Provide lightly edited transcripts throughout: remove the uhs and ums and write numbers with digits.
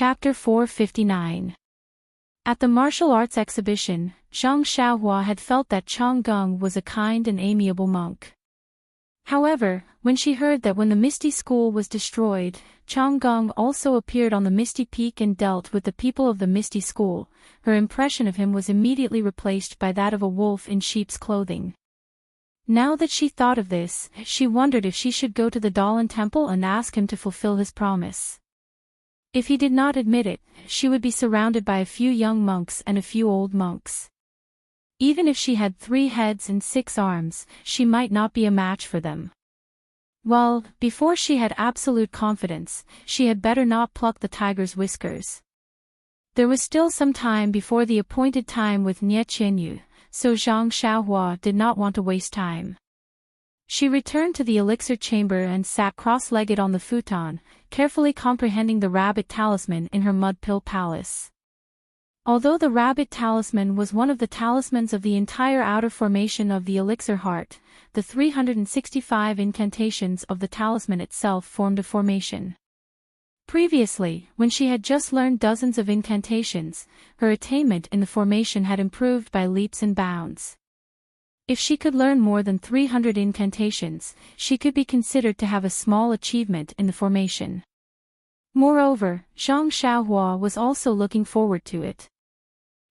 Chapter 459. At the martial arts exhibition, Zhang Xiaohua had felt that Chang Geng was a kind and amiable monk. However, when she heard that when the Misty School was destroyed, Chang Geng also appeared on the Misty Peak and dealt with the people of the Misty School, her impression of him was immediately replaced by that of a wolf in sheep's clothing. Now that she thought of this, she wondered if she should go to the Dalan temple and ask him to fulfill his promise. If he did not admit it, she would be surrounded by a few young monks and a few old monks. Even if she had 3 heads and 6 arms, she might not be a match for them. Well, before she had absolute confidence, she had better not pluck the tiger's whiskers. There was still some time before the appointed time with Nie Qianyu, so Zhang Xiaohua did not want to waste time. She returned to the elixir chamber and sat cross-legged on the futon, carefully comprehending the rabbit talisman in her mud pill palace. Although the rabbit talisman was one of the talismans of the entire outer formation of the elixir heart, the 365 incantations of the talisman itself formed a formation. Previously, when she had just learned dozens of incantations, her attainment in the formation had improved by leaps and bounds. If she could learn more than 300 incantations, she could be considered to have a small achievement in the formation. Moreover, Zhang Xiaohua was also looking forward to it.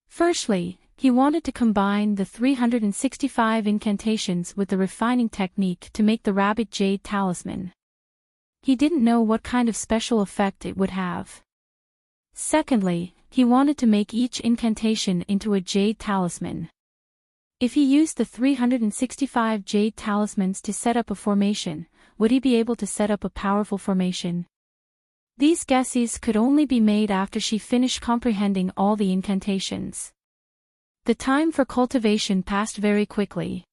Firstly, he wanted to combine the 365 incantations with the refining technique to make the rabbit jade talisman. He didn't know what kind of special effect it would have. Secondly, he wanted to make each incantation into a jade talisman. If he used the 365 jade talismans to set up a formation, would he be able to set up a powerful formation? These guesses could only be made after she finished comprehending all the incantations. The time for cultivation passed very quickly.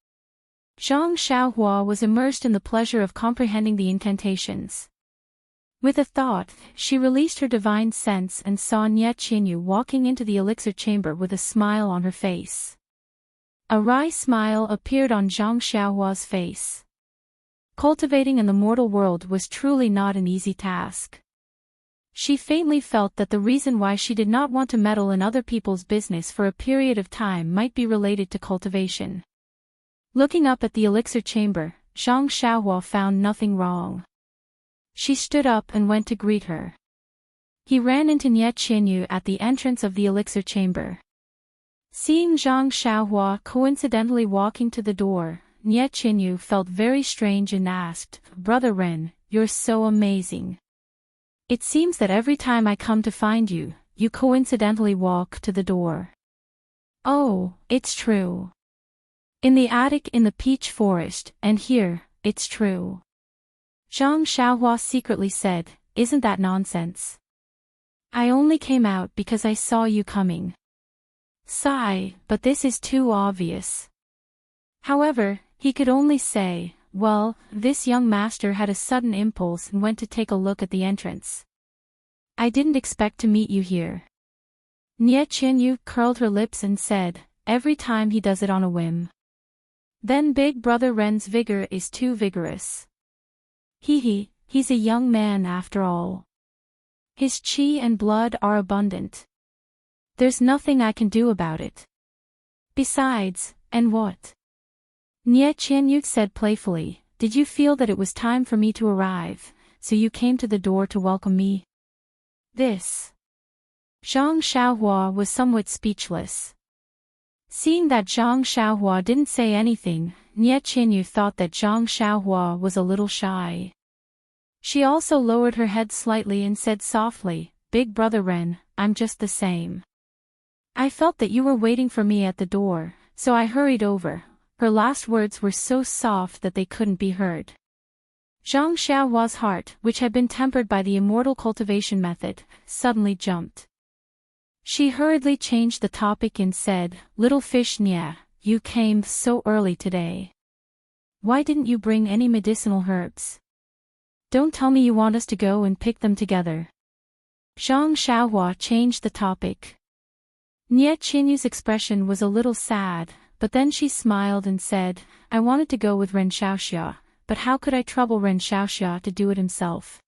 Zhang Xiaohua was immersed in the pleasure of comprehending the incantations. With a thought, she released her divine sense and saw Nie Qianyu walking into the elixir chamber with a smile on her face. A wry smile appeared on Zhang Xiaohua's face. Cultivating in the mortal world was truly not an easy task. She faintly felt that the reason why she did not want to meddle in other people's business for a period of time might be related to cultivation. Looking up at the elixir chamber, Zhang Xiaohua found nothing wrong. She stood up and went to greet her. He ran into Nie Qianyu at the entrance of the elixir chamber. Seeing Zhang Xiaohua coincidentally walking to the door, Nie Qianyu felt very strange and asked, "Brother Ren, you're so amazing. It seems that every time I come to find you, you coincidentally walk to the door." "Oh, it's true. In the attic in the peach forest, and here, it's true." Zhang Xiaohua secretly said, "Isn't that nonsense? I only came out because I saw you coming." Sigh, but this is too obvious. However, he could only say, "Well, this young master had a sudden impulse and went to take a look at the entrance. I didn't expect to meet you here." Nie Qianyu curled her lips and said, "Every time he does it on a whim. Then Big Brother Ren's vigor is too vigorous. He's a young man after all. His qi and blood are abundant. There's nothing I can do about it. Besides, and what?" Nie Qianyu said playfully, "Did you feel that it was time for me to arrive, so you came to the door to welcome me?" This. Zhang Xiaohua was somewhat speechless. Seeing that Zhang Xiaohua didn't say anything, Nie Qianyu thought that Zhang Xiaohua was a little shy. She also lowered her head slightly and said softly, "Big Brother Ren, I'm just the same. I felt that you were waiting for me at the door, so I hurried over." Her last words were so soft that they couldn't be heard. Zhang Xiaohua's heart, which had been tempered by the immortal cultivation method, suddenly jumped. She hurriedly changed the topic and said, "Little fish Nie, you came so early today. Why didn't you bring any medicinal herbs? Don't tell me you want us to go and pick them together." Zhang Xiaohua changed the topic. Nie Qianyu's expression was a little sad, but then she smiled and said, "I wanted to go with Ren Xiaoxia, but how could I trouble Ren Xiaoxia to do it himself?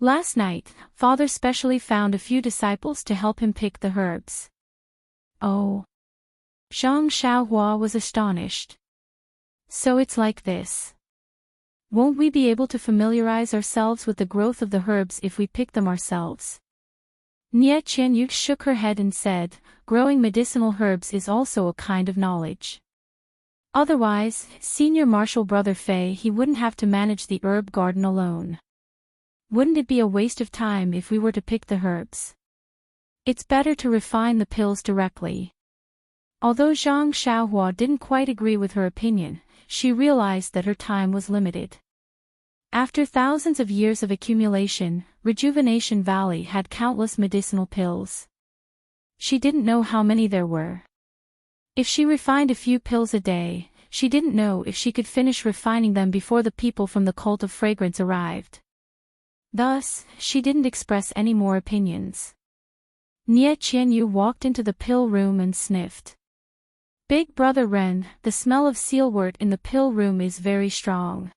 Last night, Father specially found a few disciples to help him pick the herbs. Oh. Zhang Xiaohua was astonished. So it's like this. Won't we be able to familiarize ourselves with the growth of the herbs if we pick them ourselves? Nie Qianyu shook her head and said, growing medicinal herbs is also a kind of knowledge. Otherwise, Senior Marshal Brother Fei he wouldn't have to manage the herb garden alone. Wouldn't it be a waste of time if we were to pick the herbs? It's better to refine the pills directly. Although Zhang Xiaohua didn't quite agree with her opinion, she realized that her time was limited. After thousands of years of accumulation, Rejuvenation Valley had countless medicinal pills. She didn't know how many there were. If she refined a few pills a day, she didn't know if she could finish refining them before the people from the Cult of Fragrance arrived. Thus, she didn't express any more opinions. Nie Qianyu walked into the pill room and sniffed. Big Brother Ren, the smell of sealwort in the pill room is very strong.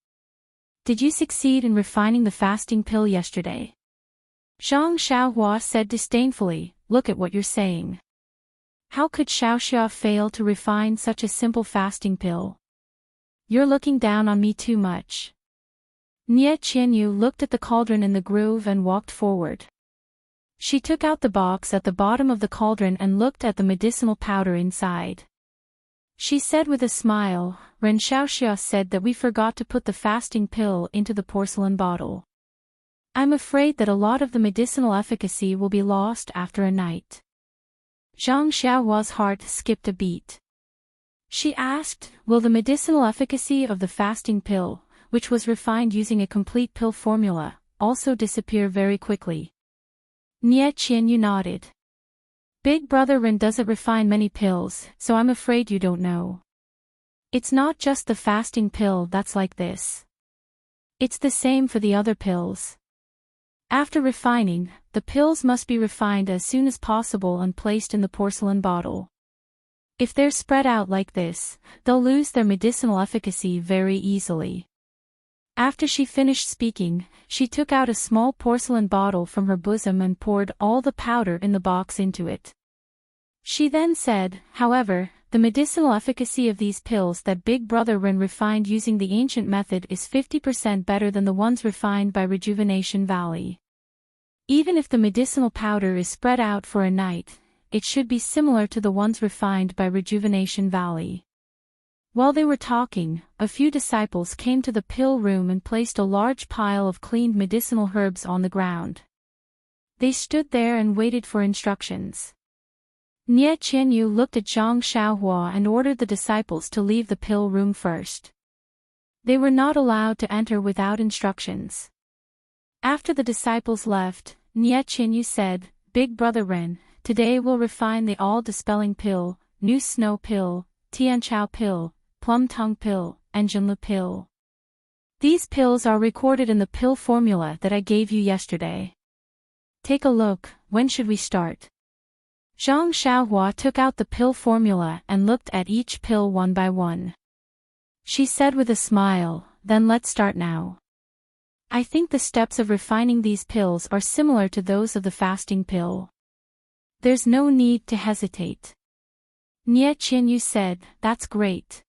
Did you succeed in refining the fasting pill yesterday? Zhang Xiaohua said disdainfully, look at what you're saying. How could Xiaoxia fail to refine such a simple fasting pill? You're looking down on me too much. Nie Qianyu looked at the cauldron in the groove and walked forward. She took out the box at the bottom of the cauldron and looked at the medicinal powder inside. She said with a smile, Ren Xiaoxia said that we forgot to put the fasting pill into the porcelain bottle. I'm afraid that a lot of the medicinal efficacy will be lost after a night. Zhang Xiaohua's heart skipped a beat. She asked, will the medicinal efficacy of the fasting pill, which was refined using a complete pill formula, also disappear very quickly? Nie Qianyu nodded. Big Brother Ren doesn't refine many pills, so I'm afraid you don't know. It's not just the fasting pill that's like this. It's the same for the other pills. After refining, the pills must be refined as soon as possible and placed in the porcelain bottle. If they're spread out like this, they'll lose their medicinal efficacy very easily. After she finished speaking, she took out a small porcelain bottle from her bosom and poured all the powder in the box into it. She then said, however, the medicinal efficacy of these pills that Big Brother Ren refined using the ancient method is 50% better than the ones refined by Rejuvenation Valley. Even if the medicinal powder is spread out for a night, it should be similar to the ones refined by Rejuvenation Valley. While they were talking, a few disciples came to the pill room and placed a large pile of cleaned medicinal herbs on the ground. They stood there and waited for instructions. Nie Qianyu looked at Zhang Xiaohua and ordered the disciples to leave the pill room first. They were not allowed to enter without instructions. After the disciples left, Nie Qianyu said, Big Brother Ren, today we'll refine the all-dispelling pill, New Snow pill, Tianchao pill, Plum Tongue pill, and Jinlu pill. These pills are recorded in the pill formula that I gave you yesterday. Take a look, when should we start? Zhang Xiaohua took out the pill formula and looked at each pill one by one. She said with a smile, then let's start now. I think the steps of refining these pills are similar to those of the fasting pill. There's no need to hesitate. Nie Qianyu said, that's great.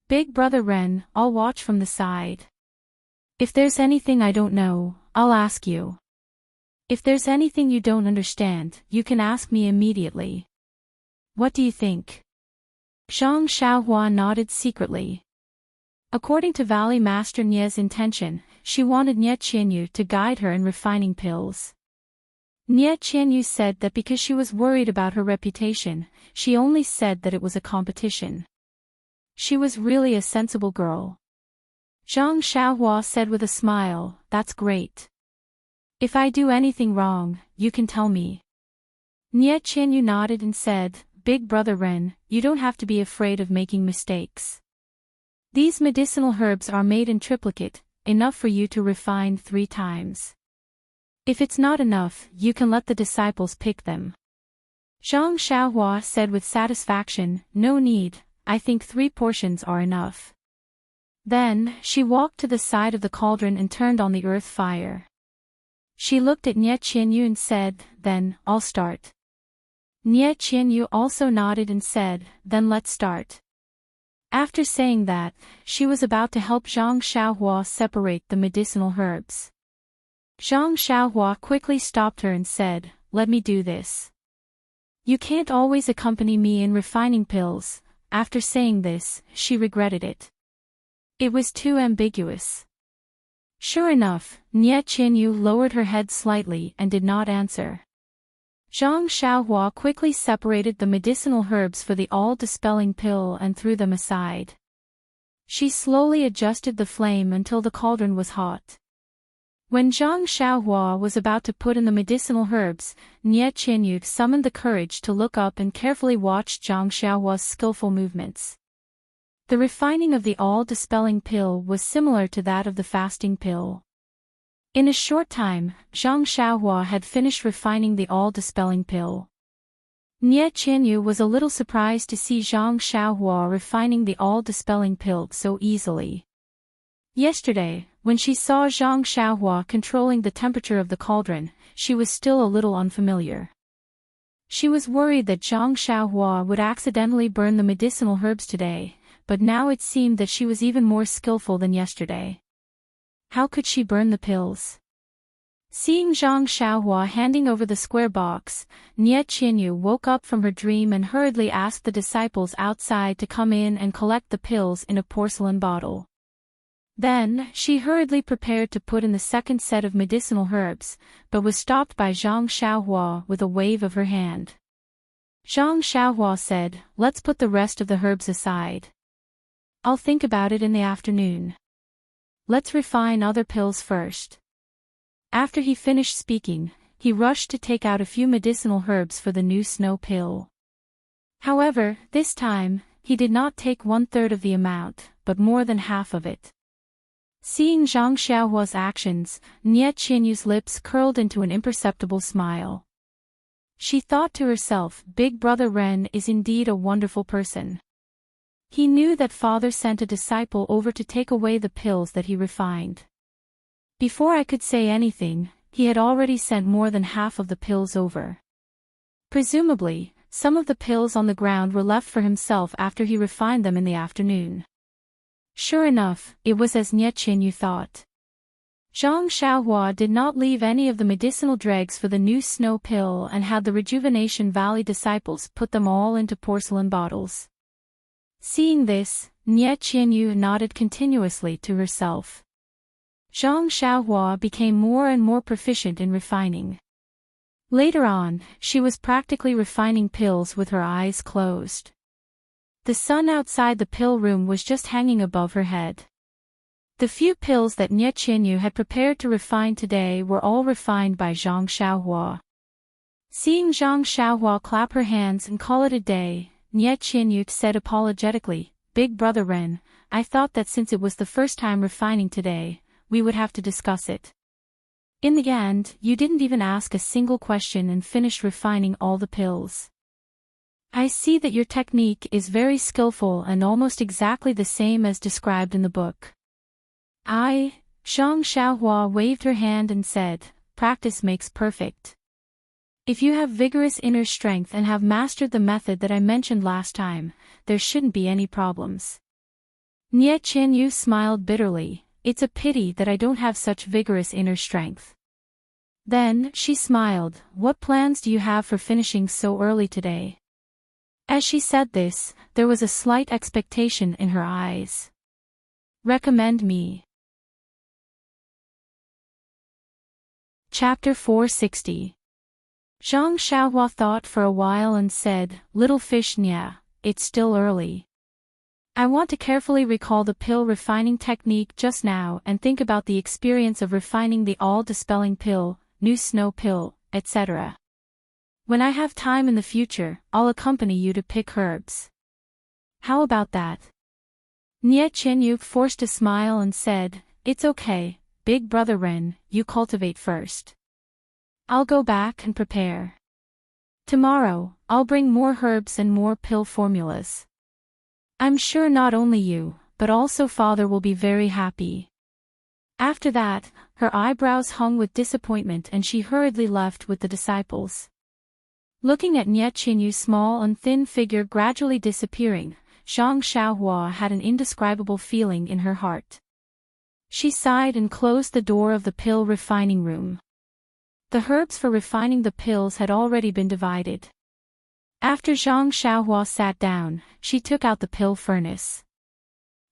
Big Brother Ren, I'll watch from the side. If there's anything I don't know, I'll ask you. If there's anything you don't understand, you can ask me immediately. What do you think? Zhang Xiaohua nodded secretly. According to Valley Master Nie's intention, she wanted Nie Qianyu to guide her in refining pills. Nie Qianyu said that because she was worried about her reputation, she only said that it was a competition. She was really a sensible girl. Zhang Xiaohua said with a smile, that's great. If I do anything wrong, you can tell me. Nie Qianyu nodded and said, Big Brother Ren, you don't have to be afraid of making mistakes. These medicinal herbs are made in triplicate, enough for you to refine 3 times. If it's not enough, you can let the disciples pick them. Zhang Xiaohua said with satisfaction, no need, I think 3 portions are enough. Then, she walked to the side of the cauldron and turned on the earth fire. She looked at Nie Qianyu and said, "Then, I'll start." Nie Qianyu also nodded and said, "Then let's start." After saying that, she was about to help Zhang Xiaohua separate the medicinal herbs. Zhang Xiaohua quickly stopped her and said, "Let me do this. You can't always accompany me in refining pills." After saying this, she regretted it. It was too ambiguous. Sure enough, Nie Qianyu lowered her head slightly and did not answer. Zhang Xiaohua quickly separated the medicinal herbs for the all-dispelling pill and threw them aside. She slowly adjusted the flame until the cauldron was hot. When Zhang Xiaohua was about to put in the medicinal herbs, Nie Qianyu summoned the courage to look up and carefully watched Zhang Xiaohua's skillful movements. The refining of the all-dispelling pill was similar to that of the fasting pill. In a short time, Zhang Xiaohua had finished refining the all-dispelling pill. Nie Qianyu was a little surprised to see Zhang Xiaohua refining the all-dispelling pill so easily. Yesterday, when she saw Zhang Xiaohua controlling the temperature of the cauldron, she was still a little unfamiliar. She was worried that Zhang Xiaohua would accidentally burn the medicinal herbs today, but now it seemed that she was even more skillful than yesterday. How could she burn the pills? Seeing Zhang Xiaohua handing over the square box, Nie Qianyu woke up from her dream and hurriedly asked the disciples outside to come in and collect the pills in a porcelain bottle. Then, she hurriedly prepared to put in the second set of medicinal herbs, but was stopped by Zhang Xiaohua with a wave of her hand. Zhang Xiaohua said, "Let's put the rest of the herbs aside. I'll think about it in the afternoon. Let's refine other pills first." After he finished speaking, he rushed to take out a few medicinal herbs for the new snow pill. However, this time, he did not take 1/3 of the amount, but more than half of it. Seeing Zhang Xiaohua's actions, Nie Qianyu's lips curled into an imperceptible smile. She thought to herself, Big Brother Ren is indeed a wonderful person. He knew that father sent a disciple over to take away the pills that he refined. Before I could say anything, he had already sent more than half of the pills over. Presumably, some of the pills on the ground were left for himself after he refined them in the afternoon. Sure enough, it was as Nie Qianyu thought. Zhang Xiaohua did not leave any of the medicinal dregs for the new snow pill and had the Rejuvenation Valley disciples put them all into porcelain bottles. Seeing this, Nie Qianyu nodded continuously to herself. Zhang Xiaohua became more and more proficient in refining. Later on, she was practically refining pills with her eyes closed. The sun outside the pill room was just hanging above her head. The few pills that Nie Qianyu had prepared to refine today were all refined by Zhang Xiaohua. Seeing Zhang Xiaohua clap her hands and call it a day, Nie Qianyu said apologetically, "Big Brother Ren, I thought that since it was the first time refining today, we would have to discuss it. In the end, you didn't even ask a single question and finished refining all the pills. I see that your technique is very skillful and almost exactly the same as described in the book." Zhang Xiaohua waved her hand and said, "Practice makes perfect. If you have vigorous inner strength and have mastered the method that I mentioned last time, there shouldn't be any problems." Nie Qianyu smiled bitterly, "It's a pity that I don't have such vigorous inner strength." Then, she smiled, "What plans do you have for finishing so early today?" As she said this, there was a slight expectation in her eyes. "Recommend me." Chapter 460. Zhang Xiaohua thought for a while and said, "Little fish Nya, it's still early. I want to carefully recall the pill refining technique just now and think about the experience of refining the all-dispelling pill, new snow pill, etc. When I have time in the future, I'll accompany you to pick herbs. How about that?" Nie Qianyu forced a smile and said, "It's okay, Big Brother Ren, you cultivate first. I'll go back and prepare. Tomorrow, I'll bring more herbs and more pill formulas. I'm sure not only you, but also father will be very happy." After that, her eyebrows hung with disappointment and she hurriedly left with the disciples. Looking at Nie Qianyu's small and thin figure gradually disappearing, Zhang Xiaohua had an indescribable feeling in her heart. She sighed and closed the door of the pill refining room. The herbs for refining the pills had already been divided. After Zhang Xiaohua sat down, she took out the pill furnace.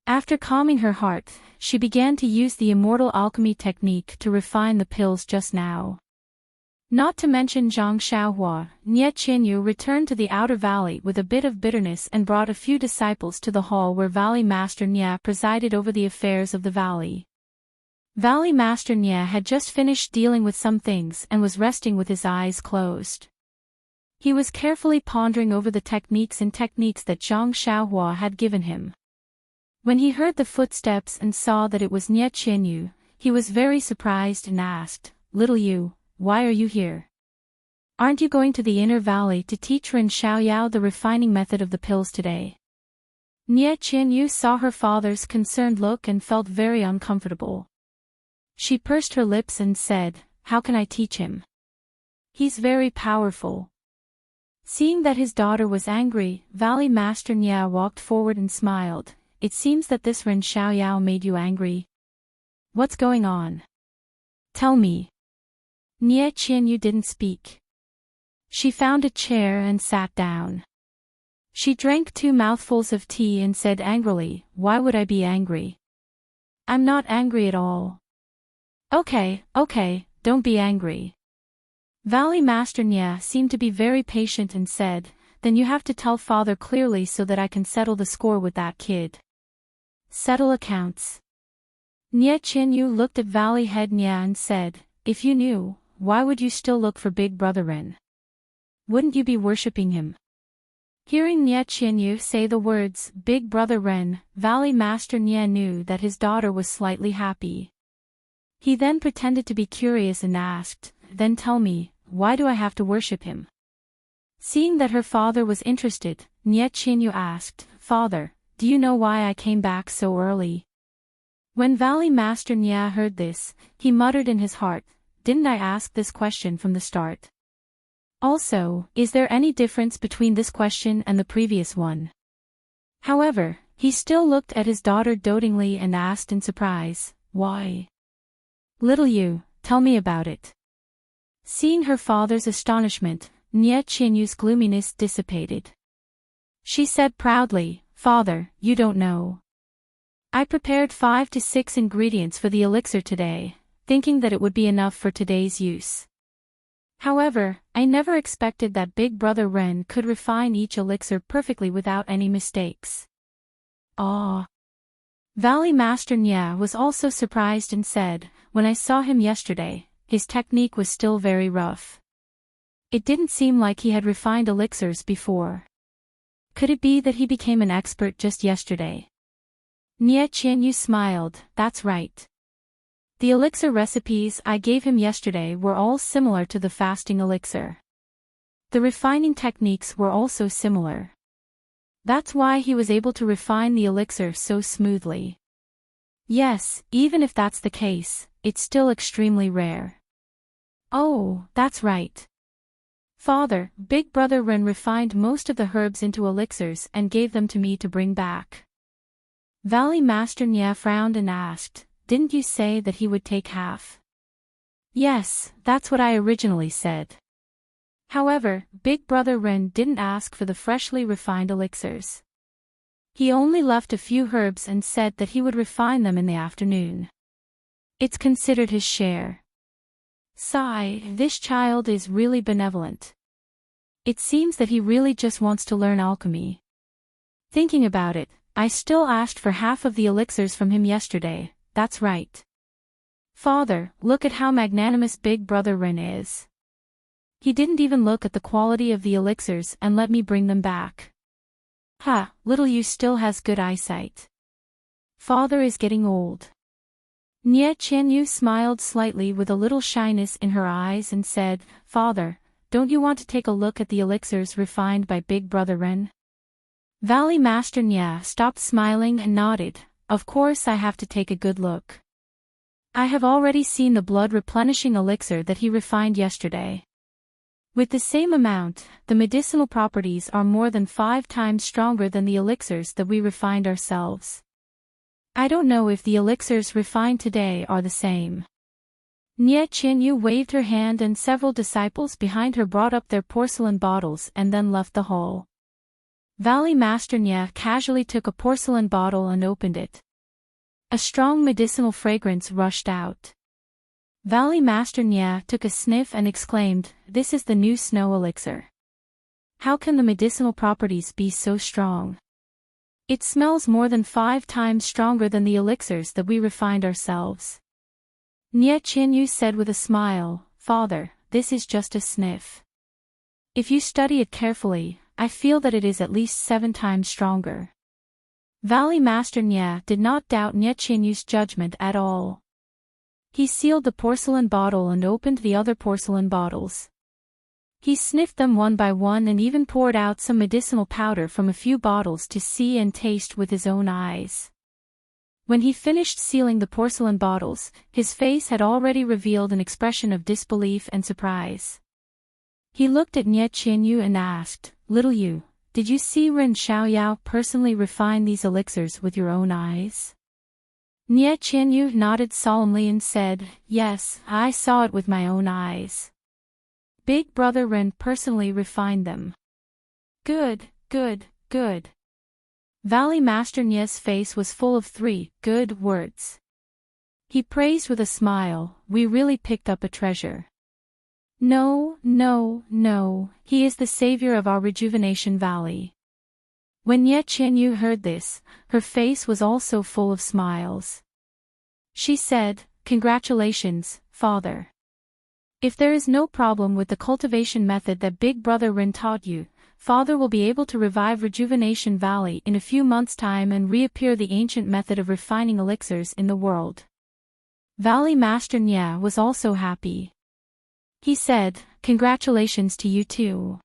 After calming her heart, she began to use the immortal alchemy technique to refine the pills just now. Not to mention Zhang Xiaohua, Nie Qianyu returned to the outer valley with a bit of bitterness and brought a few disciples to the hall where Valley Master Nie presided over the affairs of the valley. Valley Master Nie had just finished dealing with some things and was resting with his eyes closed. He was carefully pondering over the techniques that Zhang Xiaohua had given him. When he heard the footsteps and saw that it was Nie Qianyu, he was very surprised and asked, "Little you, why are you here? Aren't you going to the inner valley to teach Ren Xiaoyao the refining method of the pills today?" Nie Qianyu saw her father's concerned look and felt very uncomfortable. She pursed her lips and said, "How can I teach him? He's very powerful." Seeing that his daughter was angry, Valley Master Nie walked forward and smiled. "It seems that this Ren Xiaoyao made you angry. What's going on? Tell me." Nie Qianyu didn't speak. She found a chair and sat down. She drank 2 mouthfuls of tea and said angrily, "Why would I be angry? I'm not angry at all." Okay, don't be angry." Valley Master Nie seemed to be very patient and said, "Then you have to tell father clearly so that I can settle the score with that kid." Settle accounts. Nie Qianyu looked at Valley Head Nie and said, "If you knew, why would you still look for Big Brother Ren? Wouldn't you be worshipping him?" Hearing Nie Qianyu say the words, "Big Brother Ren," Valley Master Nie knew that his daughter was slightly happy. He then pretended to be curious and asked, "Then tell me, why do I have to worship him?" Seeing that her father was interested, Nie Qianyu asked, "Father, do you know why I came back so early?" When Valley Master Nie heard this, he muttered in his heart, "Didn't I ask this question from the start? Also, is there any difference between this question and the previous one?" However, he still looked at his daughter dotingly and asked in surprise, "Why? Little you, tell me about it." Seeing her father's astonishment, Nie Qianyu's gloominess dissipated. She said proudly, "Father, you don't know. I prepared 5 to 6 ingredients for the elixir today, thinking that it would be enough for today's use. However, I never expected that Big Brother Ren could refine each elixir perfectly without any mistakes." Ah! Valley Master Nie was also surprised and said, "When I saw him yesterday, his technique was still very rough. It didn't seem like he had refined elixirs before. Could it be that he became an expert just yesterday?" Nie Qianyu smiled, "That's right. The elixir recipes I gave him yesterday were all similar to the fasting elixir. The refining techniques were also similar. That's why he was able to refine the elixir so smoothly. Yes, even if that's the case, it's still extremely rare." "Oh, that's right. Father, Big Brother Ren refined most of the herbs into elixirs and gave them to me to bring back." Valley Master Nie frowned and asked, "Didn't you say that he would take half?" "Yes, that's what I originally said. However, Big Brother Ren didn't ask for the freshly refined elixirs. He only left a few herbs and said that he would refine them in the afternoon. It's considered his share." Sigh, this child is really benevolent. It seems that he really just wants to learn alchemy. Thinking about it, I still asked for half of the elixirs from him yesterday, that's right. Father, look at how magnanimous Big Brother Ren is. He didn't even look at the quality of the elixirs and let me bring them back. Ha, little you still has good eyesight. Father is getting old." Nie Qianyu smiled slightly with a little shyness in her eyes and said, "Father, don't you want to take a look at the elixirs refined by Big Brother Ren?" Valley Master Nie stopped smiling and nodded, "Of course I have to take a good look. I have already seen the blood-replenishing elixir that he refined yesterday. With the same amount, the medicinal properties are more than 5 times stronger than the elixirs that we refined ourselves. I don't know if the elixirs refined today are the same. Nie Qianyu waved her hand and several disciples behind her brought up their porcelain bottles and then left the hall. Valley Master Nie casually took a porcelain bottle and opened it. A strong medicinal fragrance rushed out. Valley Master Nie took a sniff and exclaimed, "This is the new snow elixir. How can the medicinal properties be so strong? It smells more than 5 times stronger than the elixirs that we refined ourselves." Nie Qianyu said with a smile, "Father, this is just a sniff. If you study it carefully, I feel that it is at least 7 times stronger." Valley Master Nie did not doubt Nie Qianyu's judgment at all. He sealed the porcelain bottle and opened the other porcelain bottles. He sniffed them one by one and even poured out some medicinal powder from a few bottles to see and taste with his own eyes. When he finished sealing the porcelain bottles, his face had already revealed an expression of disbelief and surprise. He looked at Nie Qianyu and asked, "Little Yu, did you see Ren Xiaoyao personally refine these elixirs with your own eyes?" Nie Qianyu nodded solemnly and said, "Yes, I saw it with my own eyes. Big Brother Ren personally refined them." "Good, good, good." Valley Master Nie's face was full of 3 good words. He praised with a smile, "We really picked up a treasure. No, no, no, he is the savior of our Rejuvenation Valley." When Nie Qianyu heard this, her face was also full of smiles. She said, "Congratulations, Father. If there is no problem with the cultivation method that Big Brother Ren taught you, Father will be able to revive Rejuvenation Valley in a few months' time and reappear the ancient method of refining elixirs in the world." Valley Master Nie was also happy. He said, "Congratulations to you too.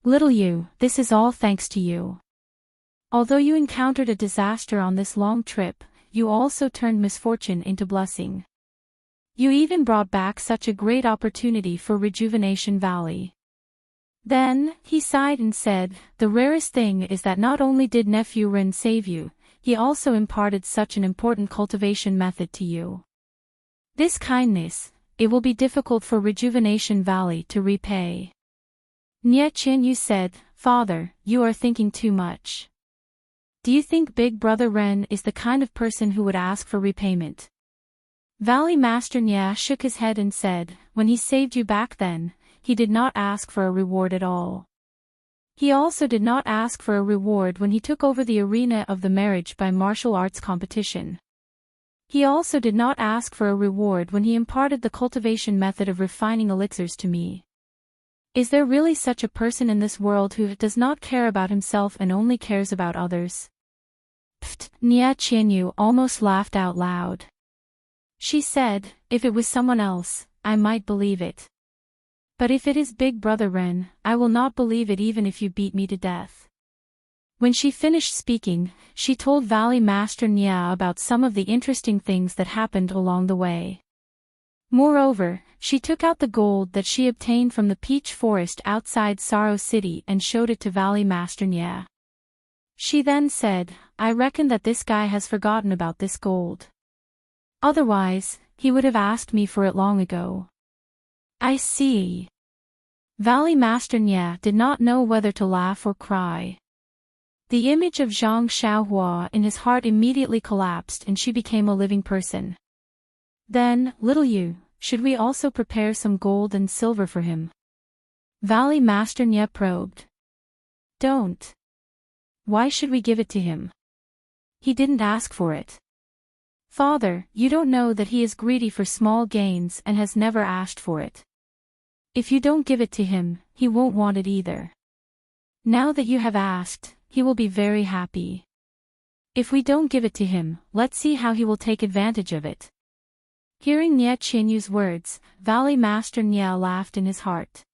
Little Yu, this is all thanks to you. Although you encountered a disaster on this long trip, you also turned misfortune into blessing. You even brought back such a great opportunity for Rejuvenation Valley." Then, he sighed and said, "The rarest thing is that not only did nephew Ren save you, he also imparted such an important cultivation method to you. This kindness, it will be difficult for Rejuvenation Valley to repay." Nie Qianyu said, "Father, you are thinking too much. Do you think Big Brother Ren is the kind of person who would ask for repayment?" Valley Master Nie shook his head and said, "When he saved you back then, he did not ask for a reward at all. He also did not ask for a reward when he took over the arena of the marriage by martial arts competition. He also did not ask for a reward when he imparted the cultivation method of refining elixirs to me. Is there really such a person in this world who does not care about himself and only cares about others?" Pfft, Nie Qianyu almost laughed out loud. She said, "If it was someone else, I might believe it. But if it is Big Brother Ren, I will not believe it even if you beat me to death." When she finished speaking, she told Valley Master Nie about some of the interesting things that happened along the way. Moreover, she took out the gold that she obtained from the peach forest outside Sorrow City and showed it to Valley Master Nie. She then said, "I reckon that this guy has forgotten about this gold. Otherwise, he would have asked me for it long ago." "I see." Valley Master Nie did not know whether to laugh or cry. The image of Zhang Xiaohua in his heart immediately collapsed and she became a living person. "Then, little Yu, should we also prepare some gold and silver for him?" Valley Master Nie probed. "Don't. Why should we give it to him? He didn't ask for it. Father, you don't know that he is greedy for small gains and has never asked for it. If you don't give it to him, he won't want it either. Now that you have asked, he will be very happy. If we don't give it to him, let's see how he will take advantage of it." Hearing Nie Qianyu's words, Valley Master Nie laughed in his heart.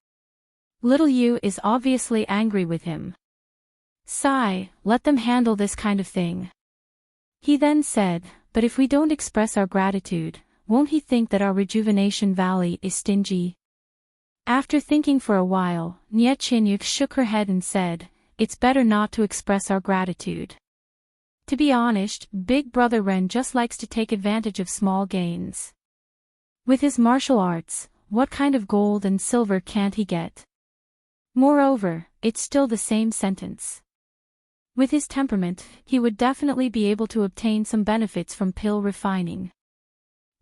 Little Yu is obviously angry with him. Sigh, let them handle this kind of thing. He then said, "But if we don't express our gratitude, won't he think that our Rejuvenation Valley is stingy? After thinking for a while, Nie Chinyuk shook her head and said, "It's better not to express our gratitude. To be honest, Big Brother Ren just likes to take advantage of small gains. With his martial arts, what kind of gold and silver can't he get? Moreover, it's still the same sentence. With his temperament, he would definitely be able to obtain some benefits from pill refining.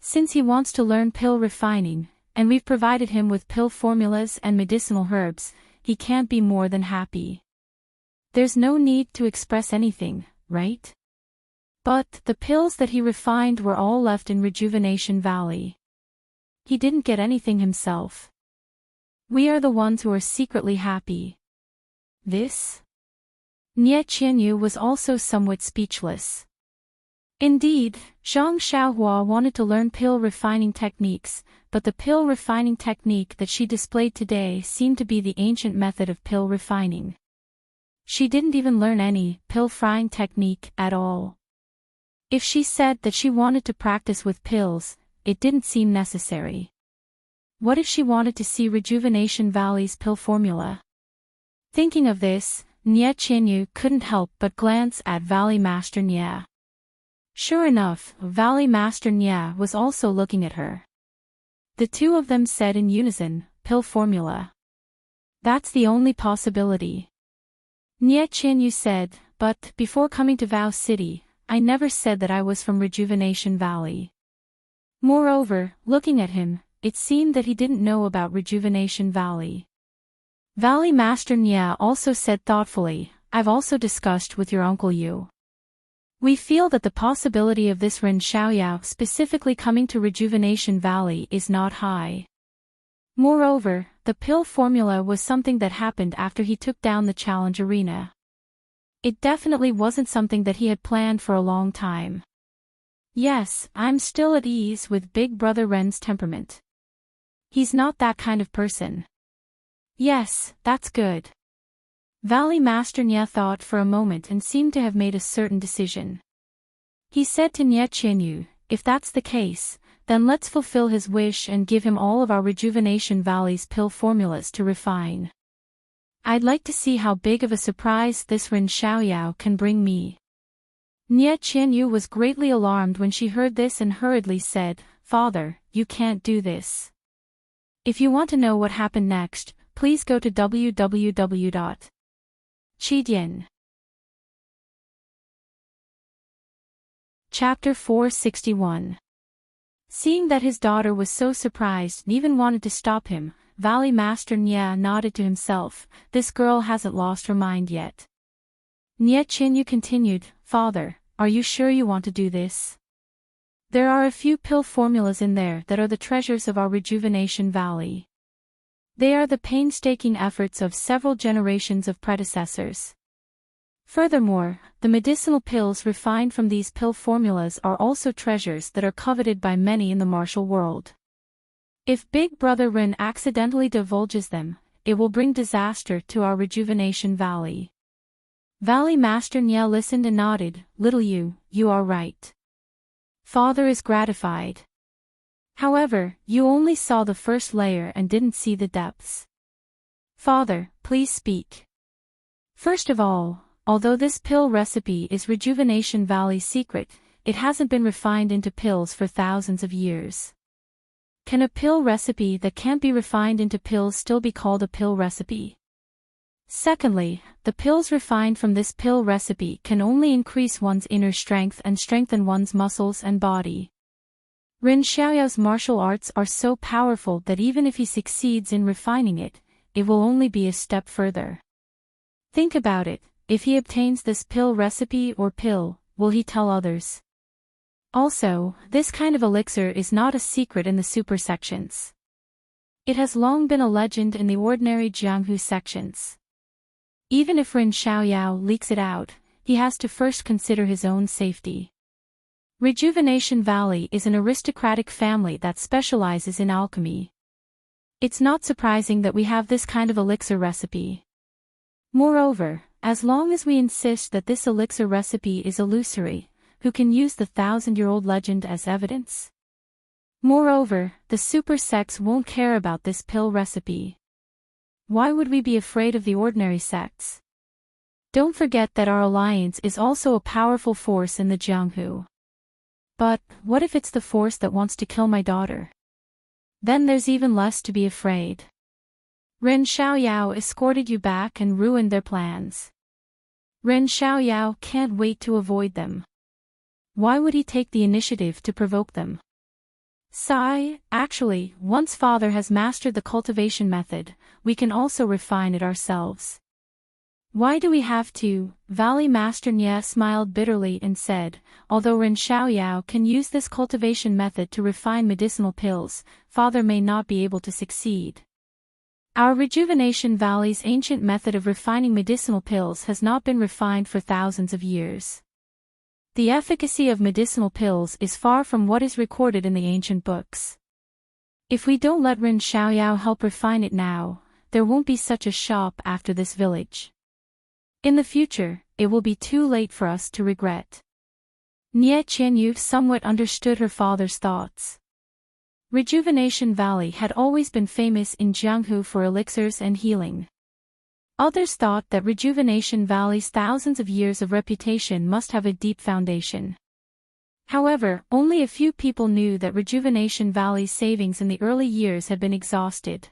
Since he wants to learn pill refining, and we've provided him with pill formulas and medicinal herbs, he can't be more than happy. There's no need to express anything, right? But the pills that he refined were all left in Rejuvenation Valley. He didn't get anything himself. We are the ones who are secretly happy. This? Nie Qianyu was also somewhat speechless. Indeed, Zhang Xiaohua wanted to learn pill refining techniques, but the pill refining technique that she displayed today seemed to be the ancient method of pill refining. She didn't even learn any pill frying technique at all. If she said that she wanted to practice with pills, it didn't seem necessary. What if she wanted to see Rejuvenation Valley's pill formula? Thinking of this, Nie Qianyu couldn't help but glance at Valley Master Nie. Sure enough, Valley Master Nie was also looking at her. The two of them said in unison, "Pill formula. That's the only possibility." Nie Qianyu said, "But, before coming to Vow City, I never said that I was from Rejuvenation Valley." Moreover, looking at him, it seemed that he didn't know about Rejuvenation Valley. Valley Master Nie also said thoughtfully, "I've also discussed with your Uncle Yu. We feel that the possibility of this Ren Xiaoyao specifically coming to Rejuvenation Valley is not high. Moreover, the pill formula was something that happened after he took down the challenge arena. It definitely wasn't something that he had planned for a long time. Yes, I'm still at ease with Big Brother Ren's temperament. He's not that kind of person." Yes, that's good. Valley Master Nie thought for a moment and seemed to have made a certain decision. He said to Nie Qianyu, "If that's the case, then let's fulfill his wish and give him all of our Rejuvenation Valley's pill formulas to refine. I'd like to see how big of a surprise this Ren Xiaoyao can bring me." Nie Qianyu was greatly alarmed when she heard this and hurriedly said, "Father, you can't do this. If you want to know what happened next, please go to www.chidian. Chapter 461. Seeing that his daughter was so surprised and even wanted to stop him, Valley Master Nie nodded to himself, "This girl hasn't lost her mind yet." Nie Qianyu continued, "Father, are you sure you want to do this? There are a few pill formulas in there that are the treasures of our Rejuvenation Valley. They are the painstaking efforts of several generations of predecessors. Furthermore, the medicinal pills refined from these pill formulas are also treasures that are coveted by many in the martial world. If Big Brother Rin accidentally divulges them, it will bring disaster to our Rejuvenation Valley." Valley Master Nie listened and nodded, "Little you are right. Father is gratified. However, you only saw the first layer and didn't see the depths. Father, please speak." First of all, although this pill recipe is Rejuvenation Valley's secret, it hasn't been refined into pills for thousands of years. Can a pill recipe that can't be refined into pills still be called a pill recipe? Secondly, the pills refined from this pill recipe can only increase one's inner strength and strengthen one's muscles and body. Ren Xiaoyao's martial arts are so powerful that even if he succeeds in refining it, it will only be a step further. Think about it, if he obtains this pill recipe or pill, will he tell others? Also, this kind of elixir is not a secret in the super sections. It has long been a legend in the ordinary Jianghu sections. Even if Ren Xiaoyao leaks it out, he has to first consider his own safety. Rejuvenation Valley is an aristocratic family that specializes in alchemy. It's not surprising that we have this kind of elixir recipe. Moreover, as long as we insist that this elixir recipe is illusory, who can use the 1,000-year-old legend as evidence? Moreover, the super sects won't care about this pill recipe. Why would we be afraid of the ordinary sects? Don't forget that our alliance is also a powerful force in the Jianghu. But, what if it's the force that wants to kill my daughter? Then there's even less to be afraid. Ren Xiaoyao escorted you back and ruined their plans. Ren Xiaoyao can't wait to avoid them. Why would he take the initiative to provoke them? Actually, once father has mastered the cultivation method, we can also refine it ourselves. Why do we have to? Valley Master Nye smiled bitterly and said, although Ren Xiaoyao can use this cultivation method to refine medicinal pills, father may not be able to succeed. Our Rejuvenation Valley's ancient method of refining medicinal pills has not been refined for thousands of years. The efficacy of medicinal pills is far from what is recorded in the ancient books. If we don't let Ren Xiaoyao help refine it now, there won't be such a shop after this village. In the future, it will be too late for us to regret. Nie Qianyu somewhat understood her father's thoughts. Rejuvenation Valley had always been famous in Jianghu for elixirs and healing. Others thought that Rejuvenation Valley's thousands of years of reputation must have a deep foundation. However, only a few people knew that Rejuvenation Valley's savings in the early years had been exhausted.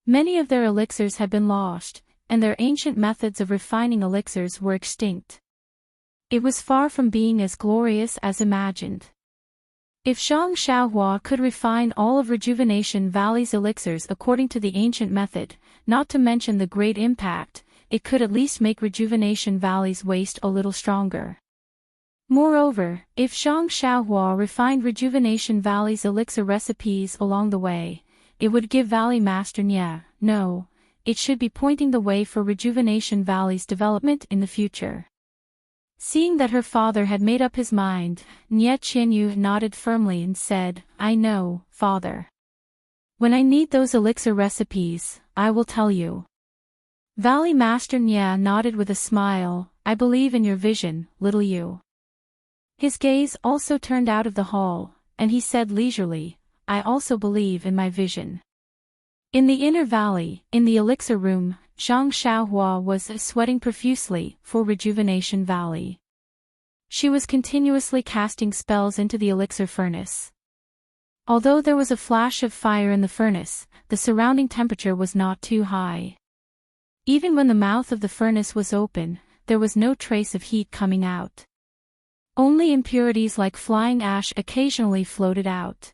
Many of their elixirs had been lost, and their ancient methods of refining elixirs were extinct. It was far from being as glorious as imagined. If Zhang Xiaohua could refine all of Rejuvenation Valley's elixirs according to the ancient method, not to mention the great impact, it could at least make Rejuvenation Valley's waste a little stronger. Moreover, if Zhang Xiaohua refined Rejuvenation Valley's elixir recipes along the way, it would give Valley Master Nye, no, it should be pointing the way for Rejuvenation Valley's development in the future. Seeing that her father had made up his mind, Nye Qianyu nodded firmly and said, I know, father. When I need those elixir recipes, I will tell you. Valley Master Nye nodded with a smile, I believe in your vision, little you. His gaze also turned out of the hall, and he said leisurely, I also believe in my vision. In the inner valley, in the elixir room, Zhang Xiaohua was sweating profusely for Rejuvenation Valley. She was continuously casting spells into the elixir furnace. Although there was a flash of fire in the furnace, the surrounding temperature was not too high. Even when the mouth of the furnace was open, there was no trace of heat coming out. Only impurities like flying ash occasionally floated out.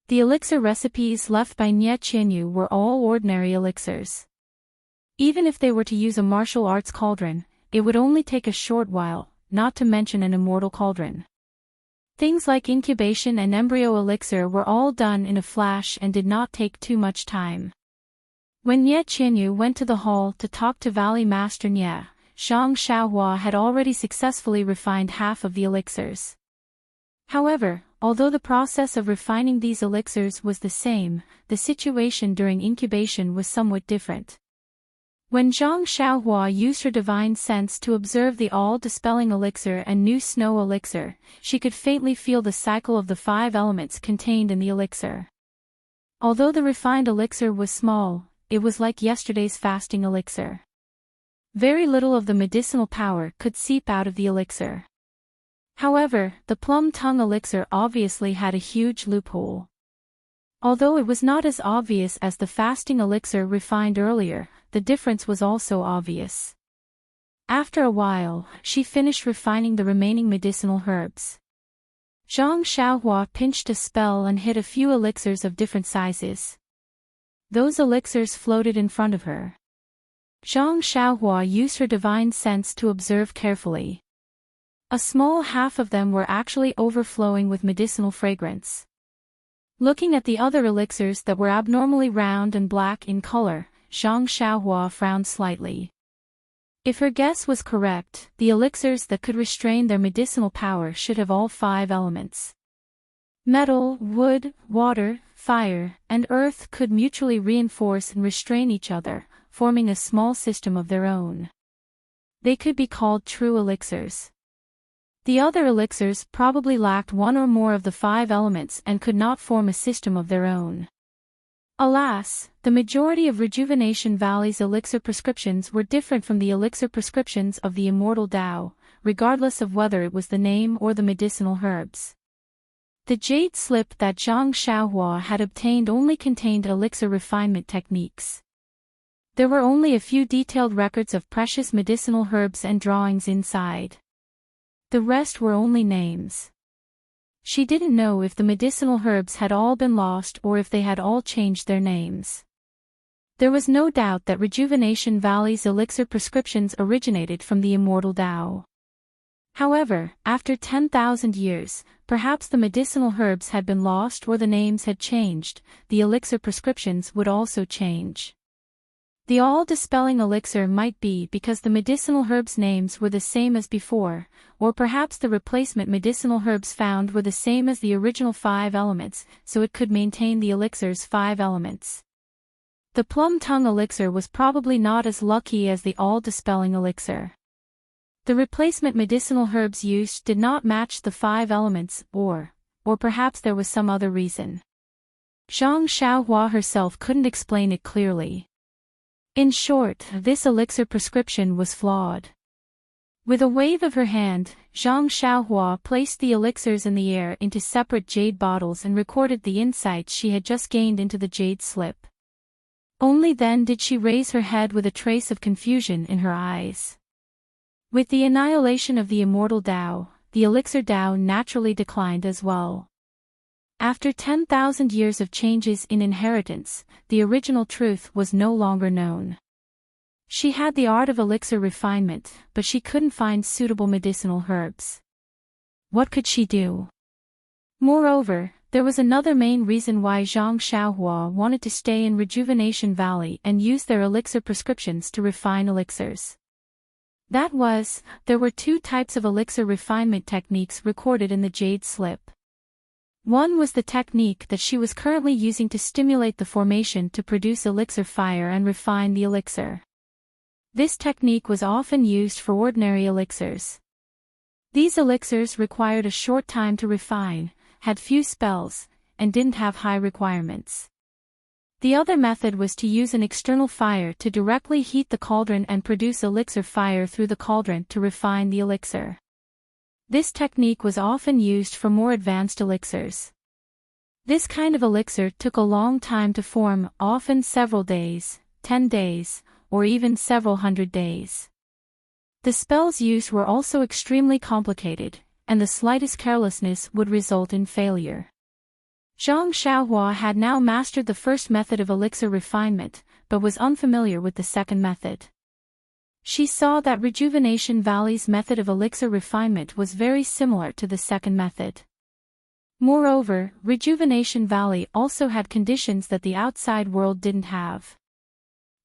The elixir recipes left by Nye Qianyu were all ordinary elixirs. Even if they were to use a martial arts cauldron, it would only take a short while, not to mention an immortal cauldron. Things like incubation and embryo elixir were all done in a flash and did not take too much time. When Nye Qianyu went to the hall to talk to Valley Master Nye, Zhang Xiaohua had already successfully refined half of the elixirs. However, although the process of refining these elixirs was the same, the situation during incubation was somewhat different. When Zhang Xiaohua used her divine sense to observe the all-dispelling elixir and new snow elixir, she could faintly feel the cycle of the 5 elements contained in the elixir. Although the refined elixir was small, it was like yesterday's fasting elixir. Very little of the medicinal power could seep out of the elixir. However, the plum tongue elixir obviously had a huge loophole. Although it was not as obvious as the fasting elixir refined earlier, the difference was also obvious. After a while, she finished refining the remaining medicinal herbs. Zhang Xiaohua pinched a spell and hit a few elixirs of different sizes. Those elixirs floated in front of her. Zhang Xiaohua used her divine sense to observe carefully. A small half of them were actually overflowing with medicinal fragrance. Looking at the other elixirs that were abnormally round and black in color, Zhang Xiaohua frowned slightly. If her guess was correct, the elixirs that could restrain their medicinal power should have all 5 elements. Metal, wood, water, fire, and earth could mutually reinforce and restrain each other, forming a small system of their own. They could be called true elixirs. The other elixirs probably lacked one or more of the 5 elements and could not form a system of their own. Alas, the majority of Rejuvenation Valley's elixir prescriptions were different from the elixir prescriptions of the immortal Tao, regardless of whether it was the name or the medicinal herbs. The jade slip that Zhang Xiaohua had obtained only contained elixir refinement techniques. There were only a few detailed records of precious medicinal herbs and drawings inside. The rest were only names. She didn't know if the medicinal herbs had all been lost or if they had all changed their names. There was no doubt that Rejuvenation Valley's elixir prescriptions originated from the immortal Tao. However, after 10,000 years, perhaps the medicinal herbs had been lost or the names had changed, the elixir prescriptions would also change. The all-dispelling elixir might be because the medicinal herbs' names were the same as before, or perhaps the replacement medicinal herbs found were the same as the original 5 elements, so it could maintain the elixir's 5 elements. The plum tongue elixir was probably not as lucky as the all-dispelling elixir. The replacement medicinal herbs used did not match the 5 elements, or perhaps there was some other reason. Zhang Xiaohua herself couldn't explain it clearly. In short, this elixir prescription was flawed. With a wave of her hand, Zhang Xiaohua placed the elixirs in the air into separate jade bottles and recorded the insights she had just gained into the jade slip. Only then did she raise her head with a trace of confusion in her eyes. With the annihilation of the immortal Tao, the elixir Tao naturally declined as well. After 10,000 years of changes in inheritance, the original truth was no longer known. She had the art of elixir refinement, but she couldn't find suitable medicinal herbs. What could she do? Moreover, there was another main reason why Zhang Xiaohua wanted to stay in Rejuvenation Valley and use their elixir prescriptions to refine elixirs. That was, there were 2 types of elixir refinement techniques recorded in the jade slip. One was the technique that she was currently using to stimulate the formation to produce elixir fire and refine the elixir. This technique was often used for ordinary elixirs. These elixirs required a short time to refine, had few spells, and didn't have high requirements. The other method was to use an external fire to directly heat the cauldron and produce elixir fire through the cauldron to refine the elixir. This technique was often used for more advanced elixirs. This kind of elixir took a long time to form, often several days, 10 days, or even several hundred days. The spells used were also extremely complicated, and the slightest carelessness would result in failure. Zhang Xiaohua had now mastered the first method of elixir refinement, but was unfamiliar with the second method. She saw that Rejuvenation Valley's method of elixir refinement was very similar to the second method. Moreover, Rejuvenation Valley also had conditions that the outside world didn't have.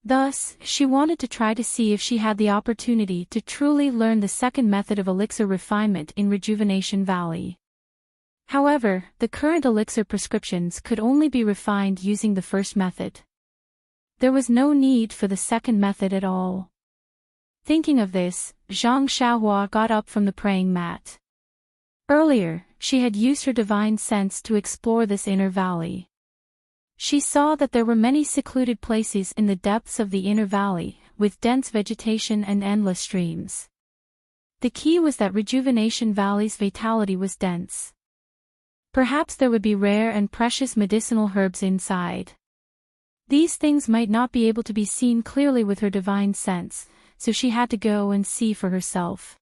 Thus, she wanted to try to see if she had the opportunity to truly learn the second method of elixir refinement in Rejuvenation Valley. However, the current elixir prescriptions could only be refined using the first method. There was no need for the second method at all. Thinking of this, Zhang Xiaohua got up from the praying mat. Earlier, she had used her divine sense to explore this inner valley. She saw that there were many secluded places in the depths of the inner valley, with dense vegetation and endless streams. The key was that Rejuvenation Valley's vitality was dense. Perhaps there would be rare and precious medicinal herbs inside. These things might not be able to be seen clearly with her divine sense, so she had to go and see for herself.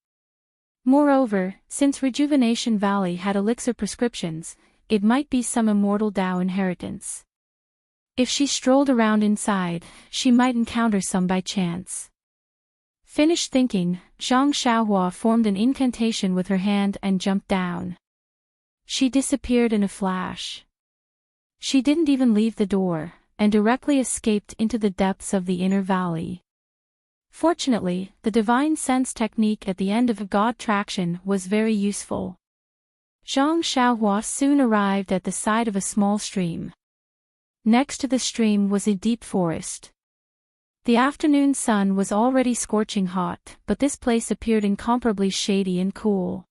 Moreover, since Rejuvenation Valley had elixir prescriptions, it might be some immortal Tao inheritance. If she strolled around inside, she might encounter some by chance. Finished thinking, Zhang Xiaohua formed an incantation with her hand and jumped down. She disappeared in a flash. She didn't even leave the door, and directly escaped into the depths of the inner valley. Fortunately, the divine sense technique at the end of God Traction was very useful. Zhang Xiaohua soon arrived at the side of a small stream. Next to the stream was a deep forest. The afternoon sun was already scorching hot, but this place appeared incomparably shady and cool.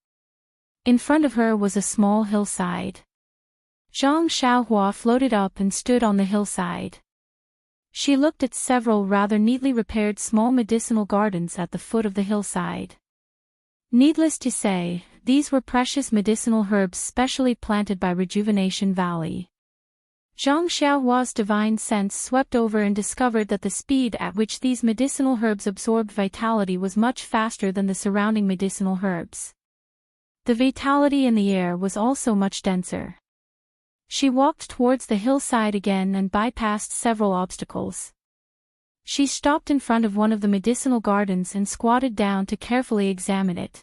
In front of her was a small hillside. Zhang Xiaohua floated up and stood on the hillside. She looked at several rather neatly repaired small medicinal gardens at the foot of the hillside. Needless to say, these were precious medicinal herbs specially planted by Rejuvenation Valley. Zhang Xiaohua's divine sense swept over and discovered that the speed at which these medicinal herbs absorbed vitality was much faster than the surrounding medicinal herbs. The vitality in the air was also much denser. She walked towards the hillside again and bypassed several obstacles. She stopped in front of one of the medicinal gardens and squatted down to carefully examine it.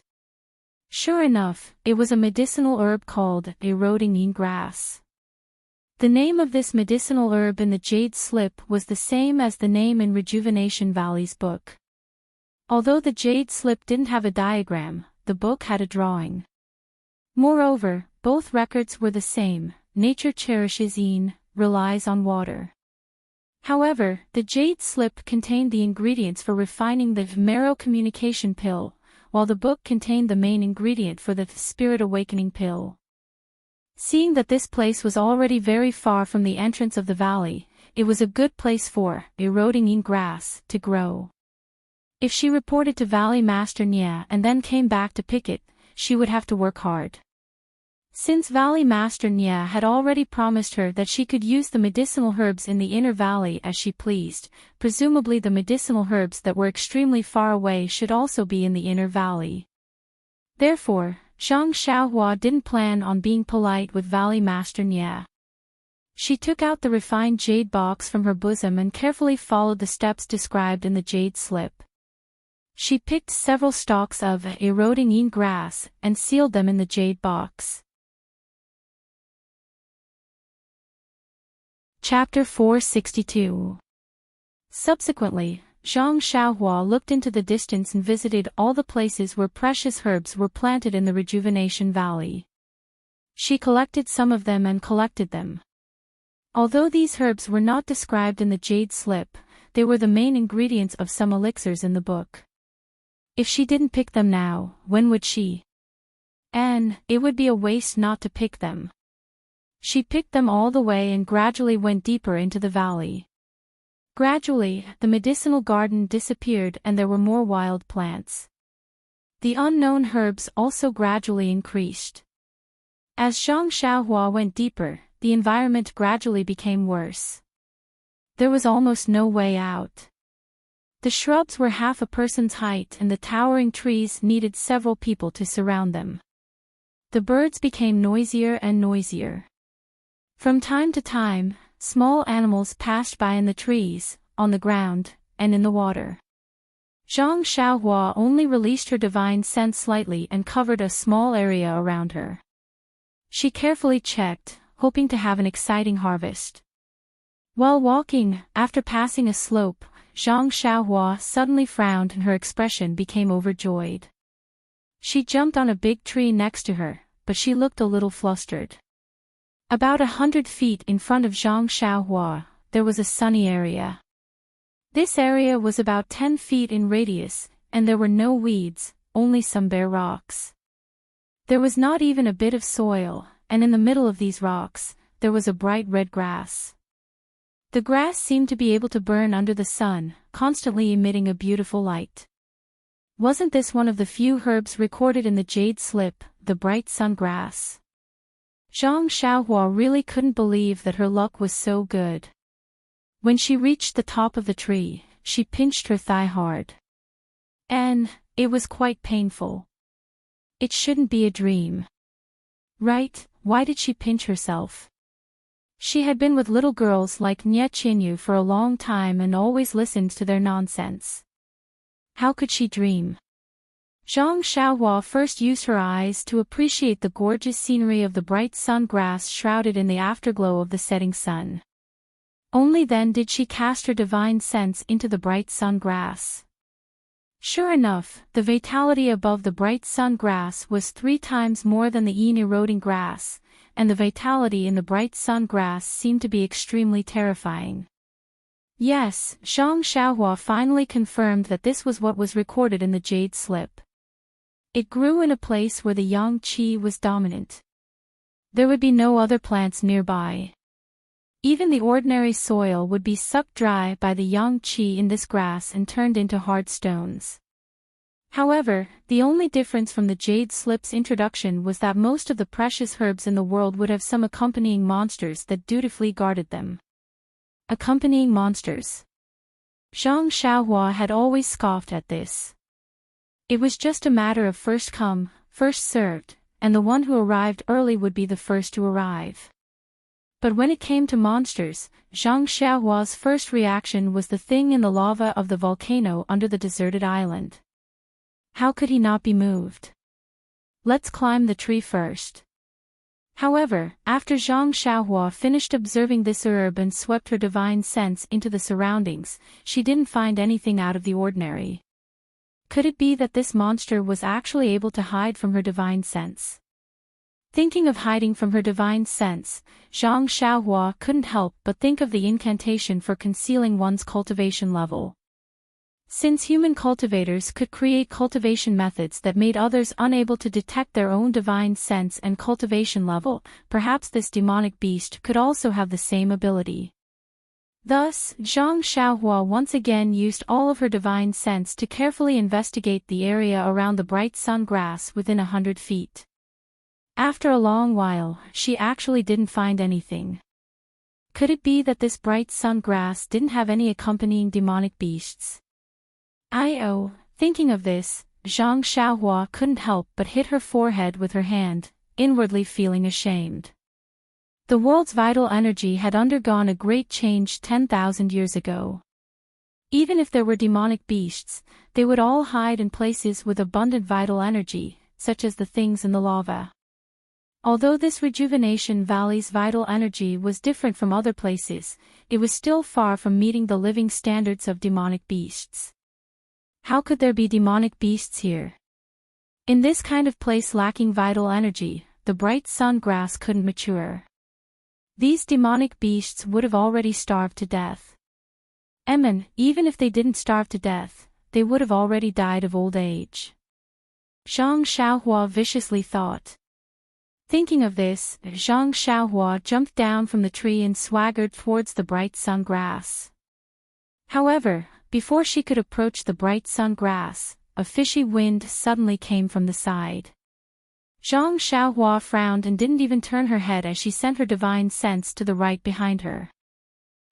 Sure enough, it was a medicinal herb called eroding grass. The name of this medicinal herb in the jade slip was the same as the name in Rejuvenation Valley's book. Although the jade slip didn't have a diagram, the book had a drawing. Moreover, both records were the same: nature cherishes relies on water. However, the jade slip contained the ingredients for refining the marrow communication pill, while the book contained the main ingredient for the spirit awakening pill. Seeing that this place was already very far from the entrance of the valley, it was a good place for eroding grass to grow. If she reported to Valley Master Nia and then came back to pick it, she would have to work hard. Since Valley Master Nia had already promised her that she could use the medicinal herbs in the inner valley as she pleased, presumably the medicinal herbs that were extremely far away should also be in the inner valley. Therefore, Zhang Xiaohua didn't plan on being polite with Valley Master Nia. She took out the refined jade box from her bosom and carefully followed the steps described in the jade slip. She picked several stalks of eroding grass and sealed them in the jade box. Chapter 462. Subsequently, Zhang Xiaohua looked into the distance and visited all the places where precious herbs were planted in the Rejuvenation Valley. She collected some of them and collected them. Although these herbs were not described in the jade slip, they were the main ingredients of some elixirs in the book. If she didn't pick them now, when would she? And it would be a waste not to pick them. She picked them all the way and gradually went deeper into the valley. Gradually, the medicinal garden disappeared and there were more wild plants. The unknown herbs also gradually increased. As Zhang Xiaohua went deeper, the environment gradually became worse. There was almost no way out. The shrubs were half a person's height and the towering trees needed several people to surround them. The birds became noisier and noisier. From time to time, small animals passed by in the trees, on the ground, and in the water. Zhang Xiaohua only released her divine sense slightly and covered a small area around her. She carefully checked, hoping to have an exciting harvest. While walking, after passing a slope, Zhang Xiaohua suddenly frowned and her expression became overjoyed. She jumped on a big tree next to her, but she looked a little flustered. About 100 feet in front of Zhang Xiaohua, there was a sunny area. This area was about 10 feet in radius, and there were no weeds, only some bare rocks. There was not even a bit of soil, and in the middle of these rocks, there was a bright red grass. The grass seemed to be able to burn under the sun, constantly emitting a beautiful light. Wasn't this one of the few herbs recorded in the jade slip, the bright sun grass? Zhang Xiaohua really couldn't believe that her luck was so good. When she reached the top of the tree, she pinched her thigh hard. And it was quite painful. It shouldn't be a dream. Right, why did she pinch herself? She had been with little girls like Nye Qinyu for a long time and always listened to their nonsense. How could she dream? Zhang Xiaohua first used her eyes to appreciate the gorgeous scenery of the bright sun grass shrouded in the afterglow of the setting sun. Only then did she cast her divine sense into the bright sun grass. Sure enough, the vitality above the bright sun grass was 3 times more than the eroding grass, and the vitality in the bright sun grass seemed to be extremely terrifying. Yes, Zhang Xiaohua finally confirmed that this was what was recorded in the jade slip. It grew in a place where the yang qi was dominant. There would be no other plants nearby. Even the ordinary soil would be sucked dry by the yang qi in this grass and turned into hard stones. However, the only difference from the jade slip's introduction was that most of the precious herbs in the world would have some accompanying monsters that dutifully guarded them. Accompanying monsters. Zhang Xiaohua had always scoffed at this. It was just a matter of first come, first served, and the one who arrived early would be the first to arrive. But when it came to monsters, Zhang Xiaohua's first reaction was the thing in the lava of the volcano under the deserted island. How could he not be moved? Let's climb the tree first. However, after Zhang Xiaohua finished observing this herb and swept her divine sense into the surroundings, she didn't find anything out of the ordinary. Could it be that this monster was actually able to hide from her divine sense? Thinking of hiding from her divine sense, Zhang Xiaohua couldn't help but think of the incantation for concealing one's cultivation level. Since human cultivators could create cultivation methods that made others unable to detect their own divine sense and cultivation level, perhaps this demonic beast could also have the same ability. Thus, Zhang Xiaohua once again used all of her divine sense to carefully investigate the area around the bright sun grass within 100 feet. After a long while, she actually didn't find anything. Could it be that this bright sun grass didn't have any accompanying demonic beasts? Thinking of this, Zhang Xiaohua couldn't help but hit her forehead with her hand, inwardly feeling ashamed. The world's vital energy had undergone a great change 10,000 years ago. Even if there were demonic beasts, they would all hide in places with abundant vital energy, such as the things in the lava. Although this rejuvenation valley's vital energy was different from other places, it was still far from meeting the living standards of demonic beasts. How could there be demonic beasts here? In this kind of place lacking vital energy, the bright sun grass couldn't mature. These demonic beasts would have already starved to death. Even if they didn't starve to death, they would have already died of old age. Zhang Xiaohua viciously thought. Thinking of this, Zhang Xiaohua jumped down from the tree and swaggered towards the bright sun grass. However, before she could approach the bright sun grass, a fishy wind suddenly came from the side. Zhang Xiaohua frowned and didn't even turn her head as she sent her divine sense to the right behind her.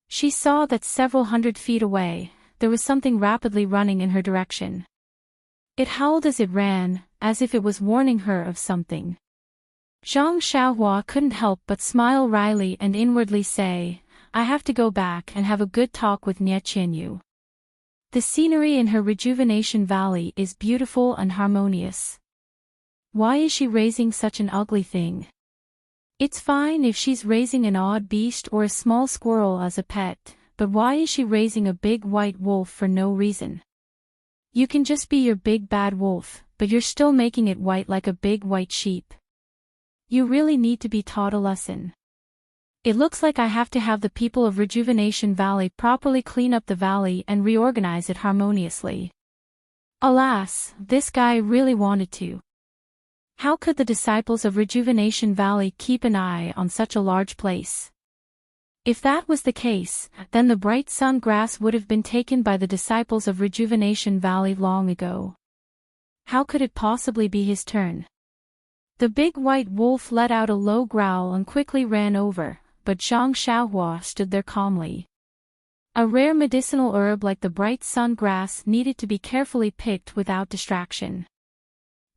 She saw that several hundred feet away, there was something rapidly running in her direction. It howled as it ran, as if it was warning her of something. Zhang Xiaohua couldn't help but smile wryly and inwardly say, "I have to go back and have a good talk with Nie Qianyu." The scenery in her rejuvenation valley is beautiful and harmonious. Why is she raising such an ugly thing? It's fine if she's raising an odd beast or a small squirrel as a pet, but why is she raising a big white wolf for no reason? You can just be your big bad wolf, but you're still making it white like a big white sheep. You really need to be taught a lesson. It looks like I have to have the people of Rejuvenation Valley properly clean up the valley and reorganize it harmoniously. Alas, this guy really wanted to. How could the disciples of Rejuvenation Valley keep an eye on such a large place? If that was the case, then the bright sun grass would have been taken by the disciples of Rejuvenation Valley long ago. How could it possibly be his turn? The big white wolf let out a low growl and quickly ran over, but Zhang Xiaohua stood there calmly. A rare medicinal herb like the bright sun grass needed to be carefully picked without distraction.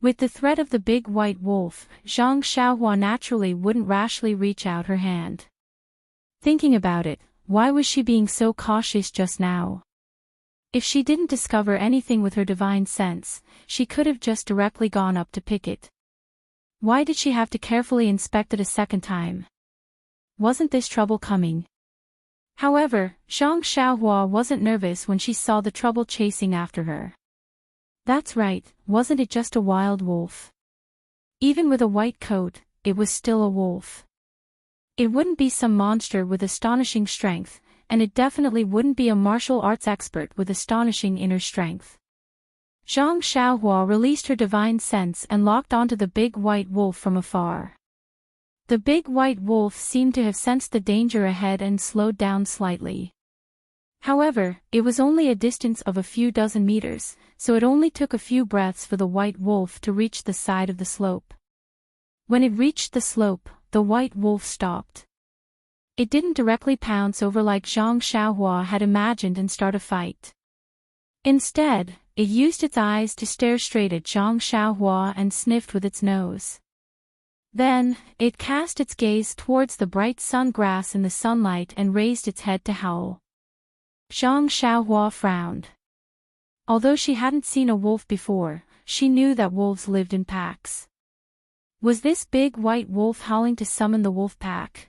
With the threat of the big white wolf, Zhang Xiaohua naturally wouldn't rashly reach out her hand. Thinking about it, why was she being so cautious just now? If she didn't discover anything with her divine sense, she could have just directly gone up to pick it. Why did she have to carefully inspect it a second time? Wasn't this trouble coming? However, Zhang Xiaohua wasn't nervous when she saw the trouble chasing after her. That's right, wasn't it just a wild wolf? Even with a white coat, it was still a wolf. It wouldn't be some monster with astonishing strength, and it definitely wouldn't be a martial arts expert with astonishing inner strength. Zhang Xiaohua released her divine sense and locked onto the big white wolf from afar. The big white wolf seemed to have sensed the danger ahead and slowed down slightly. However, it was only a distance of a few dozen meters, so it only took a few breaths for the white wolf to reach the side of the slope. When it reached the slope, the white wolf stopped. It didn't directly pounce over like Zhang Xiaohua had imagined and start a fight. Instead, it used its eyes to stare straight at Zhang Xiaohua and sniffed with its nose. Then, it cast its gaze towards the bright sun grass in the sunlight and raised its head to howl. Zhang Xiaohua frowned. Although she hadn't seen a wolf before, she knew that wolves lived in packs. Was this big white wolf howling to summon the wolf pack?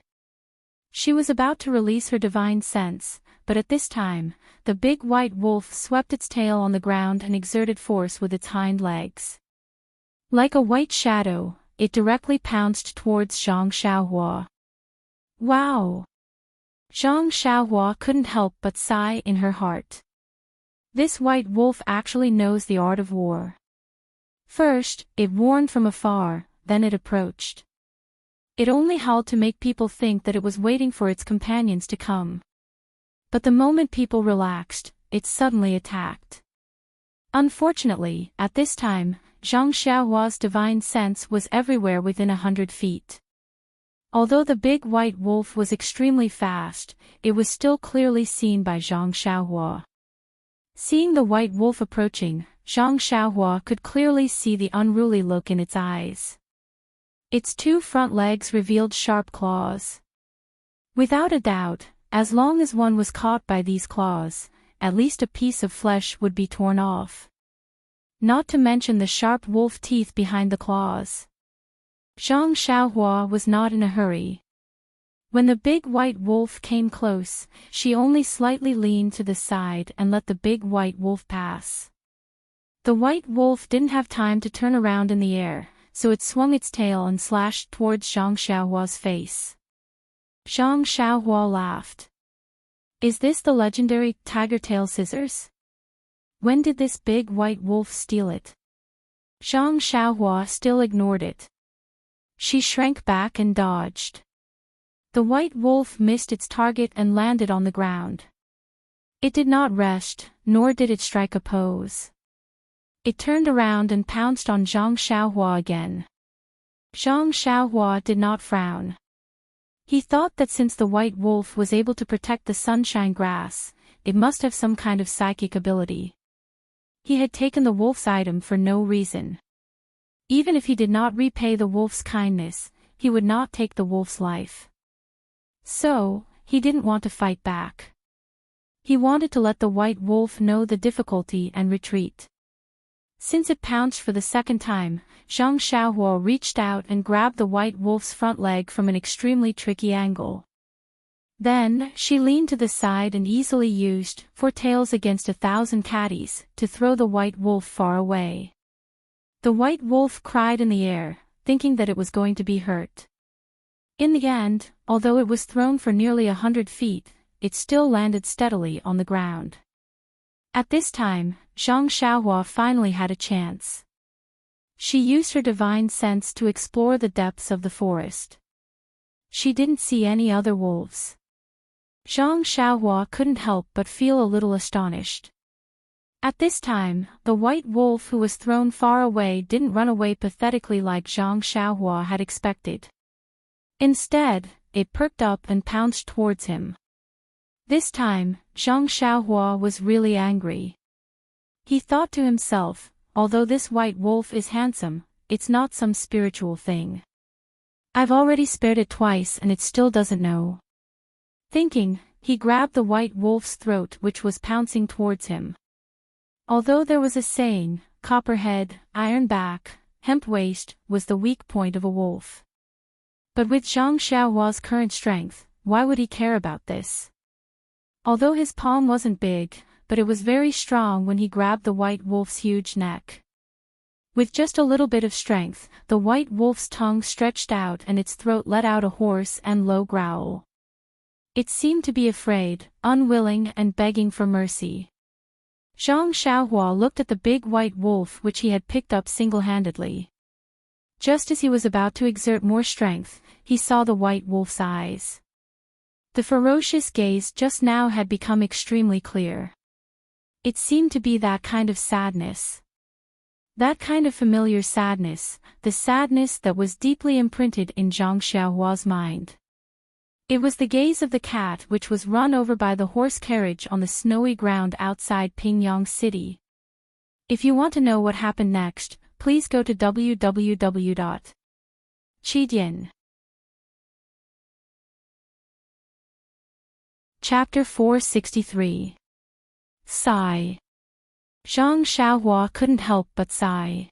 She was about to release her divine sense, but at this time, the big white wolf swept its tail on the ground and exerted force with its hind legs. Like a white shadow, it directly pounced towards Zhang Xiaohua. Wow! Zhang Xiaohua couldn't help but sigh in her heart. This white wolf actually knows the art of war. First, it warned from afar, then it approached. It only howled to make people think that it was waiting for its companions to come. But the moment people relaxed, it suddenly attacked. Unfortunately, at this time, Zhang Xiaohua's divine sense was everywhere within 100 feet. Although the big white wolf was extremely fast, it was still clearly seen by Zhang Xiaohua. Seeing the white wolf approaching, Zhang Xiaohua could clearly see the unruly look in its eyes. Its two front legs revealed sharp claws. Without a doubt, as long as one was caught by these claws, at least a piece of flesh would be torn off. Not to mention the sharp wolf teeth behind the claws. Zhang Xiaohua was not in a hurry. When the big white wolf came close, she only slightly leaned to the side and let the big white wolf pass. The white wolf didn't have time to turn around in the air, so it swung its tail and slashed towards Zhang Xiaohua's face. Zhang Xiaohua laughed. Is this the legendary tiger tail scissors? When did this big white wolf steal it? Zhang Xiaohua still ignored it. She shrank back and dodged. The white wolf missed its target and landed on the ground. It did not rest, nor did it strike a pose. It turned around and pounced on Zhang Xiaohua again. Zhang Xiaohua did not frown. He thought that since the white wolf was able to protect the sunshine grass, it must have some kind of psychic ability. He had taken the wolf's item for no reason. Even if he did not repay the wolf's kindness, he would not take the wolf's life. So, he didn't want to fight back. He wanted to let the white wolf know the difficulty and retreat. Since it pounced for the second time, Zhang Xiaohua reached out and grabbed the white wolf's front leg from an extremely tricky angle. Then, she leaned to the side and easily used 4 tails against 1,000 caddies to throw the white wolf far away. The white wolf cried in the air, thinking that it was going to be hurt. In the end, although it was thrown for nearly 100 feet, it still landed steadily on the ground. At this time, Zhang Xiaohua finally had a chance. She used her divine sense to explore the depths of the forest. She didn't see any other wolves. Zhang Xiaohua couldn't help but feel a little astonished. At this time, the white wolf who was thrown far away didn't run away pathetically like Zhang Xiaohua had expected. Instead, it perked up and pounced towards him. This time, Zhang Xiaohua was really angry. He thought to himself, although this white wolf is handsome, it's not some spiritual thing. I've already spared it twice and it still doesn't know. Thinking, he grabbed the white wolf's throat which was pouncing towards him. Although there was a saying, copper head, iron back, hemp waist, was the weak point of a wolf. But with Zhang Xiaohua's current strength, why would he care about this? Although his palm wasn't big, but it was very strong when he grabbed the white wolf's huge neck. With just a little bit of strength, the white wolf's tongue stretched out and its throat let out a hoarse and low growl. It seemed to be afraid, unwilling and begging for mercy. Zhang Xiaohua looked at the big white wolf which he had picked up single-handedly. Just as he was about to exert more strength, he saw the white wolf's eyes. The ferocious gaze just now had become extremely clear. It seemed to be that kind of sadness. That kind of familiar sadness, the sadness that was deeply imprinted in Zhang Xiaohua's mind. It was the gaze of the cat which was run over by the horse carriage on the snowy ground outside Pingyang City. If you want to know what happened next, please go to www.chidian. Chapter 463. Sigh. Zhang Xiaohua couldn't help but sigh.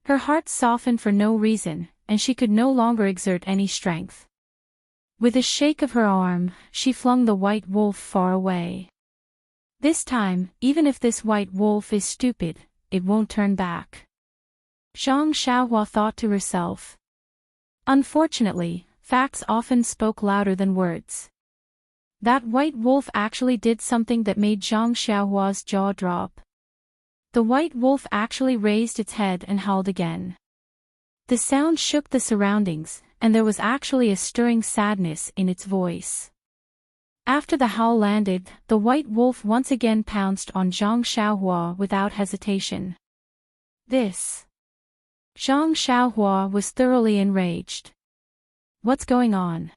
Her heart softened for no reason, and she could no longer exert any strength. With a shake of her arm, she flung the white wolf far away. This time, even if this white wolf is stupid, it won't turn back. Zhang Xiaohua thought to herself. Unfortunately, facts often spoke louder than words. That white wolf actually did something that made Zhang Xiaohua's jaw drop. The white wolf actually raised its head and howled again. The sound shook the surroundings, and there was actually a stirring sadness in its voice. After the howl landed, the white wolf once again pounced on Zhang Xiaohua without hesitation. Zhang Xiaohua was thoroughly enraged. What's going on?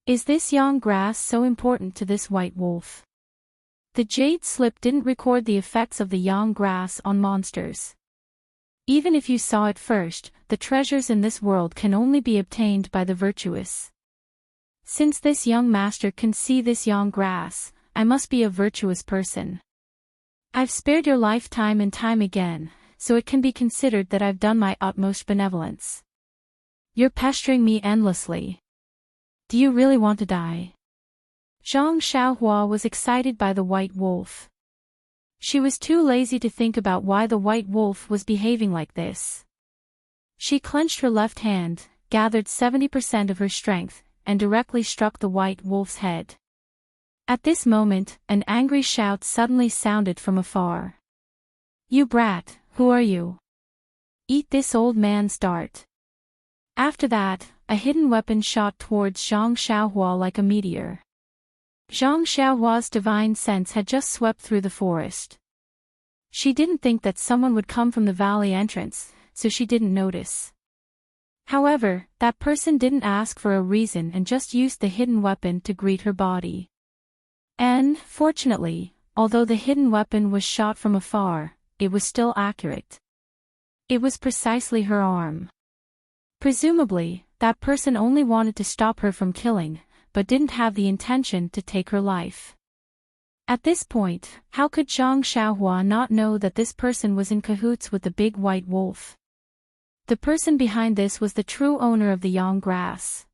Is this young grass so important to this white wolf? The jade slip didn't record the effects of the young grass on monsters. Even if you saw it first, the treasures in this world can only be obtained by the virtuous. Since this young master can see this young grass, I must be a virtuous person. I've spared your life time and time again, so it can be considered that I've done my utmost benevolence. You're pestering me endlessly. Do you really want to die? Zhang Xiaohua was excited by the white wolf. She was too lazy to think about why the white wolf was behaving like this. She clenched her left hand, gathered 70% of her strength, and directly struck the white wolf's head. At this moment, an angry shout suddenly sounded from afar. You brat, who are you? Eat this old man's dart. After that, a hidden weapon shot towards Zhang Xiaohua like a meteor. Zhang Xiaohua's divine sense had just swept through the forest. She didn't think that someone would come from the valley entrance, so she didn't notice. However, that person didn't ask for a reason and just used the hidden weapon to greet her body. And, fortunately, although the hidden weapon was shot from afar, it was still accurate. It was precisely her arm. Presumably, that person only wanted to stop her from killing, but didn't have the intention to take her life. At this point, how could Zhang Xiaohua not know that this person was in cahoots with the big white wolf? The person behind this was the true owner of the young grass.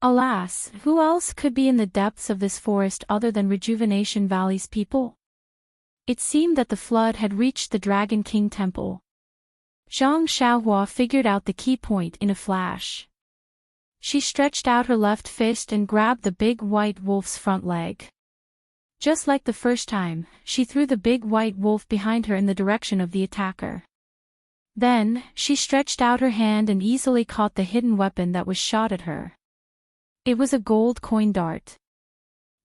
Alas, who else could be in the depths of this forest other than Rejuvenation Valley's people? It seemed that the flood had reached the Dragon King Temple. Zhang Xiaohua figured out the key point in a flash. She stretched out her left fist and grabbed the big white wolf's front leg. Just like the first time, she threw the big white wolf behind her in the direction of the attacker. Then, she stretched out her hand and easily caught the hidden weapon that was shot at her. It was a gold coin dart.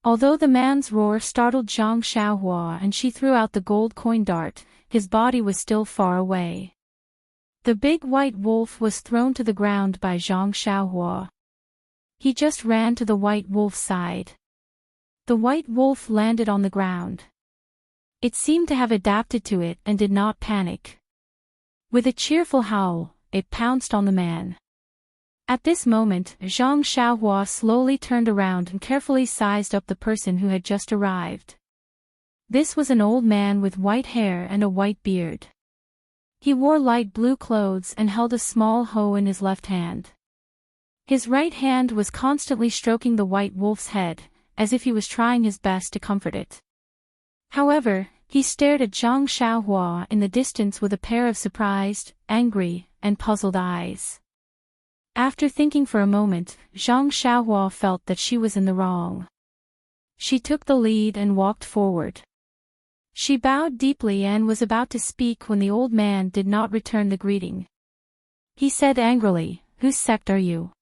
Although the man's roar startled Zhang Xiaohua and she threw out the gold coin dart, his body was still far away. The big white wolf was thrown to the ground by Zhang Xiaohua. He just ran to the white wolf's side. The white wolf landed on the ground. It seemed to have adapted to it and did not panic. With a cheerful howl, it pounced on the man. At this moment, Zhang Xiaohua slowly turned around and carefully sized up the person who had just arrived. This was an old man with white hair and a white beard. He wore light blue clothes and held a small hoe in his left hand. His right hand was constantly stroking the white wolf's head, as if he was trying his best to comfort it. However, he stared at Zhang Xiaohua in the distance with a pair of surprised, angry, and puzzled eyes. After thinking for a moment, Zhang Xiaohua felt that she was in the wrong. She took the lead and walked forward. She bowed deeply and was about to speak when the old man did not return the greeting. He said angrily, "Whose sect are you?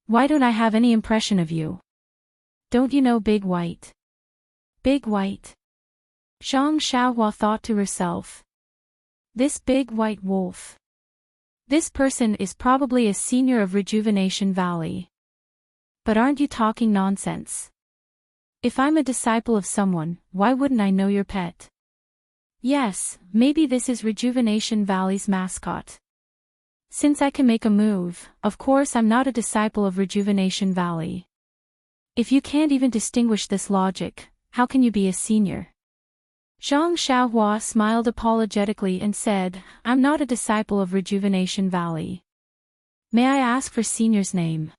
Why don't I have any impression of you? Don't you know Big White?" Big White? Zhang Xiaohua thought to herself. This big white wolf. This person is probably a senior of Rejuvenation Valley. But aren't you talking nonsense? If I'm a disciple of someone, why wouldn't I know your pet? Yes, maybe this is Rejuvenation Valley's mascot. Since I can make a move, of course I'm not a disciple of Rejuvenation Valley. If you can't even distinguish this logic, how can you be a senior? Zhang Xiaohua smiled apologetically and said, I'm not a disciple of Rejuvenation Valley. May I ask for senior's name?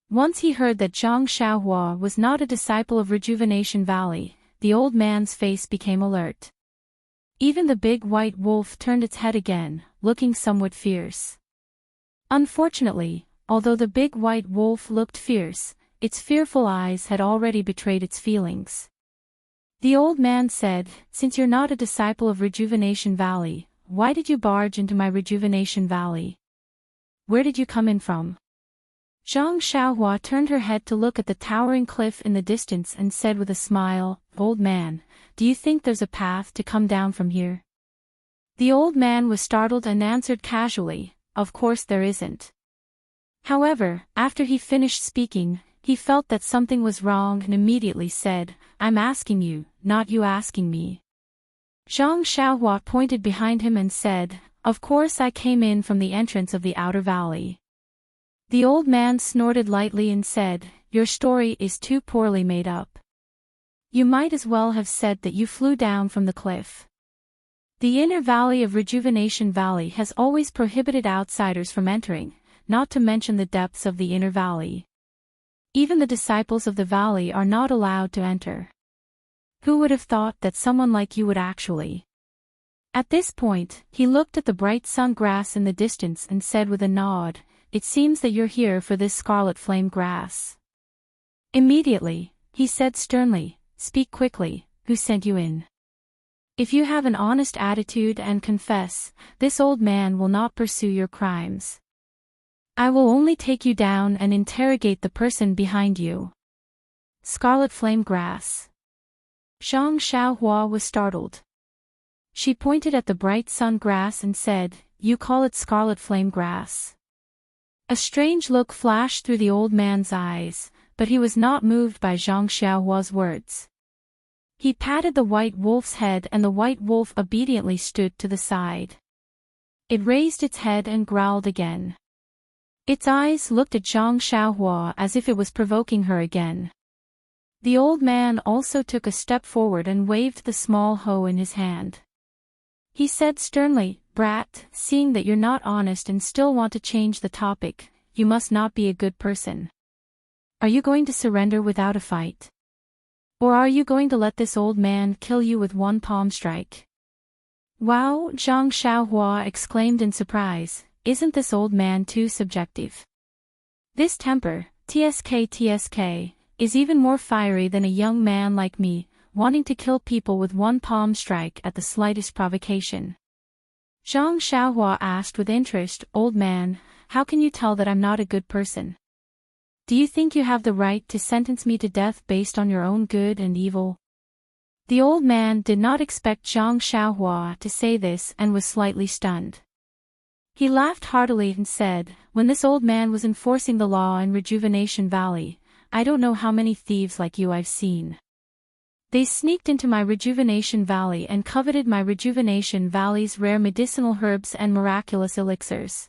Once he heard that Zhang Xiaohua was not a disciple of Rejuvenation Valley, the old man's face became alert. Even the big white wolf turned its head again, looking somewhat fierce. Unfortunately, although the big white wolf looked fierce, its fearful eyes had already betrayed its feelings. The old man said, Since you're not a disciple of Rejuvenation Valley, why did you barge into my Rejuvenation Valley? Where did you come in from? Zhang Xiaohua turned her head to look at the towering cliff in the distance and said with a smile, Old man, do you think there's a path to come down from here? The old man was startled and answered casually, Of course there isn't. However, after he finished speaking, he felt that something was wrong and immediately said, I'm asking you, not you asking me. Zhang Xiaohua pointed behind him and said, Of course I came in from the entrance of the outer valley. The old man snorted lightly and said, Your story is too poorly made up. You might as well have said that you flew down from the cliff. The inner valley of Rejuvenation Valley has always prohibited outsiders from entering, not to mention the depths of the inner valley. Even the disciples of the valley are not allowed to enter. Who would have thought that someone like you would actually? At this point, he looked at the bright sun grass in the distance and said with a nod, It seems that you're here for this scarlet flame grass. Immediately, he said sternly, Speak quickly, who sent you in? If you have an honest attitude and confess, this old man will not pursue your crimes. I will only take you down and interrogate the person behind you. Scarlet flame grass. Zhang Xiaohua was startled. She pointed at the bright sun grass and said, You call it scarlet flame grass. A strange look flashed through the old man's eyes, but he was not moved by Zhang Xiaohua's words. He patted the white wolf's head and the white wolf obediently stood to the side. It raised its head and growled again. Its eyes looked at Zhang Xiaohua as if it was provoking her again. The old man also took a step forward and waved the small hoe in his hand. He said sternly, Brat, seeing that you're not honest and still want to change the topic, you must not be a good person. Are you going to surrender without a fight? Or are you going to let this old man kill you with one palm strike? Wow, Zhang Xiaohua exclaimed in surprise, Isn't this old man too subjective? This temper, TSK, is even more fiery than a young man like me, wanting to kill people with one palm strike at the slightest provocation. Zhang Xiaohua asked with interest, Old man, how can you tell that I'm not a good person? Do you think you have the right to sentence me to death based on your own good and evil? The old man did not expect Zhang Xiaohua to say this and was slightly stunned. He laughed heartily and said, When this old man was enforcing the law in Rejuvenation Valley, I don't know how many thieves like you I've seen. They sneaked into my Rejuvenation Valley and coveted my Rejuvenation Valley's rare medicinal herbs and miraculous elixirs.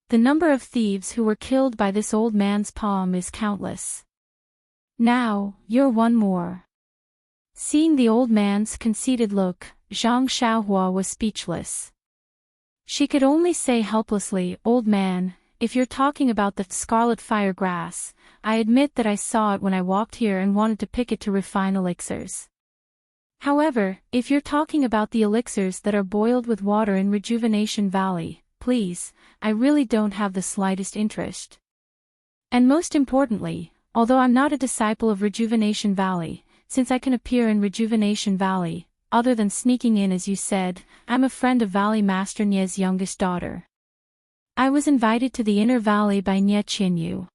The number of thieves who were killed by this old man's palm is countless. Now, you're one more. Seeing the old man's conceited look, Zhang Xiaohua was speechless. She could only say helplessly, Old man, if you're talking about the scarlet fire grass, I admit that I saw it when I walked here and wanted to pick it to refine elixirs. However, if you're talking about the elixirs that are boiled with water in Rejuvenation Valley, please, I really don't have the slightest interest. And most importantly, although I'm not a disciple of Rejuvenation Valley, since I can appear in Rejuvenation Valley, other than sneaking in as you said. I'm a friend of Valley Master Nye's youngest daughter. I was invited to the Inner Valley by Nye Chinyu.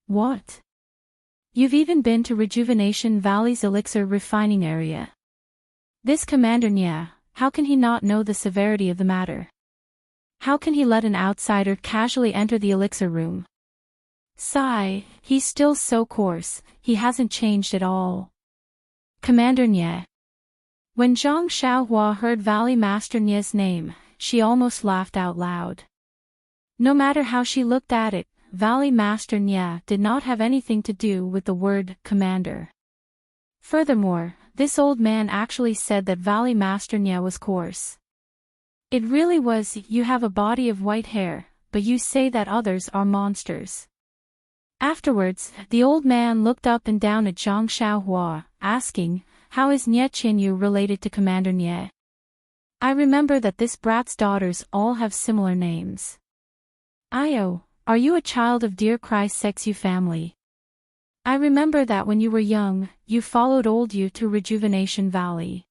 What? You've even been to Rejuvenation Valley's elixir refining area. This Commander Nye, how can he not know the severity of the matter? How can he let an outsider casually enter the elixir room? Sigh, he's still so coarse, he hasn't changed at all. Commander Nye. When Zhang Xiaohua heard Valley Master Nye's name, she almost laughed out loud. No matter how she looked at it, Valley Master Nye did not have anything to do with the word commander. Furthermore, this old man actually said that Valley Master Nye was coarse. It really was. You have a body of white hair, but you say that others are monsters. Afterwards, the old man looked up and down at Zhang Xiaohua, asking, how is Nye Chinyu related to Commander Nye? I remember that this brat's daughters all have similar names. Io, are you a child of dear Christ Sexu family? I remember that when you were young, you followed old Yu to Rejuvenation Valley.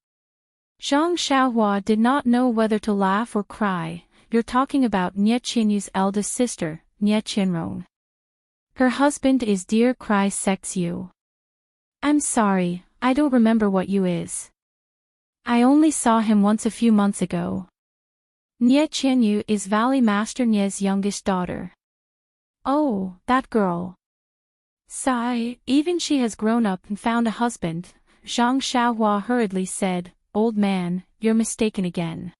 Zhang Xiaohua did not know whether to laugh or cry. You're talking about Nye Chinyu's eldest sister, Nye Chinrong. Her husband is dear Christ Sexu. I'm sorry, I don't remember what Yu is. I only saw him once a few months ago. Nye Chinyu is Valley Master Nye's youngest daughter. Oh, that girl. Sigh, even she has grown up and found a husband. Zhang Xiaohua hurriedly said, old man, you're mistaken again.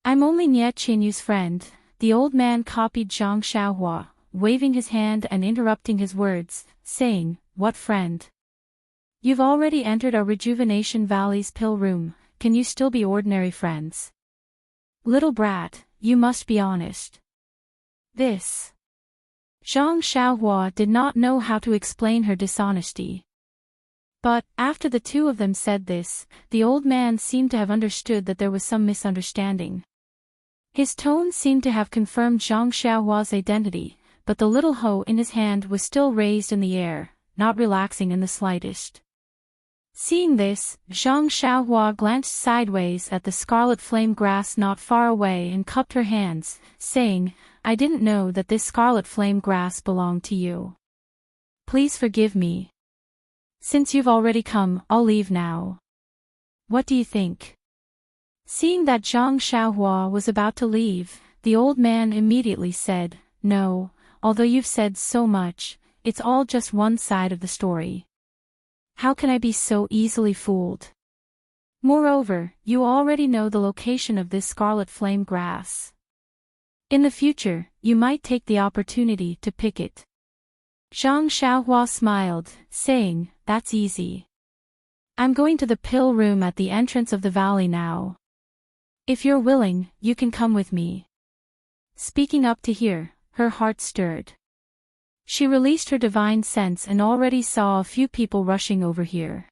I'm only Nye Chinyu's friend. The old man copied Zhang Xiaohua, waving his hand and interrupting his words, saying, what friend? You've already entered our Rejuvenation Valley's pill room, can you still be ordinary friends? Little brat, you must be honest. This. Zhang Xiaohua did not know how to explain her dishonesty. But, after the two of them said this, the old man seemed to have understood that there was some misunderstanding. His tone seemed to have confirmed Zhang Xiaohua's identity, but the little hoe in his hand was still raised in the air, not relaxing in the slightest. Seeing this, Zhang Xiaohua glanced sideways at the scarlet flame grass not far away and cupped her hands, saying, I didn't know that this scarlet flame grass belonged to you. Please forgive me. Since you've already come, I'll leave now. What do you think? Seeing that Zhang Xiaohua was about to leave, the old man immediately said, no, although you've said so much, it's all just one side of the story. How can I be so easily fooled? Moreover, you already know the location of this scarlet flame grass. In the future, you might take the opportunity to pick it. Zhang Xiaohua smiled, saying, that's easy. I'm going to the pill room at the entrance of the valley now. If you're willing, you can come with me. Speaking up to here, her heart stirred. She released her divine sense and already saw a few people rushing over here.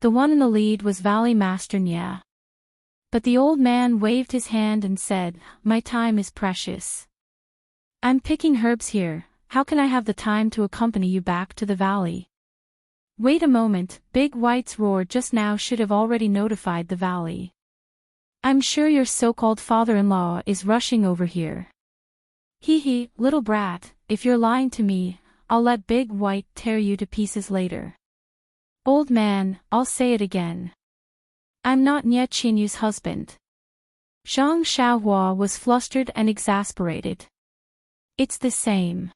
The one in the lead was Valley Master Nye. But the old man waved his hand and said, my time is precious. I'm picking herbs here, how can I have the time to accompany you back to the valley? Wait a moment, Big White's roar just now should have already notified the valley. I'm sure your so-called father-in-law is rushing over here. Hee, little brat, if you're lying to me, I'll let Big White tear you to pieces later. Old man, I'll say it again. I'm not Nye Chinyu's husband. Zhang Xiaohua was flustered and exasperated. It's the same.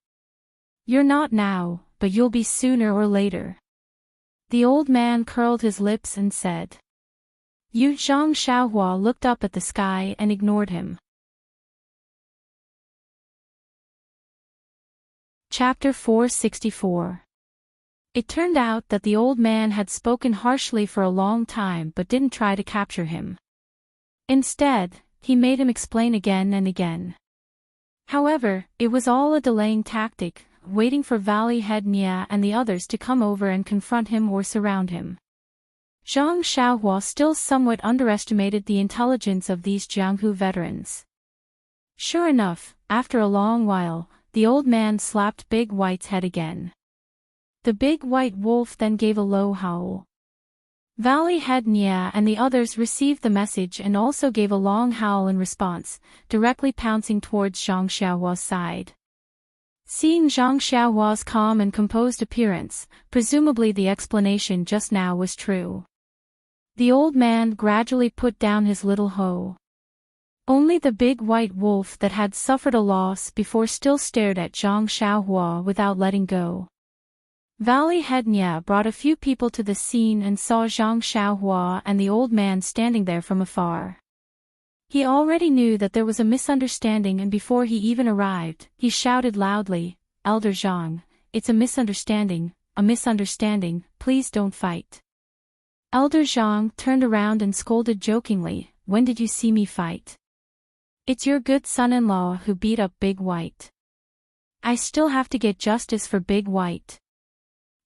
You're not now, but you'll be sooner or later. The old man curled his lips and said. Zhang Xiaohua looked up at the sky and ignored him. Chapter 464. It turned out that the old man had spoken harshly for a long time but didn't try to capture him. Instead, he made him explain again and again. However, it was all a delaying tactic, waiting for Valley Head Nye and the others to come over and confront him or surround him. Zhang Xiaohua still somewhat underestimated the intelligence of these Jianghu veterans. Sure enough, after a long while, the old man slapped Big White's head again. The big white wolf then gave a low howl. Valley Head Nya and the others received the message and also gave a long howl in response, directly pouncing towards Zhang Xiaohua's side. Seeing Zhang Xiaohua's calm and composed appearance, presumably the explanation just now was true. The old man gradually put down his little hoe. Only the big white wolf that had suffered a loss before still stared at Zhang Xiaohua without letting go. Valley Head Nya brought a few people to the scene and saw Zhang Xiaohua and the old man standing there from afar. He already knew that there was a misunderstanding, and before he even arrived, he shouted loudly, "Elder Zhang, it's a misunderstanding, please don't fight." Elder Zhang turned around and scolded jokingly, "When did you see me fight? It's your good son-in-law who beat up Big White. I still have to get justice for Big White."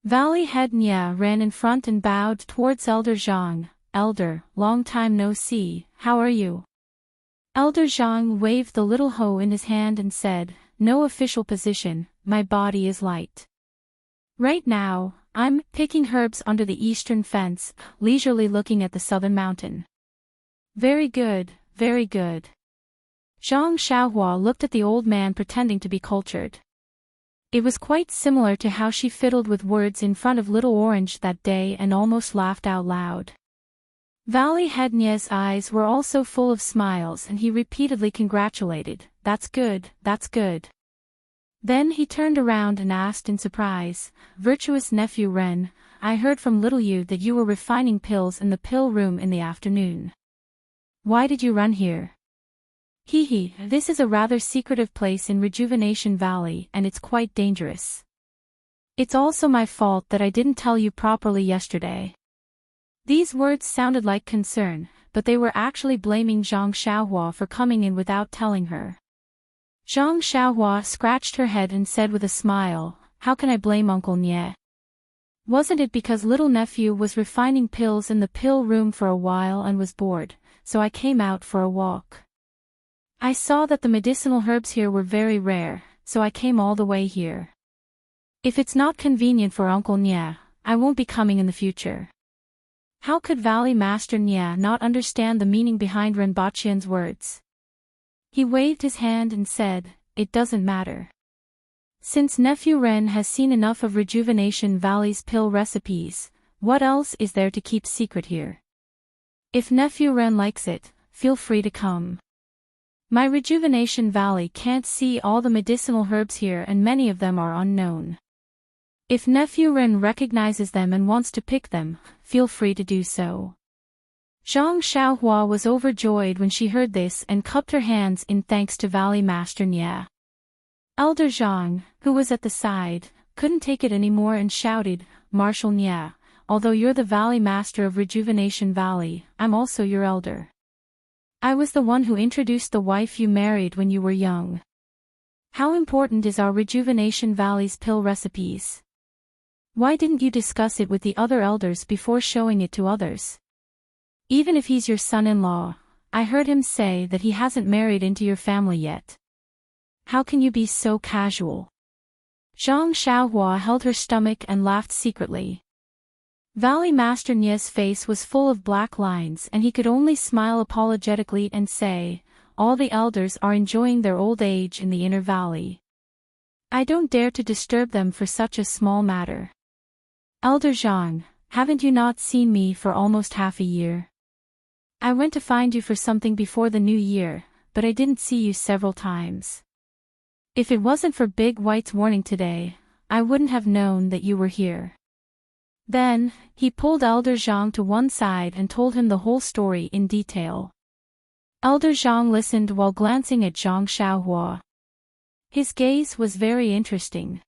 Valley Head Nya ran in front and bowed towards Elder Zhang. "Elder, long time no see, how are you?" Elder Zhang waved the little hoe in his hand and said, "No official position, my body is light. Right now, I'm picking herbs under the eastern fence, leisurely looking at the southern mountain." Very good, very good." Zhang Xiaohua looked at the old man pretending to be cultured. It was quite similar to how she fiddled with words in front of Little Orange that day and almost laughed out loud. Valley Head Nya's eyes were also full of smiles and he repeatedly congratulated, "That's good, that's good." Then he turned around and asked in surprise, "Virtuous nephew Ren, I heard from little you that you were refining pills in the pill room in the afternoon. Why did you run here?" "Hee, this is a rather secretive place in Rejuvenation Valley and it's quite dangerous. It's also my fault that I didn't tell you properly yesterday." These words sounded like concern, but they were actually blaming Zhang Xiaohua for coming in without telling her. Zhang Xiaohua scratched her head and said with a smile, "How can I blame Uncle Nye? Wasn't it because little nephew was refining pills in the pill room for a while and was bored, so I came out for a walk. I saw that the medicinal herbs here were very rare, so I came all the way here. If it's not convenient for Uncle Nye, I won't be coming in the future." How could Valley Master Nye not understand the meaning behind Renbachian's words? He waved his hand and said, "It doesn't matter. Since Nephew Ren has seen enough of Rejuvenation Valley's pill recipes, what else is there to keep secret here? If Nephew Ren likes it, feel free to come. My Rejuvenation Valley can't see all the medicinal herbs here and many of them are unknown. If Nephew Ren recognizes them and wants to pick them, feel free to do so." Zhang Xiaohua was overjoyed when she heard this and cupped her hands in thanks to Valley Master Nye. Elder Zhang, who was at the side, couldn't take it anymore and shouted, "Marshal Nye, although you're the Valley Master of Rejuvenation Valley, I'm also your elder. I was the one who introduced the wife you married when you were young. How important is our Rejuvenation Valley's pill recipes? Why didn't you discuss it with the other elders before showing it to others? Even if he's your son-in-law, I heard him say that he hasn't married into your family yet. How can you be so casual?" Zhang Xiaohua held her stomach and laughed secretly. Valley Master Nye's face was full of black lines and he could only smile apologetically and say, "All the elders are enjoying their old age in the inner valley. I don't dare to disturb them for such a small matter. Elder Zhang, haven't you not seen me for almost half a year? I went to find you for something before the new year, but I didn't see you several times. If it wasn't for Big White's warning today, I wouldn't have known that you were here." Then, he pulled Elder Zhang to one side and told him the whole story in detail. Elder Zhang listened while glancing at Zhang Xiaohua. His gaze was very interesting.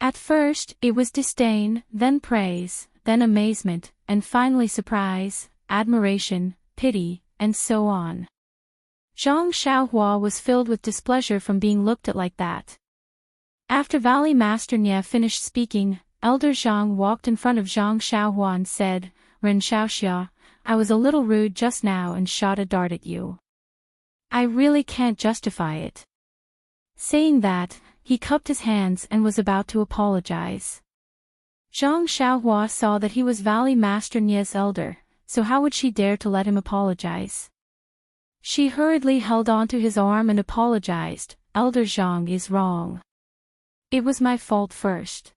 At first, it was disdain, then praise, then amazement, and finally surprise, admiration, pity, and so on. Zhang Xiaohua was filled with displeasure from being looked at like that. After Valley Master Nye finished speaking, Elder Zhang walked in front of Zhang Xiaohua and said, "Ren Xiaoxia, I was a little rude just now and shot a dart at you. I really can't justify it." Saying that, he cupped his hands and was about to apologize. Zhang Xiaohua saw that he was Valley Master Nie's elder, so how would she dare to let him apologize? She hurriedly held onto his arm and apologized. Elder Zhang is wrong. It was my fault first.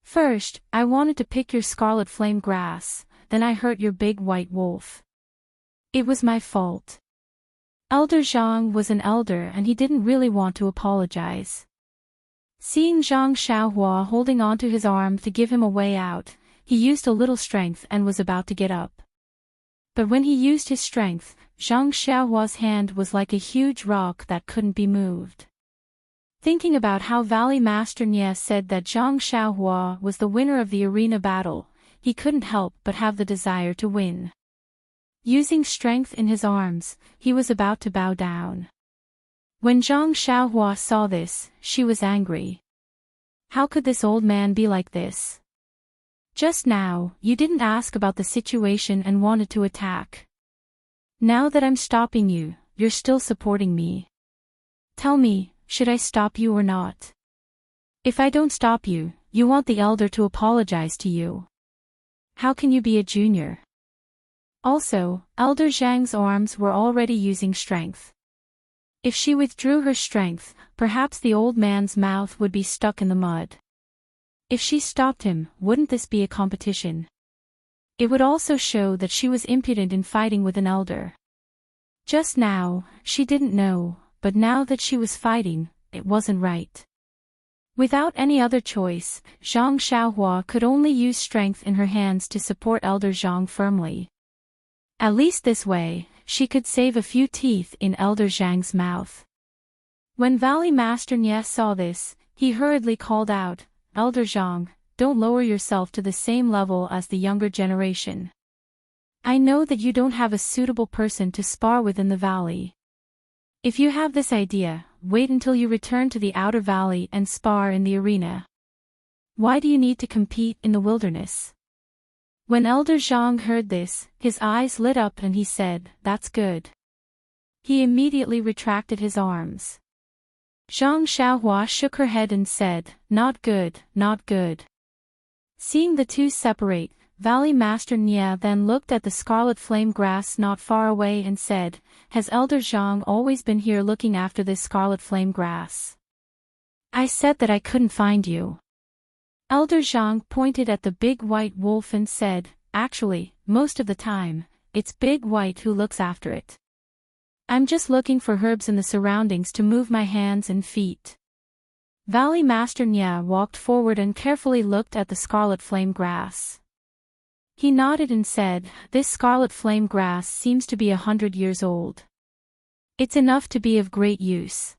First, I wanted to pick your scarlet flame grass, then I hurt your big white wolf. It was my fault. Elder Zhang was an elder and he didn't really want to apologize. Seeing Zhang Xiaohua holding onto his arm to give him a way out, he used a little strength and was about to get up. But when he used his strength, Zhang Xiaohua's hand was like a huge rock that couldn't be moved. Thinking about how Valley Master Nie said that Zhang Xiaohua was the winner of the arena battle, he couldn't help but have the desire to win. Using strength in his arms, he was about to bow down. When Zhang Xiaohua saw this, she was angry. How could this old man be like this? Just now, you didn't ask about the situation and wanted to attack. Now that I'm stopping you, you're still supporting me. Tell me, should I stop you or not? If I don't stop you, you want the elder to apologize to you. How can you be a junior? Also, Elder Zhang's arms were already using strength. If she withdrew her strength, perhaps the old man's mouth would be stuck in the mud. If she stopped him, wouldn't this be a competition? It would also show that she was impudent in fighting with an elder. Just now, she didn't know, but now that she was fighting, it wasn't right. Without any other choice, Zhang Xiaohua could only use strength in her hands to support Elder Zhang firmly. At least this way, she could save a few teeth in Elder Zhang's mouth. When Valley Master Nie saw this, he hurriedly called out, Elder Zhang, don't lower yourself to the same level as the younger generation. I know that you don't have a suitable person to spar with in the valley. If you have this idea, wait until you return to the outer valley and spar in the arena. Why do you need to compete in the wilderness? When Elder Zhang heard this, his eyes lit up and he said, that's good. He immediately retracted his arms. Zhang Xiaohua shook her head and said, not good, not good. Seeing the two separate, Valley Master Nie then looked at the scarlet flame grass not far away and said, has Elder Zhang always been here looking after this scarlet flame grass? I said that I couldn't find you. Elder Zhang pointed at the big white wolf and said, actually, most of the time, it's Big White who looks after it. I'm just looking for herbs in the surroundings to move my hands and feet. Valley Master Nie walked forward and carefully looked at the scarlet flame grass. He nodded and said, this scarlet flame grass seems to be 100 years old. It's enough to be of great use.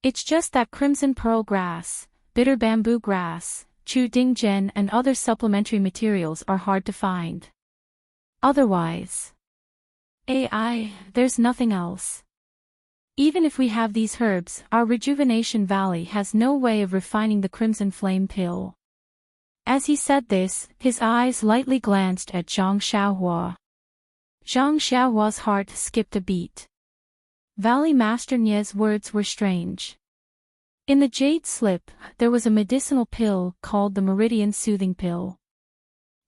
It's just that crimson pearl grass, bitter bamboo grass, chu dingzhen and other supplementary materials are hard to find. Otherwise, there's nothing else. Even if we have these herbs, our Rejuvenation Valley has no way of refining the crimson flame pill. As he said this, his eyes lightly glanced at Zhang Xiaohua. Zhang Xiaohua's heart skipped a beat. Valley Master Nie's words were strange. In the jade slip, there was a medicinal pill called the Meridian Soothing Pill.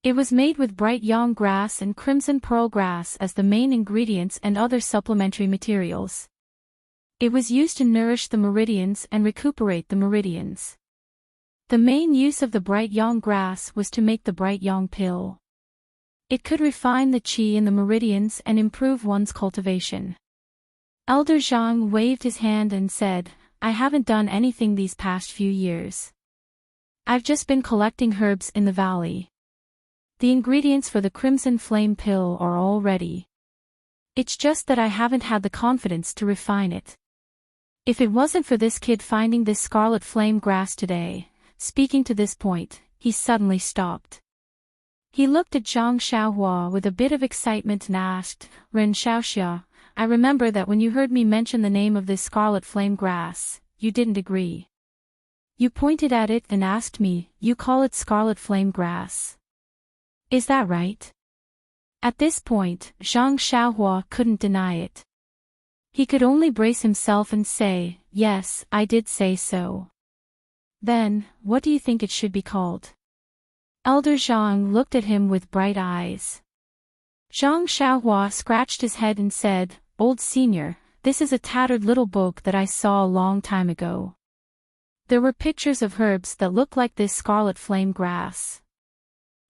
It was made with bright yang grass and crimson pearl grass as the main ingredients and other supplementary materials. It was used to nourish the meridians and recuperate the meridians. The main use of the bright yang grass was to make the bright yang pill. It could refine the qi in the meridians and improve one's cultivation. Elder Zhang waved his hand and said, I haven't done anything these past few years. I've just been collecting herbs in the valley. The ingredients for the crimson flame pill are all ready. It's just that I haven't had the confidence to refine it. If it wasn't for this kid finding this scarlet flame grass today, speaking to this point, he suddenly stopped. He looked at Zhang Xiaohua with a bit of excitement and asked, Ren Xiaoxia, I remember that when you heard me mention the name of this scarlet flame grass, you didn't agree. You pointed at it and asked me, you call it scarlet flame grass. Is that right? At this point, Zhang Xiaohua couldn't deny it. He could only brace himself and say, yes, I did say so. Then, what do you think it should be called? Elder Zhang looked at him with bright eyes. Zhang Xiaohua scratched his head and said, "Old senior, this is a tattered little book that I saw a long time ago. There were pictures of herbs that look like this scarlet flame grass.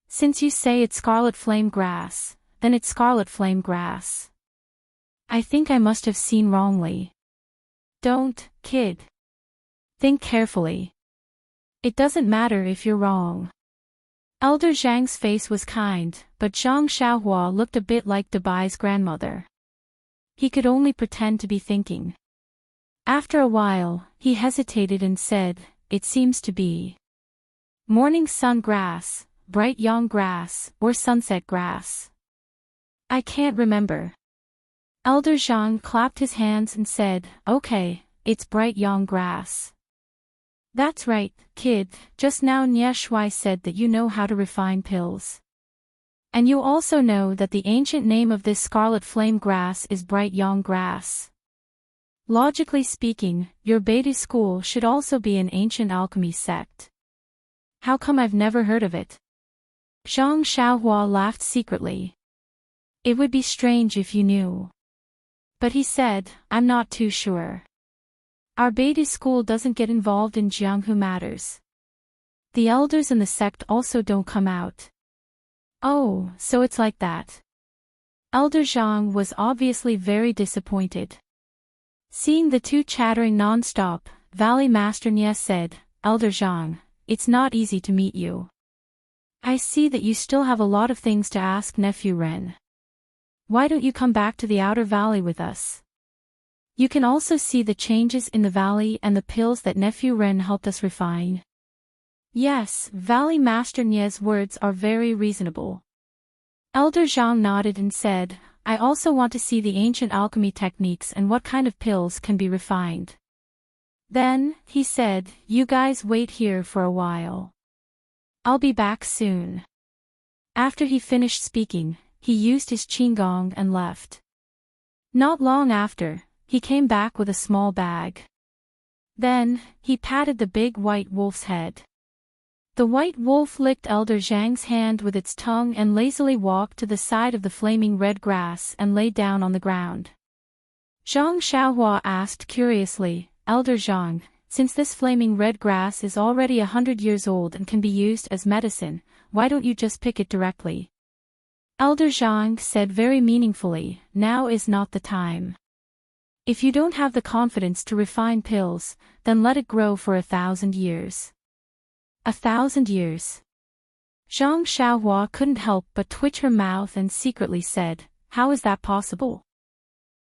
Since you say it's scarlet flame grass, then it's scarlet flame grass. I think I must have seen wrongly." "Don't, kid. Think carefully. It doesn't matter if you're wrong." Elder Zhang's face was kind, but Zhang Xiaohua looked a bit like Debai's grandmother. He could only pretend to be thinking. After a while, he hesitated and said, "It seems to be morning sun grass, bright young grass, or sunset grass. I can't remember." Elder Zhang clapped his hands and said, "Okay, it's bright young grass." "That's right, kid, just now Nie Shui said that you know how to refine pills. And you also know that the ancient name of this scarlet flame grass is bright young grass. Logically speaking, your Beidou school should also be an ancient alchemy sect. How come I've never heard of it?" Zhang Xiaohua laughed secretly. "It would be strange if you knew." But he said, "I'm not too sure. Our Beidou school doesn't get involved in Jianghu matters. The elders in the sect also don't come out." "Oh, so it's like that." Elder Zhang was obviously very disappointed. Seeing the two chattering non-stop, Valley Master Nie said, "Elder Zhang, it's not easy to meet you. I see that you still have a lot of things to ask Nephew Ren. Why don't you come back to the Outer Valley with us? You can also see the changes in the valley and the pills that Nephew Ren helped us refine." "Yes, Valley Master Nie's words are very reasonable." Elder Zhang nodded and said, "I also want to see the ancient alchemy techniques and what kind of pills can be refined." Then, he said, "You guys wait here for a while. I'll be back soon." After he finished speaking, he used his qinggong and left. Not long after, he came back with a small bag. Then, he patted the big white wolf's head. The white wolf licked Elder Zhang's hand with its tongue and lazily walked to the side of the flaming red grass and lay down on the ground. Zhang Xiaohua asked curiously, "Elder Zhang, since this flaming red grass is already 100 years old and can be used as medicine, why don't you just pick it directly?" Elder Zhang said very meaningfully, "Now is not the time. If you don't have the confidence to refine pills, then let it grow for 1,000 years. 1,000 years. Zhang Xiaohua couldn't help but twitch her mouth and secretly said, "How is that possible?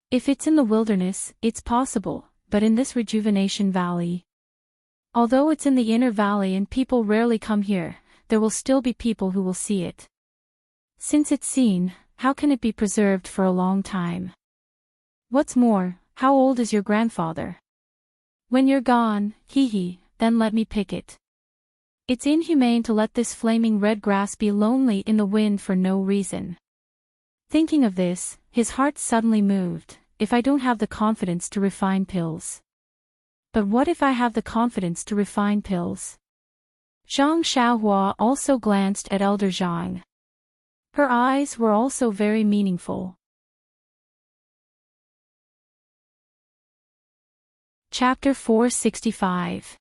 If it's in the wilderness, it's possible, but in this rejuvenation valley. Although it's in the inner valley and people rarely come here, there will still be people who will see it. Since it's seen, how can it be preserved for a long time? What's more, how old is your grandfather? When you're gone, then let me pick it. It's inhumane to let this flaming red grass be lonely in the wind for no reason." Thinking of this, his heart suddenly moved. If I don't have the confidence to refine pills? But what if I have the confidence to refine pills? Zhang Xiaohua also glanced at Elder Zhang. Her eyes were also very meaningful. Chapter 465.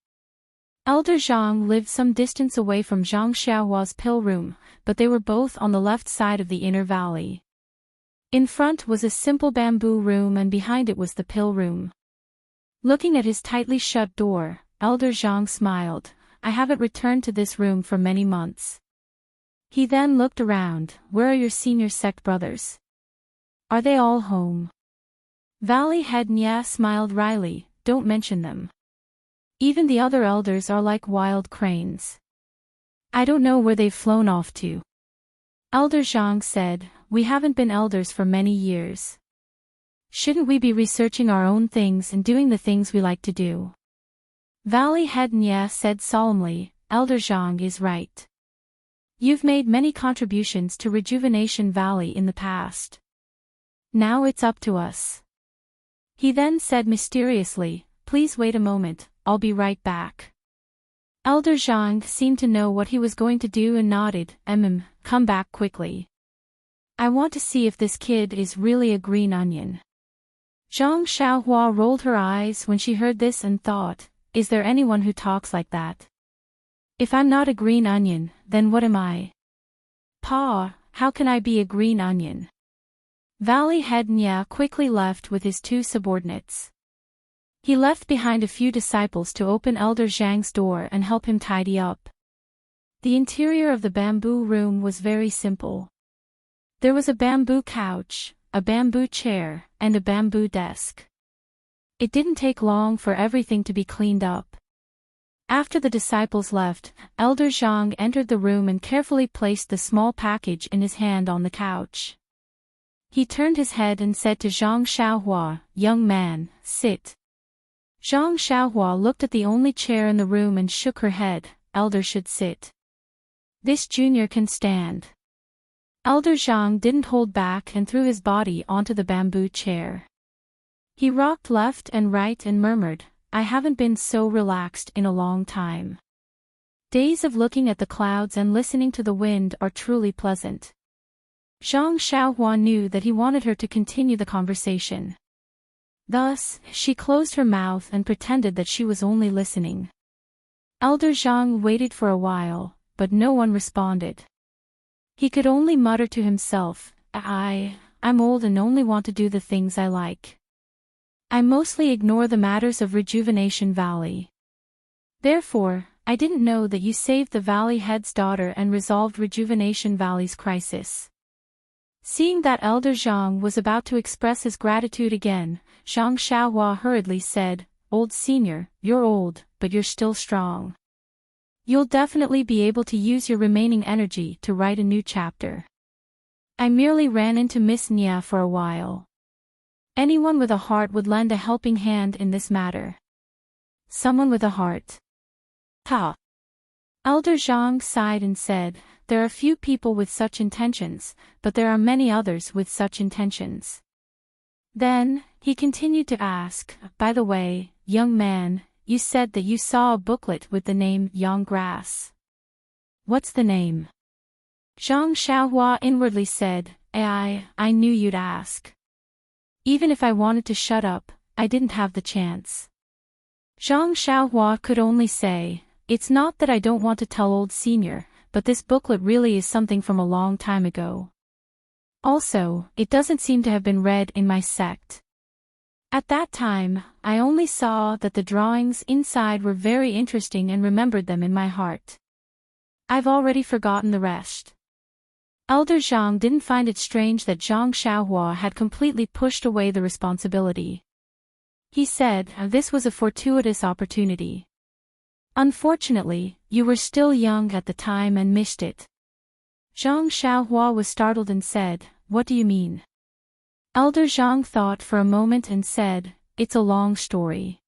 Elder Zhang lived some distance away from Zhang Xiaohua's pill room, but they were both on the left side of the inner valley. In front was a simple bamboo room and behind it was the pill room. Looking at his tightly shut door, Elder Zhang smiled, "I haven't returned to this room for many months." He then looked around, "Where are your senior sect brothers? Are they all home?" Valley Head Nya smiled wryly, "Don't mention them. Even the other elders are like wild cranes. I don't know where they've flown off to." Elder Zhang said, "We haven't been elders for many years. Shouldn't we be researching our own things and doing the things we like to do?" Valley Head Nya said solemnly, "Elder Zhang is right. You've made many contributions to Rejuvenation Valley in the past. Now it's up to us." He then said mysteriously, "Please wait a moment, I'll be right back." Elder Zhang seemed to know what he was going to do and nodded. Come back quickly. I want to see if this kid is really a green onion. Zhang Xiaohua rolled her eyes when she heard this and thought, is there anyone who talks like that? If I'm not a green onion, then what am I? Pa, how can I be a green onion? Valley Head Nya quickly left with his two subordinates. He left behind a few disciples to open Elder Zhang's door and help him tidy up. The interior of the bamboo room was very simple. There was a bamboo couch, a bamboo chair, and a bamboo desk. It didn't take long for everything to be cleaned up. After the disciples left, Elder Zhang entered the room and carefully placed the small package in his hand on the couch. He turned his head and said to Zhang Xiaohua, "Young man, sit." Zhang Xiaohua looked at the only chair in the room and shook her head. Elder should sit. This junior can stand. Elder Zhang didn't hold back and threw his body onto the bamboo chair. He rocked left and right and murmured, I haven't been so relaxed in a long time. Days of looking at the clouds and listening to the wind are truly pleasant. Zhang Xiaohua knew that he wanted her to continue the conversation. Thus, she closed her mouth and pretended that she was only listening. Elder Zhang waited for a while, but no one responded. He could only mutter to himself, I'm old and only want to do the things I like. I mostly ignore the matters of Rejuvenation Valley. Therefore, I didn't know that you saved the Valley Head's daughter and resolved Rejuvenation Valley's crisis. Seeing that Elder Zhang was about to express his gratitude again, Zhang Xiaohua hurriedly said, Old senior, you're old, but you're still strong. You'll definitely be able to use your remaining energy to write a new chapter. I merely ran into Miss Nya for a while. Anyone with a heart would lend a helping hand in this matter. Someone with a heart. Ha! Elder Zhang sighed and said, there are few people with such intentions, but there are many others with such intentions. Then, he continued to ask, by the way, young man, you said that you saw a booklet with the name Yang Grass. What's the name? Zhang Xiaohua inwardly said, I knew you'd ask. Even if I wanted to shut up, I didn't have the chance. Zhang Xiaohua could only say, it's not that I don't want to tell old senior, but this booklet really is something from a long time ago. Also, it doesn't seem to have been read in my sect. At that time, I only saw that the drawings inside were very interesting and remembered them in my heart. I've already forgotten the rest. Elder Zhang didn't find it strange that Zhang Xiaohua had completely pushed away the responsibility. He said, this was a fortuitous opportunity. Unfortunately, you were still young at the time and missed it. Zhang Xiaohua was startled and said, what do you mean? Elder Zhang thought for a moment and said, it's a long story.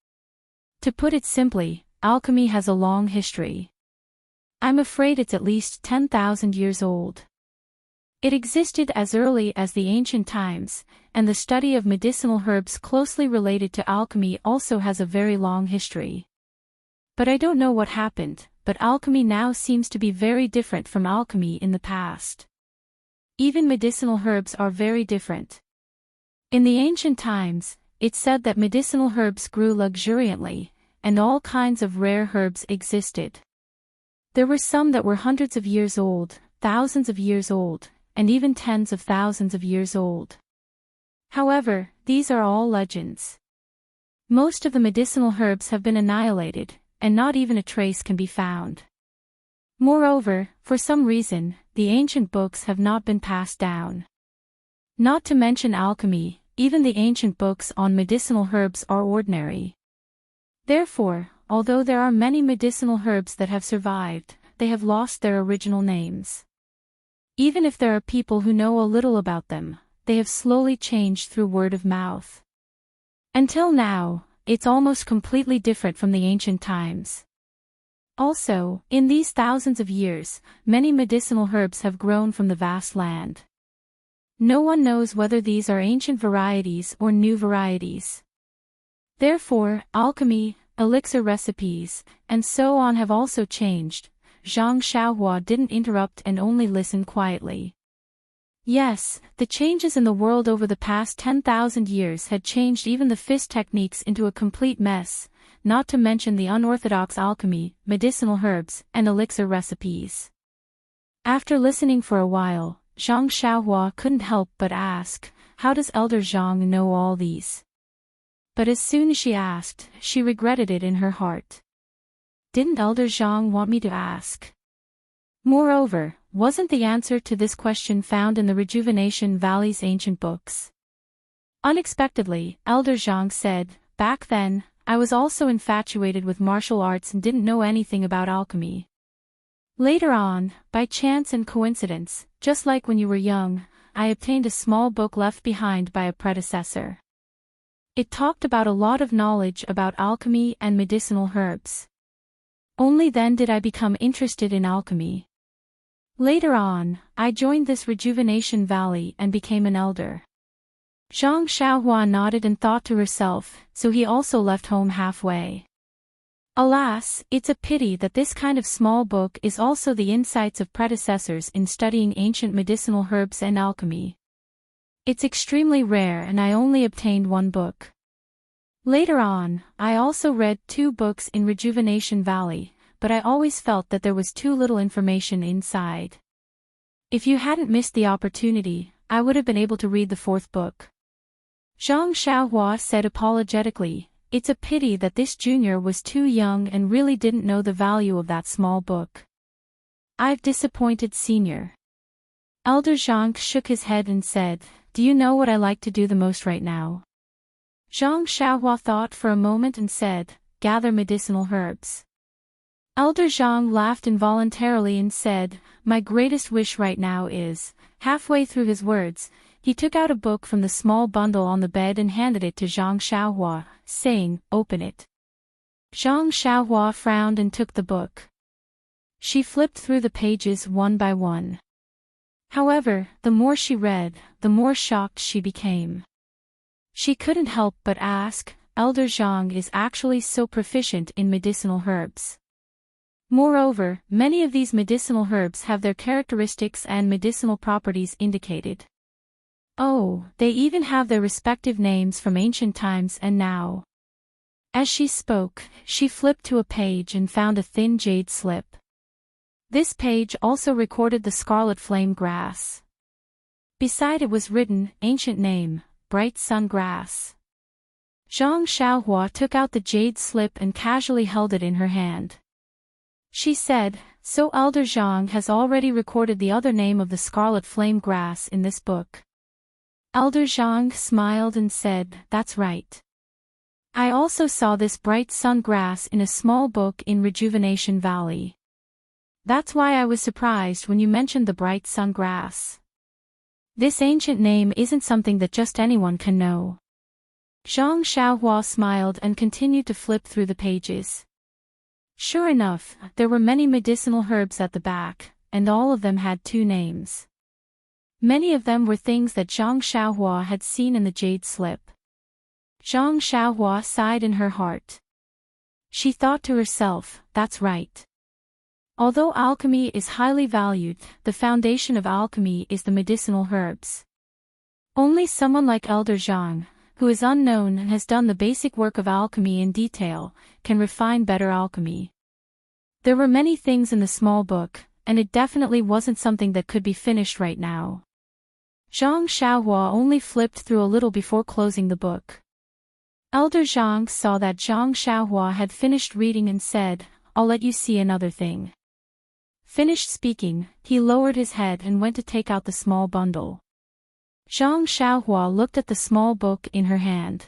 To put it simply, alchemy has a long history. I'm afraid it's at least 10,000 years old. It existed as early as the ancient times, and the study of medicinal herbs closely related to alchemy also has a very long history. But I don't know what happened, but alchemy now seems to be very different from alchemy in the past. Even medicinal herbs are very different. In the ancient times, it's said that medicinal herbs grew luxuriantly, and all kinds of rare herbs existed. There were some that were hundreds of years old, thousands of years old, and even tens of thousands of years old. However, these are all legends. Most of the medicinal herbs have been annihilated, and not even a trace can be found. Moreover, for some reason, the ancient books have not been passed down. Not to mention alchemy, even the ancient books on medicinal herbs are ordinary. Therefore, although there are many medicinal herbs that have survived, they have lost their original names. Even if there are people who know a little about them, they have slowly changed through word of mouth. Until now, it's almost completely different from the ancient times. Also, in these thousands of years, many medicinal herbs have grown from the vast land. No one knows whether these are ancient varieties or new varieties. Therefore, alchemy, elixir recipes, and so on have also changed. Zhang Xiaohua didn't interrupt and only listened quietly. Yes, the changes in the world over the past 10,000 years had changed even the fist techniques into a complete mess, not to mention the unorthodox alchemy, medicinal herbs, and elixir recipes. After listening for a while, Zhang Xiaohua couldn't help but ask, how does Elder Zhang know all these? But as soon as she asked, she regretted it in her heart. Didn't Elder Zhang want me to ask? Moreover, wasn't the answer to this question found in the Rejuvenation Valley's ancient books? Unexpectedly, Elder Zhang said, back then, I was also infatuated with martial arts and didn't know anything about alchemy. Later on, by chance and coincidence, just like when you were young, I obtained a small book left behind by a predecessor. It talked about a lot of knowledge about alchemy and medicinal herbs. Only then did I become interested in alchemy. Later on, I joined this Rejuvenation Valley and became an elder. Zhang Xiaohua nodded and thought to herself, so he also left home halfway. Alas, it's a pity that this kind of small book is also the insights of predecessors in studying ancient medicinal herbs and alchemy. It's extremely rare and I only obtained one book. Later on, I also read 2 books in Rejuvenation Valley, but I always felt that there was too little information inside. If you hadn't missed the opportunity, I would have been able to read the 4th book. Zhang Xiaohua said apologetically, it's a pity that this junior was too young and really didn't know the value of that small book. I've disappointed senior. Elder Zhang shook his head and said, do you know what I like to do the most right now? Zhang Xiaohua thought for a moment and said, gather medicinal herbs. Elder Zhang laughed involuntarily and said, my greatest wish right now is, halfway through his words, he took out a book from the small bundle on the bed and handed it to Zhang Xiaohua, saying, open it. Zhang Xiaohua frowned and took the book. She flipped through the pages one by one. However, the more she read, the more shocked she became. She couldn't help but ask, Elder Zhang is actually so proficient in medicinal herbs. Moreover, many of these medicinal herbs have their characteristics and medicinal properties indicated. Oh, they even have their respective names from ancient times and now. As she spoke, she flipped to a page and found a thin jade slip. This page also recorded the scarlet flame grass. Beside it was written, ancient name, bright sun grass. Zhang Xiaohua took out the jade slip and casually held it in her hand. She said, so Elder Zhang has already recorded the other name of the scarlet flame grass in this book. Elder Zhang smiled and said, that's right. I also saw this bright sun grass in a small book in Rejuvenation Valley. That's why I was surprised when you mentioned the bright sun grass. This ancient name isn't something that just anyone can know. Zhang Xiaohua smiled and continued to flip through the pages. Sure enough, there were many medicinal herbs at the back, and all of them had 2 names. Many of them were things that Zhang Xiaohua had seen in the jade slip. Zhang Xiaohua sighed in her heart. She thought to herself, that's right. Although alchemy is highly valued, the foundation of alchemy is the medicinal herbs. Only someone like Elder Zhang, who is unknown and has done the basic work of alchemy in detail, can refine better alchemy. There were many things in the small book, and it definitely wasn't something that could be finished right now. Zhang Xiaohua only flipped through a little before closing the book. Elder Zhang saw that Zhang Xiaohua had finished reading and said, I'll let you see another thing. Finished speaking, he lowered his head and went to take out the small bundle. Zhang Xiaohua looked at the small book in her hand.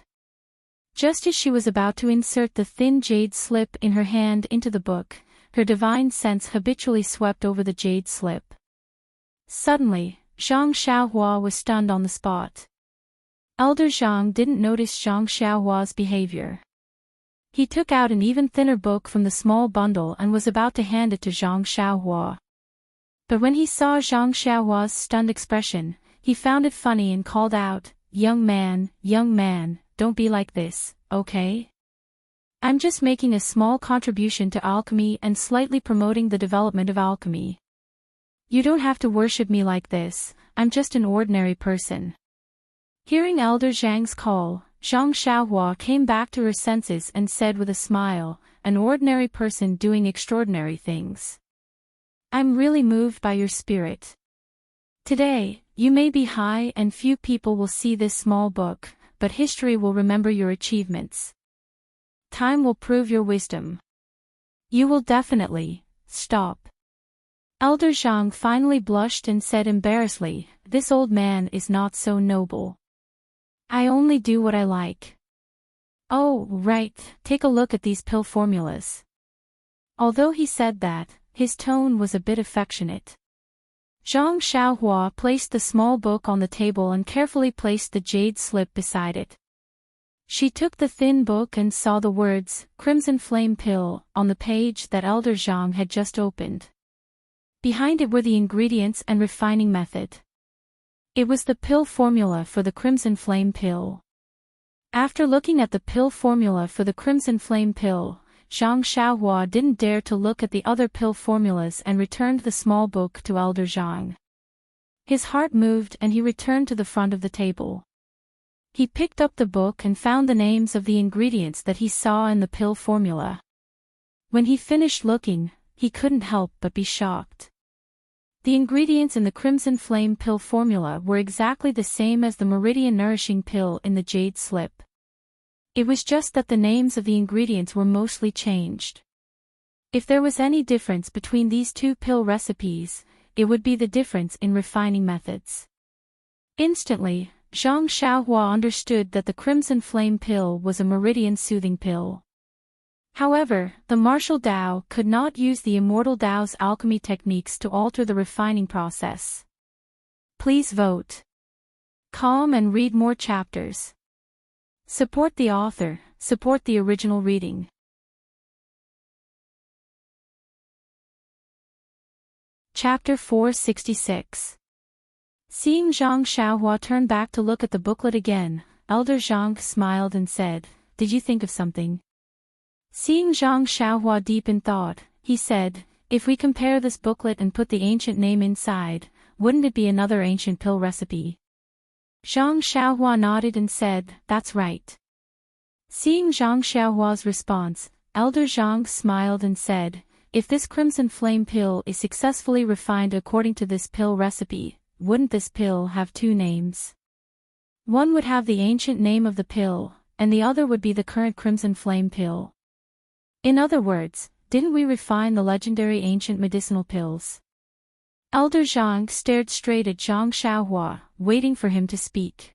Just as she was about to insert the thin jade slip in her hand into the book, her divine sense habitually swept over the jade slip. Suddenly, Zhang Xiaohua was stunned on the spot. Elder Zhang didn't notice Zhang Xiaohua's behavior. He took out an even thinner book from the small bundle and was about to hand it to Zhang Xiaohua. But when he saw Zhang Xiaohua's stunned expression, he found it funny and called out, young man, don't be like this, okay? I'm just making a small contribution to alchemy and slightly promoting the development of alchemy. You don't have to worship me like this, I'm just an ordinary person. Hearing Elder Zhang's call, Zhang Xiaohua came back to her senses and said with a smile, an ordinary person doing extraordinary things. I'm really moved by your spirit. Today, you may be high and few people will see this small book, but history will remember your achievements. Time will prove your wisdom. You will definitely stop. Elder Zhang finally blushed and said embarrassedly, this old man is not so noble. I only do what I like. Oh, right, take a look at these pill formulas. Although he said that, his tone was a bit affectionate. Zhang Xiaohua placed the small book on the table and carefully placed the jade slip beside it. She took the thin book and saw the words, Crimson Flame Pill, on the page that Elder Zhang had just opened. Behind it were the ingredients and refining method. It was the pill formula for the Crimson Flame Pill. After looking at the pill formula for the Crimson Flame Pill, Zhang Xiaohua didn't dare to look at the other pill formulas and returned the small book to Elder Zhang. His heart moved and he returned to the front of the table. He picked up the book and found the names of the ingredients that he saw in the pill formula. When he finished looking, he couldn't help but be shocked. The ingredients in the Crimson Flame Pill formula were exactly the same as the Meridian Nourishing Pill in the jade slip. It was just that the names of the ingredients were mostly changed. If there was any difference between these two pill recipes, it would be the difference in refining methods. Instantly, Zhang Xiaohua understood that the Crimson Flame Pill was a Meridian Soothing Pill. However, the martial Dao could not use the immortal Dao's alchemy techniques to alter the refining process. Please vote. Calm and read more chapters. Support the author, support the original reading. Chapter 466. Seeing Zhang Xiaohua turn back to look at the booklet again, Elder Zhang smiled and said, Did you think of something? Seeing Zhang Xiaohua deep in thought, he said, If we compare this booklet and put the ancient name inside, wouldn't it be another ancient pill recipe? Zhang Xiaohua nodded and said, That's right. Seeing Zhang Xiaohua's response, Elder Zhang smiled and said, If this Crimson Flame Pill is successfully refined according to this pill recipe, wouldn't this pill have two names? One would have the ancient name of the pill, and the other would be the current Crimson Flame Pill. In other words, didn't we refine the legendary ancient medicinal pills? Elder Zhang stared straight at Zhang Xiaohua, waiting for him to speak.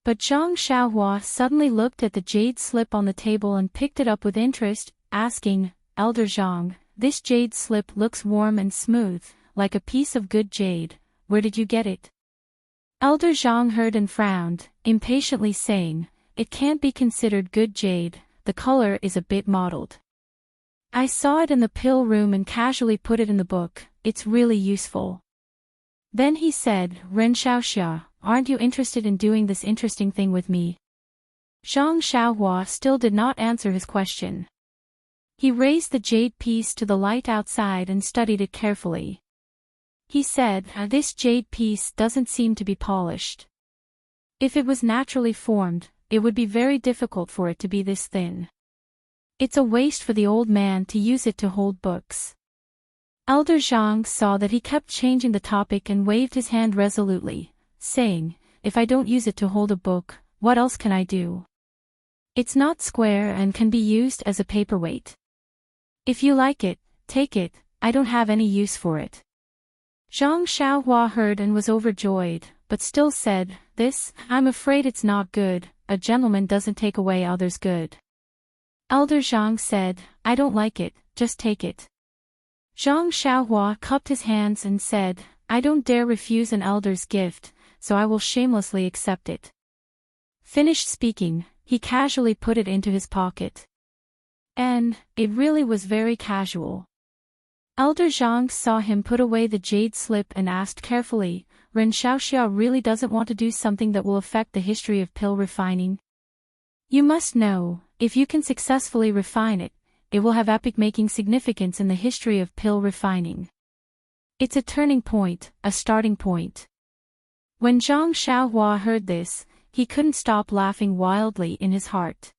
But Zhang Xiaohua suddenly looked at the jade slip on the table and picked it up with interest, asking, Elder Zhang, this jade slip looks warm and smooth, like a piece of good jade. Where did you get it? Elder Zhang heard and frowned, impatiently saying, It can't be considered good jade, the color is a bit mottled. I saw it in the pill room and casually put it in the book, it's really useful. Then he said, Ren Xiaoxia, aren't you interested in doing this interesting thing with me? Zhang Xiaohua still did not answer his question. He raised the jade piece to the light outside and studied it carefully. He said, This jade piece doesn't seem to be polished. If it was naturally formed, it would be very difficult for it to be this thin. It's a waste for the old man to use it to hold books. Elder Zhang saw that he kept changing the topic and waved his hand resolutely, saying, If I don't use it to hold a book, what else can I do? It's not square and can be used as a paperweight. If you like it, take it, I don't have any use for it. Zhang Xiaohua heard and was overjoyed, but still said, I'm afraid it's not good, a gentleman doesn't take away others' good. Elder Zhang said, I don't like it, just take it. Zhang Xiaohua cupped his hands and said, I don't dare refuse an elder's gift, so I will shamelessly accept it. Finished speaking, he casually put it into his pocket. And, it really was very casual. Elder Zhang saw him put away the jade slip and asked carefully, Ren Xiaoxia really doesn't want to do something that will affect the history of pill refining? You must know, If you can successfully refine it, it will have epic-making significance in the history of pill refining. It's a turning point, a starting point. When Zhang Xiaohua heard this, he couldn't stop laughing wildly in his heart.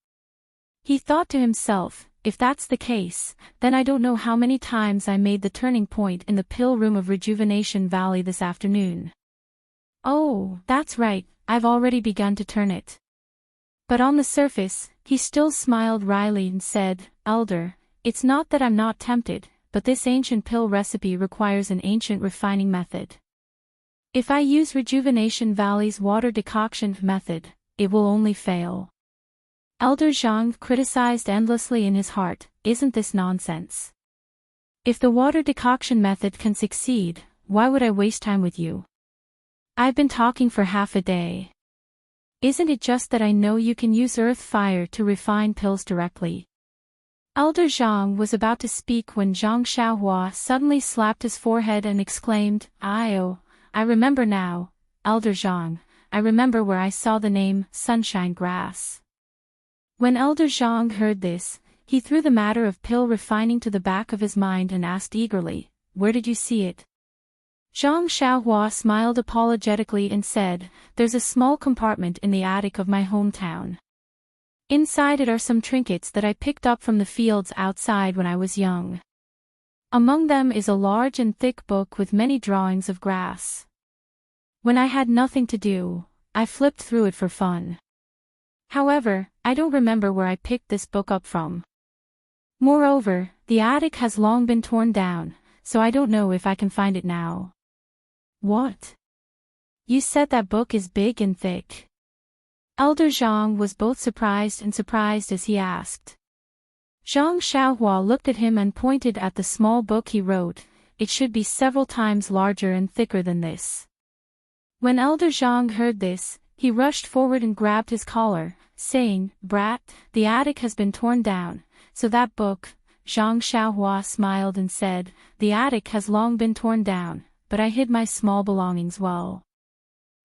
He thought to himself, if that's the case, then I don't know how many times I made the turning point in the pill room of Rejuvenation Valley this afternoon. Oh, that's right, I've already begun to turn it. But on the surface, he still smiled wryly and said, Elder, it's not that I'm not tempted, but this ancient pill recipe requires an ancient refining method. If I use Rejuvenation Valley's water decoction method, it will only fail. Elder Zhang criticized endlessly in his heart, isn't this nonsense? If the water decoction method can succeed, why would I waste time with you? I've been talking for half a day. Isn't it just that I know you can use earth fire to refine pills directly? Elder Zhang was about to speak when Zhang Xiaohua suddenly slapped his forehead and exclaimed, I remember now, Elder Zhang, I remember where I saw the name Sunshine Grass. When Elder Zhang heard this, he threw the matter of pill refining to the back of his mind and asked eagerly, where did you see it? Zhang Xiaohua smiled apologetically and said, there's a small compartment in the attic of my hometown. Inside it are some trinkets that I picked up from the fields outside when I was young. Among them is a large and thick book with many drawings of grass. When I had nothing to do, I flipped through it for fun. However, I don't remember where I picked this book up from. Moreover, the attic has long been torn down, so I don't know if I can find it now. What? You said that book is big and thick. Elder Zhang was both surprised as he asked. Zhang Xiaohua looked at him and pointed at the small book he wrote, it should be several times larger and thicker than this. When Elder Zhang heard this, he rushed forward and grabbed his collar, saying, Brat, the attic has been torn down, so that book. Zhang Xiaohua smiled and said, the attic has long been torn down, but I hid my small belongings well.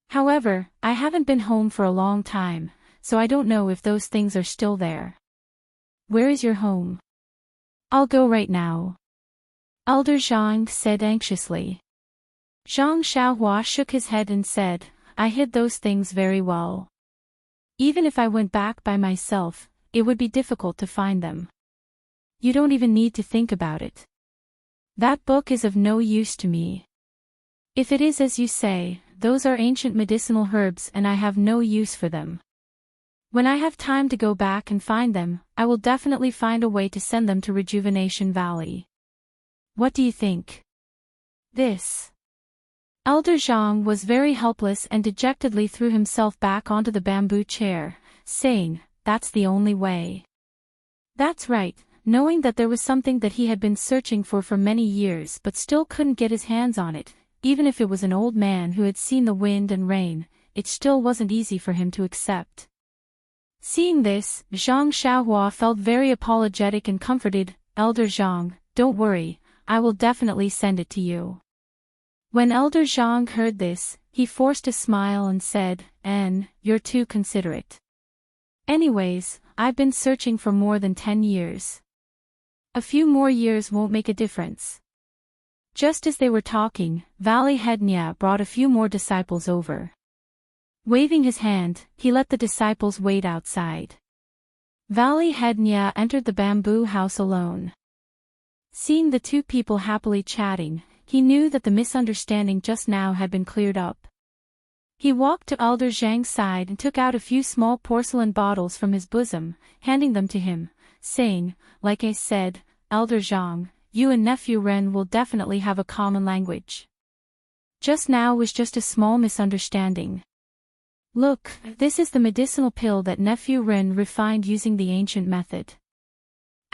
However, I haven't been home for a long time, so I don't know if those things are still there. Where is your home? I'll go right now. Elder Zhang said anxiously. Zhang Xiaohua shook his head and said, I hid those things very well. Even if I went back by myself, it would be difficult to find them. You don't even need to think about it. That book is of no use to me. If it is as you say, those are ancient medicinal herbs and I have no use for them. When I have time to go back and find them, I will definitely find a way to send them to Rejuvenation Valley. What do you think? This. Elder Zhang was very helpless and dejectedly threw himself back onto the bamboo chair, saying, that's the only way. That's right, knowing that there was something that he had been searching for many years but still couldn't get his hands on it, even if it was an old man who had seen the wind and rain, it still wasn't easy for him to accept. Seeing this, Zhang Xiaohua felt very apologetic and comforted, Elder Zhang, don't worry, I will definitely send it to you. When Elder Zhang heard this, he forced a smile and said, you're too considerate. Anyways, I've been searching for more than 10 years. A few more years won't make a difference. Just as they were talking, Valley Head Nya brought a few more disciples over. Waving his hand, he let the disciples wait outside. Valley Head Nya entered the bamboo house alone. Seeing the two people happily chatting, he knew that the misunderstanding just now had been cleared up. He walked to Elder Zhang's side and took out a few small porcelain bottles from his bosom, handing them to him, saying, like I said, Elder Zhang, you and Nephew Ren will definitely have a common language. Just now was just a small misunderstanding. Look, this is the medicinal pill that Nephew Ren refined using the ancient method.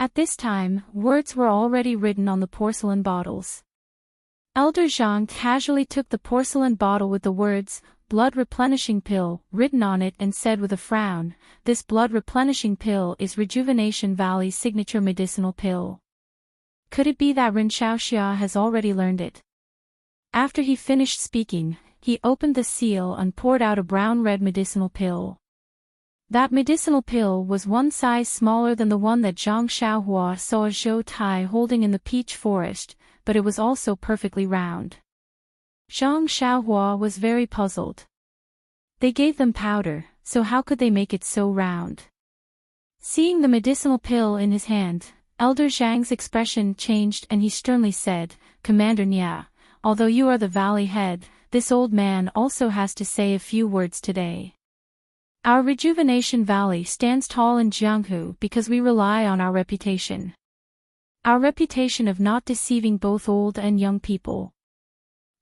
At this time, words were already written on the porcelain bottles. Elder Zhang casually took the porcelain bottle with the words, blood replenishing pill, written on it and said with a frown, this blood replenishing pill is Rejuvenation Valley's signature medicinal pill. Could it be that Ren Xiaoxia has already learned it? After he finished speaking, he opened the seal and poured out a brown-red medicinal pill. That medicinal pill was one size smaller than the one that Zhang Xiaohua saw Zhou Tai holding in the peach forest, but it was also perfectly round. Zhang Xiaohua was very puzzled. They gave them powder, so how could they make it so round? Seeing the medicinal pill in his hand, Elder Zhang's expression changed and he sternly said, "Commander Nia, although you are the valley head, this old man also has to say a few words today. Our Rejuvenation Valley stands tall in Jianghu because we rely on our reputation. Our reputation of not deceiving both old and young people.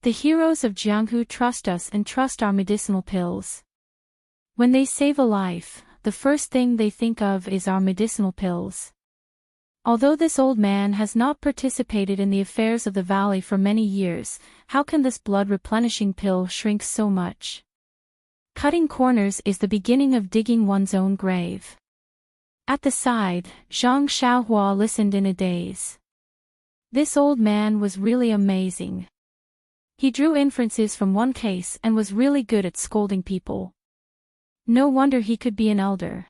The heroes of Jianghu trust us and trust our medicinal pills. When they save a life, the first thing they think of is our medicinal pills. Although this old man has not participated in the affairs of the valley for many years, how can this blood-replenishing pill shrink so much? Cutting corners is the beginning of digging one's own grave." At the side, Zhang Xiaohua listened in a daze. This old man was really amazing. He drew inferences from one case and was really good at scolding people. No wonder he could be an elder.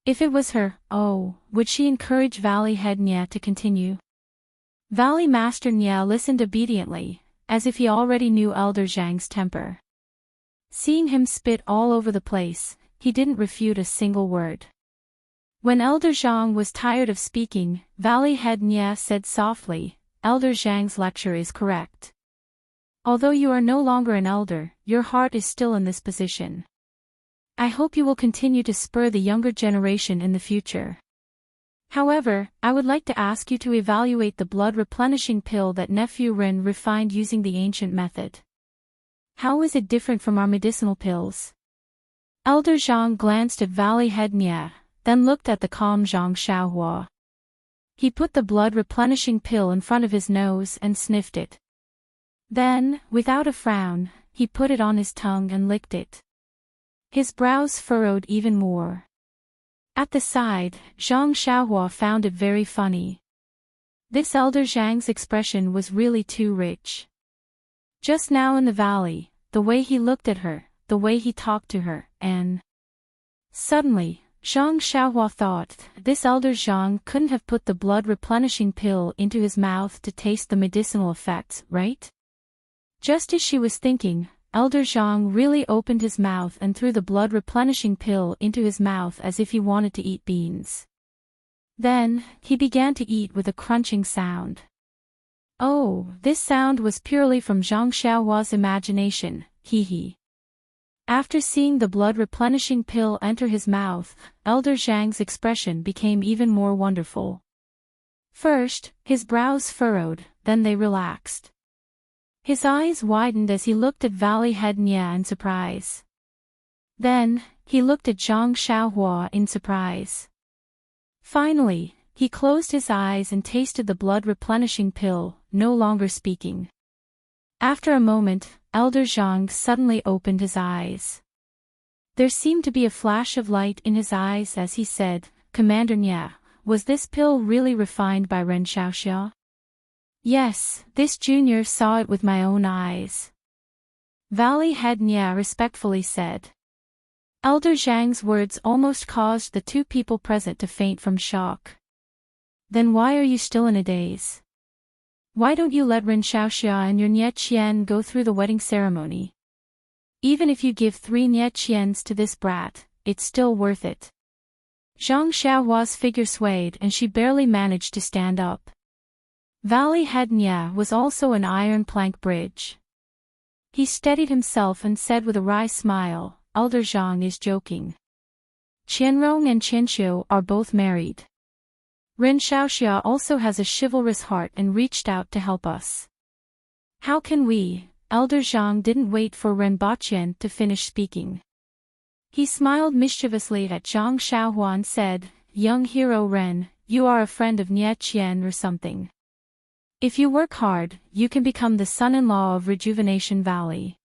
If it was her, would she encourage Valley Head Nia to continue? Valley Master Nia listened obediently, as if he already knew Elder Zhang's temper. Seeing him spit all over the place, he didn't refute a single word. When Elder Zhang was tired of speaking, Valley Head Nia said softly, "Elder Zhang's lecture is correct. Although you are no longer an elder, your heart is still in this position. I hope you will continue to spur the younger generation in the future. However, I would like to ask you to evaluate the blood-replenishing pill that Nephew Ren refined using the ancient method. How is it different from our medicinal pills?" Elder Zhang glanced at Valley Head Nia, then looked at the calm Zhang Xiaohua. He put the blood-replenishing pill in front of his nose and sniffed it. Then, without a frown, he put it on his tongue and licked it. His brows furrowed even more. At the side, Zhang Xiaohua found it very funny. This Elder Zhang's expression was really too rich. Just now in the valley, the way he looked at her, the way he talked to her, and... Suddenly, Zhang Xiaohua thought, this Elder Zhang couldn't have put the blood-replenishing pill into his mouth to taste the medicinal effects, right? Just as she was thinking, Elder Zhang really opened his mouth and threw the blood-replenishing pill into his mouth as if he wanted to eat beans. Then, he began to eat with a crunching sound. Oh, this sound was purely from Zhang Xiaohua's imagination, hee. After seeing the blood-replenishing pill enter his mouth, Elder Zhang's expression became even more wonderful. First, his brows furrowed, then they relaxed. His eyes widened as he looked at Valley Head Nia in surprise. Then, he looked at Zhang Xiaohua in surprise. Finally, he closed his eyes and tasted the blood-replenishing pill, no longer speaking. After a moment, Elder Zhang suddenly opened his eyes. There seemed to be a flash of light in his eyes as he said, "Commander Nia, was this pill really refined by Ren Xiaoxia?" "Yes, this junior saw it with my own eyes," Valley Head Nia respectfully said. Elder Zhang's words almost caused the two people present to faint from shock. "Then why are you still in a daze? Why don't you let Ren Xiaoxia and your Nie Qian go through the wedding ceremony? Even if you give 3 Nie Qians to this brat, it's still worth it." Zhang Xiaohua's figure swayed and she barely managed to stand up. Valley Head Nia was also an iron plank bridge. He steadied himself and said with a wry smile, "Elder Zhang is joking. Qianrong and Qianxiu are both married. Ren Xiaoxia also has a chivalrous heart and reached out to help us. How can we?" Elder Zhang didn't wait for Ren Baqian to finish speaking. He smiled mischievously at Zhang Xiaohua and said, "Young hero Ren, you are a friend of Nie Qian or something. If you work hard, you can become the son-in-law of Rejuvenation Valley."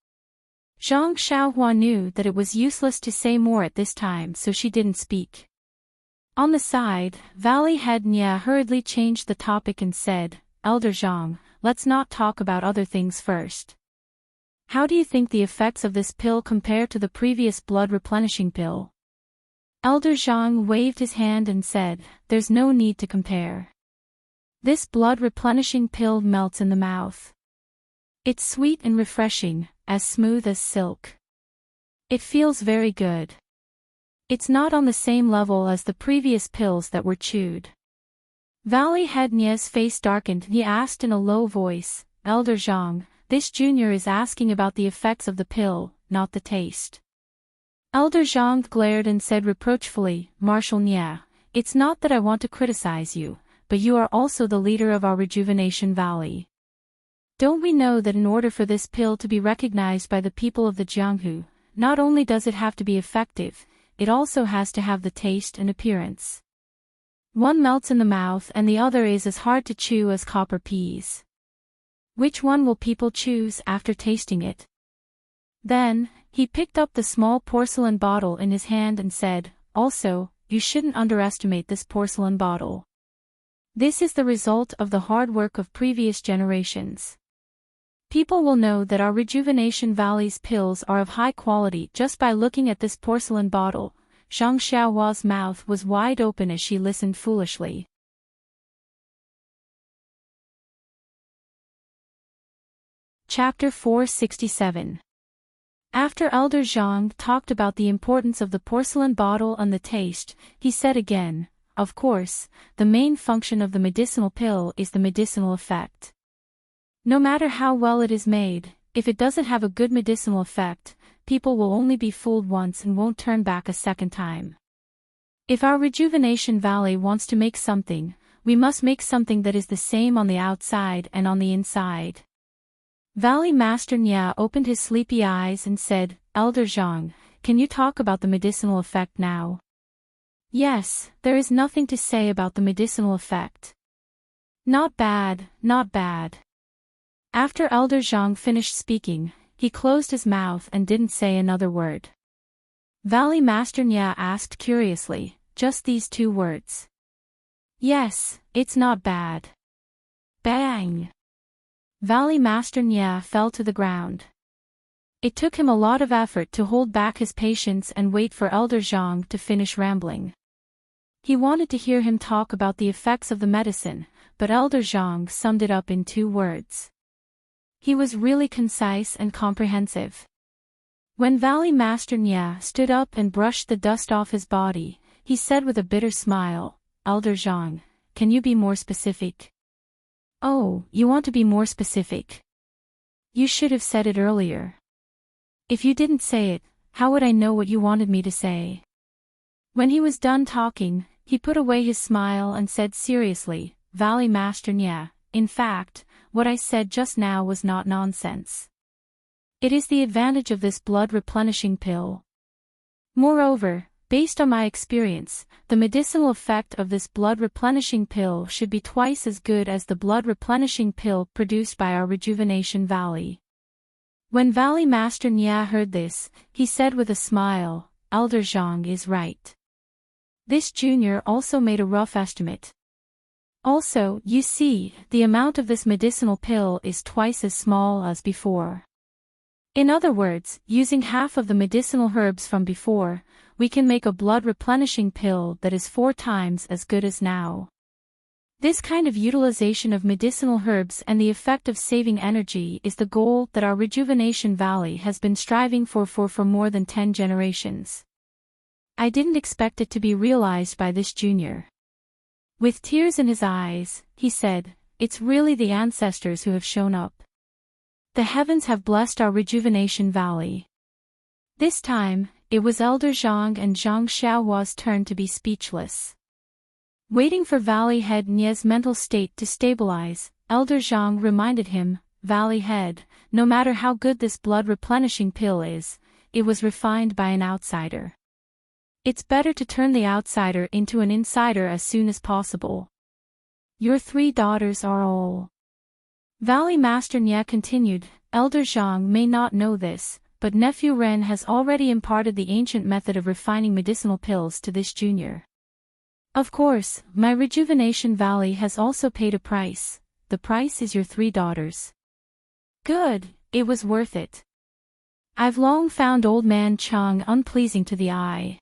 Zhang Xiaohua knew that it was useless to say more at this time, so she didn't speak. On the side, Valley Head Nia hurriedly changed the topic and said, "Elder Zhang, let's not talk about other things first. How do you think the effects of this pill compare to the previous blood-replenishing pill?" Elder Zhang waved his hand and said, "There's no need to compare. This blood-replenishing pill melts in the mouth. It's sweet and refreshing, as smooth as silk. It feels very good. It's not on the same level as the previous pills that were chewed." Valley Head Nia's face darkened. He asked in a low voice, "Elder Zhang, this junior is asking about the effects of the pill, not the taste." Elder Zhang glared and said reproachfully, "Marshal Nia, it's not that I want to criticize you, but you are also the leader of our Rejuvenation Valley. Don't we know that in order for this pill to be recognized by the people of the Jianghu, not only does it have to be effective, it also has to have the taste and appearance. One melts in the mouth and the other is as hard to chew as copper peas. Which one will people choose after tasting it?" Then, he picked up the small porcelain bottle in his hand and said, "Also, you shouldn't underestimate this porcelain bottle. This is the result of the hard work of previous generations. People will know that our Rejuvenation Valley's pills are of high quality just by looking at this porcelain bottle." Zhang Xiaohua's mouth was wide open as she listened foolishly. Chapter 467. After Elder Zhang talked about the importance of the porcelain bottle and the taste, he said again, "Of course, the main function of the medicinal pill is the medicinal effect. No matter how well it is made, if it doesn't have a good medicinal effect, people will only be fooled once and won't turn back a second time. If our Rejuvenation Valley wants to make something, we must make something that is the same on the outside and on the inside." Valley Master Nia opened his sleepy eyes and said, "Elder Zhang, can you talk about the medicinal effect now?" "Yes, there is nothing to say about the medicinal effect. Not bad, not bad." After Elder Zhang finished speaking, he closed his mouth and didn't say another word. Valley Master Nia asked curiously, "Just these two words?" "Yes, it's not bad." Bang! Valley Master Nia fell to the ground. It took him a lot of effort to hold back his patience and wait for Elder Zhang to finish rambling. He wanted to hear him talk about the effects of the medicine, but Elder Zhang summed it up in 2 words. He was really concise and comprehensive. When Valley Master Nia stood up and brushed the dust off his body, he said with a bitter smile, "Elder Zhang, can you be more specific?" "Oh, you want to be more specific? You should have said it earlier. If you didn't say it, how would I know what you wanted me to say?" When he was done talking, he put away his smile and said seriously, "Valley Master Nia, in fact, what I said just now was not nonsense. It is the advantage of this blood-replenishing pill. Moreover, based on my experience, the medicinal effect of this blood-replenishing pill should be twice as good as the blood-replenishing pill produced by our Rejuvenation Valley." When Valley Master Nia heard this, he said with a smile, "Elder Zhang is right. This junior also made a rough estimate. Also, you see, the amount of this medicinal pill is twice as small as before. In other words, using half of the medicinal herbs from before, we can make a blood-replenishing pill that is 4 times as good as now. This kind of utilization of medicinal herbs and the effect of saving energy is the goal that our Rejuvenation Valley has been striving for more than 10 generations. I didn't expect it to be realized by this junior." With tears in his eyes, he said, "It's really the ancestors who have shown up. The heavens have blessed our Rejuvenation Valley." This time, it was Elder Zhang and Zhang Xiaohua's turn to be speechless. Waiting for Valley Head Nia's mental state to stabilize, Elder Zhang reminded him, "Valley Head, no matter how good this blood-replenishing pill is, it was refined by an outsider. It's better to turn the outsider into an insider as soon as possible. Your 3 daughters are all." Valley Master Nia continued, "Elder Zhang may not know this, but Nephew Ren has already imparted the ancient method of refining medicinal pills to this junior. Of course, my Rejuvenation Valley has also paid a price. The price is your 3 daughters. Good, it was worth it. I've long found Old Man Chang unpleasing to the eye.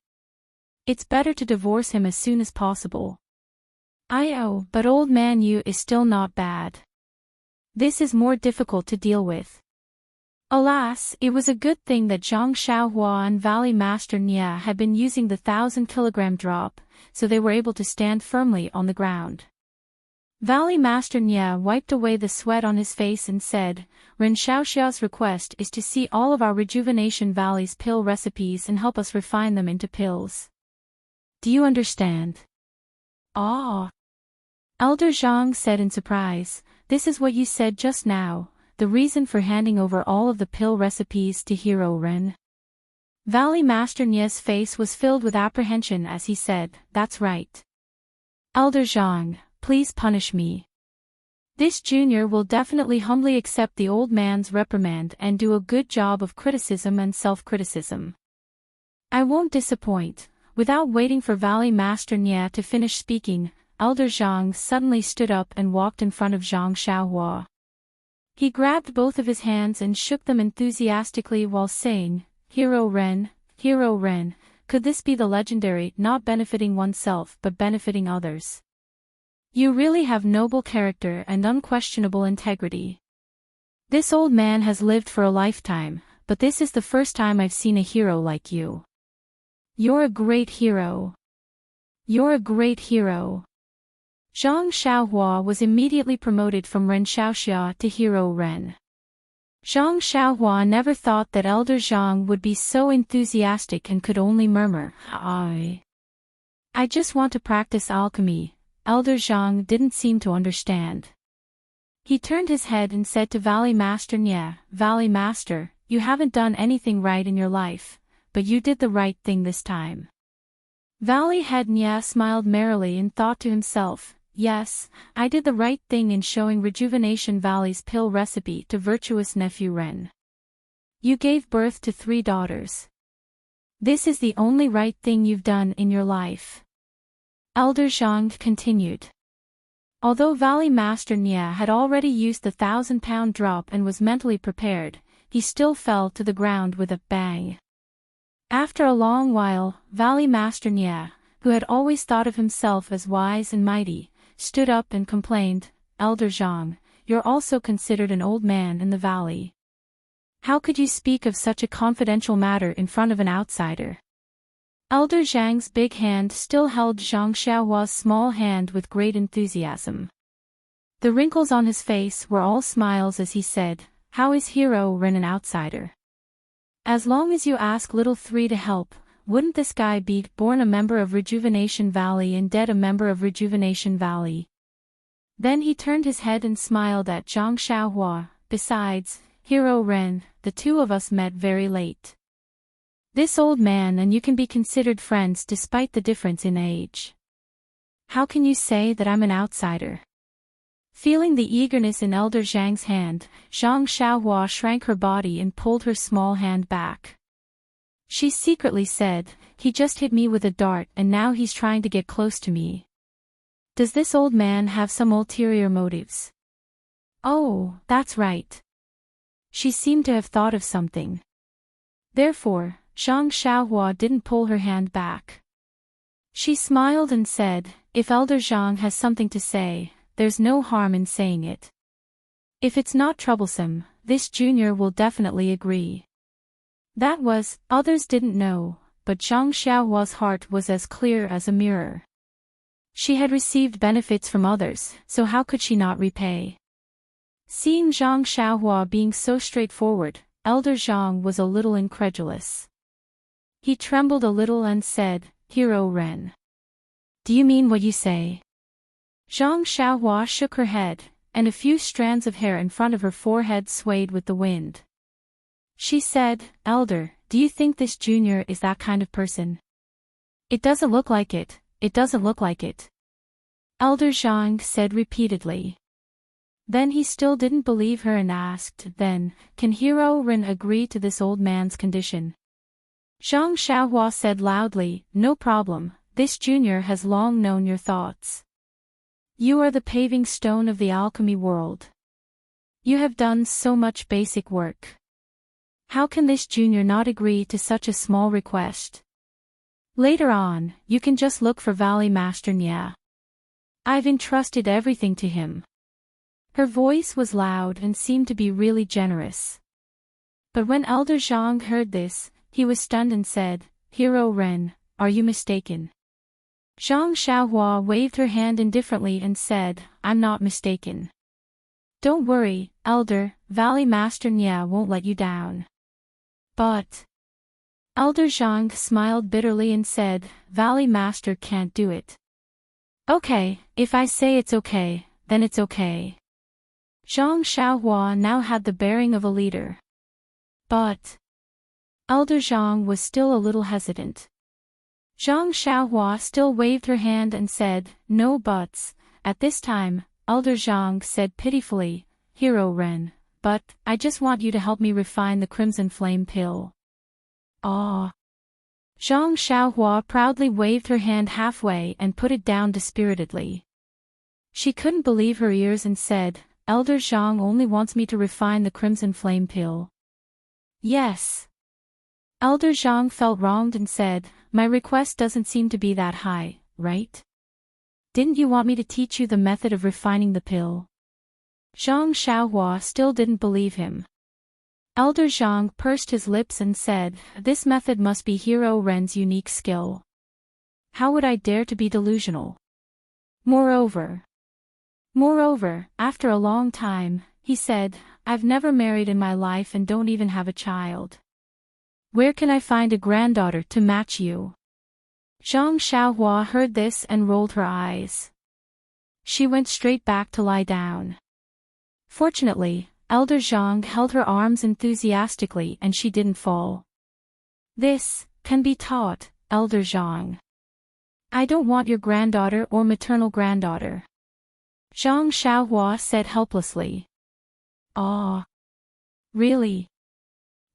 It's better to divorce him as soon as possible. But old man Yu is still not bad. This is more difficult to deal with. Alas, it was a good thing that Zhang Xiaohua and Valley Master Nia had been using the 1,000-kilogram drop, so they were able to stand firmly on the ground. Valley Master Nia wiped away the sweat on his face and said, Ren Xiaoxia's request is to see all of our Rejuvenation Valley's pill recipes and help us refine them into pills. Do you understand? Ah. Elder Zhang said in surprise, this is what you said just now, the reason for handing over all of the pill recipes to Hero Ren. Valley Master Nia's face was filled with apprehension as he said, that's right. Elder Zhang, please punish me. This junior will definitely humbly accept the old man's reprimand and do a good job of criticism and self-criticism. I won't disappoint. Without waiting for Valley Master Nia to finish speaking, Elder Zhang suddenly stood up and walked in front of Zhang Xiaohua. He grabbed both of his hands and shook them enthusiastically while saying, Hero Ren, could this be the legendary not benefiting oneself but benefiting others? You really have noble character and unquestionable integrity. This old man has lived for a lifetime, but this is the first time I've seen a hero like you. You're a great hero. You're a great hero. Zhang Xiaohua was immediately promoted from Ren Xiaoxia to Hero Ren. Zhang Xiaohua never thought that Elder Zhang would be so enthusiastic and could only murmur, I just want to practice alchemy. Elder Zhang didn't seem to understand. He turned his head and said to Valley Master Nia, Valley Master, you haven't done anything right in your life, but you did the right thing this time. Valley Head Nia smiled merrily and thought to himself, yes, I did the right thing in showing Rejuvenation Valley's pill recipe to virtuous nephew Ren. You gave birth to 3 daughters. This is the only right thing you've done in your life. Elder Zhang continued. Although Valley Master Nia had already used the 1,000-pound drop and was mentally prepared, he still fell to the ground with a bang. After a long while, Valley Master Nia, who had always thought of himself as wise and mighty, stood up and complained, Elder Zhang, you're also considered an old man in the valley. How could you speak of such a confidential matter in front of an outsider? Elder Zhang's big hand still held Zhang Xiaohua's small hand with great enthusiasm. The wrinkles on his face were all smiles as he said, how is Hero Ren an outsider? As long as you ask Little 3 to help, wouldn't this guy be born a member of Rejuvenation Valley and dead a member of Rejuvenation Valley? Then he turned his head and smiled at Zhang Xiaohua, besides, Hero Ren, the 2 of us met very late. This old man and you can be considered friends despite the difference in age. How can you say that I'm an outsider? Feeling the eagerness in Elder Zhang's hand, Zhang Xiaohua shrank her body and pulled her small hand back. She secretly said, he just hit me with a dart and now he's trying to get close to me. Does this old man have some ulterior motives? Oh, that's right. She seemed to have thought of something. Therefore, Zhang Xiaohua didn't pull her hand back. She smiled and said, if Elder Zhang has something to say, there's no harm in saying it. If it's not troublesome, this junior will definitely agree. That was, others didn't know, but Zhang Xiaohua's heart was as clear as a mirror. She had received benefits from others, so how could she not repay? Seeing Zhang Xiaohua being so straightforward, Elder Zhang was a little incredulous. He trembled a little and said, Hero Ren. Do you mean what you say? Zhang Xiaohua shook her head, and a few strands of hair in front of her forehead swayed with the wind. She said, Elder, do you think this junior is that kind of person? It doesn't look like it, it doesn't look like it. Elder Zhang said repeatedly. Then he still didn't believe her and asked, then, can Hero Ren agree to this old man's condition? Zhang Xiaohua said loudly, no problem, this junior has long known your thoughts. You are the paving stone of the alchemy world. You have done so much basic work. How can this junior not agree to such a small request? Later on, you can just look for Valley Master Nya. I've entrusted everything to him. Her voice was loud and seemed to be really generous. But when Elder Zhang heard this, he was stunned and said, Hero Ren, are you mistaken? Zhang Xiaohua waved her hand indifferently and said, I'm not mistaken. Don't worry, Elder, Valley Master Nya won't let you down. But Elder Zhang smiled bitterly and said, Valley Master can't do it. Okay, if I say it's okay, then it's okay. Zhang Xiaohua now had the bearing of a leader. But Elder Zhang was still a little hesitant. Zhang Xiaohua still waved her hand and said, no buts. At this time, Elder Zhang said pitifully, Hero Ren, but I just want you to help me refine the Crimson Flame pill. Ah. Zhang Xiaohua proudly waved her hand halfway and put it down dispiritedly. She couldn't believe her ears and said, Elder Zhang only wants me to refine the Crimson Flame pill. Yes. Elder Zhang felt wronged and said, my request doesn't seem to be that high, right? Didn't you want me to teach you the method of refining the pill? Zhang Xiaohua still didn't believe him. Elder Zhang pursed his lips and said, this method must be Hero Ren's unique skill. How would I dare to be delusional? Moreover, after a long time, he said, I've never married in my life and don't even have a child. Where can I find a granddaughter to match you? Zhang Xiaohua heard this and rolled her eyes. She went straight back to lie down. Fortunately, Elder Zhang held her arms enthusiastically and she didn't fall. This can be taught, Elder Zhang. I don't want your granddaughter or maternal granddaughter. Zhang Xiaohua said helplessly. Ah. Really?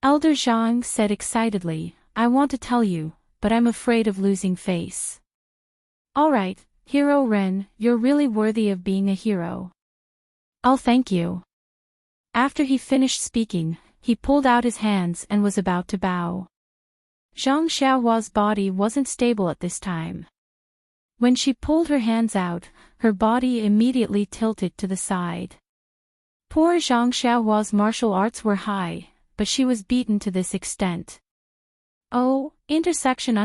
Elder Zhang said excitedly, I want to tell you, but I'm afraid of losing face. Alright, Hero Ren, you're really worthy of being a hero. I'll thank you. After he finished speaking, he pulled out his hands and was about to bow. Zhang Xiaohua's body wasn't stable at this time. When she pulled her hands out, her body immediately tilted to the side. Poor Zhang Xiaohua's martial arts were high, but she was beaten to this extent. Oh, intersection,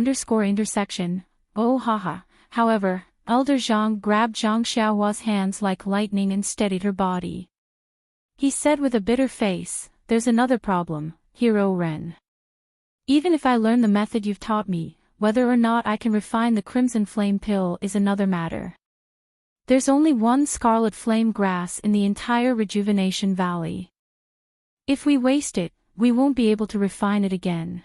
oh haha. However, Elder Zhang grabbed Zhang Xiaohua's hands like lightning and steadied her body. He said with a bitter face, there's another problem, Hero Ren. Even if I learn the method you've taught me, whether or not I can refine the Crimson Flame pill is another matter. There's only one Scarlet Flame grass in the entire Rejuvenation Valley. If we waste it, we won't be able to refine it again.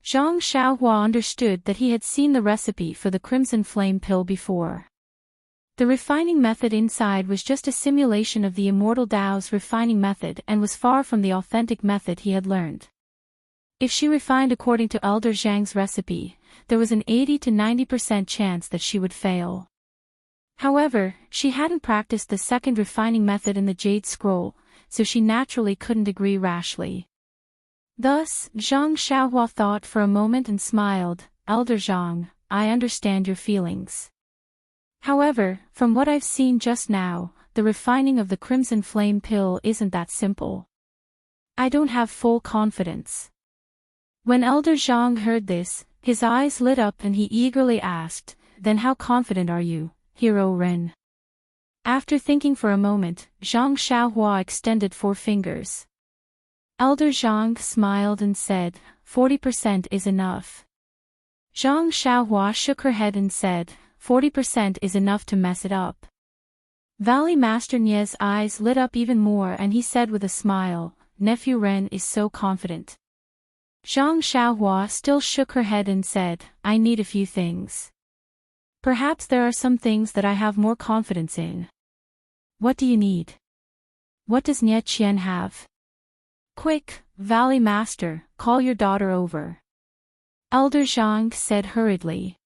Zhang Xiaohua understood that he had seen the recipe for the Crimson Flame pill before. The refining method inside was just a simulation of the Immortal Tao's refining method and was far from the authentic method he had learned. If she refined according to Elder Zhang's recipe, there was an 80 to 90% chance that she would fail. However, she hadn't practiced the second refining method in the Jade Scroll, so she naturally couldn't agree rashly. Thus, Zhang Xiaohua thought for a moment and smiled, Elder Zhang, I understand your feelings. However, from what I've seen just now, the refining of the Crimson Flame pill isn't that simple. I don't have full confidence. When Elder Zhang heard this, his eyes lit up and he eagerly asked, then how confident are you, Hero Ren? After thinking for a moment, Zhang Xiaohua extended 4 fingers. Elder Zhang smiled and said, 40% is enough. Zhang Xiaohua shook her head and said, 40% is enough to mess it up. Valley Master Nye's eyes lit up even more and he said with a smile, Nephew Ren is so confident. Zhang Xiaohua still shook her head and said, I need a few things. Perhaps there are some things that I have more confidence in. What do you need? What does Nye Qian have? Quick, Valley Master, call your daughter over. Elder Zhang said hurriedly.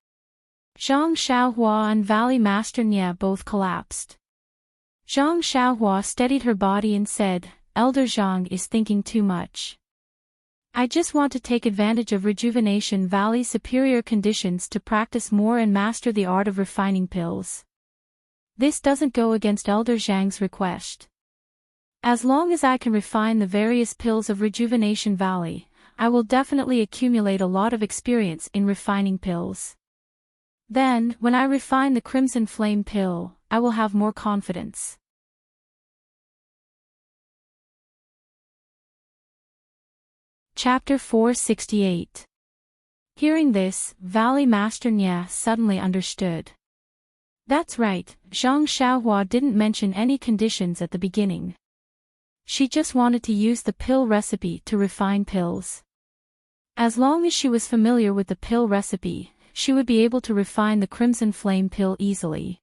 Zhang Xiaohua and Valley Master Nye both collapsed. Zhang Xiaohua steadied her body and said, Elder Zhang is thinking too much. I just want to take advantage of Rejuvenation Valley's superior conditions to practice more and master the art of refining pills. This doesn't go against Elder Zhang's request. As long as I can refine the various pills of Rejuvenation Valley, I will definitely accumulate a lot of experience in refining pills. Then, when I refine the Crimson Flame pill, I will have more confidence. Chapter 468. Hearing this, Valley Master Nya suddenly understood. That's right, Zhang Xiaohua didn't mention any conditions at the beginning. She just wanted to use the pill recipe to refine pills. As long as she was familiar with the pill recipe, she would be able to refine the Crimson Flame pill easily.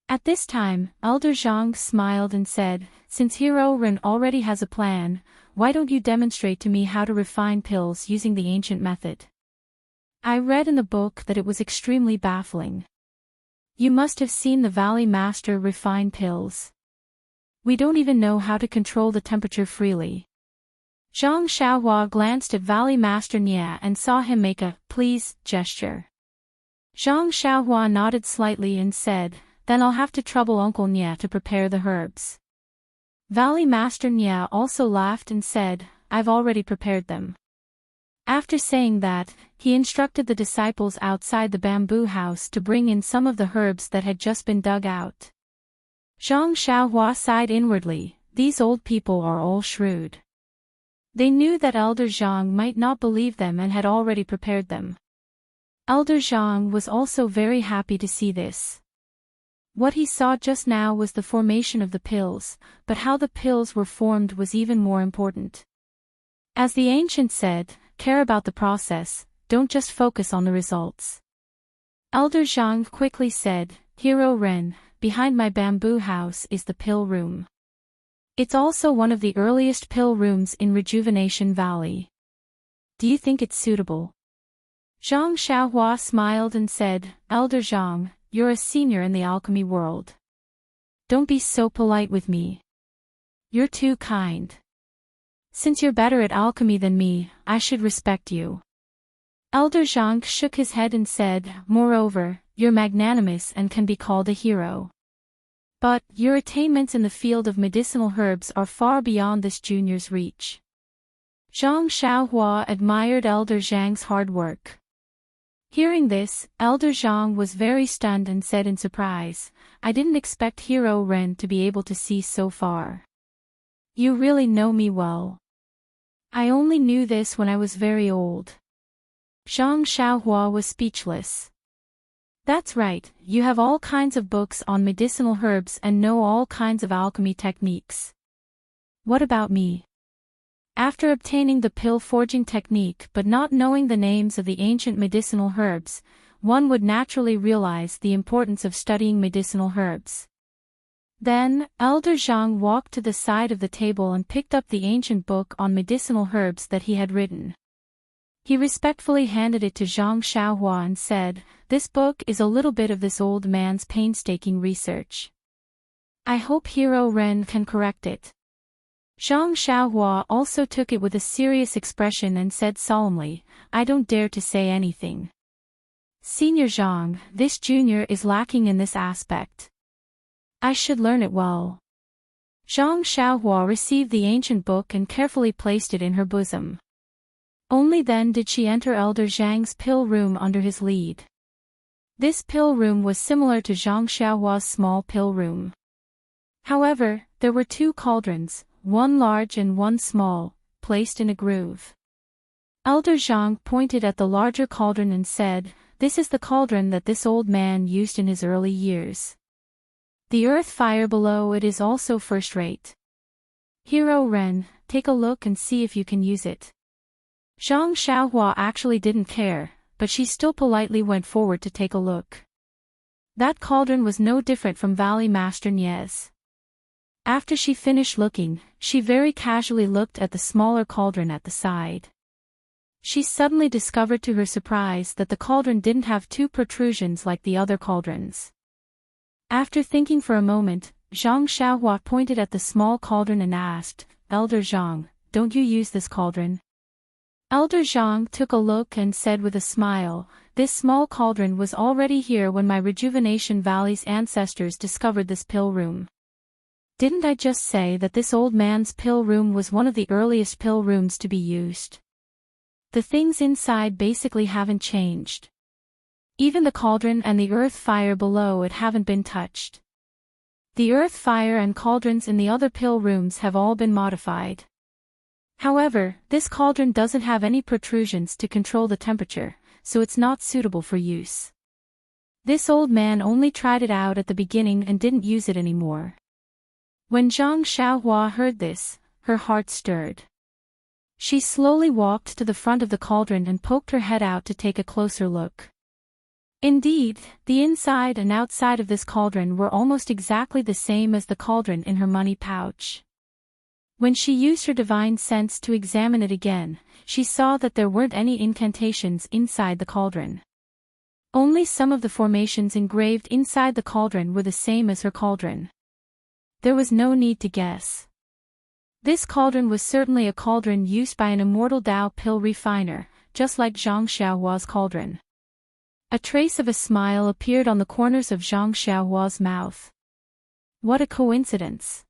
At this time, Elder Zhang smiled and said, "Since Hero Ren already has a plan, why don't you demonstrate to me how to refine pills using the ancient method? I read in the book that it was extremely baffling. You must have seen the Valley Master refine pills. We don't even know how to control the temperature freely." Zhang Xiaohua glanced at Valley Master Nya and saw him make a "please" gesture. Zhang Xiaohua nodded slightly and said, "Then I'll have to trouble Uncle Nya to prepare the herbs." Valley Master Nya also laughed and said, "I've already prepared them." After saying that, he instructed the disciples outside the bamboo house to bring in some of the herbs that had just been dug out. Zhang Xiaohua sighed inwardly, these old people are all shrewd. They knew that Elder Zhang might not believe them and had already prepared them. Elder Zhang was also very happy to see this. What he saw just now was the formation of the pills, but how the pills were formed was even more important. As the ancient said, care about the process, don't just focus on the results. Elder Zhang quickly said, "Hero Ren, behind my bamboo house is the pill room. It's also one of the earliest pill rooms in Rejuvenation Valley. Do you think it's suitable?" Zhang Xiaohua smiled and said, "Elder Zhang, you're a senior in the alchemy world. Don't be so polite with me. You're too kind. Since you're better at alchemy than me, I should respect you." Elder Zhang shook his head and said, "Moreover, you're magnanimous and can be called a hero. But, your attainments in the field of medicinal herbs are far beyond this junior's reach." Zhang Xiaohua admired Elder Zhang's hard work. Hearing this, Elder Zhang was very stunned and said in surprise, "I didn't expect Hero Ren to be able to see so far. You really know me well. I only knew this when I was very old." Zhang Xiaohua was speechless. "That's right, you have all kinds of books on medicinal herbs and know all kinds of alchemy techniques. What about me? After obtaining the pill forging technique but not knowing the names of the ancient medicinal herbs, one would naturally realize the importance of studying medicinal herbs." Then, Elder Zhang walked to the side of the table and picked up the ancient book on medicinal herbs that he had written. He respectfully handed it to Zhang Xiaohua and said, "This book is a little bit of this old man's painstaking research. I hope Hero Ren can correct it." Zhang Xiaohua also took it with a serious expression and said solemnly, "I don't dare to say anything. Senior Zhang, this junior is lacking in this aspect. I should learn it well." Zhang Xiaohua received the ancient book and carefully placed it in her bosom. Only then did she enter Elder Zhang's pill room under his lead. This pill room was similar to Zhang Xiaohua's small pill room. However, there were two cauldrons, one large and one small, placed in a groove. Elder Zhang pointed at the larger cauldron and said, "This is the cauldron that this old man used in his early years. The earth fire below it is also first-rate. Hero Ren, take a look and see if you can use it." Zhang Xiaohua actually didn't care, but she still politely went forward to take a look. That cauldron was no different from Valley Master Nya's. After she finished looking, she very casually looked at the smaller cauldron at the side. She suddenly discovered to her surprise that the cauldron didn't have two protrusions like the other cauldrons. After thinking for a moment, Zhang Xiaohua pointed at the small cauldron and asked, "Elder Zhang, don't you use this cauldron?" Elder Zhang took a look and said with a smile, "This small cauldron was already here when my Rejuvenation Valley's ancestors discovered this pill room. Didn't I just say that this old man's pill room was one of the earliest pill rooms to be used? The things inside basically haven't changed. Even the cauldron and the earth fire below it haven't been touched. The earth fire and cauldrons in the other pill rooms have all been modified. However, this cauldron doesn't have any protrusions to control the temperature, so it's not suitable for use. This old man only tried it out at the beginning and didn't use it anymore." When Zhang Xiaohua heard this, her heart stirred. She slowly walked to the front of the cauldron and poked her head out to take a closer look. Indeed, the inside and outside of this cauldron were almost exactly the same as the cauldron in her money pouch. When she used her divine sense to examine it again, she saw that there weren't any incantations inside the cauldron. Only some of the formations engraved inside the cauldron were the same as her cauldron. There was no need to guess. This cauldron was certainly a cauldron used by an immortal Tao pill refiner, just like Zhang Xiaohua's cauldron. A trace of a smile appeared on the corners of Zhang Xiaohua's mouth. What a coincidence!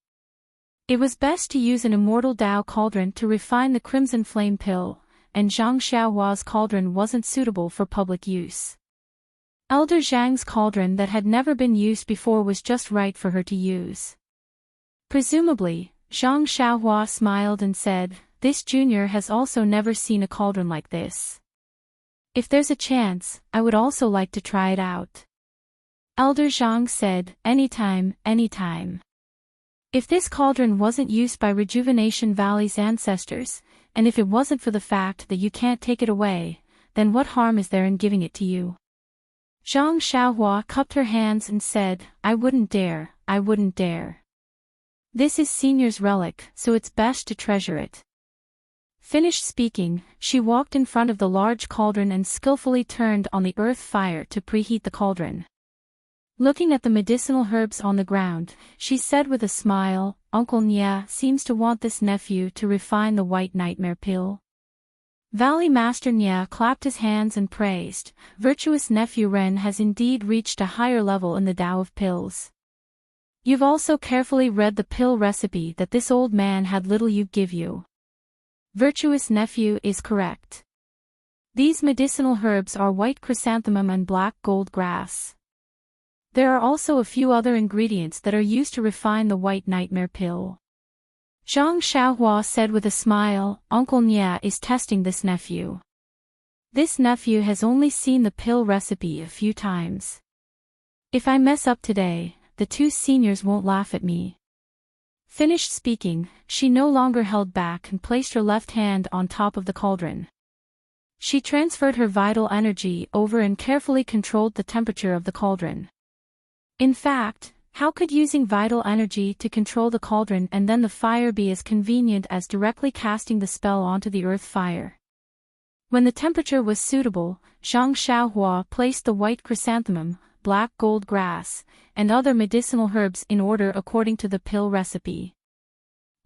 It was best to use an immortal Tao cauldron to refine the Crimson Flame pill, and Zhang Xiaohua's cauldron wasn't suitable for public use. Elder Zhang's cauldron that had never been used before was just right for her to use. Presumably, Zhang Xiaohua smiled and said, "This junior has also never seen a cauldron like this. If there's a chance, I would also like to try it out." Elder Zhang said, "Anytime, anytime. If this cauldron wasn't used by Rejuvenation Valley's ancestors, and if it wasn't for the fact that you can't take it away, then what harm is there in giving it to you?" Zhang Xiaohua cupped her hands and said, "I wouldn't dare, I wouldn't dare. This is Senior's relic, so it's best to treasure it." Finished speaking, she walked in front of the large cauldron and skillfully turned on the earth fire to preheat the cauldron. Looking at the medicinal herbs on the ground, she said with a smile, "Uncle Nya seems to want this nephew to refine the White Nightmare pill." Valley Master Nya clapped his hands and praised, "Virtuous nephew Ren has indeed reached a higher level in the Tao of pills. You've also carefully read the pill recipe that this old man had little you give you. Virtuous nephew is correct. These medicinal herbs are white chrysanthemum and black gold grass. There are also a few other ingredients that are used to refine the White Nightmare pill." Zhang Xiaohua said with a smile, "Uncle Nya is testing this nephew. This nephew has only seen the pill recipe a few times. If I mess up today, the two seniors won't laugh at me." Finished speaking, she no longer held back and placed her left hand on top of the cauldron. She transferred her vital energy over and carefully controlled the temperature of the cauldron. In fact, how could using vital energy to control the cauldron and then the fire be as convenient as directly casting the spell onto the earth fire? When the temperature was suitable, Zhang Xiaohua placed the white chrysanthemum, black gold grass, and other medicinal herbs in order according to the pill recipe.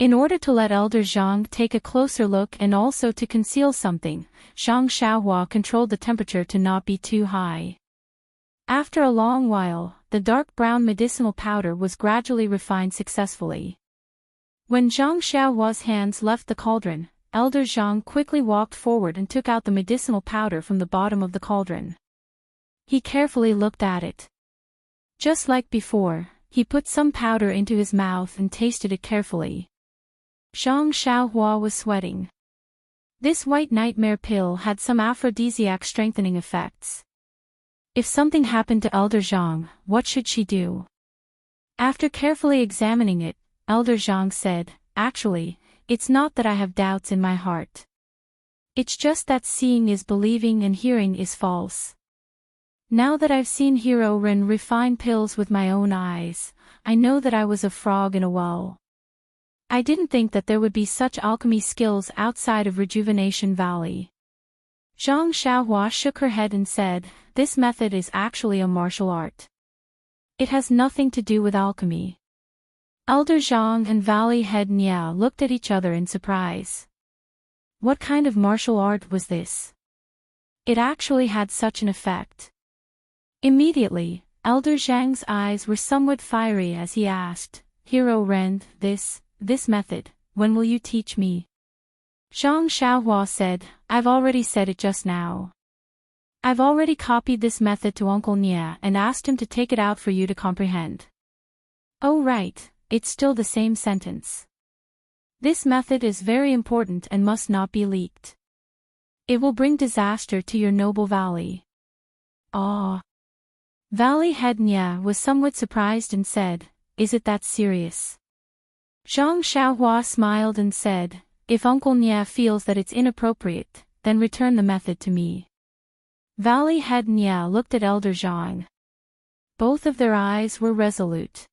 In order to let Elder Zhang take a closer look and also to conceal something, Zhang Xiaohua controlled the temperature to not be too high. After a long while, the dark brown medicinal powder was gradually refined successfully. When Zhang Xiaohua's hands left the cauldron, Elder Zhang quickly walked forward and took out the medicinal powder from the bottom of the cauldron. He carefully looked at it. Just like before, he put some powder into his mouth and tasted it carefully. Zhang Xiaohua was sweating. This White Nightmare pill had some aphrodisiac strengthening effects. If something happened to Elder Zhang, what should she do? After carefully examining it, Elder Zhang said, "Actually, it's not that I have doubts in my heart. It's just that seeing is believing and hearing is false. Now that I've seen Hero Ren refine pills with my own eyes, I know that I was a frog in a well. I didn't think that there would be such alchemy skills outside of Rejuvenation Valley." Zhang Xiaohua shook her head and said, "This method is actually a martial art. It has nothing to do with alchemy." Elder Zhang and Valley Head Nya looked at each other in surprise. What kind of martial art was this? It actually had such an effect. Immediately, Elder Zhang's eyes were somewhat fiery as he asked, Hero Ren, this method, when will you teach me? Zhang Xiaohua said, I've already said it just now. I've already copied this method to Uncle Nia and asked him to take it out for you to comprehend. Oh right, it's still the same sentence. This method is very important and must not be leaked. It will bring disaster to your noble valley. Ah. Valley head Nia was somewhat surprised and said, Is it that serious? Zhang Xiaohua smiled and said, If Uncle Nia feels that it's inappropriate, then return the method to me. Valley head Nia looked at Elder Zhang. Both of their eyes were resolute.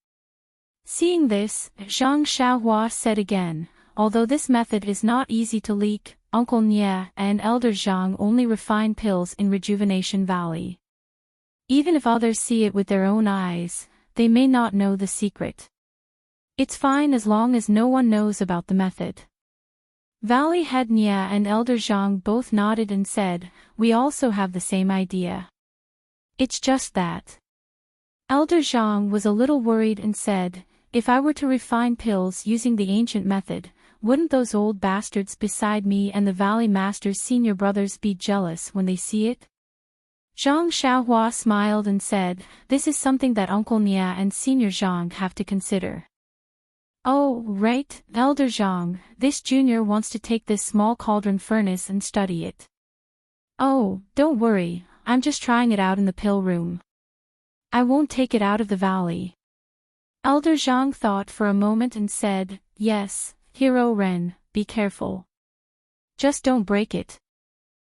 Seeing this, Zhang Xiaohua said again, Although this method is not easy to leak, Uncle Nia and Elder Zhang only refine pills in Rejuvenation Valley. Even if others see it with their own eyes, they may not know the secret. It's fine as long as no one knows about the method. Valley head Nia and Elder Zhang both nodded and said, We also have the same idea. It's just that. Elder Zhang was a little worried and said, If I were to refine pills using the ancient method, wouldn't those old bastards beside me and the Valley Master's senior brothers be jealous when they see it? Zhang Xiaohua smiled and said, This is something that Uncle Nia and Senior Zhang have to consider. Oh, right, Elder Zhang, this junior wants to take this small cauldron furnace and study it. Oh, don't worry, I'm just trying it out in the pill room. I won't take it out of the valley. Elder Zhang thought for a moment and said, Yes, Hero Ren, be careful. Just don't break it.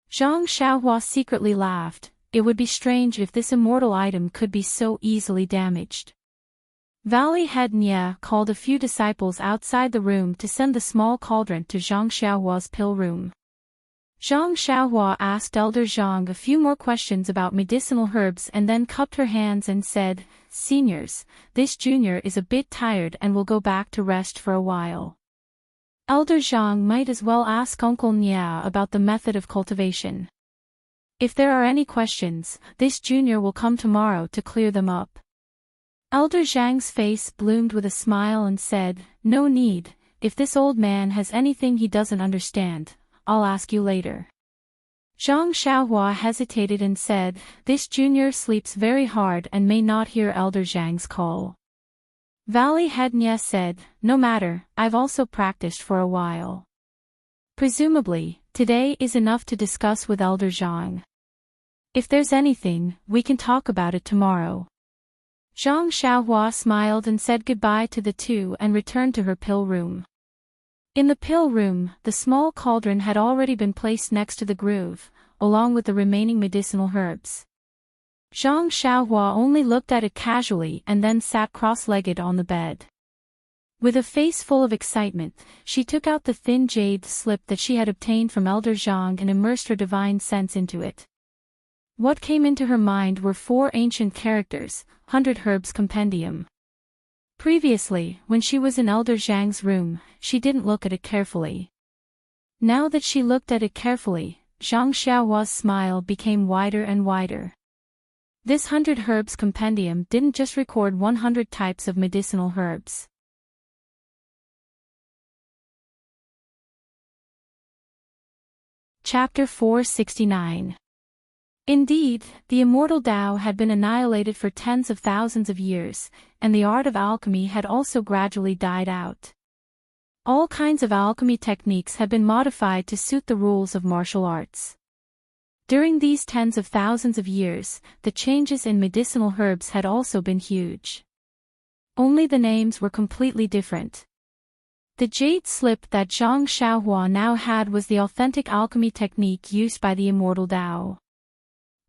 Zhang Xiaohua secretly laughed. It would be strange if this immortal item could be so easily damaged. Valley head Nia called a few disciples outside the room to send the small cauldron to Zhang Xiaohua's pill room. Zhang Xiaohua asked Elder Zhang a few more questions about medicinal herbs and then cupped her hands and said, Seniors, this junior is a bit tired and will go back to rest for a while. Elder Zhang might as well ask Uncle Nia about the method of cultivation. If there are any questions, this junior will come tomorrow to clear them up. Elder Zhang's face bloomed with a smile and said, No need, if this old man has anything he doesn't understand, I'll ask you later. Zhang Xiaohua hesitated and said, This junior sleeps very hard and may not hear Elder Zhang's call. Valley head Nia said, No matter, I've also practiced for a while. Presumably, today is enough to discuss with Elder Zhang. If there's anything, we can talk about it tomorrow. Zhang Xiaohua smiled and said goodbye to the two and returned to her pill room. In the pill room, the small cauldron had already been placed next to the groove, along with the remaining medicinal herbs. Zhang Xiaohua only looked at it casually and then sat cross-legged on the bed. With a face full of excitement, she took out the thin jade slip that she had obtained from Elder Zhang and immersed her divine sense into it. What came into her mind were 4 ancient characters, 100 Herbs Compendium. Previously, when she was in Elder Zhang's room, she didn't look at it carefully. Now that she looked at it carefully, Zhang Xiaohua's smile became wider and wider. This 100 Herbs Compendium didn't just record 100 types of medicinal herbs. Chapter 469. Indeed, the immortal Tao had been annihilated for tens of thousands of years, and the art of alchemy had also gradually died out. All kinds of alchemy techniques had been modified to suit the rules of martial arts. During these tens of thousands of years, the changes in medicinal herbs had also been huge. Only the names were completely different. The jade slip that Zhang Xiaohua now had was the authentic alchemy technique used by the immortal Tao.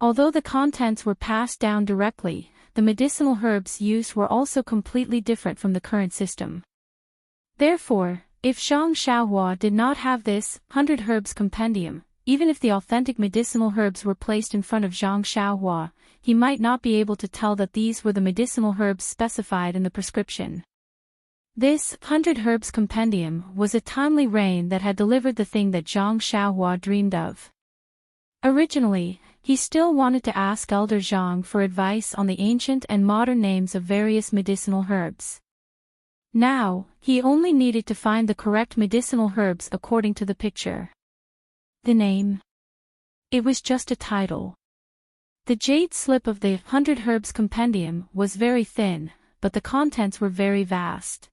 Although the contents were passed down directly, the medicinal herbs used were also completely different from the current system. Therefore, if Zhang Xiaohua did not have this 100 Herbs Compendium, even if the authentic medicinal herbs were placed in front of Zhang Xiaohua, he might not be able to tell that these were the medicinal herbs specified in the prescription. This 100 Herbs Compendium was a timely rain that had delivered the thing that Zhang Xiaohua dreamed of. Originally, he still wanted to ask Elder Zhang for advice on the ancient and modern names of various medicinal herbs. Now, he only needed to find the correct medicinal herbs according to the picture. The name? It was just a title. The jade slip of the 100 Herbs Compendium was very thin, but the contents were very vast.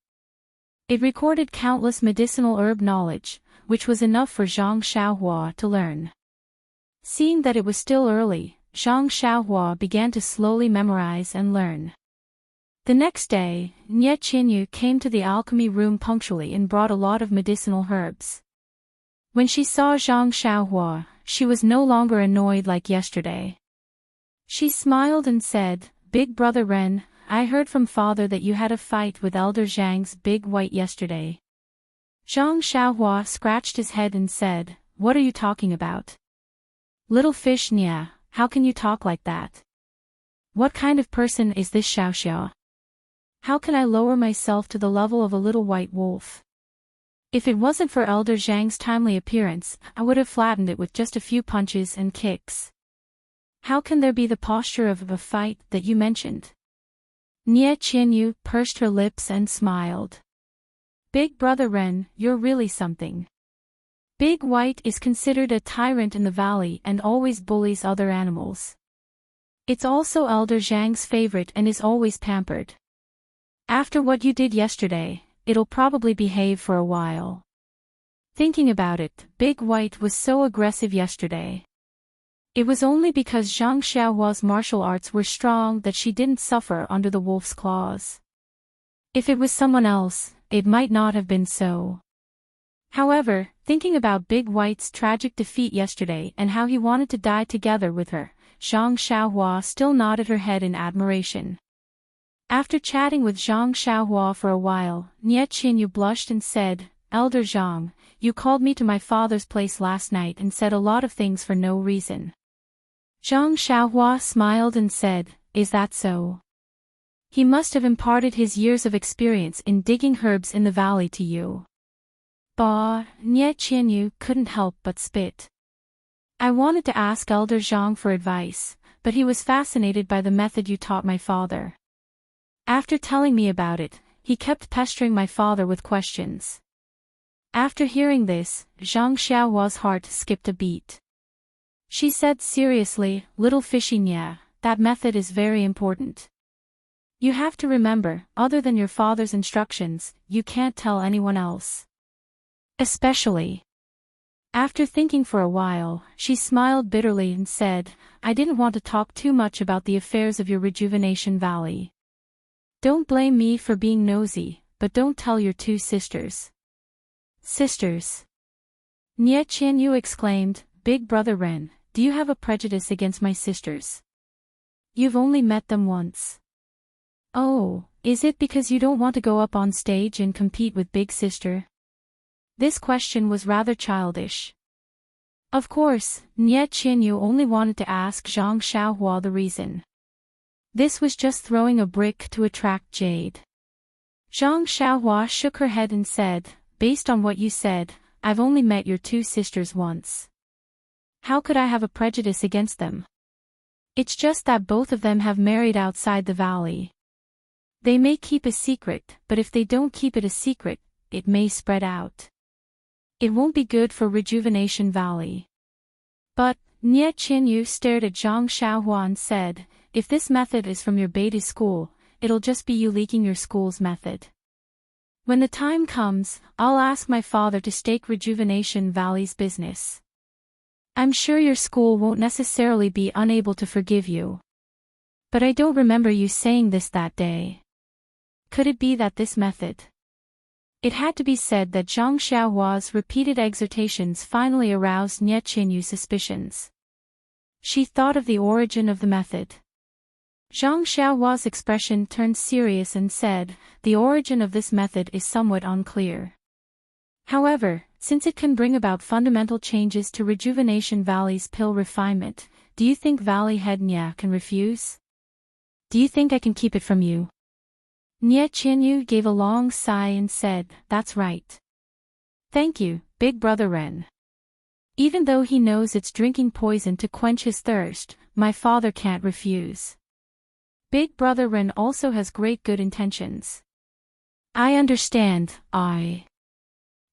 It recorded countless medicinal herb knowledge, which was enough for Zhang Xiaohua to learn. Seeing that it was still early, Zhang Xiaohua began to slowly memorize and learn. The next day, Nie Qinyu came to the alchemy room punctually and brought a lot of medicinal herbs. When she saw Zhang Xiaohua, she was no longer annoyed like yesterday. She smiled and said, "Big brother Ren, I heard from father that you had a fight with Elder Zhang's big white yesterday." Zhang Xiaohua scratched his head and said, "What are you talking about? Little fish Nia, how can you talk like that? What kind of person is this Xiaoxiao? How can I lower myself to the level of a little white wolf? If it wasn't for Elder Zhang's timely appearance, I would have flattened it with just a few punches and kicks. How can there be the posture of a fight that you mentioned?" Nie Qinyu pursed her lips and smiled. "Big brother Ren, you're really something. Big White is considered a tyrant in the valley and always bullies other animals. It's also Elder Zhang's favorite and is always pampered. After what you did yesterday, it'll probably behave for a while." Thinking about it, Big White was so aggressive yesterday. It was only because Zhang Xiaohua's martial arts were strong that she didn't suffer under the wolf's claws. If it was someone else, it might not have been so. However, thinking about Big White's tragic defeat yesterday and how he wanted to die together with her, Zhang Xiaohua still nodded her head in admiration. After chatting with Zhang Xiaohua for a while, Nie Qinyu blushed and said, "Elder Zhang, you called me to my father's place last night and said a lot of things for no reason." Zhang Xiaohua smiled and said, "Is that so? He must have imparted his years of experience in digging herbs in the valley to you." Bah, Nie Qinyu couldn't help but spit. "I wanted to ask Elder Zhang for advice, but he was fascinated by the method you taught my father. After telling me about it, he kept pestering my father with questions." After hearing this, Zhang Xiaohua's heart skipped a beat. She said seriously, "Little fishy Nia, that method is very important. You have to remember, other than your father's instructions, you can't tell anyone else. Especially." After thinking for a while, she smiled bitterly and said, "I didn't want to talk too much about the affairs of your Rejuvenation Valley. Don't blame me for being nosy, but don't tell your two sisters." "Sisters?" Nie Qinyu exclaimed, "Big brother Ren, do you have a prejudice against my sisters? You've only met them once. Oh, is it because you don't want to go up on stage and compete with big sister?" This question was rather childish. Of course, Nie Qinyu only wanted to ask Zhang Xiaohua the reason. This was just throwing a brick to attract jade. Zhang Xiaohua shook her head and said, "Based on what you said, I've only met your two sisters once. How could I have a prejudice against them? It's just that both of them have married outside the valley. They may keep a secret, but if they don't keep it a secret, it may spread out. It won't be good for Rejuvenation Valley." But, Nie Qinyu stared at Zhang Xiaohua and said, "If this method is from your beta school, it'll just be you leaking your school's method. When the time comes, I'll ask my father to stake Rejuvenation Valley's business. I'm sure your school won't necessarily be unable to forgive you. But I don't remember you saying this that day. Could it be that this method?" It had to be said that Zhang Xiaohua's repeated exhortations finally aroused Nie Qinyu's suspicions. She thought of the origin of the method. Zhang Xiaohua's expression turned serious and said, "The origin of this method is somewhat unclear. However, since it can bring about fundamental changes to Rejuvenation Valley's pill refinement, do you think Valley Head Nya can refuse? Do you think I can keep it from you?" Nie Qianyu gave a long sigh and said, "That's right. Thank you, Big Brother Ren. Even though he knows it's drinking poison to quench his thirst, my father can't refuse. Big Brother Ren also has great good intentions." "I understand,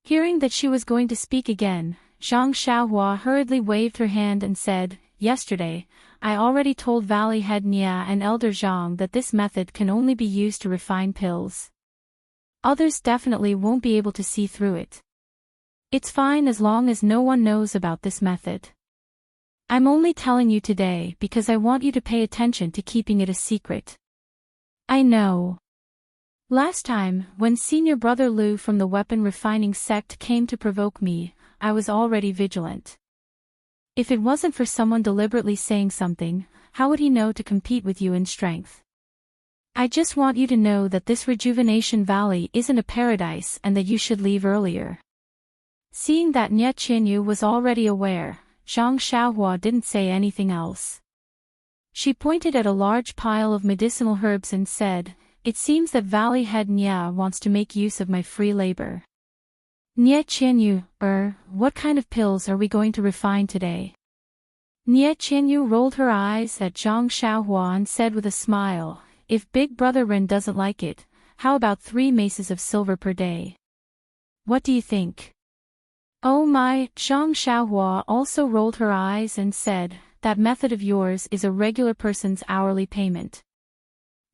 Hearing that she was going to speak again, Zhang Xiaohua hurriedly waved her hand and said, "Yesterday, I already told Valley Head Nia and Elder Zhang that this method can only be used to refine pills. Others definitely won't be able to see through it. It's fine as long as no one knows about this method. I'm only telling you today because I want you to pay attention to keeping it a secret." "I know. Last time, when Senior Brother Lu from the weapon refining sect came to provoke me, I was already vigilant. If it wasn't for someone deliberately saying something, how would he know to compete with you in strength? I just want you to know that this Rejuvenation Valley isn't a paradise and that you should leave earlier." Seeing that Nie Qianyu was already aware, Zhang Xiaohua didn't say anything else. She pointed at a large pile of medicinal herbs and said, "It seems that Valley Head Nia wants to make use of my free labor. Nie Qianyu, what kind of pills are we going to refine today?" Nie Qianyu rolled her eyes at Zhang Xiaohua and said with a smile, "If Big Brother Ren doesn't like it, how about 3 maces of silver per day? What do you think?" "Oh my," Zhang Xiaohua also rolled her eyes and said, "That method of yours is a regular person's hourly payment.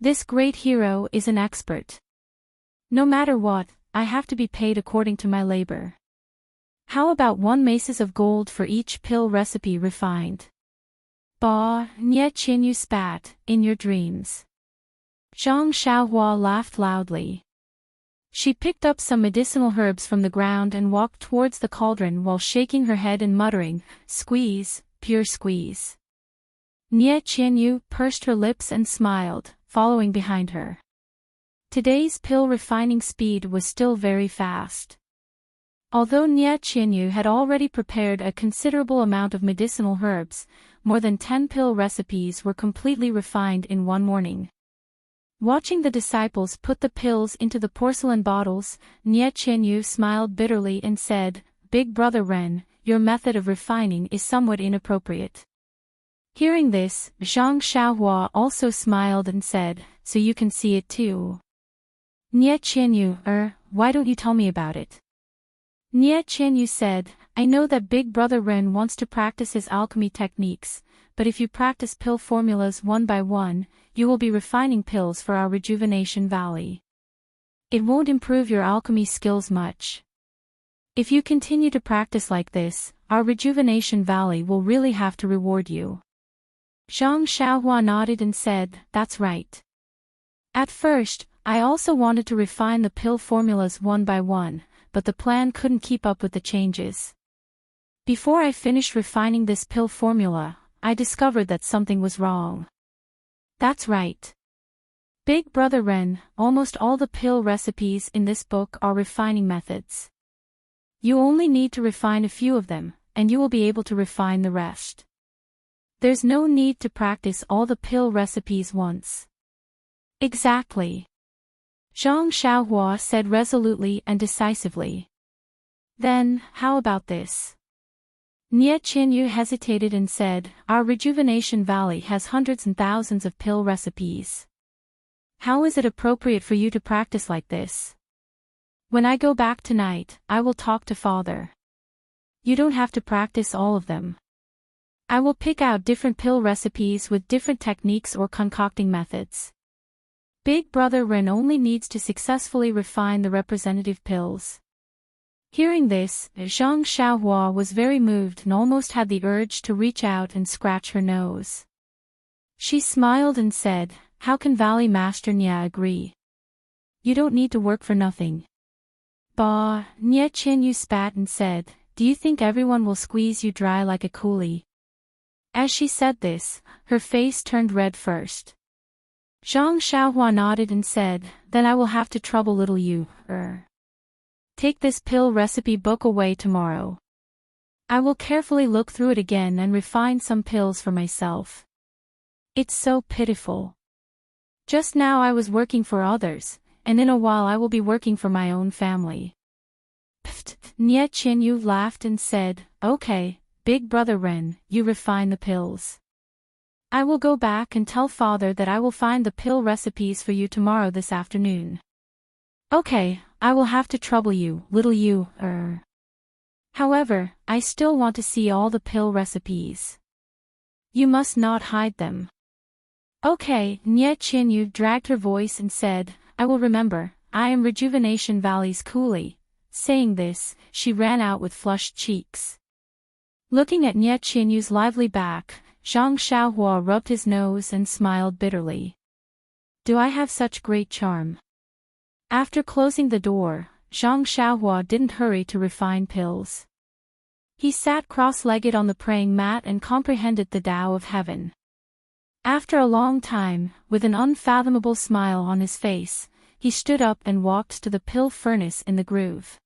This great hero is an expert. No matter what, I have to be paid according to my labor. How about 1 maces of gold for each pill recipe refined?" "Bah," Nie Qianyu spat, "in your dreams." Zhang Xiaohua laughed loudly. She picked up some medicinal herbs from the ground and walked towards the cauldron while shaking her head and muttering, "Squeeze, pure squeeze." Nie Qianyu pursed her lips and smiled, following behind her. Today's pill refining speed was still very fast. Although Nie Qianyu had already prepared a considerable amount of medicinal herbs, more than 10 pill recipes were completely refined in one morning. Watching the disciples put the pills into the porcelain bottles, Nie Qianyu smiled bitterly and said, "Big Brother Ren, your method of refining is somewhat inappropriate." Hearing this, Zhang Xiaohua also smiled and said, "So you can see it too." Nie Qianyu, why don't you tell me about it?" Nie Qianyu said, "I know that Big Brother Ren wants to practice his alchemy techniques, but if you practice pill formulas one by one, you will be refining pills for our Rejuvenation Valley. It won't improve your alchemy skills much. If you continue to practice like this, our Rejuvenation Valley will really have to reward you." Zhang Xiaohua nodded and said, "That's right. At first, I also wanted to refine the pill formulas one by one, but the plan couldn't keep up with the changes. Before I finished refining this pill formula, I discovered that something was wrong." "That's right. Big Brother Ren, almost all the pill recipes in this book are refining methods. You only need to refine a few of them, and you will be able to refine the rest. There's no need to practice all the pill recipes once." "Exactly," Zhang Xiaohua said resolutely and decisively. "Then, how about this?" Nie Qianyu hesitated and said, "Our Rejuvenation Valley has hundreds and thousands of pill recipes. How is it appropriate for you to practice like this? When I go back tonight, I will talk to Father. You don't have to practice all of them. I will pick out different pill recipes with different techniques or concocting methods. Big Brother Ren only needs to successfully refine the representative pills." Hearing this, Zhang Xiaohua was very moved and almost had the urge to reach out and scratch her nose. She smiled and said, "How can Valley Master Nia agree? You don't need to work for nothing." "Bah," Nie Qianyu spat and said, "Do you think everyone will squeeze you dry like a coolie?" As she said this, her face turned red first. Zhang Xiaohua nodded and said, "Then I will have to trouble little you, Take this pill recipe book away tomorrow. I will carefully look through it again and refine some pills for myself. It's so pitiful. Just now I was working for others, and in a while I will be working for my own family. Pfft, Nie Qianyu laughed and said, "Okay, Big Brother Ren, you refine the pills. I will go back and tell father that I will find the pill recipes for you tomorrow this afternoon." "Okay, I will have to trouble you, little you, However, I still want to see all the pill recipes. You must not hide them." "Okay," Nie Qianyu dragged her voice and said, "I will remember, I am Rejuvenation Valley's coolie." Saying this, she ran out with flushed cheeks. Looking at Nie Qianyu's lively back, Zhang Xiaohua rubbed his nose and smiled bitterly. "Do I have such great charm?" After closing the door, Zhang Xiaohua didn't hurry to refine pills. He sat cross-legged on the praying mat and comprehended the Tao of Heaven. After a long time, with an unfathomable smile on his face, he stood up and walked to the pill furnace in the groove.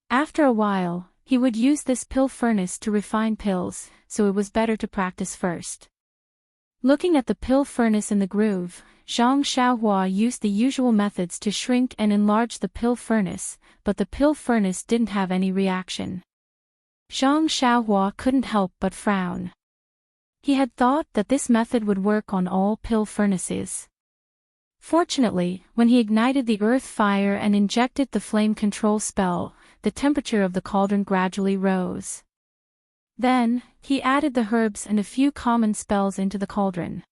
After a while, he would use this pill furnace to refine pills, so it was better to practice first. Looking at the pill furnace in the groove, Zhang Xiaohua used the usual methods to shrink and enlarge the pill furnace, but the pill furnace didn't have any reaction. Zhang Xiaohua couldn't help but frown. He had thought that this method would work on all pill furnaces. Fortunately, when he ignited the earth fire and injected the flame control spell, the temperature of the cauldron gradually rose. Then, he added the herbs and a few common spells into the cauldron.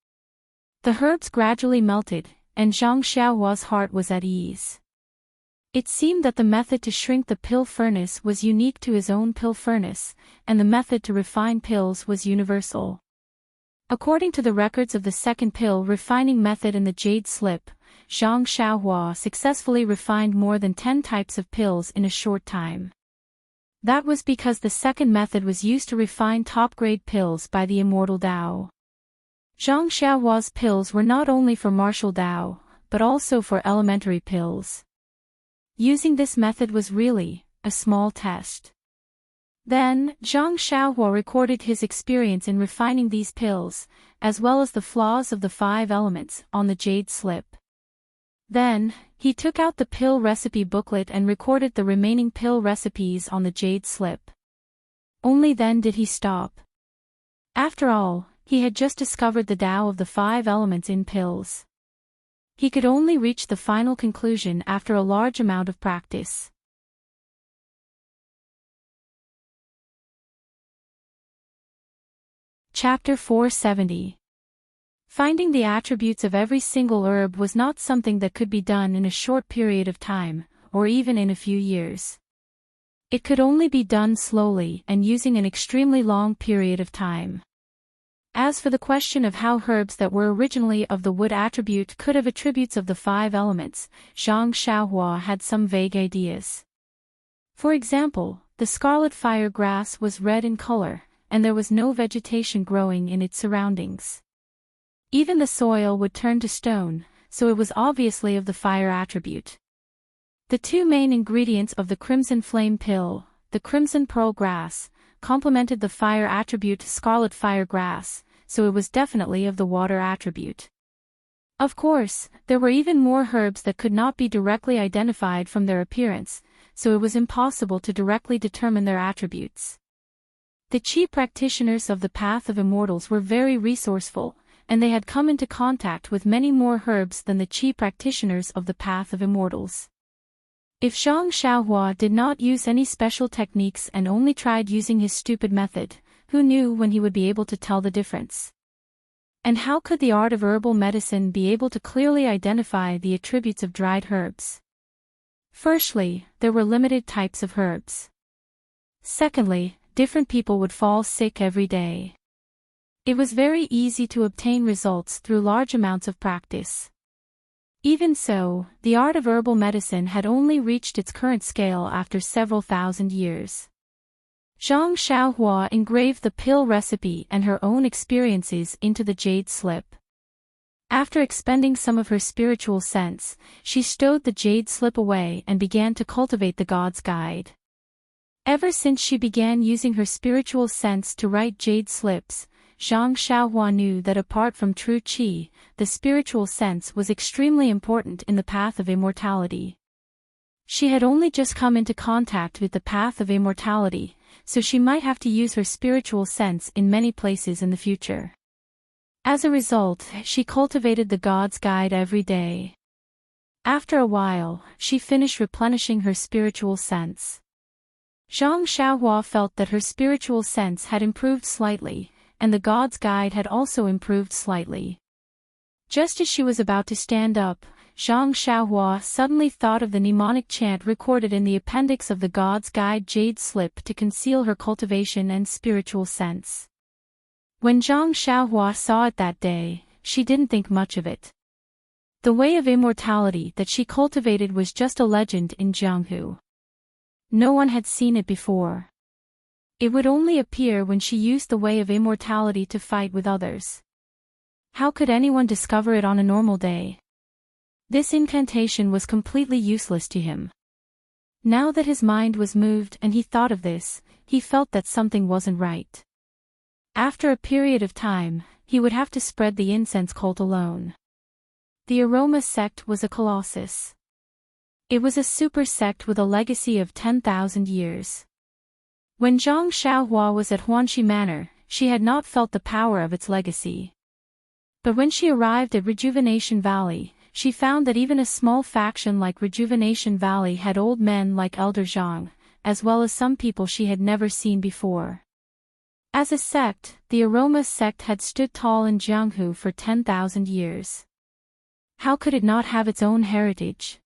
The herbs gradually melted, and Zhang Xiaohua's heart was at ease. It seemed that the method to shrink the pill furnace was unique to his own pill furnace, and the method to refine pills was universal. According to the records of the second pill refining method in the Jade Slip, Zhang Xiaohua successfully refined more than 10 types of pills in a short time. That was because the second method was used to refine top-grade pills by the immortal Tao. Zhang Xiaohua's pills were not only for martial Tao, but also for elementary pills. Using this method was really a small test. Then, Zhang Xiaohua recorded his experience in refining these pills, as well as the flaws of the 5 elements, on the Jade Slip. Then, he took out the pill recipe booklet and recorded the remaining pill recipes on the Jade Slip. Only then did he stop. After all, he had just discovered the Tao of the 5 elements in pills. He could only reach the final conclusion after a large amount of practice. Chapter 470. Finding the attributes of every single herb was not something that could be done in a short period of time, or even in a few years. It could only be done slowly and using an extremely long period of time. As for the question of how herbs that were originally of the wood attribute could have attributes of the 5 elements, Zhang Xiaohua had some vague ideas. For example, the scarlet fire grass was red in color, and there was no vegetation growing in its surroundings. Even the soil would turn to stone, so it was obviously of the fire attribute. The 2 main ingredients of the crimson flame pill, the crimson pearl grass, complemented the fire attribute scarlet fire grass, so it was definitely of the water attribute. Of course, there were even more herbs that could not be directly identified from their appearance, so it was impossible to directly determine their attributes. The Qi practitioners of the Path of Immortals were very resourceful, and they had come into contact with many more herbs than the Qi practitioners of the Path of Immortals. If Zhang Xiaohua did not use any special techniques and only tried using his stupid method, who knew when he would be able to tell the difference? And how could the art of herbal medicine be able to clearly identify the attributes of dried herbs? Firstly, there were limited types of herbs. Secondly, different people would fall sick every day. It was very easy to obtain results through large amounts of practice. Even so, the art of herbal medicine had only reached its current scale after several thousand years. Zhang Xiaohua engraved the pill recipe and her own experiences into the Jade Slip. After expending some of her spiritual sense, she stowed the Jade Slip away and began to cultivate the God's Guide. Ever since she began using her spiritual sense to write Jade Slips, Zhang Xiaohua knew that apart from true qi, the spiritual sense was extremely important in the path of immortality. She had only just come into contact with the path of immortality, so she might have to use her spiritual sense in many places in the future. As a result, she cultivated the God's Guide every day. After a while, she finished replenishing her spiritual sense. Zhang Xiaohua felt that her spiritual sense had improved slightly, and the God's Guide had also improved slightly. Just as she was about to stand up, Zhang Xiaohua suddenly thought of the mnemonic chant recorded in the appendix of the God's Guide jade slip to conceal her cultivation and spiritual sense. When Zhang Xiaohua saw it that day, she didn't think much of it. The way of immortality that she cultivated was just a legend in Jianghu. No one had seen it before. It would only appear when she used the way of immortality to fight with others. How could anyone discover it on a normal day? This incantation was completely useless to him. Now that his mind was moved and he thought of this, he felt that something wasn't right. After a period of time, he would have to spread the incense cult alone. The Aroma sect was a colossus. It was a super sect with a legacy of 10,000 years. When Zhang Xiaohua was at Huanxi Manor, she had not felt the power of its legacy. But when she arrived at Rejuvenation Valley, she found that even a small faction like Rejuvenation Valley had old men like Elder Zhang, as well as some people she had never seen before. As a sect, the Aroma sect had stood tall in Jianghu for 10,000 years. How could it not have its own heritage?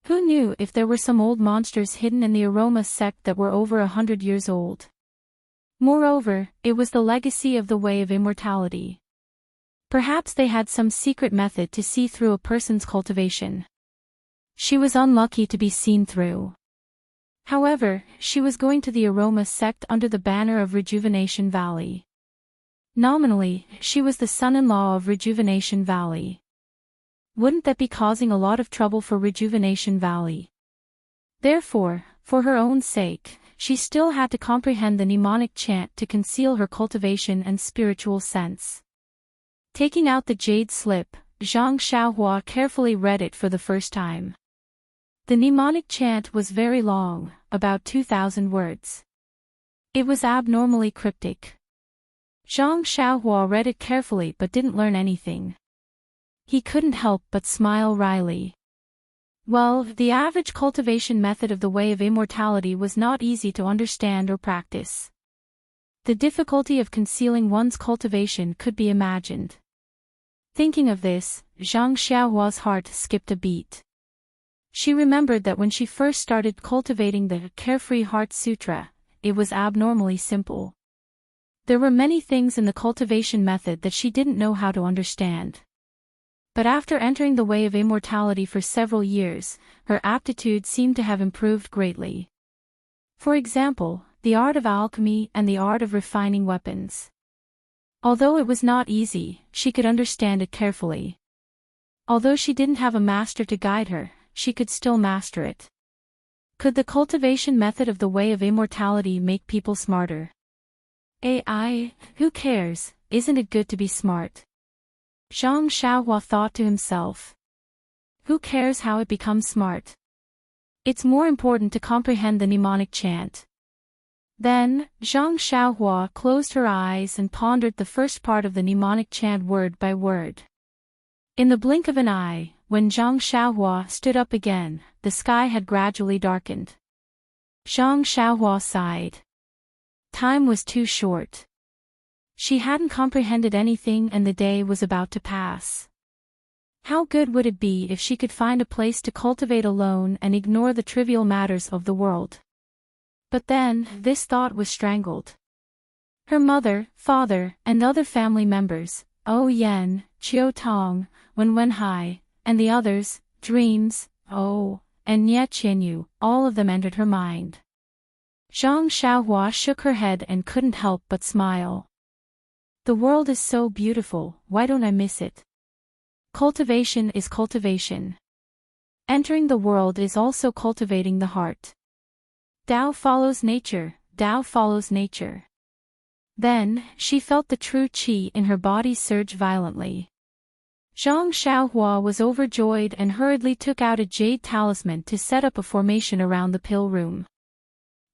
Who knew if there were some old monsters hidden in the Aroma sect that were over 100 years old? Moreover, it was the legacy of the way of immortality. Perhaps they had some secret method to see through a person's cultivation. She was unlucky to be seen through. However, she was going to the Aroma sect under the banner of Rejuvenation Valley. Nominally, she was the son-in-law of Rejuvenation Valley. Wouldn't that be causing a lot of trouble for Rejuvenation Valley? Therefore, for her own sake, she still had to comprehend the mnemonic chant to conceal her cultivation and spiritual sense. Taking out the jade slip, Zhang Xiaohua carefully read it for the first time. The mnemonic chant was very long, about 2,000 words. It was abnormally cryptic. Zhang Xiaohua read it carefully but didn't learn anything. He couldn't help but smile wryly. Well, the average cultivation method of the way of immortality was not easy to understand or practice. The difficulty of concealing one's cultivation could be imagined. Thinking of this, Zhang Xiaohua's heart skipped a beat. She remembered that when she first started cultivating the Carefree Heart Sutra, it was abnormally simple. There were many things in the cultivation method that she didn't know how to understand. But after entering the way of immortality for several years, her aptitude seemed to have improved greatly. For example, the art of alchemy and the art of refining weapons. Although it was not easy, she could understand it carefully. Although she didn't have a master to guide her, she could still master it. Could the cultivation method of the way of immortality make people smarter? AI, who cares, isn't it good to be smart? Zhang Xiaohua thought to himself. Who cares how it becomes smart? It's more important to comprehend the mnemonic chant. Then, Zhang Xiaohua closed her eyes and pondered the first part of the mnemonic chant word by word. In the blink of an eye, when Zhang Xiaohua stood up again, the sky had gradually darkened. Zhang Xiaohua sighed. Time was too short. She hadn't comprehended anything and the day was about to pass. How good would it be if she could find a place to cultivate alone and ignore the trivial matters of the world? But then, this thought was strangled. Her mother, father, and other family members, O Yan, Chiu Tong, Wen Wenhai, and the others, Dreams, O, and Nye Qianyu, all of them entered her mind. Zhang Xiaohua shook her head and couldn't help but smile. The world is so beautiful, why don't I miss it? Cultivation is cultivation. Entering the world is also cultivating the heart. Tao follows nature, Tao follows nature. Then, she felt the true qi in her body surge violently. Zhang Xiaohua was overjoyed and hurriedly took out a jade talisman to set up a formation around the pill room.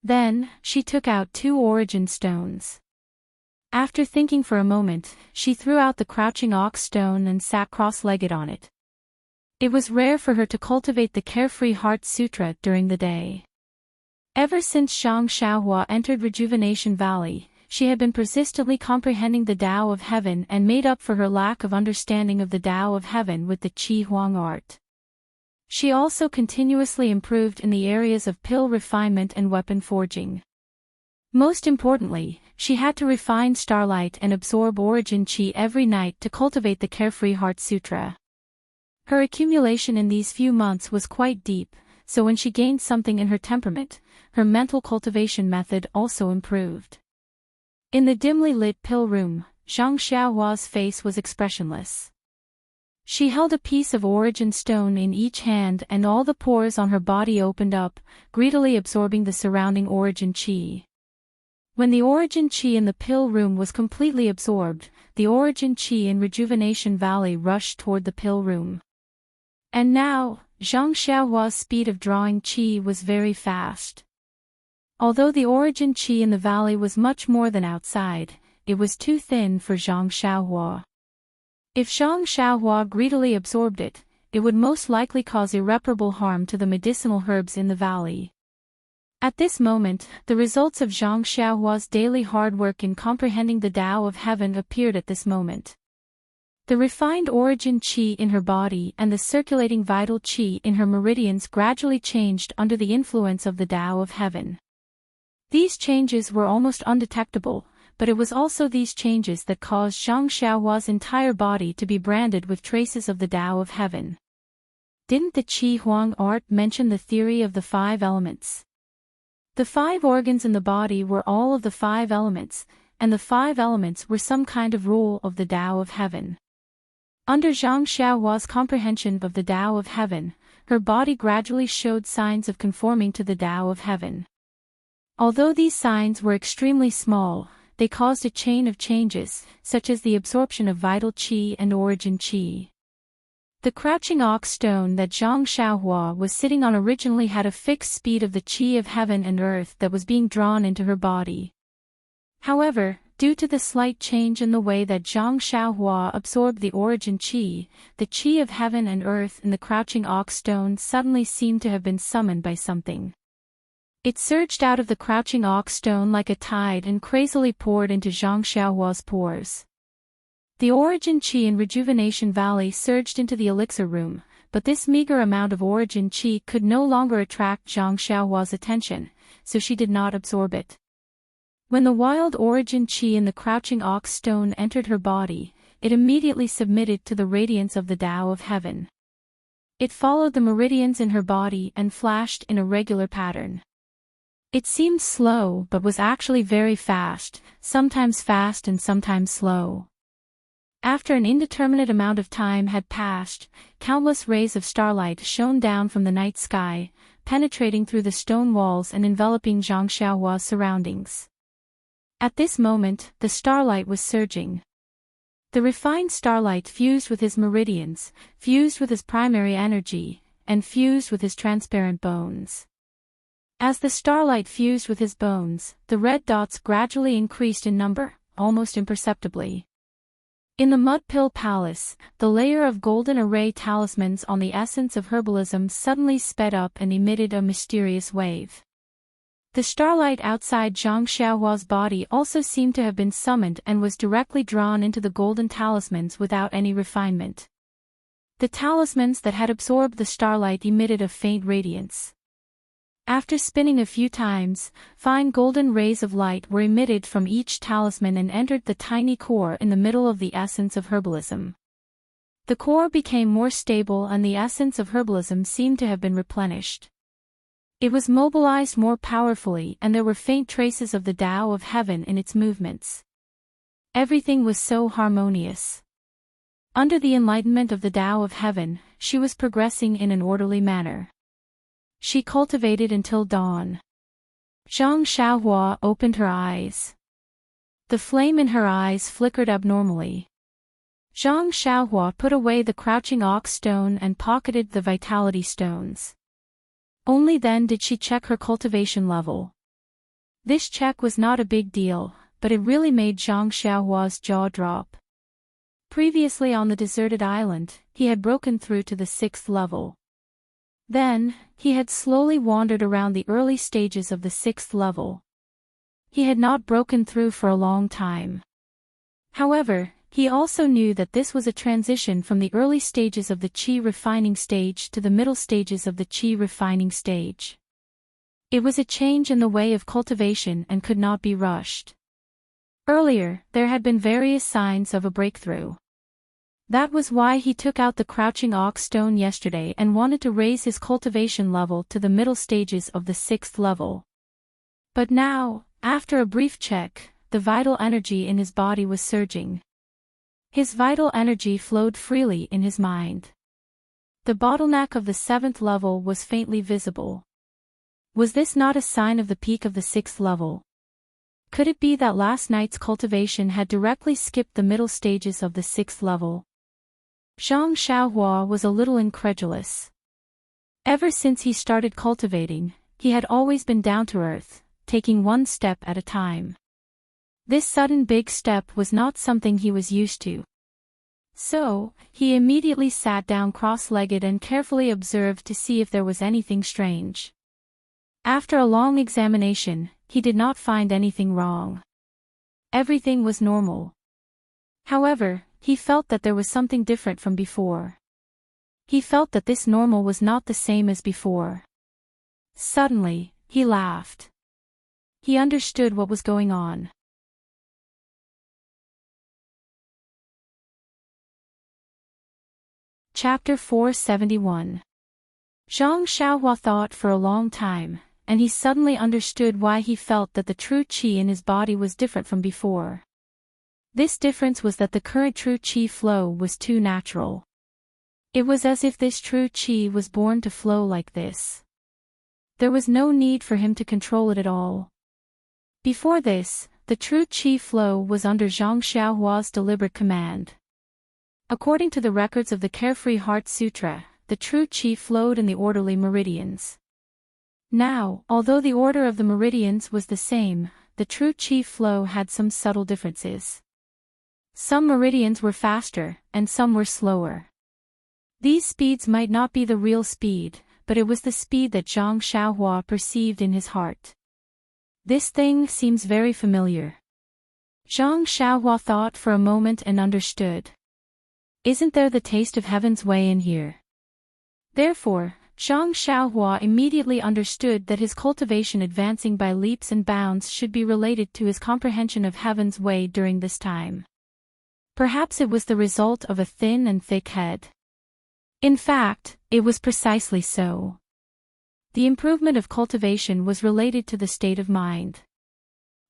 Then, she took out 2 origin stones. After thinking for a moment, she threw out the crouching ox stone and sat cross-legged on it. It was rare for her to cultivate the Carefree Heart Sutra during the day. Ever since Zhang Xiaohua entered Rejuvenation Valley, she had been persistently comprehending the Tao of Heaven and made up for her lack of understanding of the Tao of Heaven with the Qi Huang art. She also continuously improved in the areas of pill refinement and weapon forging. Most importantly, she had to refine Starlight and absorb Origin Qi every night to cultivate the Carefree Heart Sutra. Her accumulation in these few months was quite deep, so when she gained something in her temperament, her mental cultivation method also improved. In the dimly lit pill room, Zhang Xiaohua's face was expressionless. She held a piece of origin stone in each hand and all the pores on her body opened up, greedily absorbing the surrounding origin qi. When the origin qi in the pill room was completely absorbed, the origin qi in Rejuvenation Valley rushed toward the pill room. And now, Zhang Xiaohua's speed of drawing qi was very fast. Although the origin qi in the valley was much more than outside, it was too thin for Zhang Xiaohua. If Zhang Xiaohua greedily absorbed it, it would most likely cause irreparable harm to the medicinal herbs in the valley. At this moment, the results of Zhang Xiaohua's daily hard work in comprehending the Tao of Heaven appeared at this moment. The refined origin qi in her body and the circulating vital qi in her meridians gradually changed under the influence of the Tao of Heaven. These changes were almost undetectable, but it was also these changes that caused Zhang Xiaohua's entire body to be branded with traces of the Tao of Heaven. Didn't the Qi Huang art mention the theory of the 5 elements? The 5 organs in the body were all of the 5 elements, and the 5 elements were some kind of rule of the Tao of Heaven. Under Zhang Xiaohua's comprehension of the Tao of Heaven, her body gradually showed signs of conforming to the Tao of Heaven. Although these signs were extremely small, they caused a chain of changes, such as the absorption of vital qi and origin qi. The crouching ox stone that Zhang Xiaohua was sitting on originally had a fixed speed of the qi of heaven and earth that was being drawn into her body. However, due to the slight change in the way that Zhang Xiaohua absorbed the origin qi, the qi of heaven and earth in the crouching ox stone suddenly seemed to have been summoned by something. It surged out of the crouching ox stone like a tide and crazily poured into Zhang Xiaohua's pores. The origin qi in Rejuvenation Valley surged into the elixir room, but this meager amount of origin qi could no longer attract Zhang Xiaohua's attention, so she did not absorb it. When the wild origin qi in the crouching ox stone entered her body, it immediately submitted to the radiance of the Tao of Heaven. It followed the meridians in her body and flashed in a regular pattern. It seemed slow but was actually very fast, sometimes fast and sometimes slow. After an indeterminate amount of time had passed, countless rays of starlight shone down from the night sky, penetrating through the stone walls and enveloping Zhang Xiaohua's surroundings. At this moment, the starlight was surging. The refined starlight fused with his meridians, fused with his primary energy, and fused with his transparent bones. As the starlight fused with his bones, the red dots gradually increased in number, almost imperceptibly. In the Mud Pill Palace, the layer of golden array talismans on the essence of herbalism suddenly sped up and emitted a mysterious wave. The starlight outside Zhang Xiaohua's body also seemed to have been summoned and was directly drawn into the golden talismans without any refinement. The talismans that had absorbed the starlight emitted a faint radiance. After spinning a few times, fine golden rays of light were emitted from each talisman and entered the tiny core in the middle of the essence of herbalism. The core became more stable and the essence of herbalism seemed to have been replenished. It was mobilized more powerfully and there were faint traces of the Tao of Heaven in its movements. Everything was so harmonious. Under the enlightenment of the Tao of Heaven, she was progressing in an orderly manner. She cultivated until dawn. Zhang Xiaohua opened her eyes. The flame in her eyes flickered abnormally. Zhang Xiaohua put away the crouching ox stone and pocketed the vitality stones. Only then did she check her cultivation level. This check was not a big deal, but it really made Zhang Xiaohua's jaw drop. Previously on the deserted island, he had broken through to the 6th level. Then, he had slowly wandered around the early stages of the 6th level. He had not broken through for a long time. However, he also knew that this was a transition from the early stages of the qi refining stage to the middle stages of the qi refining stage. It was a change in the way of cultivation and could not be rushed. Earlier, there had been various signs of a breakthrough. That was why he took out the crouching ox stone yesterday and wanted to raise his cultivation level to the middle stages of the 6th level. But now, after a brief check, the vital energy in his body was surging. His vital energy flowed freely in his mind. The bottleneck of the 7th level was faintly visible. Was this not a sign of the peak of the 6th level? Could it be that last night's cultivation had directly skipped the middle stages of the 6th level? Zhang Xiaohua was a little incredulous. Ever since he started cultivating, he had always been down to earth, taking one step at a time. This sudden big step was not something he was used to. So, he immediately sat down cross-legged and carefully observed to see if there was anything strange. After a long examination, he did not find anything wrong. Everything was normal. However, he felt that there was something different from before. He felt that this normal was not the same as before. Suddenly, he laughed. He understood what was going on. Chapter 471. Zhang Xiaohua thought for a long time, and he suddenly understood why he felt that the true qi in his body was different from before. This difference was that the current true qi flow was too natural. It was as if this true qi was born to flow like this. There was no need for him to control it at all. Before this, the true qi flow was under Zhang Xiaohua's deliberate command. According to the records of the Carefree Heart Sutra, the true qi flowed in the orderly meridians. Now, although the order of the meridians was the same, the true qi flow had some subtle differences. Some meridians were faster, and some were slower. These speeds might not be the real speed, but it was the speed that Zhang Xiaohua perceived in his heart. This thing seems very familiar. Zhang Xiaohua thought for a moment and understood. Isn't there the taste of heaven's way in here? Therefore, Zhang Xiaohua immediately understood that his cultivation advancing by leaps and bounds should be related to his comprehension of heaven's way during this time. Perhaps it was the result of a thin and thick head. In fact, it was precisely so. The improvement of cultivation was related to the state of mind.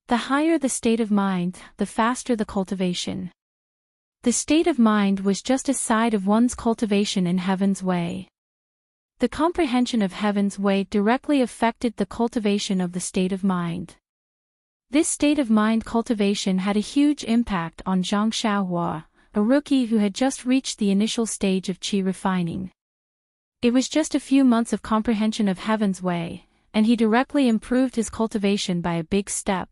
The higher the state of mind, the faster the cultivation. The state of mind was just a side of one's cultivation in heaven's way. The comprehension of heaven's way directly affected the cultivation of the state of mind. This state of mind cultivation had a huge impact on Zhang Xiaohua, a rookie who had just reached the initial stage of qi refining. It was just a few months of comprehension of heaven's way, and he directly improved his cultivation by a big step.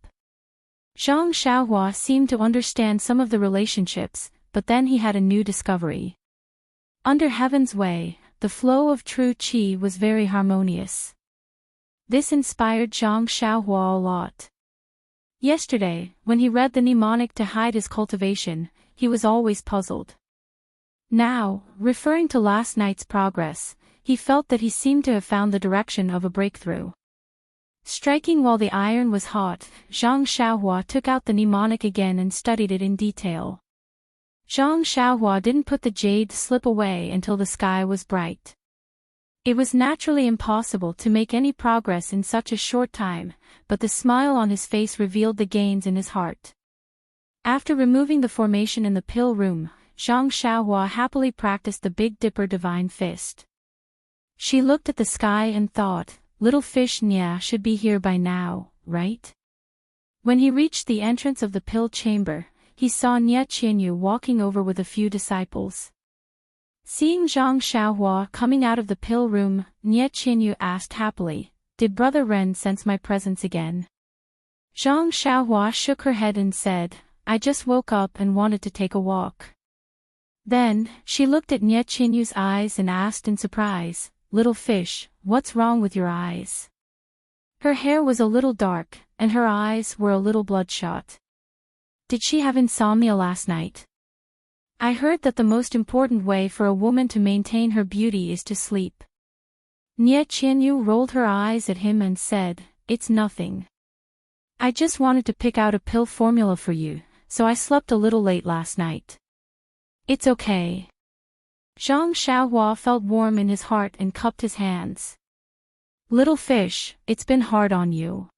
Zhang Xiaohua seemed to understand some of the relationships, but then he had a new discovery. Under heaven's way, the flow of true qi was very harmonious. This inspired Zhang Xiaohua a lot. Yesterday, when he read the mnemonic to hide his cultivation, he was always puzzled. Now, referring to last night's progress, he felt that he seemed to have found the direction of a breakthrough. Striking while the iron was hot, Zhang Xiaohua took out the mnemonic again and studied it in detail. Zhang Xiaohua didn't put the jade slip away until the sky was bright. It was naturally impossible to make any progress in such a short time, but the smile on his face revealed the gains in his heart. After removing the formation in the pill room, Zhang Xiaohua happily practiced the Big Dipper Divine Fist. She looked at the sky and thought, little fish Nya should be here by now, right? When he reached the entrance of the pill chamber, he saw Nie Qianyu walking over with a few disciples. Seeing Zhang Xiaohua coming out of the pill room, Nie Qianyu asked happily, "Did Brother Ren sense my presence again?" Zhang Xiaohua shook her head and said, "I just woke up and wanted to take a walk." Then, she looked at Nie Qianyu's eyes and asked in surprise, "Little fish, what's wrong with your eyes?" Her hair was a little dark, and her eyes were a little bloodshot. Did she have insomnia last night? I heard that the most important way for a woman to maintain her beauty is to sleep. Nie Qianyu rolled her eyes at him and said, "It's nothing. I just wanted to pick out a pill formula for you, so I slept a little late last night. It's okay." Zhang Xiaohua felt warm in his heart and cupped his hands. "Little fish, it's been hard on you."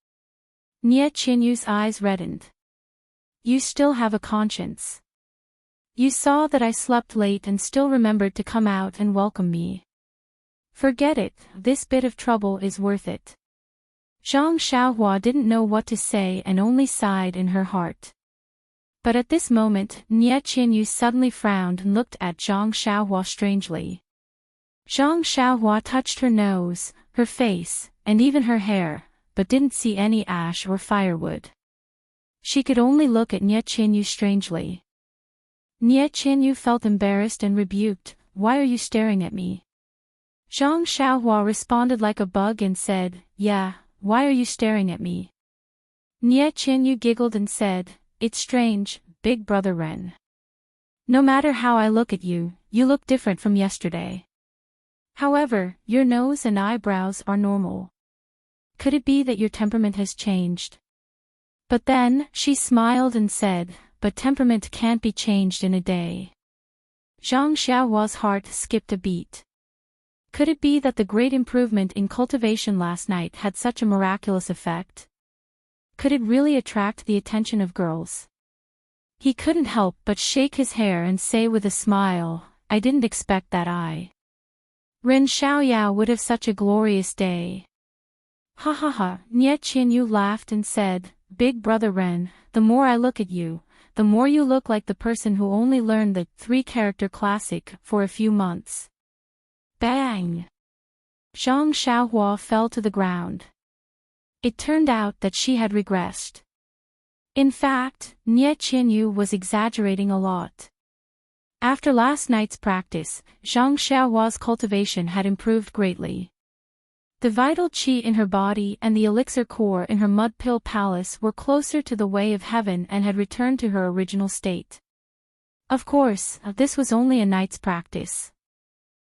Nie Qianyu's eyes reddened. "You still have a conscience. You saw that I slept late and still remembered to come out and welcome me. Forget it, this bit of trouble is worth it." Zhang Xiaohua didn't know what to say and only sighed in her heart. But at this moment, Nie Qianyu suddenly frowned and looked at Zhang Xiaohua strangely. Zhang Xiaohua touched her nose, her face, and even her hair, but didn't see any ash or firewood. She could only look at Nie Qianyu strangely. Nie Qianyu felt embarrassed and rebuked, "Why are you staring at me?" Zhang Xiaohua responded like a bug and said, "Yeah, why are you staring at me?" Nie Qianyu giggled and said, "It's strange, Big Brother Ren. No matter how I look at you, you look different from yesterday. However, your nose and eyebrows are normal. Could it be that your temperament has changed?" But then, she smiled and said, "But temperament can't be changed in a day." Zhang Xiaohua's heart skipped a beat. Could it be that the great improvement in cultivation last night had such a miraculous effect? Could it really attract the attention of girls? He couldn't help but shake his hair and say with a smile, "I didn't expect that Ren Xiaoyao would have such a glorious day." "Ha ha ha," Nie Qianyu laughed and said, "Big Brother Ren, the more I look at you, the more you look like the person who only learned the three-character classic for a few months." Bang! Zhang Xiaohua fell to the ground. It turned out that she had regressed. In fact, Nie Qianyu was exaggerating a lot. After last night's practice, Zhang Xiaohua's cultivation had improved greatly. The vital qi in her body and the elixir core in her mud pill palace were closer to the way of heaven and had returned to her original state. Of course, this was only a night's practice.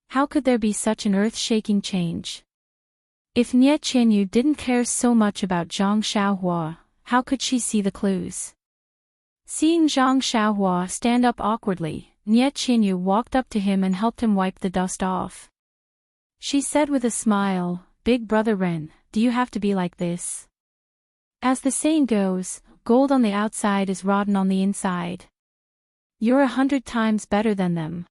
How could there be such an earth-shaking change? If Nie Qianyu didn't care so much about Zhang Xiaohua, how could she see the clues? Seeing Zhang Xiaohua stand up awkwardly, Nie Qianyu walked up to him and helped him wipe the dust off. She said with a smile, "Big Brother Ren, do you have to be like this? As the saying goes, gold on the outside is rotten on the inside. You're 100 times better than them."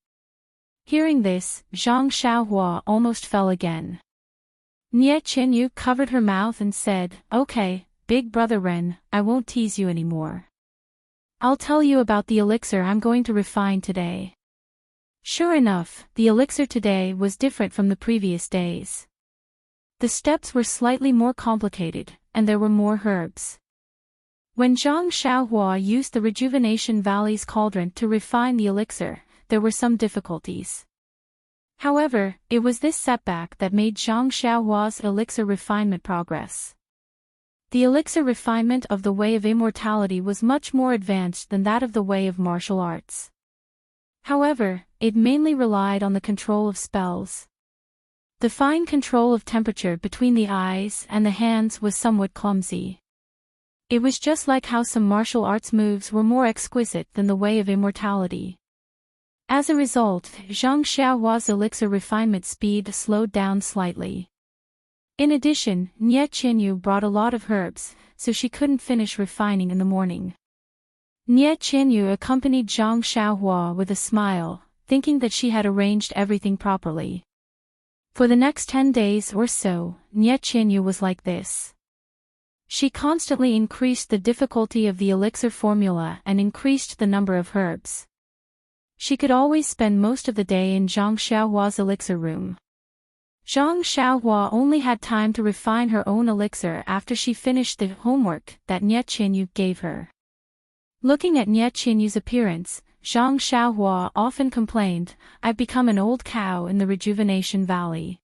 Hearing this, Zhang Xiaohua almost fell again. Nie Qianyu covered her mouth and said, "Okay, Big Brother Ren, I won't tease you anymore. I'll tell you about the elixir I'm going to refine today." Sure enough, the elixir today was different from the previous days. The steps were slightly more complicated, and there were more herbs. When Zhang Xiaohua used the Rejuvenation Valley's cauldron to refine the elixir, there were some difficulties. However, it was this setback that made Zhang Xiaohua's elixir refinement progress. The elixir refinement of the Way of Immortality was much more advanced than that of the Way of Martial Arts. However, it mainly relied on the control of spells. The fine control of temperature between the eyes and the hands was somewhat clumsy. It was just like how some martial arts moves were more exquisite than the Way of Immortality. As a result, Zhang Xiaohua's elixir refinement speed slowed down slightly. In addition, Nie Qianyu brought a lot of herbs, so she couldn't finish refining in the morning. Nie Qianyu accompanied Zhang Xiaohua with a smile, thinking that she had arranged everything properly. For the next 10 days or so, Nie Qianyu was like this. She constantly increased the difficulty of the elixir formula and increased the number of herbs. She could always spend most of the day in Zhang Xiaohua's elixir room. Zhang Xiaohua only had time to refine her own elixir after she finished the homework that Nie Qinyu gave her. Looking at Nie Qinyu's appearance, Zhang Xiaohua often complained, "I've become an old cow in the Rejuvenation Valley.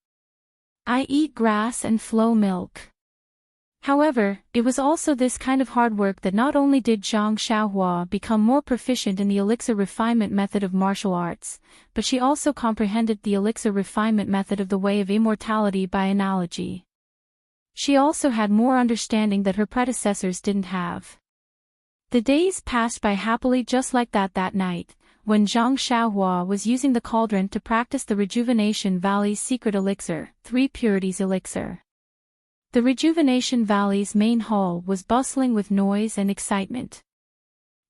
I eat grass and flow milk." However, it was also this kind of hard work that not only did Zhang Xiaohua become more proficient in the elixir refinement method of martial arts, but she also comprehended the elixir refinement method of the way of immortality by analogy. She also had more understanding that her predecessors didn't have. The days passed by happily just like that night, when Zhang Xiaohua was using the cauldron to practice the Rejuvenation Valley's secret elixir, 3 Purities elixir. The Rejuvenation Valley's main hall was bustling with noise and excitement.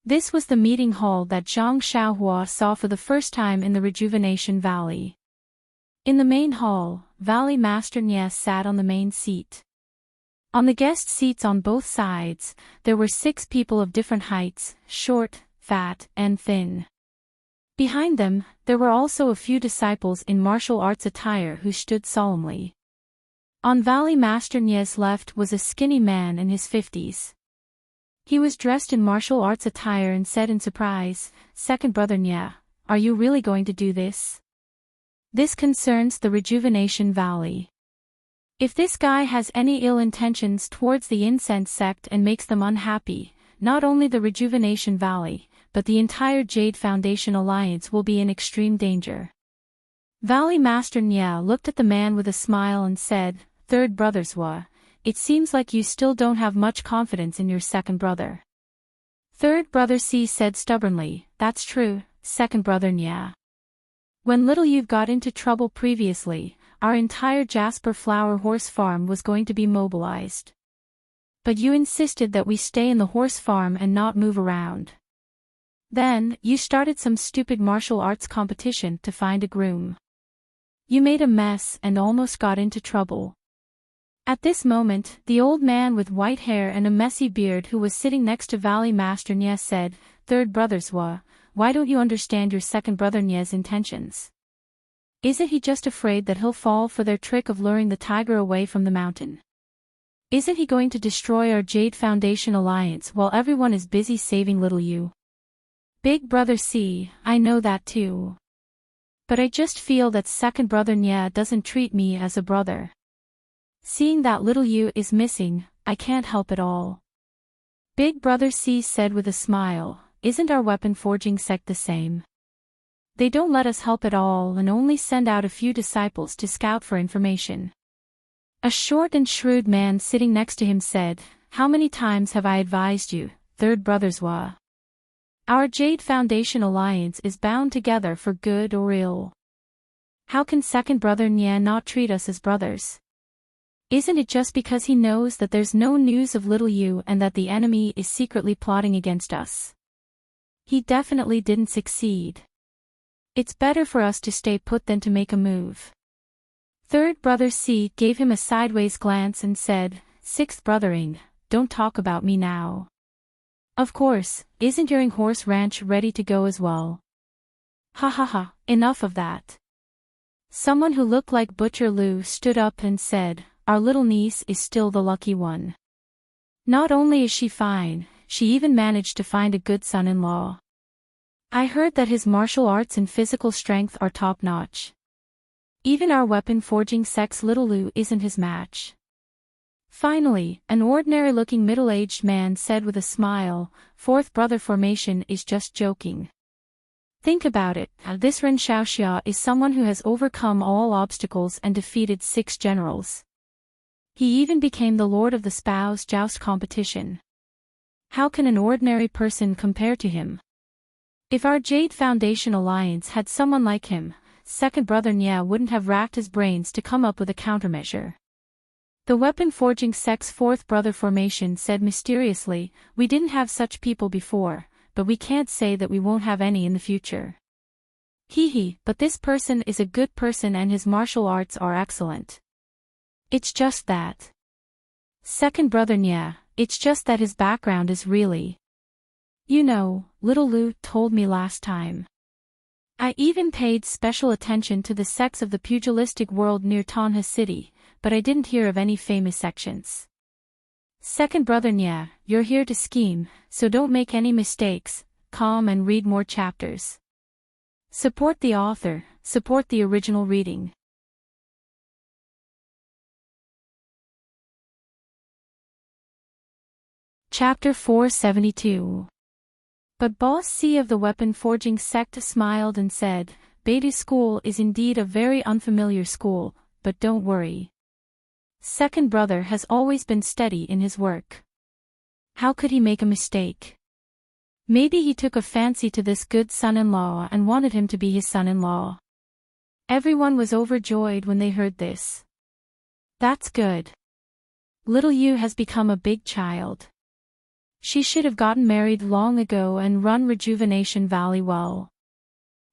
This was the meeting hall that Zhang Xiaohua saw for the first time in the Rejuvenation Valley. In the main hall, Valley Master Nie sat on the main seat. On the guest seats on both sides, there were 6 people of different heights, short, fat, and thin. Behind them, there were also a few disciples in martial arts attire who stood solemnly. On Valley Master Nie's left was a skinny man in his 50s. He was dressed in martial arts attire and said in surprise, "Second brother Nie, are you really going to do this? This concerns the Rejuvenation Valley. If this guy has any ill intentions towards the incense sect and makes them unhappy, not only the Rejuvenation Valley, but the entire Jade Foundation Alliance will be in extreme danger." Valley Master Nie looked at the man with a smile and said, "Third brother Zhua, it seems like you still don't have much confidence in your second brother." Third brother Si said stubbornly, "That's true, second brother Nie. When little you got into trouble previously, our entire Jasper Flower horse farm was going to be mobilized. But you insisted that we stay in the horse farm and not move around. Then, you started some stupid martial arts competition to find a groom. You made a mess and almost got into trouble." At this moment, the old man with white hair and a messy beard who was sitting next to Valley Master Nie said, "Third brother Zhua, why don't you understand your second brother Nie's intentions? Isn't he just afraid that he'll fall for their trick of luring the tiger away from the mountain? Isn't he going to destroy our Jade Foundation Alliance while everyone is busy saving little you?" "Big brother Si, I know that too. But I just feel that second brother Nie doesn't treat me as a brother. Seeing that little you is missing, I can't help it all." Big brother Si said with a smile, "Isn't our weapon forging sect the same? They don't let us help at all and only send out a few disciples to scout for information." A short and shrewd man sitting next to him said, "How many times have I advised you, third brother Zhua? Our Jade Foundation Alliance is bound together for good or ill. How can second brother Nie not treat us as brothers? Isn't it just because he knows that there's no news of little you and that the enemy is secretly plotting against us? He definitely didn't succeed. It's better for us to stay put than to make a move." Third brother Si gave him a sideways glance and said, "Sixth brothering, don't talk about me now. Of course, isn't your horse ranch ready to go as well?" "Ha ha ha, enough of that." Someone who looked like Butcher Lu stood up and said, "Our little niece is still the lucky one. Not only is she fine, she even managed to find a good son-in-law. I heard that his martial arts and physical strength are top-notch. Even our weapon forging sect's little Lu isn't his match." Finally, an ordinary-looking middle-aged man said with a smile, "Fourth brother formation is just joking. Think about it, this Ren Xiaoxia is someone who has overcome all obstacles and defeated 6 generals. He even became the lord of the spouse joust competition. How can an ordinary person compare to him? If our Jade Foundation Alliance had someone like him, second brother Nie wouldn't have racked his brains to come up with a countermeasure." The weapon forging sect's fourth brother formation said mysteriously, "We didn't have such people before, but we can't say that we won't have any in the future. Hee, but this person is a good person and his martial arts are excellent. It's just that. Second brother Nie, it's just that his background is really. You know, little Lu told me last time. I even paid special attention to the sex of the pugilistic world near Tonha City, but I didn't hear of any famous sections. Second brother Nya, you're here to scheme, so don't make any mistakes, calm and read more chapters. Support the author, support the original reading. Chapter 472. But Boss C of the weapon forging sect smiled and said, Beta school is indeed a very unfamiliar school, but don't worry. Second brother has always been steady in his work. How could he make a mistake? Maybe he took a fancy to this good son-in-law and wanted him to be his son-in-law. Everyone was overjoyed when they heard this. That's good. Little Yu has become a big child. She should have gotten married long ago and run Rejuvenation Valley well.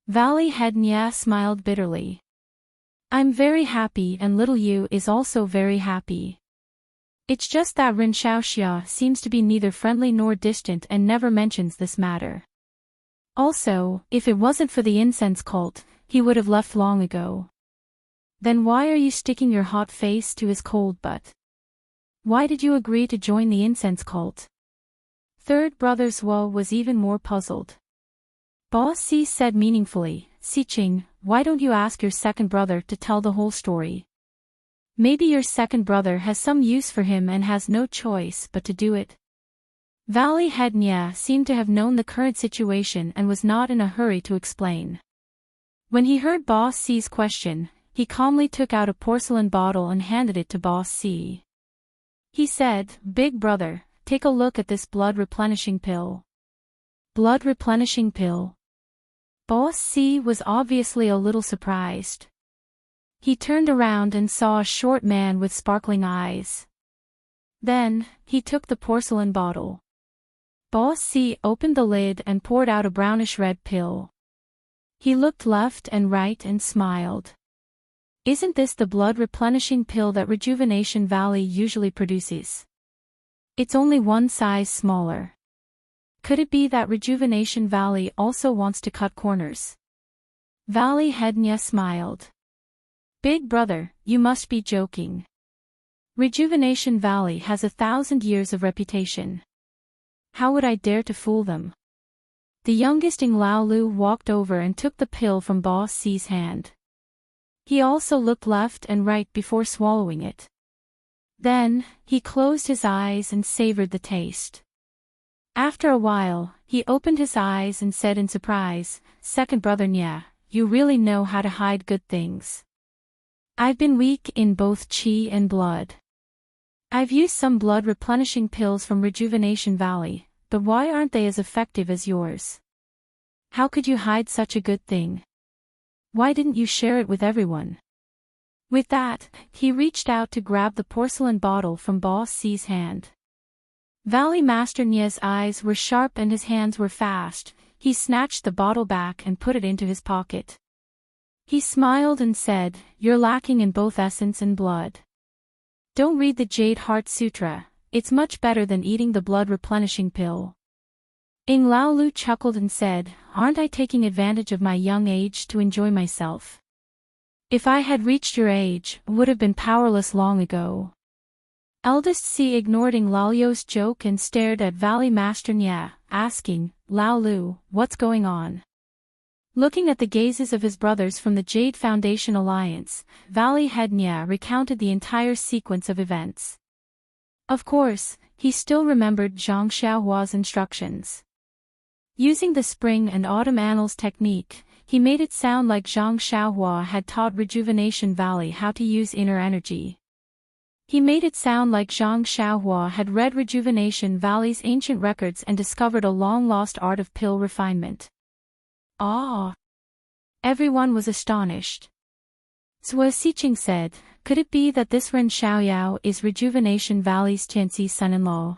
Valley head Nya smiled bitterly. I'm very happy and little Yu is also very happy. It's just that Rin Xiaoxia seems to be neither friendly nor distant and never mentions this matter. Also, if it wasn't for the incense cult, he would have left long ago. Then why are you sticking your hot face to his cold butt? Why did you agree to join the incense cult? Third brother Zhuo was even more puzzled. Boss C said meaningfully, Xiqing, why don't you ask your second brother to tell the whole story? Maybe your second brother has some use for him and has no choice but to do it. Valley head Nya seemed to have known the current situation and was not in a hurry to explain. When he heard Boss C's question, he calmly took out a porcelain bottle and handed it to Boss C. He said, Big brother, take a look at this blood replenishing pill. Blood replenishing pill? Boss C was obviously a little surprised. He turned around and saw a short man with sparkling eyes. Then, he took the porcelain bottle. Boss C opened the lid and poured out a brownish-red pill. He looked left and right and smiled. Isn't this the blood replenishing pill that Rejuvenation Valley usually produces? It's only one size smaller. Could it be that Rejuvenation Valley also wants to cut corners? Valley head Nya smiled. Big brother, you must be joking. Rejuvenation Valley has 1,000 years of reputation. How would I dare to fool them? The youngest Ng Lao Lu walked over and took the pill from Boss C's hand. He also looked left and right before swallowing it. Then, he closed his eyes and savored the taste. After a while, he opened his eyes and said in surprise, Second brother Nya, you really know how to hide good things. I've been weak in both chi and blood. I've used some blood replenishing pills from Rejuvenation Valley, but why aren't they as effective as yours? How could you hide such a good thing? Why didn't you share it with everyone? With that, he reached out to grab the porcelain bottle from Boss C's hand. Valley Master Nya's eyes were sharp and his hands were fast. He snatched the bottle back and put it into his pocket. He smiled and said, You're lacking in both essence and blood. Don't read the Jade Heart Sutra, it's much better than eating the blood replenishing pill. Ng Lao Lu chuckled and said, Aren't I taking advantage of my young age to enjoy myself? If I had reached your age, I would have been powerless long ago. Eldest C ignored Ng Lao Lu's joke and stared at Valley Master Nya, asking, Lao Lu, what's going on? Looking at the gazes of his brothers from the Jade Foundation Alliance, Valley head Nya recounted the entire sequence of events. Of course, he still remembered Zhang Xiaohua's instructions. Using the Spring and Autumn Annals technique, he made it sound like Zhang Xiaohua had taught Rejuvenation Valley how to use inner energy. He made it sound like Zhang Xiaohua had read Rejuvenation Valley's ancient records and discovered a long-lost art of pill refinement. Ah! Everyone was astonished. Zhuo Xiqing said, Could it be that this Ren Xiaoyao is Rejuvenation Valley's Tianxi's son-in-law?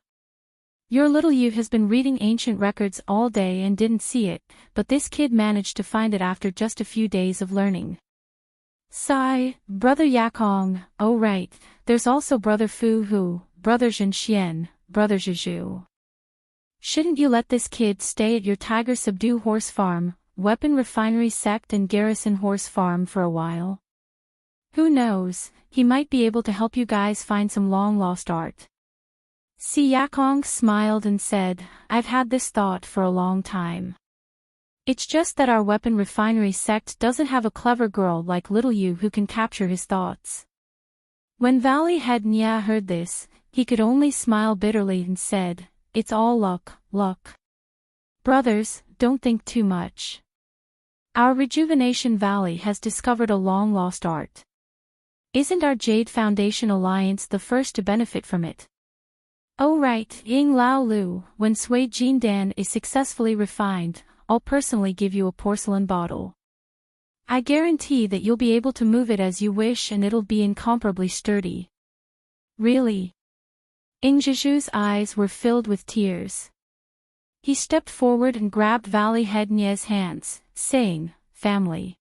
Your little Yu has been reading ancient records all day and didn't see it, but this kid managed to find it after just a few days of learning. Sigh, Brother Yakong, oh right, there's also Brother Fu Hu, Brother Zhen Xian, Brother Juju. Shouldn't you let this kid stay at your Tiger Subdue horse farm, weapon refinery sect and garrison horse farm for a while? Who knows, he might be able to help you guys find some long-lost art. Si Yakong smiled and said, I've had this thought for a long time. It's just that our weapon refinery sect doesn't have a clever girl like little you who can capture his thoughts. When Valley Head Nya heard this, he could only smile bitterly and said, It's all luck, luck. Brothers, don't think too much. Our Rejuvenation Valley has discovered a long-lost art. Isn't our Jade Foundation Alliance the first to benefit from it? Oh right, Ying Lao Lu, when Sui Jin Dan is successfully refined, I'll personally give you a porcelain bottle. I guarantee that you'll be able to move it as you wish and it'll be incomparably sturdy. Really? Ingjuju's eyes were filled with tears. He stepped forward and grabbed Valley Head Nye's hands, saying, Family.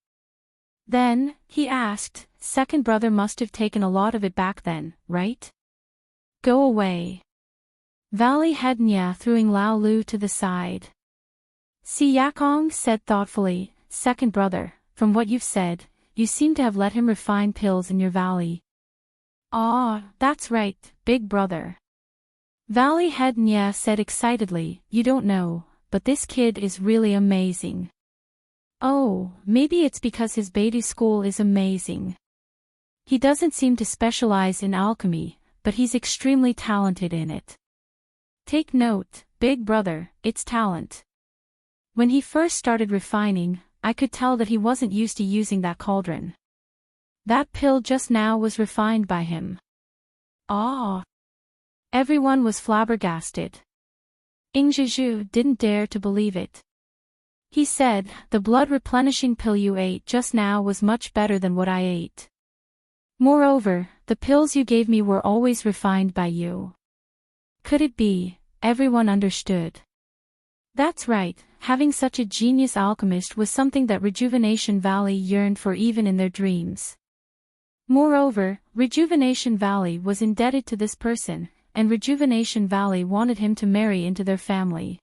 Then, he asked, Second brother must have taken a lot of it back then, right? Go away. Valley Head Nye threw Ing Lao Lu to the side. Si Yakong said thoughtfully, Second brother, from what you've said, you seem to have let him refine pills in your valley. Ah, that's right, big brother. Valley Head Nye said excitedly, You don't know, but this kid is really amazing. Oh, maybe it's because his Beidou school is amazing. He doesn't seem to specialize in alchemy, but he's extremely talented in it. Take note, big brother, it's talent. When he first started refining, I could tell that he wasn't used to using that cauldron. That pill just now was refined by him. Ah! Everyone was flabbergasted. Ingjuju didn't dare to believe it. He said, The blood-replenishing pill you ate just now was much better than what I ate. Moreover, the pills you gave me were always refined by you. Could it be? Everyone understood. That's right, having such a genius alchemist was something that Rejuvenation Valley yearned for even in their dreams. Moreover, Rejuvenation Valley was indebted to this person, and Rejuvenation Valley wanted him to marry into their family.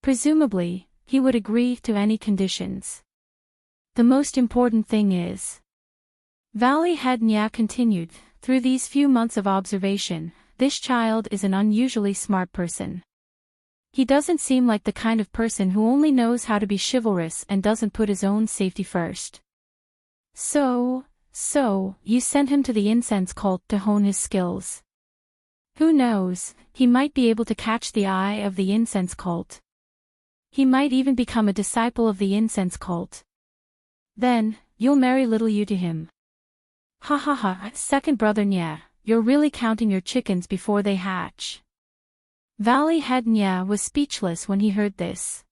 Presumably, he would agree to any conditions. The most important thing is. Valley Head Nya continued, through these few months of observation, this child is an unusually smart person. He doesn't seem like the kind of person who only knows how to be chivalrous and doesn't put his own safety first. So, you sent him to the incense cult to hone his skills. Who knows, he might be able to catch the eye of the incense cult. He might even become a disciple of the incense cult. Then, you'll marry little you to him. Ha ha ha, second brother Nya, you're really counting your chickens before they hatch. Valley Head Nya was speechless when he heard this.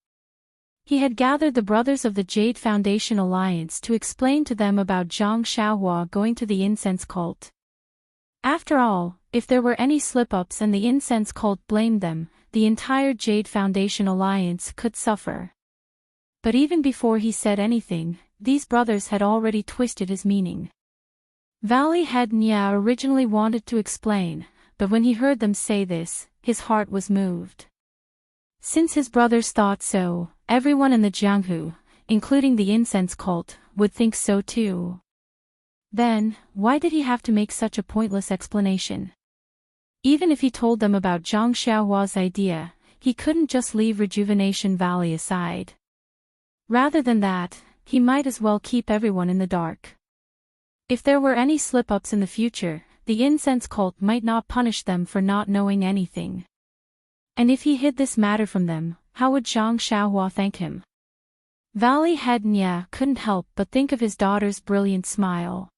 He had gathered the brothers of the Jade Foundation Alliance to explain to them about Zhang Xiaohua going to the incense cult. After all, if there were any slip-ups and the incense cult blamed them, the entire Jade Foundation Alliance could suffer. But even before he said anything, these brothers had already twisted his meaning. Valley Head Nya originally wanted to explain, but when he heard them say this, his heart was moved. Since his brothers thought so, everyone in the Jianghu, including the incense cult, would think so too. Then, why did he have to make such a pointless explanation? Even if he told them about Zhang Xiaohua's idea, he couldn't just leave Rejuvenation Valley aside. Rather than that, he might as well keep everyone in the dark. If there were any slip-ups in the future, the incense cult might not punish them for not knowing anything. And if he hid this matter from them, how would Zhang Xiaohua thank him? Valley Head Nya couldn't help but think of his daughter's brilliant smile.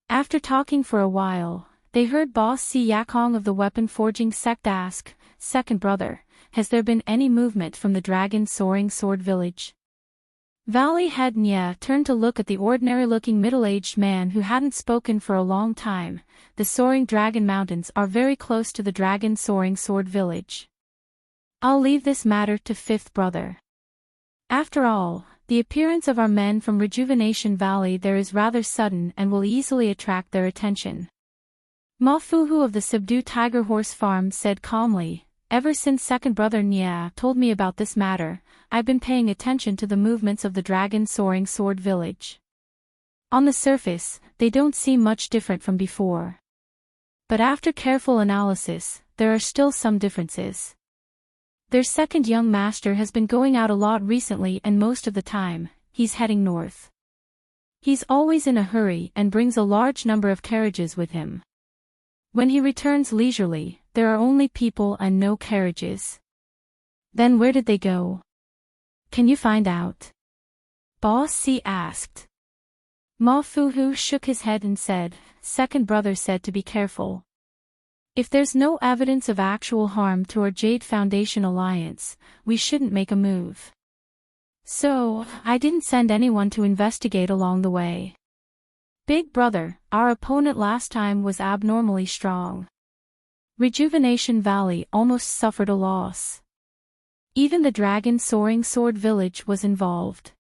After talking for a while, they heard boss Si Yakong of the weapon forging sect ask, Second brother, has there been any movement from the dragon soaring sword village? Valley Head Nya turned to look at the ordinary-looking middle-aged man who hadn't spoken for a long time. The soaring dragon mountains are very close to the dragon soaring sword village. I'll leave this matter to fifth brother. After all, the appearance of our men from Rejuvenation Valley there is rather sudden and will easily attract their attention. Ma Fuhu of the Subdue Tiger Horse Farm said calmly, "Ever since second brother Nya told me about this matter, I've been paying attention to the movements of the dragon soaring sword village. On the surface, they don't seem much different from before. But after careful analysis, there are still some differences. Their second young master has been going out a lot recently and most of the time, he's heading north. He's always in a hurry and brings a large number of carriages with him. When he returns leisurely, there are only people and no carriages." "Then where did they go? Can you find out?" Boss C asked. Ma Fuhu shook his head and said, "Second brother said to be careful. If there's no evidence of actual harm to our Jade Foundation alliance, we shouldn't make a move. So, I didn't send anyone to investigate along the way. Big brother, our opponent last time was abnormally strong. Rejuvenation Valley almost suffered a loss. Even the dragon soaring sword village was involved.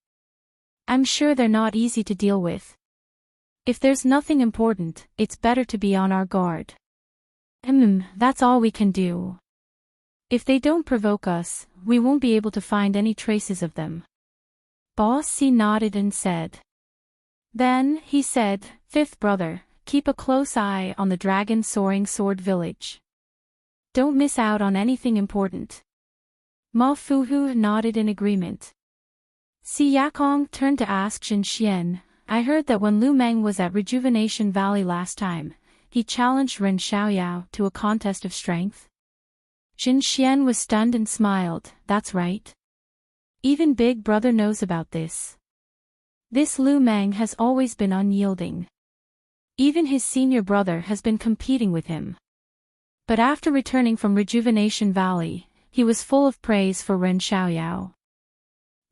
I'm sure they're not easy to deal with. If there's nothing important, it's better to be on our guard. That's all we can do. If they don't provoke us, we won't be able to find any traces of them." Boss C nodded and said. Then, he said, "Fifth brother, keep a close eye on the dragon soaring sword village. Don't miss out on anything important." Ma Fuhu nodded in agreement. Si Yakong turned to ask Jin Xian, "I heard that when Lu Meng was at Rejuvenation Valley last time, he challenged Ren Xiaoyao to a contest of strength?" Jin Xian was stunned and smiled. "That's right. Even Big Brother knows about this. This Lu Meng has always been unyielding. Even his senior brother has been competing with him. But after returning from Rejuvenation Valley, he was full of praise for Ren Xiaoyao.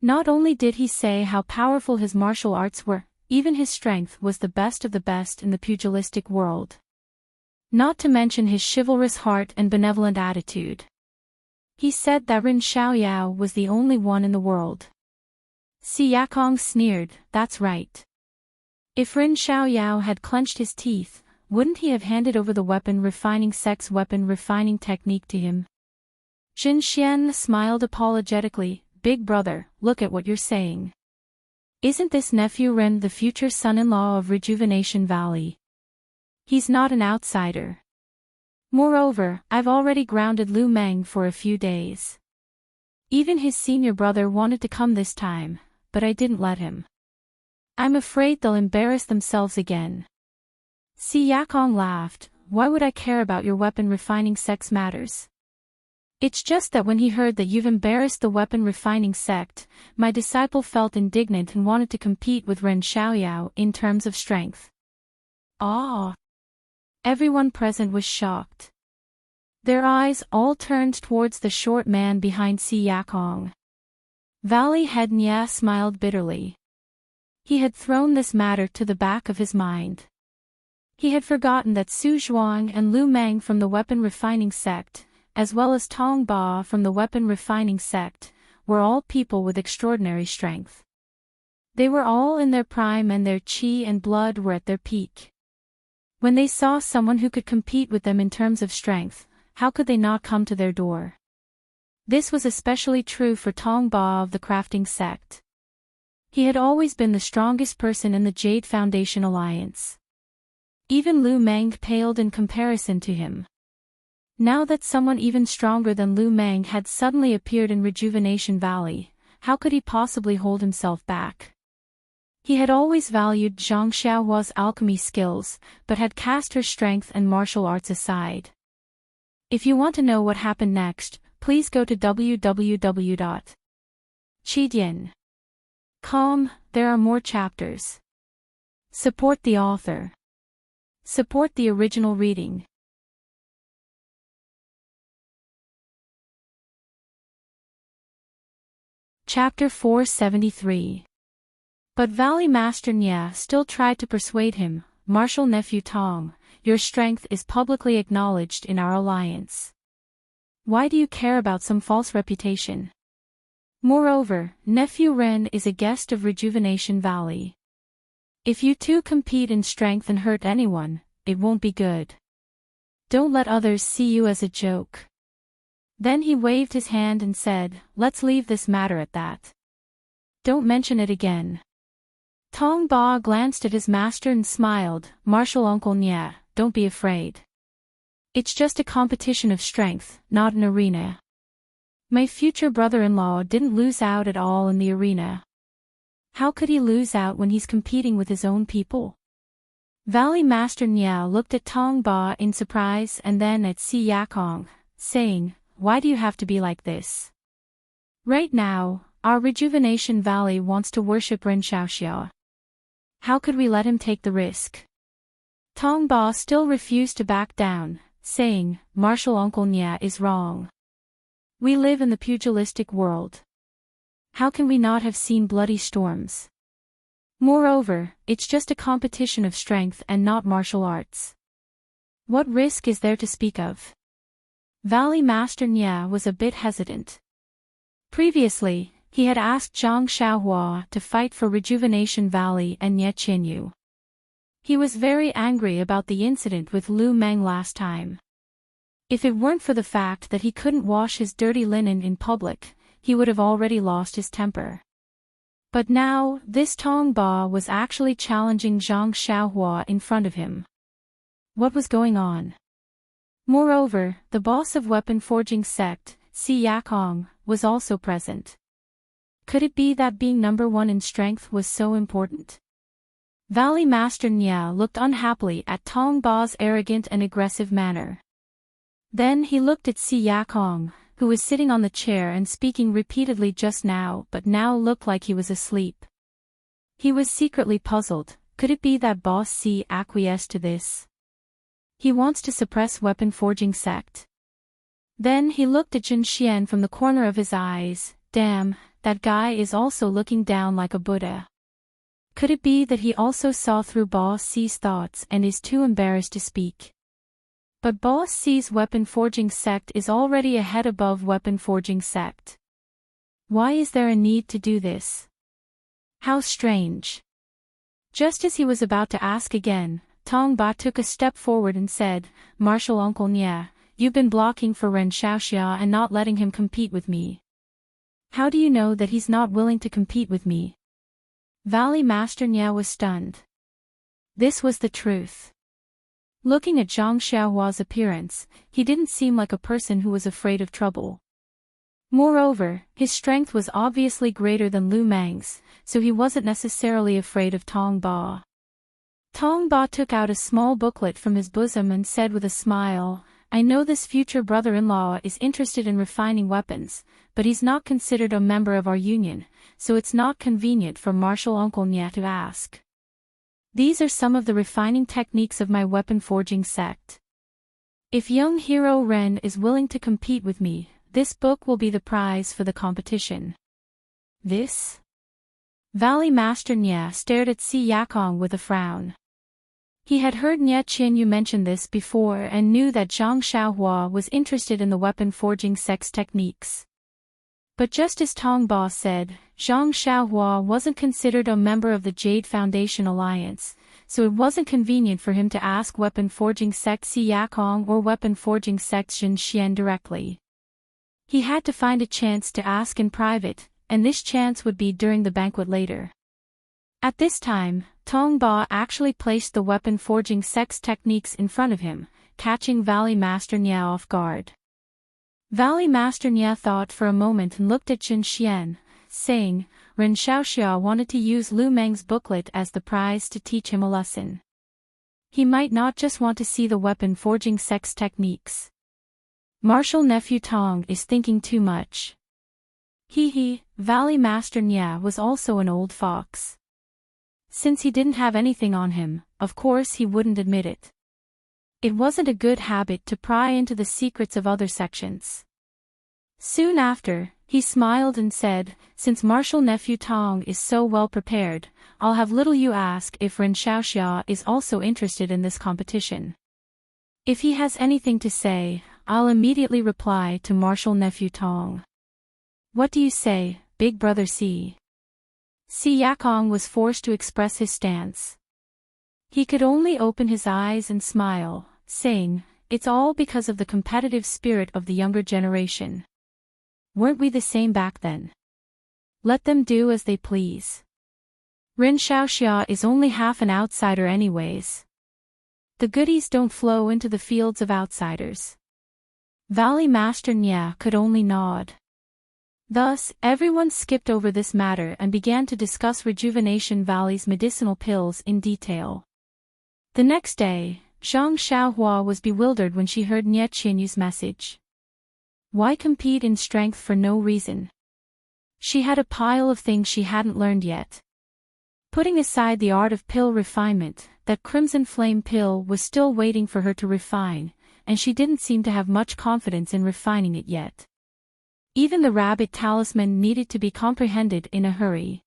Not only did he say how powerful his martial arts were, even his strength was the best of the best in the pugilistic world. Not to mention his chivalrous heart and benevolent attitude. He said that Ren Xiaoyao was the only one in the world." Si Yakong sneered, "That's right. If Ren Xiaoyao had clenched his teeth, wouldn't he have handed over the weapon refining technique to him?" Jin Xian smiled apologetically, "Big brother, look at what you're saying. Isn't this nephew Ren the future son-in-law of Rejuvenation Valley? He's not an outsider. Moreover, I've already grounded Lu Meng for a few days. Even his senior brother wanted to come this time, but I didn't let him. I'm afraid they'll embarrass themselves again." Si Yakong laughed, "Why would I care about your weapon refining sex matters? It's just that when he heard that you've embarrassed the weapon refining sect, my disciple felt indignant and wanted to compete with Ren Xiaoyao in terms of strength." "Ah!" Everyone present was shocked. Their eyes all turned towards the short man behind Si Yakong. Valley Head Nya smiled bitterly. He had thrown this matter to the back of his mind. He had forgotten that Su Zhuang and Lu Meng from the weapon refining sect, as well as Tong Ba from the weapon refining sect, were all people with extraordinary strength. They were all in their prime and their qi and blood were at their peak. When they saw someone who could compete with them in terms of strength, how could they not come to their door? This was especially true for Tong Ba of the crafting sect. He had always been the strongest person in the Jade Foundation alliance. Even Lu Meng paled in comparison to him. Now that someone even stronger than Lu Meng had suddenly appeared in Rejuvenation Valley, how could he possibly hold himself back? He had always valued Zhang Xiaohua's alchemy skills, but had cast her strength and martial arts aside. If you want to know what happened next, please go to www.chidian.com. There are more chapters. Support the author. Support the original reading. Chapter 473. But Valley Master Nya still tried to persuade him, "Martial nephew Tong, your strength is publicly acknowledged in our alliance. Why do you care about some false reputation? Moreover, nephew Ren is a guest of Rejuvenation Valley. If you two compete in strength and hurt anyone, it won't be good. Don't let others see you as a joke. Then he waved his hand and said, let's leave this matter at that. Don't mention it again. Tong Ba glanced at his master and smiled, Martial Uncle Nya, don't be afraid. It's just a competition of strength, not an arena. My future brother-in-law didn't lose out at all in the arena. How could he lose out when he's competing with his own people? Valley Master Nya looked at Tong Ba in surprise and then at Si Yakong, saying, why do you have to be like this? Right now, our Rejuvenation Valley wants to worship Ren Xiaoxia. How could we let him take the risk? Tong Ba still refused to back down, saying, Martial Uncle Nya is wrong. We live in the pugilistic world. How can we not have seen bloody storms? Moreover, it's just a competition of strength and not martial arts. What risk is there to speak of? Valley Master Nya was a bit hesitant. Previously, he had asked Zhang Xiaohua to fight for Rejuvenation Valley and Nye Qinyu. He was very angry about the incident with Lu Meng last time. If it weren't for the fact that he couldn't wash his dirty linen in public, he would have already lost his temper. But now, this Tong Ba was actually challenging Zhang Xiaohua in front of him. What was going on? Moreover, the boss of weapon forging sect, Si Yakong, was also present. Could it be that being number one in strength was so important? Valley Master Nya looked unhappily at Tong Ba's arrogant and aggressive manner. Then he looked at Si Yakong, who was sitting on the chair and speaking repeatedly just now but now looked like he was asleep. He was secretly puzzled. Could it be that Boss Si acquiesced to this? He wants to suppress weapon forging sect. Then he looked at Jin Xian from the corner of his eyes. Damn, that guy is also looking down like a Buddha. Could it be that he also saw through Boss Si's thoughts and is too embarrassed to speak? But Boss Si's weapon forging sect is already a head above weapon forging sect. Why is there a need to do this? How strange. Just as he was about to ask again, Tong Ba took a step forward and said, Martial Uncle Nya, you've been blocking for Ren Xiaoxia and not letting him compete with me. How do you know that he's not willing to compete with me? Valley Master Nya was stunned. This was the truth. Looking at Zhang Xiaohua's appearance, he didn't seem like a person who was afraid of trouble. Moreover, his strength was obviously greater than Lu Meng's, so he wasn't necessarily afraid of Tong Ba. Tong Ba took out a small booklet from his bosom and said with a smile, I know this future brother-in-law is interested in refining weapons, but he's not considered a member of our union, so it's not convenient for Martial Uncle Nya to ask. These are some of the refining techniques of my weapon forging sect. If young hero Ren is willing to compete with me, this book will be the prize for the competition. This? Valley Master Nya stared at Si Yakong with a frown. He had heard Nye Qinyu mention this before and knew that Zhang Xiaohua was interested in the weapon forging sect's techniques. But just as Tong Ba said, Zhang Xiaohua wasn't considered a member of the Jade Foundation Alliance, so it wasn't convenient for him to ask weapon forging sect Si Yakong or weapon forging sect Jin Xian directly. He had to find a chance to ask in private, and this chance would be during the banquet later. At this time, Tong Ba actually placed the weapon forging sect's techniques in front of him, catching Valley Master Nya off guard. Valley Master Nya thought for a moment and looked at Jin Xian, saying, Ren Xiaoxia wanted to use Lu Meng's booklet as the prize to teach him a lesson. He might not just want to see the weapon forging sect's techniques. Martial Nephew Tong is thinking too much. Valley Master Nya was also an old fox. Since he didn't have anything on him, of course he wouldn't admit it. It wasn't a good habit to pry into the secrets of other sections. Soon after, he smiled and said, since Martial Nephew Tong is so well prepared, I'll have little you ask if Ren Xiaoxia is also interested in this competition. If he has anything to say, I'll immediately reply to Martial Nephew Tong. What do you say, Big Brother Si? Si Yakong was forced to express his stance. He could only open his eyes and smile, saying, it's all because of the competitive spirit of the younger generation. Weren't we the same back then? Let them do as they please. Ren Xiaoxia is only half an outsider anyways. The goodies don't flow into the fields of outsiders. Valley Master Nya could only nod. Thus, everyone skipped over this matter and began to discuss Rejuvenation Valley's medicinal pills in detail. The next day, Zhang Xiaohua was bewildered when she heard Nye Qianyu's message. Why compete in strength for no reason? She had a pile of things she hadn't learned yet. Putting aside the art of pill refinement, that Crimson Flame pill was still waiting for her to refine, and she didn't seem to have much confidence in refining it yet. Even the rabbit talisman needed to be comprehended in a hurry.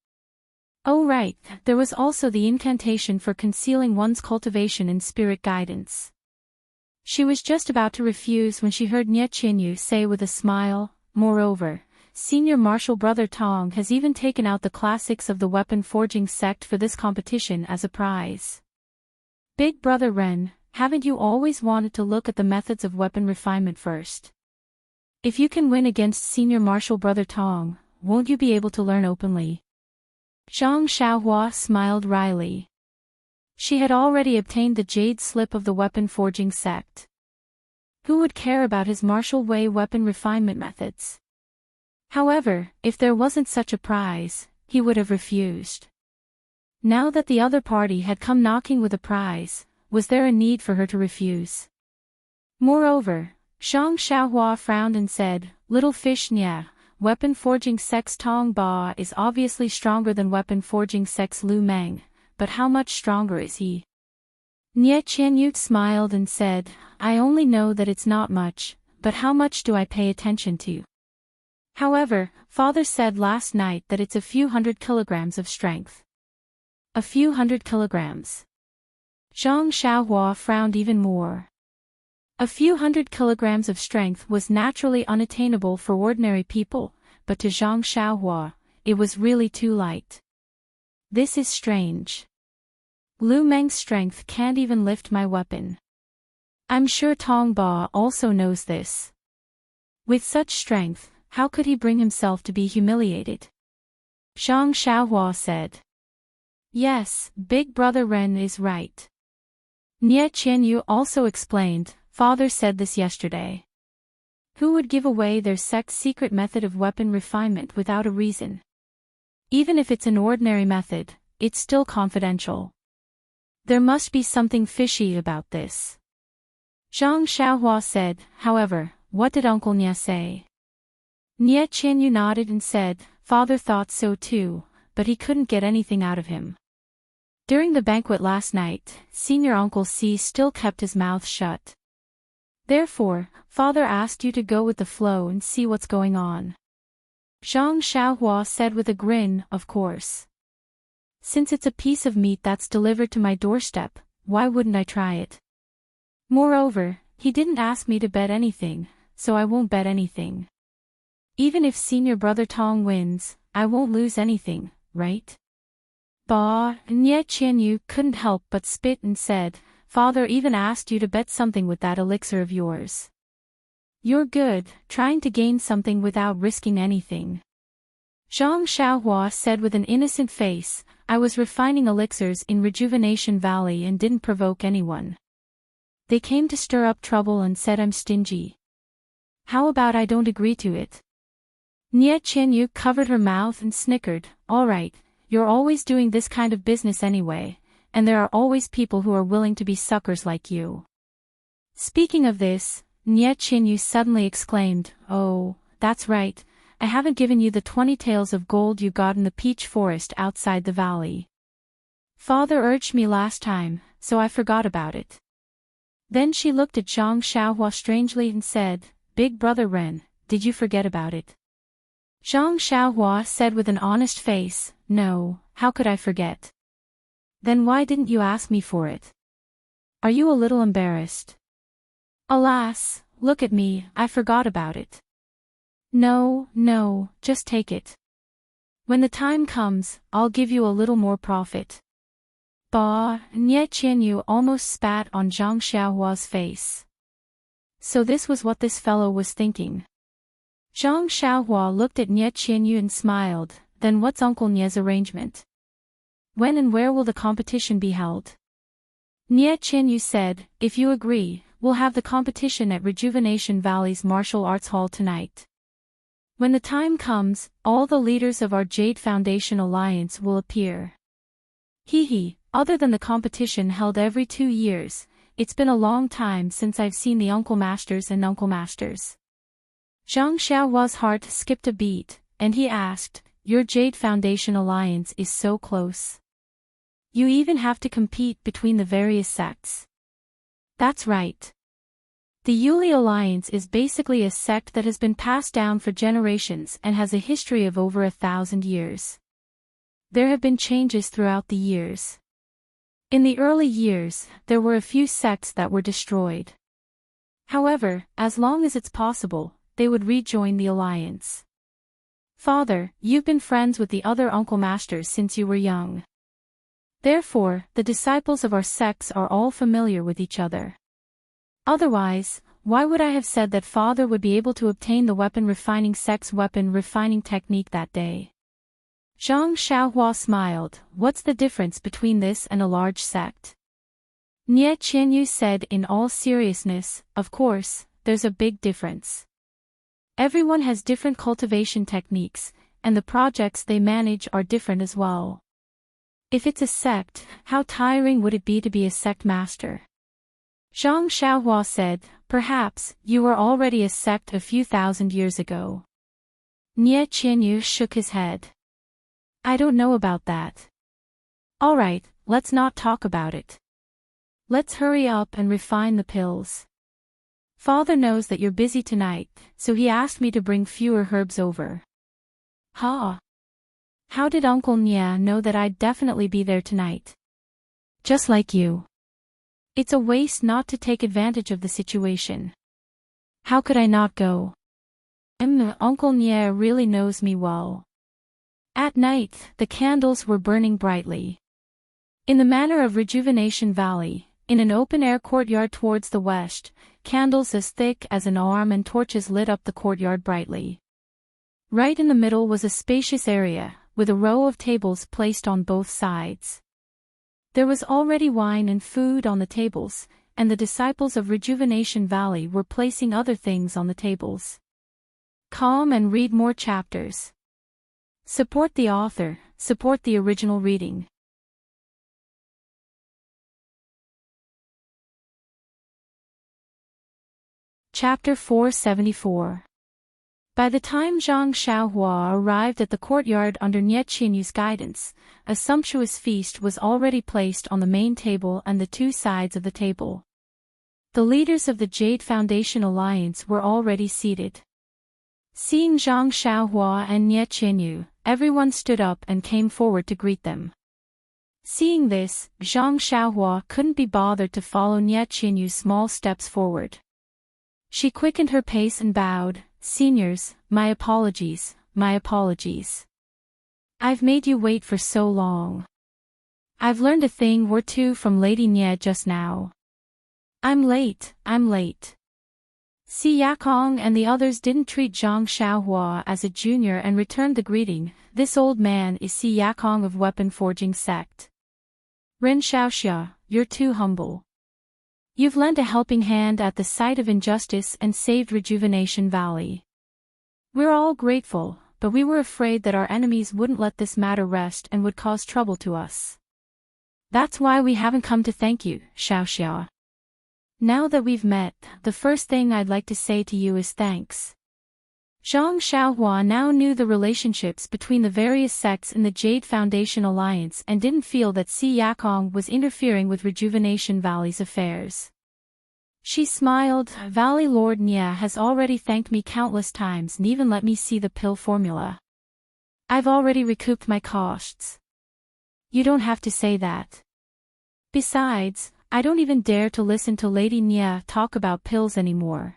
Oh right, there was also the incantation for concealing one's cultivation in spirit guidance. She was just about to refuse when she heard Nye Qianyu say with a smile, moreover, Senior Martial Brother Tong has even taken out the classics of the weapon forging sect for this competition as a prize. Big Brother Ren, haven't you always wanted to look at the methods of weapon refinement first? If you can win against Senior Martial Brother Tong, won't you be able to learn openly? Zhang Xiaohua smiled wryly. She had already obtained the jade slip of the weapon forging sect. Who would care about his martial way weapon refinement methods? However, if there wasn't such a prize, he would have refused. Now that the other party had come knocking with a prize, was there a need for her to refuse? Moreover, Zhang Xiaohua frowned and said, Little fish Nya, weapon forging sect's Tong Ba is obviously stronger than weapon forging sect's Lu Meng, but how much stronger is he? Nye Qianyu smiled and said, I only know that it's not much, but how much do I pay attention to? However, Father said last night that it's a few hundred kilograms of strength. A few hundred kilograms. Zhang Xiaohua frowned even more. A few hundred kilograms of strength was naturally unattainable for ordinary people, but to Zhang Xiaohua, it was really too light. This is strange. Lu Meng's strength can't even lift my weapon. I'm sure Tong Ba also knows this. With such strength, how could he bring himself to be humiliated? Zhang Xiaohua said. Yes, Big Brother Ren is right. Nye Qianyu also explained, Father said this yesterday. Who would give away their sect's secret method of weapon refinement without a reason? Even if it's an ordinary method, it's still confidential. There must be something fishy about this. Zhang Xiaohua said, however, what did Uncle Nye say? Nye Qianyu nodded and said, Father thought so too, but he couldn't get anything out of him. During the banquet last night, Senior Uncle C still kept his mouth shut. Therefore, Father asked you to go with the flow and see what's going on. Zhang Xiaohua said with a grin, of course. Since it's a piece of meat that's delivered to my doorstep, why wouldn't I try it? Moreover, he didn't ask me to bet anything, so I won't bet anything. Even if Senior Brother Tong wins, I won't lose anything, right? Ba, Nye Qianyu couldn't help but spit and said, Father even asked you to bet something with that elixir of yours. You're good, trying to gain something without risking anything. Zhang Xiaohua said with an innocent face, I was refining elixirs in Rejuvenation Valley and didn't provoke anyone. They came to stir up trouble and said I'm stingy. How about I don't agree to it? Nye Qianyu covered her mouth and snickered, all right, you're always doing this kind of business anyway, and there are always people who are willing to be suckers like you. Speaking of this, Nye Qianyu suddenly exclaimed, oh, that's right, I haven't given you the 20 taels of gold you got in the peach forest outside the valley. Father urged me last time, so I forgot about it. Then she looked at Zhang Xiaohua strangely and said, Big Brother Ren, did you forget about it? Zhang Xiaohua said with an honest face, no, how could I forget? Then why didn't you ask me for it? Are you a little embarrassed? Alas, look at me, I forgot about it. No, just take it. When the time comes, I'll give you a little more profit. Ba, Nye Qianyu almost spat on Zhang Xiaohua's face. So this was what this fellow was thinking. Zhang Xiaohua looked at Nie Qianyu and smiled. Then what's Uncle Nie's arrangement? When and where will the competition be held? Nie Qianyu said, if you agree, we'll have the competition at Rejuvenation Valley's martial arts hall tonight. When the time comes, all the leaders of our Jade Foundation Alliance will appear. Other than the competition held every 2 years, it's been a long time since I've seen the Uncle Masters and Uncle Masters. Zhang Xiaohua's heart skipped a beat, and he asked, your Jade Foundation Alliance is so close. You even have to compete between the various sects. That's right. The Yuli Alliance is basically a sect that has been passed down for generations and has a history of over 1,000 years. There have been changes throughout the years. In the early years, there were a few sects that were destroyed. However, as long as it's possible, they would rejoin the alliance. Father, you've been friends with the other Uncle Masters since you were young. Therefore, the disciples of our sects are all familiar with each other. Otherwise, why would I have said that Father would be able to obtain the weapon refining sect's weapon refining technique that day? Zhang Xiaohua smiled. What's the difference between this and a large sect? Nie Qianyu said in all seriousness, of course, there's a big difference. Everyone has different cultivation techniques, and the projects they manage are different as well. If it's a sect, how tiring would it be to be a sect master? Zhang Xiaohua said, perhaps, you were already a sect a few thousand years ago. Nie Qianyu shook his head. I don't know about that. Alright, let's not talk about it. Let's hurry up and refine the pills. Father knows that you're busy tonight, so he asked me to bring fewer herbs over. How did Uncle Nie know that I'd definitely be there tonight? Just like you. It's a waste not to take advantage of the situation. How could I not go? Uncle Nie really knows me well. At night, the candles were burning brightly. In the manor of Rejuvenation Valley, in an open-air courtyard towards the west, candles as thick as an arm and torches lit up the courtyard brightly. Right in the middle was a spacious area, with a row of tables placed on both sides. There was already wine and food on the tables, and the disciples of Rejuvenation Valley were placing other things on the tables. Come and read more chapters. Support the author, support the original reading. Chapter 474. By the time Zhang Xiaohua arrived at the courtyard under Nie Qianyu's guidance, a sumptuous feast was already placed on the main table and the two sides of the table. The leaders of the Jade Foundation Alliance were already seated. Seeing Zhang Xiaohua and Nie Qianyu, everyone stood up and came forward to greet them. Seeing this, Zhang Xiaohua couldn't be bothered to follow Nie Qianyu's small steps forward. She quickened her pace and bowed. Seniors, my apologies, my apologies. I've made you wait for so long. I've learned a thing or two from Lady Nie just now. I'm late. Si Yakong and the others didn't treat Zhang Xiaohua as a junior and returned the greeting. This old man is Si Yakong of Weapon Forging Sect. Ren Xiaoxia, you're too humble. You've lent a helping hand at the site of injustice and saved Rejuvenation Valley. We're all grateful, but we were afraid that our enemies wouldn't let this matter rest and would cause trouble to us. That's why we haven't come to thank you, Xiaoxia. Now that we've met, the first thing I'd like to say to you is thanks. Zhang Xiaohua now knew the relationships between the various sects in the Jade Foundation Alliance and didn't feel that Si Yakong was interfering with Rejuvenation Valley's affairs. She smiled. Valley Lord Nie has already thanked me countless times and even let me see the pill formula. I've already recouped my costs. You don't have to say that. Besides, I don't even dare to listen to Lady Nie talk about pills anymore.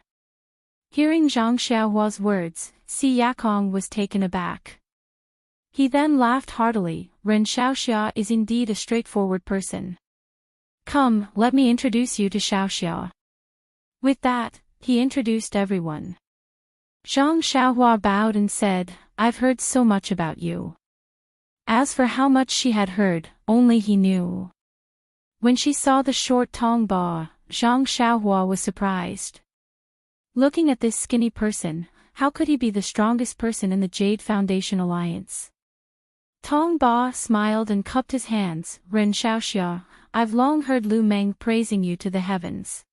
Hearing Zhang Xiaohua's words, Si Yakong was taken aback. He then laughed heartily. Ren Xiaoxia is indeed a straightforward person. Come, let me introduce you to Xiaoxia. With that, he introduced everyone. Zhang Xiaohua bowed and said, "I've heard so much about you." As for how much she had heard, only he knew. When she saw the short Tongba, Zhang Xiaohua was surprised. Looking at this skinny person, how could he be the strongest person in the Jade Foundation Alliance? Tongba smiled and cupped his hands. "Ren Xiaoxia, I've long heard Lu Meng praising you to the heavens.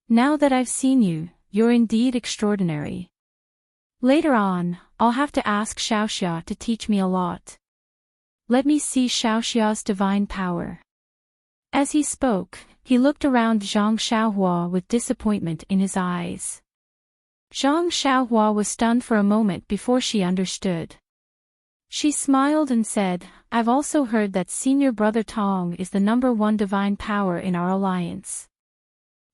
Now that I've seen you, you're indeed extraordinary. Later on, I'll have to ask Xiaoxia to teach me a lot. Let me see Xiaoxia's divine power." As he spoke, he looked around Zhang Xiaohua with disappointment in his eyes. Zhang Xiaohua was stunned for a moment before she understood. She smiled and said, "I've also heard that senior brother Tong is the #1 divine power in our alliance.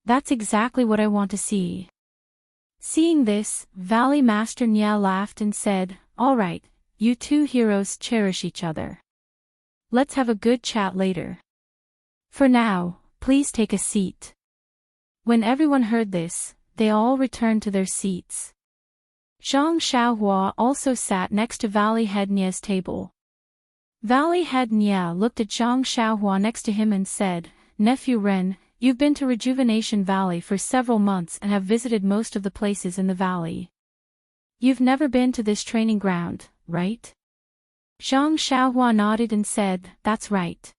That's exactly what I want to see." Seeing this, Valley Master Nya laughed and said, "All right, you two heroes cherish each other. Let's have a good chat later. For now, please take a seat." When everyone heard this, they all returned to their seats. Zhang Xiaohua also sat next to Valley Head Nya's table. Valley Head Nya looked at Zhang Xiaohua next to him and said, "Nephew Ren, you've been to Rejuvenation Valley for several months and have visited most of the places in the valley. You've never been to this training ground, right?" Zhang Xiaohua nodded and said, "That's right.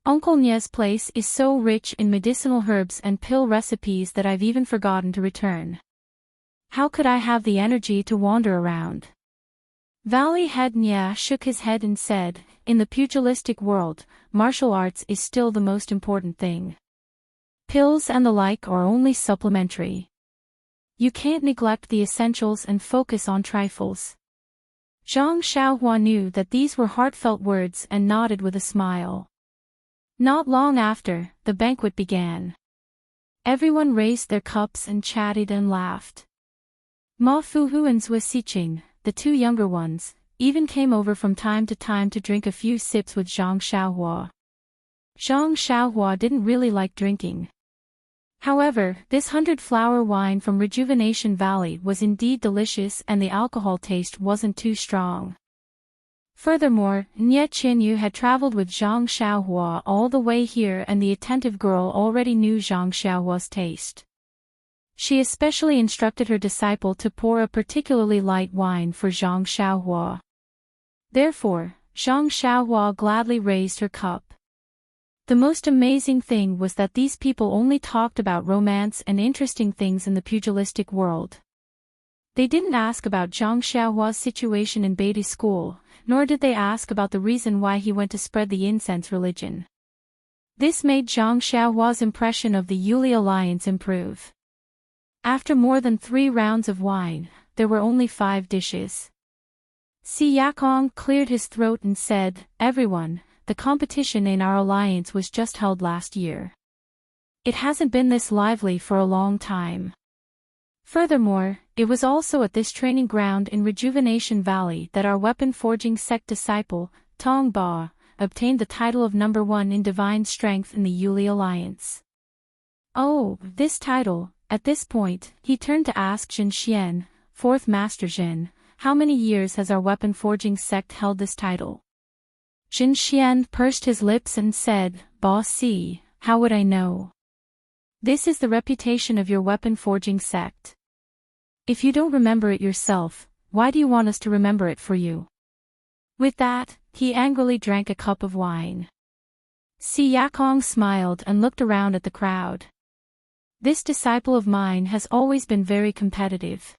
Uncle Nya's place is so rich in medicinal herbs and pill recipes that I've even forgotten to return. How could I have the energy to wander around?" Valley Head Nya shook his head and said, "In the pugilistic world, martial arts is still the most important thing. Pills and the like are only supplementary. You can't neglect the essentials and focus on trifles." Zhang Xiaohua knew that these were heartfelt words and nodded with a smile. Not long after, the banquet began. Everyone raised their cups and chatted and laughed. Ma Fuhu and Zui Xiqing, the two younger ones, even came over from time to drink a few sips with Zhang Xiaohua. Zhang Xiaohua didn't really like drinking. However, this 100-flower wine from Rejuvenation Valley was indeed delicious and the alcohol taste wasn't too strong. Furthermore, Nye Qinyu had traveled with Zhang Xiaohua all the way here and the attentive girl already knew Zhang Xiaohua's taste. She especially instructed her disciple to pour a particularly light wine for Zhang Xiaohua. Therefore, Zhang Xiaohua gladly raised her cup. The most amazing thing was that these people only talked about romance and interesting things in the pugilistic world. They didn't ask about Zhang Xiaohua's situation in Beatty school, nor did they ask about the reason why he went to spread the incense religion. This made Zhang Xiaohua's impression of the Yuli alliance improve. After more than 3 rounds of wine, there were only 5 dishes. Si Yakong cleared his throat and said, "Everyone, the competition in our alliance was just held last year. It hasn't been this lively for a long time. Furthermore, it was also at this training ground in Rejuvenation Valley that our weapon forging sect disciple, Tong Ba, obtained the title of #1 in divine strength in the Yuli alliance." "Oh, this title." At this point, he turned to ask Jin Xian, 4th Master Jin, "How many years has our weapon forging sect held this title?" Jin Xian pursed his lips and said, "Ba Si, how would I know? This is the reputation of your weapon forging sect. If you don't remember it yourself, why do you want us to remember it for you?" With that, he angrily drank a cup of wine. Si Yakong smiled and looked around at the crowd. This disciple of mine has always been very competitive.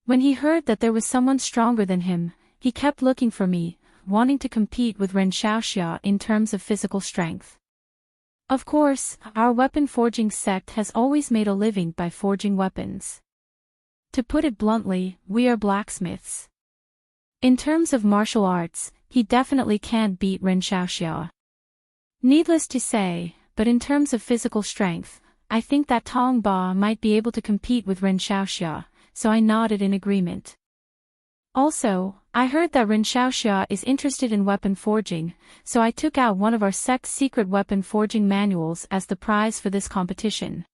When he heard that there was someone stronger than him, he kept looking for me, wanting to compete with Ren Xiaoxia in terms of physical strength. Of course, our weapon forging sect has always made a living by forging weapons. To put it bluntly, we are blacksmiths. In terms of martial arts, he definitely can't beat Ren Xiaoxia. Needless to say, but in terms of physical strength, I think that Tong Ba might be able to compete with Ren Xiaoxia, so I nodded in agreement. Also, I heard that Ren Xiaoxia is interested in weapon forging, so I took out one of our sect's secret weapon forging manuals as the prize for this competition.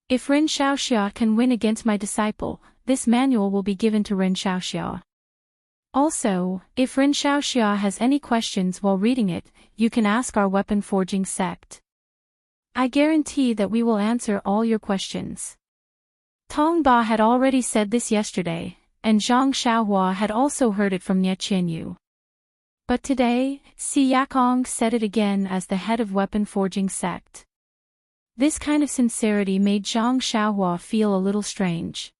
If Ren Xiaoxia can win against my disciple, this manual will be given to Ren Xiaoxia. Also, if Ren Xiaoxia has any questions while reading it, you can ask our weapon forging sect. I guarantee that we will answer all your questions. Tong Ba had already said this yesterday, and Zhang Xiaohua had also heard it from Nie Qianyu. But today, Si Yakong said it again as the head of weapon forging sect. This kind of sincerity made Zhang Xiaohua feel a little strange.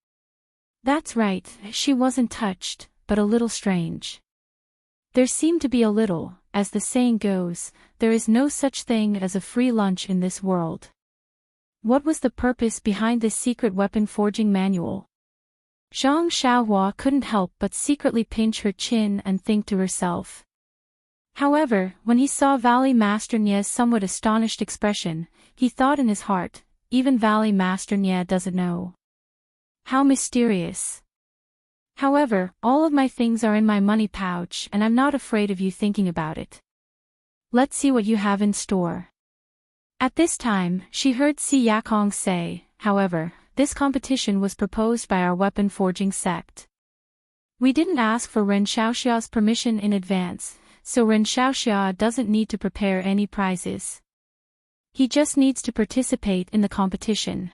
That's right, she wasn't touched, but a little strange. There seemed to be a little, as the saying goes, there is no such thing as a free lunch in this world. What was the purpose behind this secret weapon forging manual? Zhang Xiaohua couldn't help but secretly pinch her chin and think to herself. However, when he saw Valley Master Nie's somewhat astonished expression, he thought in his heart, even Valley Master Nie doesn't know. How mysterious. However, all of my things are in my money pouch and I'm not afraid of you thinking about it. Let's see what you have in store. At this time, she heard Si Yakong say, however, this competition was proposed by our weapon forging sect. We didn't ask for Ren Xiaoxia's permission in advance, so Ren Xiaoxia doesn't need to prepare any prizes. He just needs to participate in the competition.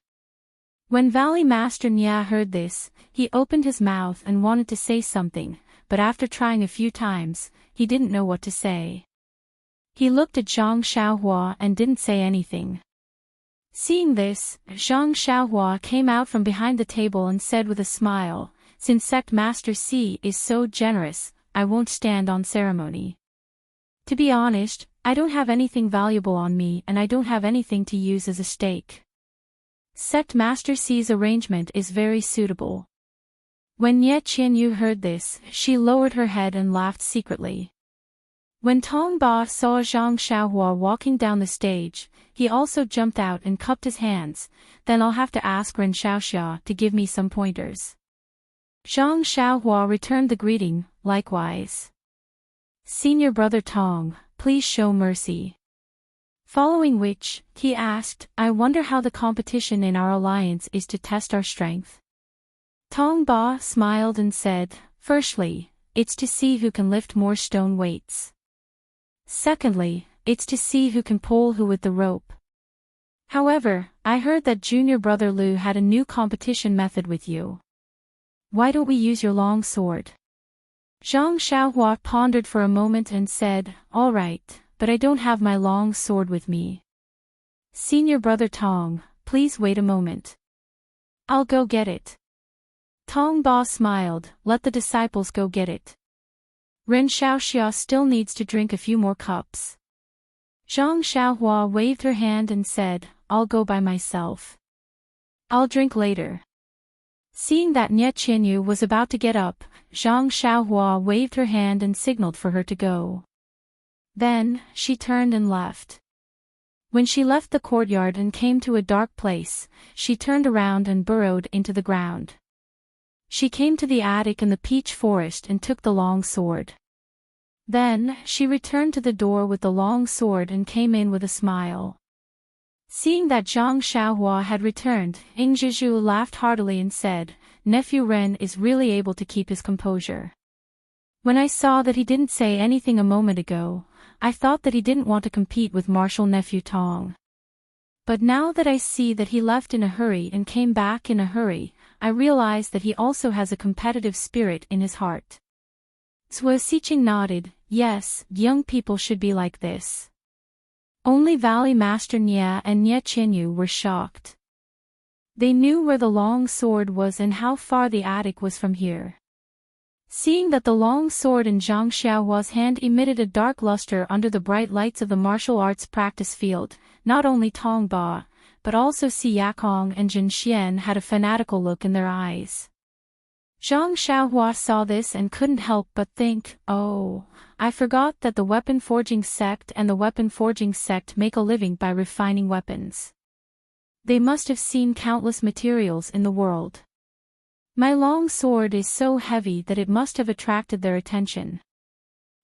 When Valley Master Nya heard this, he opened his mouth and wanted to say something, but after trying a few times, he didn't know what to say. He looked at Zhang Xiaohua and didn't say anything. Seeing this, Zhang Xiaohua came out from behind the table and said with a smile, since Sect Master Si is so generous, I won't stand on ceremony. To be honest, I don't have anything valuable on me and I don't have anything to use as a stake. Sect Master Si's arrangement is very suitable. When Nie Qianyu heard this, she lowered her head and laughed secretly. When Tong Ba saw Zhang Xiaohua walking down the stage, he also jumped out and cupped his hands, then I'll have to ask Ren Xiaoxia to give me some pointers. Zhang Xiaohua returned the greeting, likewise. Senior brother Tong, please show mercy. Following which, he asked, I wonder how the competition in our alliance is to test our strength. Tong Ba smiled and said, firstly, it's to see who can lift more stone weights. Secondly, it's to see who can pull who with the rope. However, I heard that junior brother Lu had a new competition method with you. Why don't we use your long sword? Zhang Xiaohua pondered for a moment and said, all right, but I don't have my long sword with me. Senior brother Tong, please wait a moment. I'll go get it. Tong Ba smiled, let the disciples go get it. Ren Xiaoxia still needs to drink a few more cups. Zhang Xiaohua waved her hand and said, I'll go by myself. I'll drink later. Seeing that Nie Qianyu was about to get up, Zhang Xiaohua waved her hand and signaled for her to go. Then, she turned and left. When she left the courtyard and came to a dark place, she turned around and burrowed into the ground. She came to the attic in the peach forest and took the long sword. Then, she returned to the door with the long sword and came in with a smile. Seeing that Zhang Xiaohua had returned, Ing Zhizhu laughed heartily and said, Nephew Ren is really able to keep his composure. When I saw that he didn't say anything a moment ago, I thought that he didn't want to compete with martial nephew Tong. But now that I see that he left in a hurry and came back in a hurry, I realize that he also has a competitive spirit in his heart. Zhuo Xiqing nodded, yes, young people should be like this. Only Valley Master Nia and Nie Qianyu were shocked. They knew where the long sword was and how far the attic was from here. Seeing that the long sword in Zhang Xiaohua's hand emitted a dark luster under the bright lights of the martial arts practice field, not only Tong Ba, but also Si Yakong and Jin Xian had a fanatical look in their eyes. Zhang Xiaohua saw this and couldn't help but think, oh, I forgot that the weapon forging sect and the weapon forging sect make a living by refining weapons. They must have seen countless materials in the world. My long sword is so heavy that it must have attracted their attention.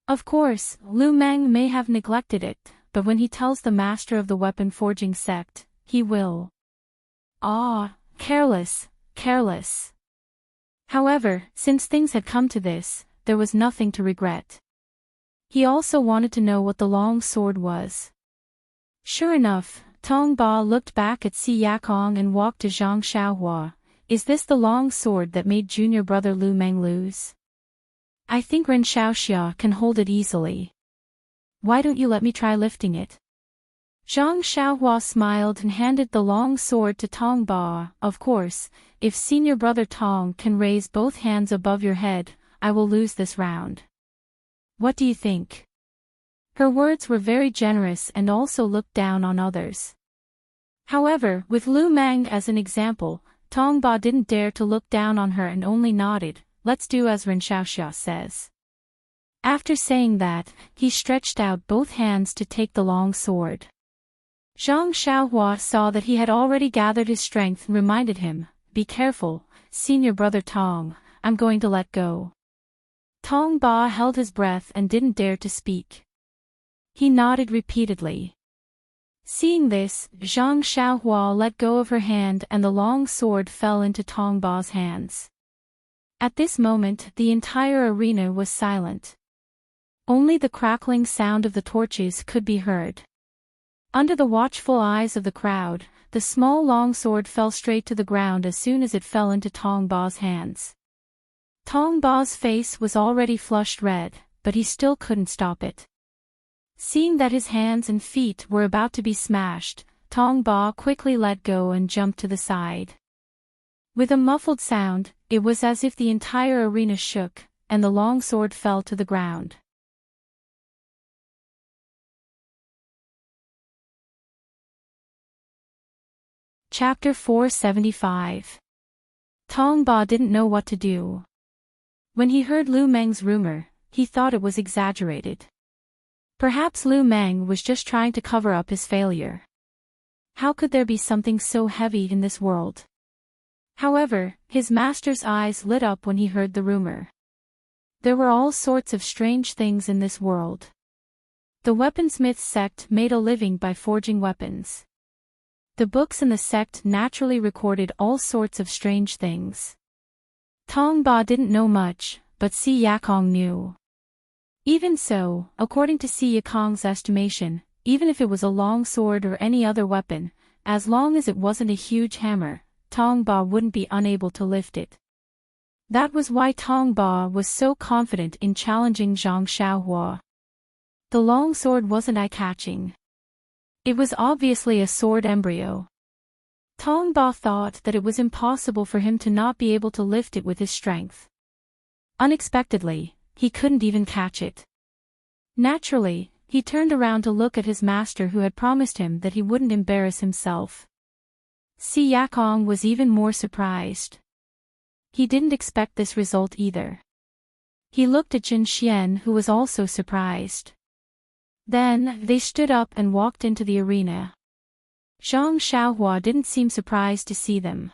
Of course, Lu Meng may have neglected it, but when he tells the master of the weapon forging sect, he will. Ah, careless, careless. However, since things had come to this, there was nothing to regret. He also wanted to know what the long sword was. Sure enough, Tong Ba looked back at Si Yakong and walked to Zhang Xiaohua. Is this the long sword that made junior brother Lu Meng lose? I think Ren Xiaoxia can hold it easily. Why don't you let me try lifting it? Zhang Xiaohua smiled and handed the long sword to Tong Ba. Of course, if senior brother Tong can raise both hands above your head, I will lose this round. What do you think? Her words were very generous and also looked down on others. However, with Lu Meng as an example, Tong Ba didn't dare to look down on her and only nodded. Let's do as Ren Xiaoxia says. After saying that, he stretched out both hands to take the long sword. Zhang Xiaohua saw that he had already gathered his strength and reminded him, be careful, senior brother Tong, I'm going to let go. Tong Ba held his breath and didn't dare to speak. He nodded repeatedly. Seeing this, Zhang Xiaohua let go of her hand and the long sword fell into Tong Ba's hands. At this moment, the entire arena was silent. Only the crackling sound of the torches could be heard. Under the watchful eyes of the crowd, the small long sword fell straight to the ground as soon as it fell into Tong Ba's hands. Tong Ba's face was already flushed red, but he still couldn't stop it. Seeing that his hands and feet were about to be smashed, Tong Ba quickly let go and jumped to the side. With a muffled sound, it was as if the entire arena shook, and the long sword fell to the ground. Chapter 475. Tong Ba didn't know what to do. When he heard Lu Meng's rumor, he thought it was exaggerated. Perhaps Lu Meng was just trying to cover up his failure. How could there be something so heavy in this world? However, his master's eyes lit up when he heard the rumor. There were all sorts of strange things in this world. The weaponsmith sect made a living by forging weapons. The books in the sect naturally recorded all sorts of strange things. Tong Ba didn't know much, but Si Yakong knew. Even so, according to Si Yakong's estimation, even if it was a long sword or any other weapon, as long as it wasn't a huge hammer, Tong Ba wouldn't be unable to lift it. That was why Tong Ba was so confident in challenging Zhang Xiaohua. The long sword wasn't eye-catching. It was obviously a sword embryo. Tong Ba thought that it was impossible for him to not be able to lift it with his strength. Unexpectedly, he couldn't even catch it. Naturally, he turned around to look at his master who had promised him that he wouldn't embarrass himself. Si Yakong was even more surprised. He didn't expect this result either. He looked at Jin Xian who was also surprised. Then, they stood up and walked into the arena. Zhang Xiaohua didn't seem surprised to see them.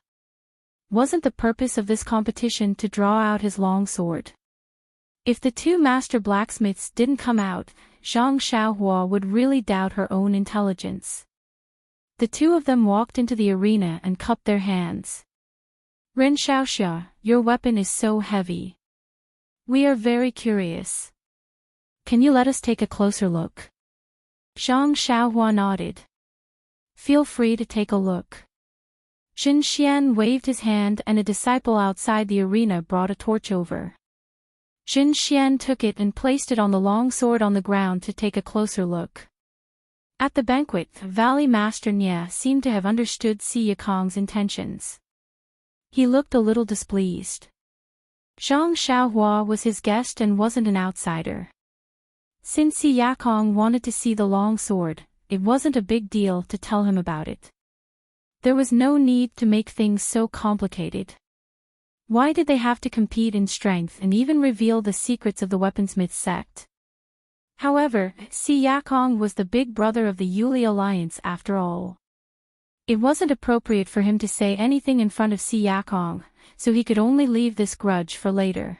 Wasn't the purpose of this competition to draw out his long sword? If the two master blacksmiths didn't come out, Zhang Xiaohua would really doubt her own intelligence. The two of them walked into the arena and cupped their hands. Ren Xiaoxia, your weapon is so heavy. We are very curious. Can you let us take a closer look? Zhang Xiaohua nodded. Feel free to take a look. Jin Xian waved his hand and a disciple outside the arena brought a torch over. Jin Xian took it and placed it on the long sword on the ground to take a closer look. At the banquet, Valley Master Nya seemed to have understood Si Yakong's intentions. He looked a little displeased. Zhang Xiaohua was his guest and wasn't an outsider. Since Si Yakong wanted to see the long sword, it wasn't a big deal to tell him about it. There was no need to make things so complicated. Why did they have to compete in strength and even reveal the secrets of the weaponsmith sect? However, Si Yakong was the big brother of the Yuli Alliance after all. It wasn't appropriate for him to say anything in front of Si Yakong, so he could only leave this grudge for later.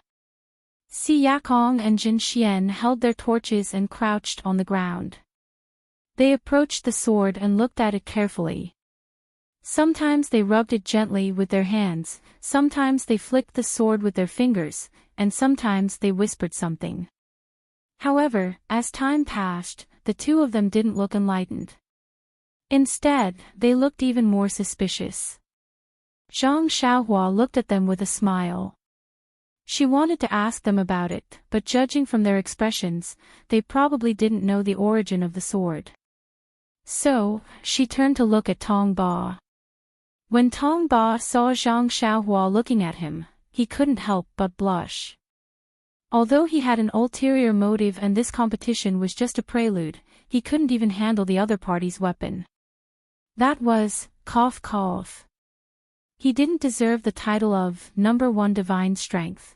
Si Yakong and Jin Xian held their torches and crouched on the ground. They approached the sword and looked at it carefully. Sometimes they rubbed it gently with their hands, sometimes they flicked the sword with their fingers, and sometimes they whispered something. However, as time passed, the two of them didn't look enlightened. Instead, they looked even more suspicious. Zhang Xiaohua looked at them with a smile. She wanted to ask them about it, but judging from their expressions, they probably didn't know the origin of the sword. So, she turned to look at Tong Ba. When Tong Ba saw Zhang Xiaohua looking at him, he couldn't help but blush. Although he had an ulterior motive and this competition was just a prelude, he couldn't even handle the other party's weapon. That was, cough cough. He didn't deserve the title of number one divine strength.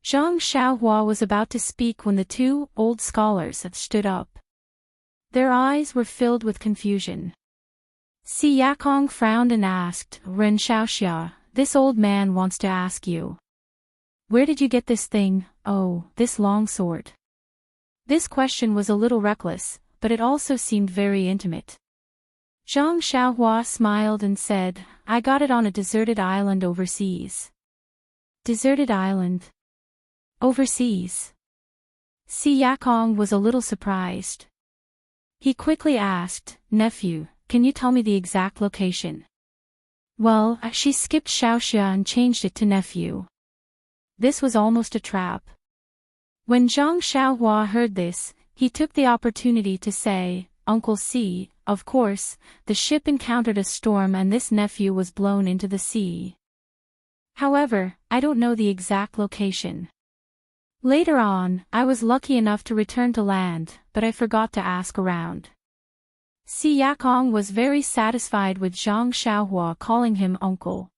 Zhang Xiaohua was about to speak when the two old scholars stood up. Their eyes were filled with confusion. Si Yakong frowned and asked, Ren Xiaoxia, this old man wants to ask you. Where did you get this thing, this long sword? This question was a little reckless, but it also seemed very intimate. Zhang Xiaohua smiled and said, I got it on a deserted island overseas. Deserted island? Overseas? Si Yakong was a little surprised. He quickly asked, Nephew, can you tell me the exact location? Well, she skipped Xiaoxia and changed it to nephew. This was almost a trap. When Zhang Xiaohua heard this, he took the opportunity to say, Uncle Si, of course, the ship encountered a storm and this nephew was blown into the sea. However, I don't know the exact location. Later on, I was lucky enough to return to land, but I forgot to ask around. Si Yakong was very satisfied with Zhang Xiaohua calling him uncle.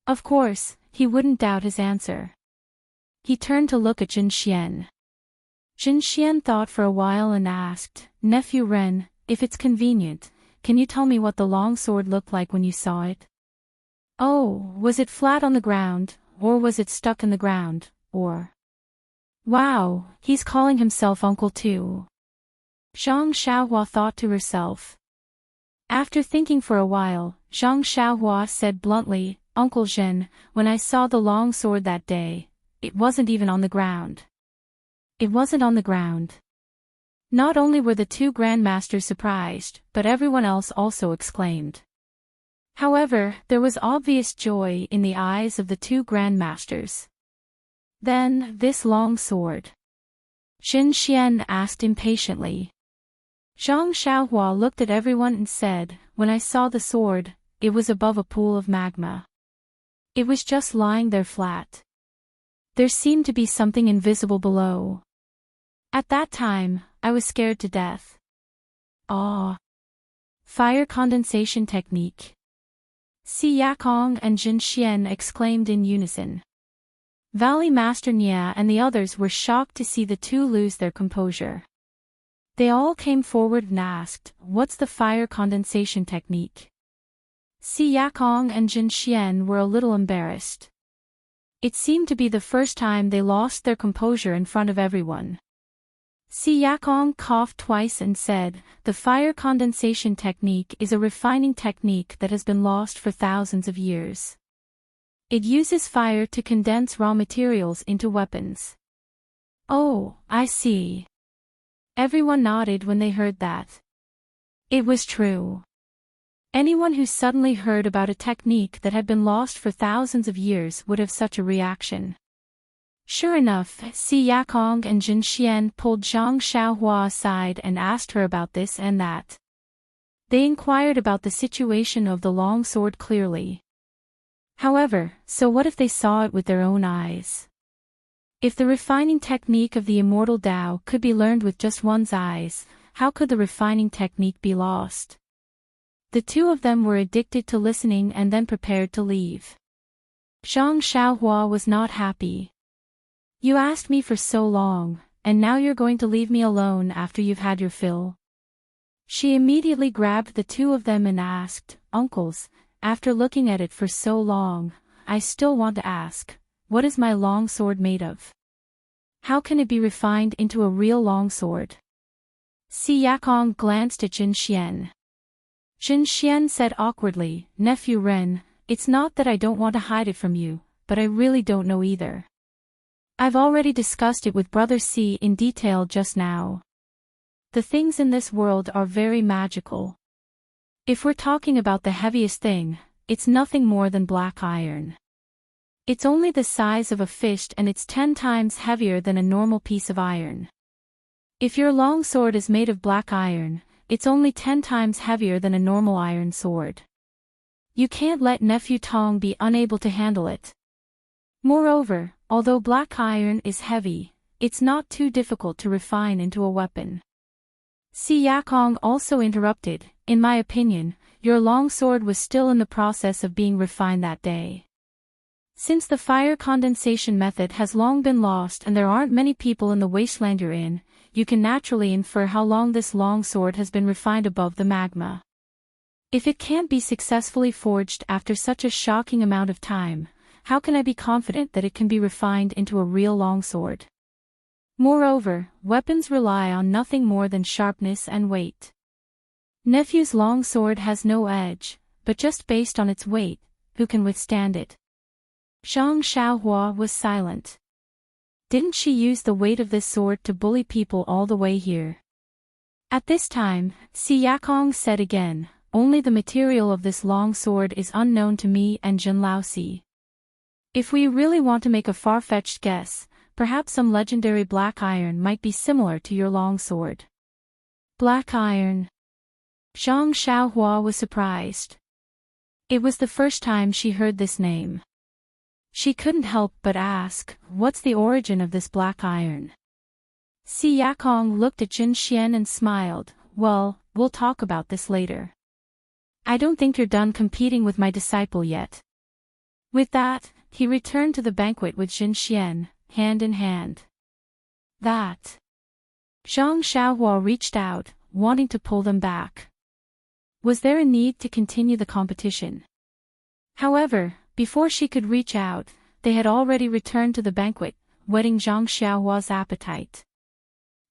Of course, he wouldn't doubt his answer. He turned to look at Jin Xian. Jin Xian thought for a while and asked, Nephew Ren, if it's convenient, can you tell me what the long sword looked like when you saw it? Oh, was it flat on the ground, or was it stuck in the ground, or... Wow, he's calling himself uncle too. Zhang Xiaohua thought to herself. After thinking for a while, Zhang Xiaohua said bluntly, Uncle Zhen, when I saw the long sword that day, it wasn't even on the ground. It wasn't on the ground. Not only were the two grandmasters surprised, but everyone else also exclaimed. However, there was obvious joy in the eyes of the two grandmasters. Then, this long sword? Jin Xian asked impatiently. Zhang Xiaohua looked at everyone and said, When I saw the sword, it was above a pool of magma. It was just lying there flat. There seemed to be something invisible below. At that time, I was scared to death. Ah! Fire condensation technique. Si Yakong and Jin Xian exclaimed in unison. Valley Master Nia and the others were shocked to see the two lose their composure. They all came forward and asked, What's the fire condensation technique? Si Yakong and Jin Xian were a little embarrassed. It seemed to be the first time they lost their composure in front of everyone. Si Yakong coughed twice and said, The fire condensation technique is a refining technique that has been lost for thousands of years. It uses fire to condense raw materials into weapons. Oh, I see. Everyone nodded when they heard that. It was true. Anyone who suddenly heard about a technique that had been lost for thousands of years would have such a reaction. Sure enough, Si Yakong and Jin Xian pulled Zhang Xiaohua aside and asked her about this and that. They inquired about the situation of the long sword clearly. However, so what if they saw it with their own eyes? If the refining technique of the immortal Tao could be learned with just one's eyes, how could the refining technique be lost? The two of them were addicted to listening and then prepared to leave. Zhang Xiaohua was not happy. You asked me for so long, and now you're going to leave me alone after you've had your fill? She immediately grabbed the two of them and asked, Uncles, after looking at it for so long, I still want to ask, what is my long sword made of? How can it be refined into a real long sword? Si Yakong glanced at Jin Xian. Jin Xian said awkwardly, "Nephew Ren, it's not that I don't want to hide it from you, but I really don't know either. I've already discussed it with Brother C in detail just now. The things in this world are very magical. If we're talking about the heaviest thing, it's nothing more than black iron. It's only the size of a fist and it's 10 times heavier than a normal piece of iron. If your long sword is made of black iron, it's only 10 times heavier than a normal iron sword. You can't let Nephew Tong be unable to handle it. Moreover, although black iron is heavy, it's not too difficult to refine into a weapon." Si Yakong also interrupted, "In my opinion, your long sword was still in the process of being refined that day. Since the fire condensation method has long been lost and there aren't many people in the wasteland you're in, you can naturally infer how long this long sword has been refined above the magma. If it can't be successfully forged after such a shocking amount of time, how can I be confident that it can be refined into a real longsword? Moreover, weapons rely on nothing more than sharpness and weight. Nephew's longsword has no edge, but just based on its weight, who can withstand it?" Zhang Xiaohua was silent. Didn't she use the weight of this sword to bully people all the way here? At this time, Si Yakong said again, "Only the material of this long sword is unknown to me and Jin Laosi. If we really want to make a far-fetched guess, perhaps some legendary black iron might be similar to your long sword." Black iron. Zhang Xiaohua was surprised. It was the first time she heard this name. She couldn't help but ask, "What's the origin of this black iron?" Si Yakong looked at Jin Xian and smiled, "Well, we'll talk about this later. I don't think you're done competing with my disciple yet." With that, he returned to the banquet with Jin Xian, hand in hand. That. Zhang Xiaohua reached out, wanting to pull them back. Was there a need to continue the competition? However, before she could reach out, they had already returned to the banquet, whetting Zhang Xiaohua's appetite.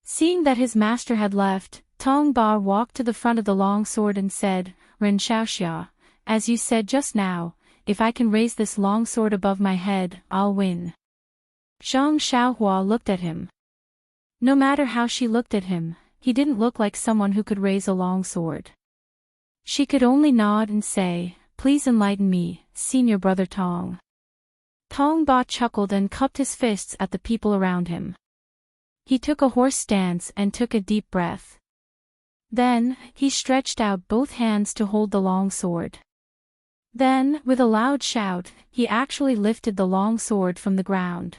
Seeing that his master had left, Tong Ba walked to the front of the long sword and said, "Ren Xiaoxia, as you said just now, if I can raise this long sword above my head, I'll win." Zhang Xiaohua looked at him. No matter how she looked at him, he didn't look like someone who could raise a long sword. She could only nod and say, "Please enlighten me, Senior Brother Tong." Tong Ba chuckled and cupped his fists at the people around him. He took a horse stance and took a deep breath. Then, he stretched out both hands to hold the long sword. Then, with a loud shout, he actually lifted the long sword from the ground.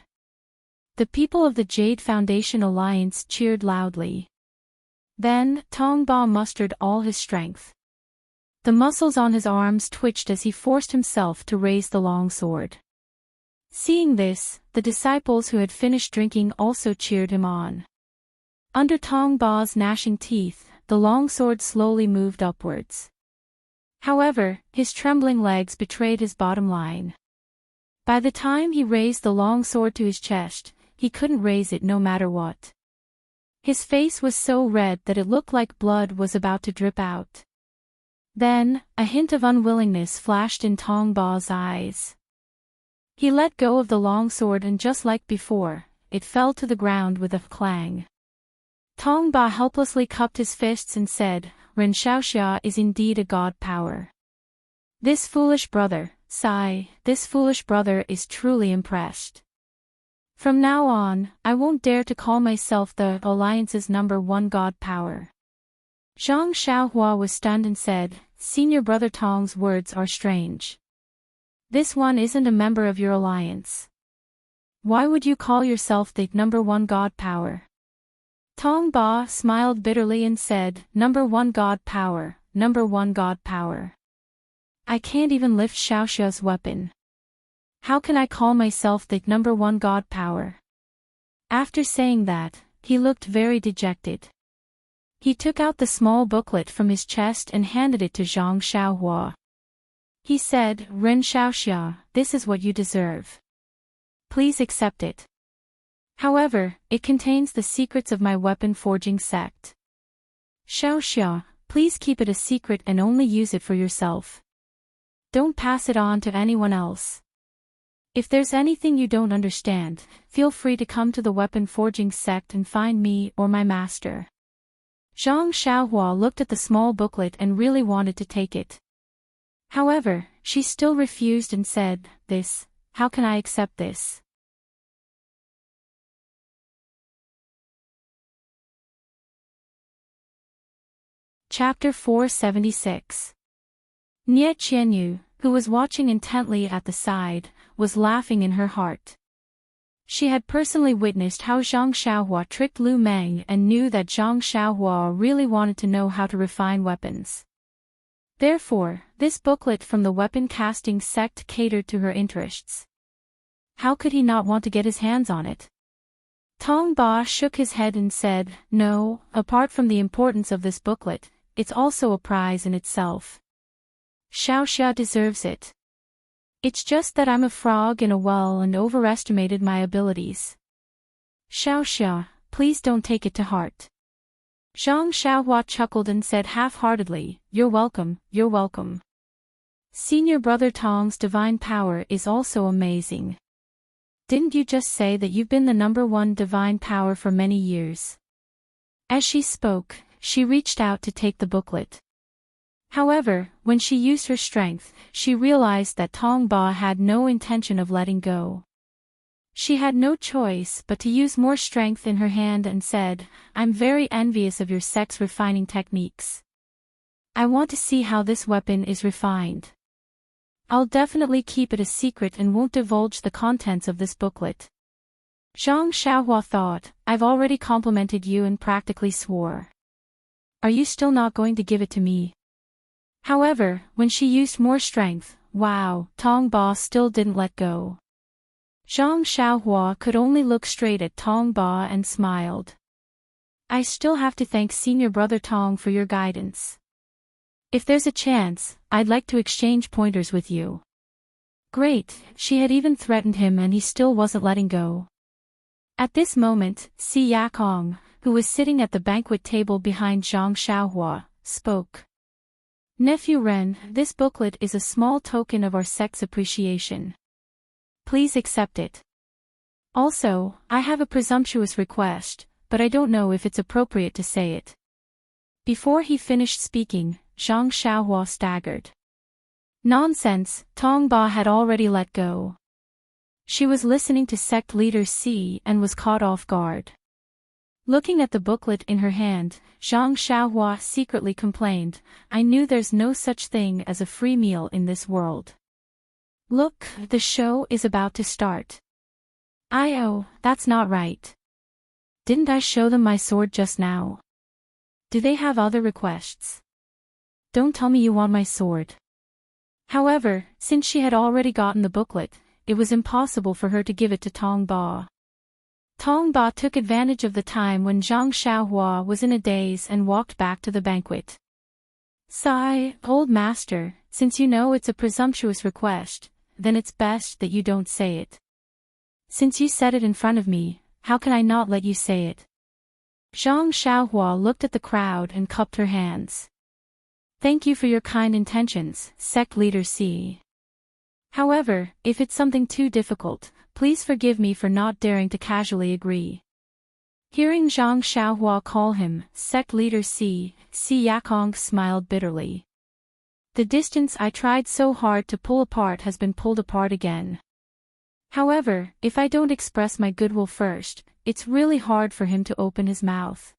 The people of the Jade Foundation Alliance cheered loudly. Then, Tong Ba mustered all his strength. The muscles on his arms twitched as he forced himself to raise the long sword. Seeing this, the disciples who had finished drinking also cheered him on. Under Tong Ba's gnashing teeth, the long sword slowly moved upwards. However, his trembling legs betrayed his bottom line. By the time he raised the long sword to his chest, he couldn't raise it no matter what. His face was so red that it looked like blood was about to drip out. Then, a hint of unwillingness flashed in Tong Ba's eyes. He let go of the long sword and just like before, it fell to the ground with a clang. Tong Ba helplessly cupped his fists and said, "Ren Xiaoxia is indeed a god power. This foolish brother, this foolish brother is truly impressed. From now on, I won't dare to call myself the Alliance's #1 god power." Zhang Xiaohua was stunned and said, "Senior Brother Tong's words are strange. This one isn't a member of your alliance. Why would you call yourself the #1 god power?" Tong Ba smiled bitterly and said, "#1 god power, #1 god power. I can't even lift Xiaoxia's weapon. How can I call myself the #1 god power?" After saying that, he looked very dejected. He took out the small booklet from his chest and handed it to Zhang Xiaohua. He said, "Ren Xiaoxia, this is what you deserve. Please accept it. However, it contains the secrets of my weapon forging sect." "Xiaoxia, Please keep it a secret and only use it for yourself. Don't pass it on to anyone else. If there's anything you don't understand, feel free to come to the weapon forging sect and find me or my master. Zhang Xiaohua looked at the small booklet and really wanted to take it. However, she still refused and said, how can I accept this? Chapter 476. Nie Qianyu, who was watching intently at the side, was laughing in her heart. She had personally witnessed how Zhang Xiaohua tricked Lu Meng and knew that Zhang Xiaohua really wanted to know how to refine weapons. Therefore, this booklet from the weapon casting sect catered to her interests. How could he not want to get his hands on it? Tong Ba shook his head and said, no, apart from the importance of this booklet, it's also a prize in itself. Xiaoxia deserves it. It's just that I'm a frog in a well and overestimated my abilities. Xiaoxia, please don't take it to heart. Zhang Xiaohua chuckled and said half-heartedly, you're welcome, you're welcome. Senior brother Tong's divine power is also amazing. Didn't you just say that you've been the #1 divine power for many years? As she spoke, she reached out to take the booklet. However, when she used her strength, she realized that Tong Ba had no intention of letting go. She had no choice but to use more strength in her hand and said, I'm very envious of your sex refining techniques. I want to see how this weapon is refined. I'll definitely keep it a secret and won't divulge the contents of this booklet. Zhang Xiaohua thought, I've already complimented you and practically swore. Are you still not going to give it to me? However, when she used more strength, wow, Tong Ba still didn't let go. Zhang Xiaohua could only look straight at Tong Ba and smiled. I still have to thank Senior Brother Tong for your guidance. If there's a chance, I'd like to exchange pointers with you. Great, she had even threatened him and he still wasn't letting go. At this moment, Si Yakong, who was sitting at the banquet table behind Zhang Xiaohua, spoke. Nephew Ren, this booklet is a small token of our sect's appreciation. Please accept it. Also, I have a presumptuous request, but I don't know if it's appropriate to say it. Before he finished speaking, Zhang Xiaohua staggered. Nonsense, Tong Ba had already let go. She was listening to sect leader Si and was caught off guard. Looking at the booklet in her hand, Zhang Xiaohua secretly complained, I knew there's no such thing as a free meal in this world. Look, the show is about to start. Oh, that's not right. Didn't I show them my sword just now? Do they have other requests? Don't tell me you want my sword. However, since she had already gotten the booklet, it was impossible for her to give it to Tong Ba. Tong Ba took advantage of the time when Zhang Xiaohua was in a daze and walked back to the banquet. Sigh, old master, since you know it's a presumptuous request, then it's best that you don't say it. Since you said it in front of me, how can I not let you say it? Zhang Xiaohua looked at the crowd and cupped her hands. Thank you for your kind intentions, sect leader Si. However, if it's something too difficult, please forgive me for not daring to casually agree. Hearing Zhang Xiaohua call him sect leader Si Yakong smiled bitterly. The distance I tried so hard to pull apart has been pulled apart again. However, if I don't express my goodwill first, it's really hard for him to open his mouth.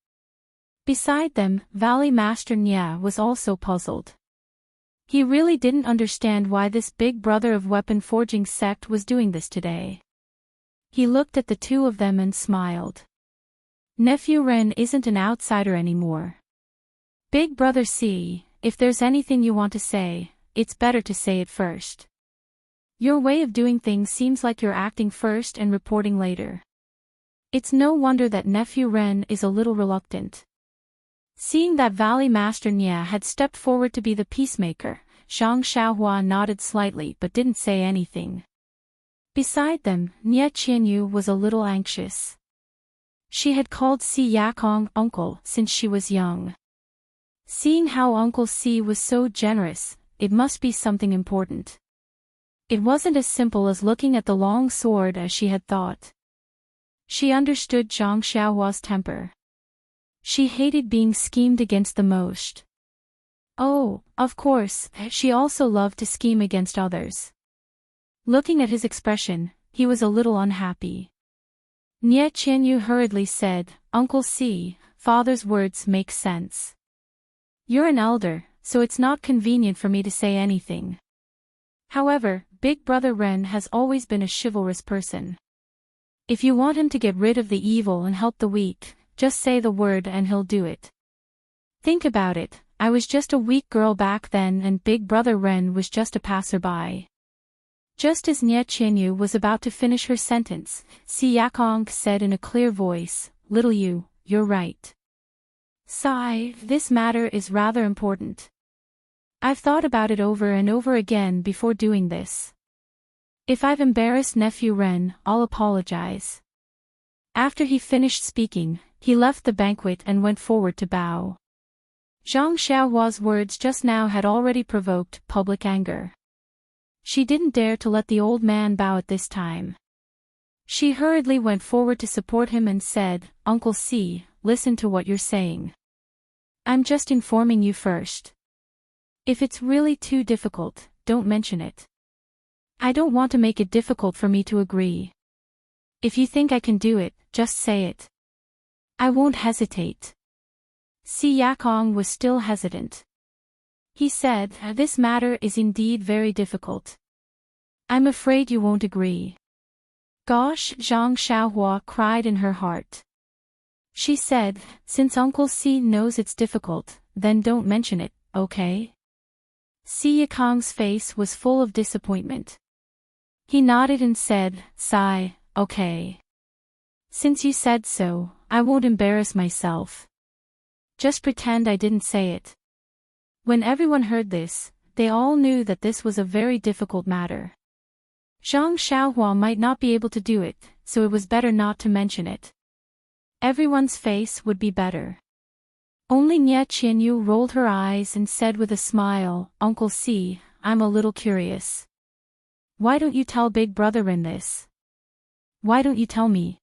Beside them, Valley Master Nya was also puzzled. He really didn't understand why this big brother of weapon forging sect was doing this today. He looked at the two of them and smiled. Nephew Ren isn't an outsider anymore. Big brother Si, if there's anything you want to say, it's better to say it first. Your way of doing things seems like you're acting first and reporting later. It's no wonder that Nephew Ren is a little reluctant. Seeing that Valley Master Nya had stepped forward to be the peacemaker, Zhang Xiaohua nodded slightly but didn't say anything. Beside them, Nie Qianyu was a little anxious. She had called Si Yakong uncle since she was young. Seeing how Uncle C was so generous, it must be something important. It wasn't as simple as looking at the long sword as she had thought. She understood Zhang Xiaohua's temper. She hated being schemed against the most. Oh, of course, she also loved to scheme against others. Looking at his expression, he was a little unhappy. Nie Qianyu hurriedly said, "Uncle C, father's words make sense. You're an elder, so it's not convenient for me to say anything. However, Big Brother Ren has always been a chivalrous person. If you want him to get rid of the evil and help the weak, just say the word and he'll do it. Think about it, I was just a weak girl back then and Big Brother Ren was just a passerby." Just as Nie Qianyu was about to finish her sentence, Si Yakong said in a clear voice, "Little you, you're right. Sai, this matter is rather important. I've thought about it over and over again before doing this. If I've embarrassed nephew Ren, I'll apologize." After he finished speaking, he left the banquet and went forward to bow. Zhang Xiaohua's words just now had already provoked public anger. She didn't dare to let the old man bow at this time. She hurriedly went forward to support him and said, "Uncle C, listen to what you're saying. I'm just informing you first. If it's really too difficult, don't mention it. I don't want to make it difficult for me to agree. If you think I can do it, just say it. I won't hesitate." Si Yakong was still hesitant. He said, "This matter is indeed very difficult. I'm afraid you won't agree." "Gosh," Zhang Xiaohua cried in her heart. She said, "Since Uncle C knows it's difficult, then don't mention it, okay?" Si Yakong's face was full of disappointment. He nodded and said, "Sigh, okay. Since you said so, I won't embarrass myself. Just pretend I didn't say it." When everyone heard this, they all knew that this was a very difficult matter. Zhang Xiaohua might not be able to do it, so it was better not to mention it. Everyone's face would be better. Only Nie Qianyu rolled her eyes and said with a smile, "Uncle C, I'm a little curious. Why don't you tell Big Brother Ren this? Why don't you tell me?"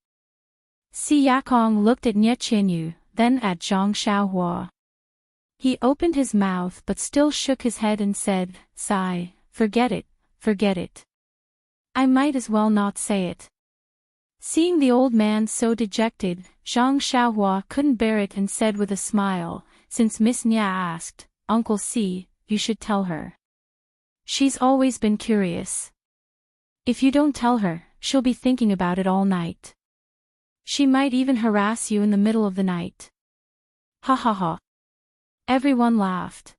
Si Yakong looked at Nie Qianyu, then at Zhang Xiaohua. He opened his mouth but still shook his head and said, "Sigh, forget it, forget it. I might as well not say it." Seeing the old man so dejected, Zhang Xiaohua couldn't bear it and said with a smile, "Since Miss Nia asked, Uncle C, you should tell her. She's always been curious. If you don't tell her, she'll be thinking about it all night. She might even harass you in the middle of the night." Ha ha ha. Everyone laughed.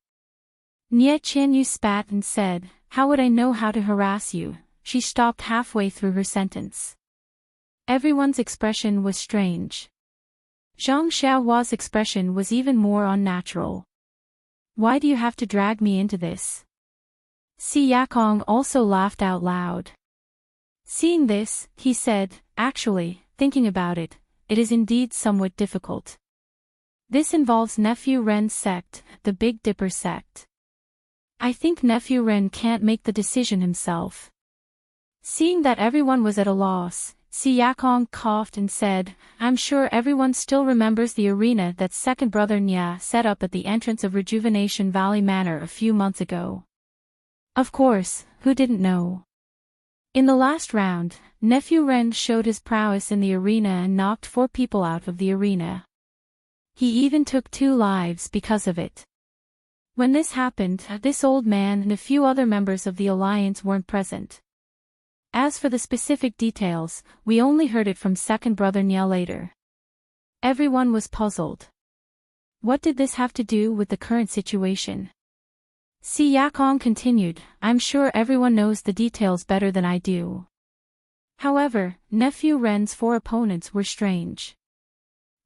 Nie Qianyu spat and said, "How would I know how to harass you?" She stopped halfway through her sentence. Everyone's expression was strange. Zhang Xiaohua's expression was even more unnatural. "Why do you have to drag me into this?" Si Yakong also laughed out loud. Seeing this, he said, "Actually, thinking about it, it is indeed somewhat difficult. This involves nephew Ren's sect, the Big Dipper sect. I think nephew Ren can't make the decision himself." Seeing that everyone was at a loss, Si Yakong coughed and said, "I'm sure everyone still remembers the arena that second brother Nya set up at the entrance of Rejuvenation Valley Manor a few months ago. Of course, who didn't know? In the last round, nephew Ren showed his prowess in the arena and knocked 4 people out of the arena. He even took 2 lives because of it. When this happened, this old man and a few other members of the alliance weren't present. As for the specific details, we only heard it from second brother Nya later." Everyone was puzzled. What did this have to do with the current situation? Si Yakong continued, "I'm sure everyone knows the details better than I do. However, nephew Ren's 4 opponents were strange.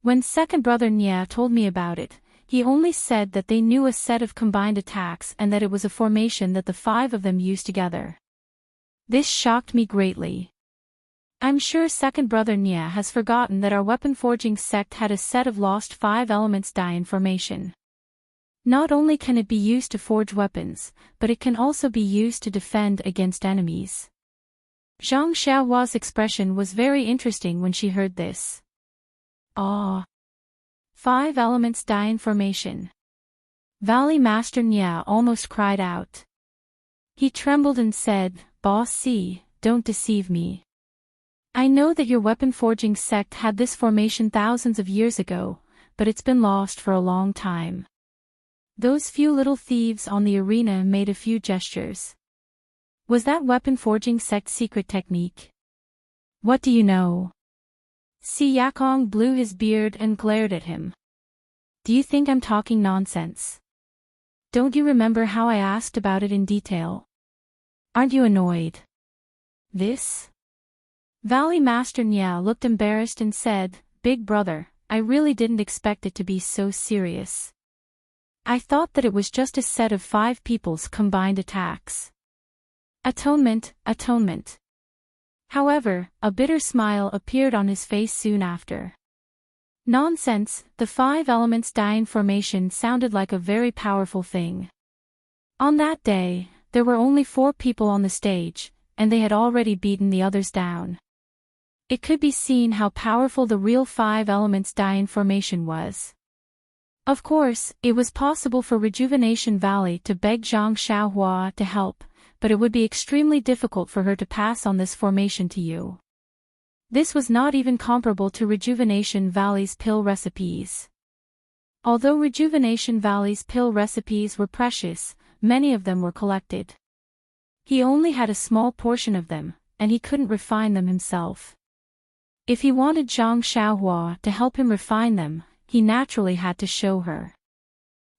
When second brother Nya told me about it, he only said that they knew a set of combined attacks and that it was a formation that the 5 of them used together. This shocked me greatly. I'm sure second brother Nya has forgotten that our weapon forging sect had a set of lost 5 elements die in formation. Not only can it be used to forge weapons, but it can also be used to defend against enemies. Zhang Xiaohua's expression was very interesting when she heard this. Ah! 5 elements die in formation. Valley Master Nya almost cried out. He trembled and said, "Boss C, don't deceive me. I know that your weapon forging sect had this formation thousands of years ago, but it's been lost for a long time." Those few little thieves on the arena made a few gestures. Was that weapon forging sect's secret technique? What do you know? Si Yakong blew his beard and glared at him. Do you think I'm talking nonsense? Don't you remember how I asked about it in detail? Aren't you annoyed? This? Valley Master Nya looked embarrassed and said, "Big brother, I really didn't expect it to be so serious. I thought that it was just a set of 5 people's combined attacks. Atonement, atonement." However, a bitter smile appeared on his face soon after. Nonsense, the 5 elements die in formation sounded like a very powerful thing. On that day, there were only 4 people on the stage, and they had already beaten the others down. It could be seen how powerful the real 5 elements die in formation was. Of course, it was possible for Rejuvenation Valley to beg Zhang Xiaohua to help, but it would be extremely difficult for her to pass on this formation to you. This was not even comparable to Rejuvenation Valley's pill recipes. Although Rejuvenation Valley's pill recipes were precious, many of them were collected. He only had a small portion of them, and he couldn't refine them himself. If he wanted Zhang Xiaohua to help him refine them, he naturally had to show her.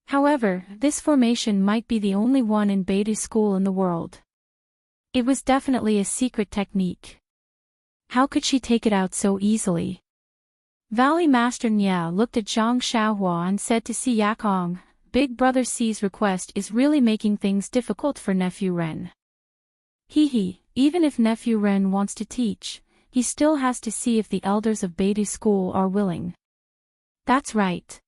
However, this formation might be the only one in Beidou school in the world. It was definitely a secret technique. How could she take it out so easily? Valley Master Nya looked at Zhang Xiaohua and said to Si Yakong, "Big brother C's request is really making things difficult for nephew Ren. Even if nephew Ren wants to teach, he still has to see if the elders of Beidou school are willing." That's right.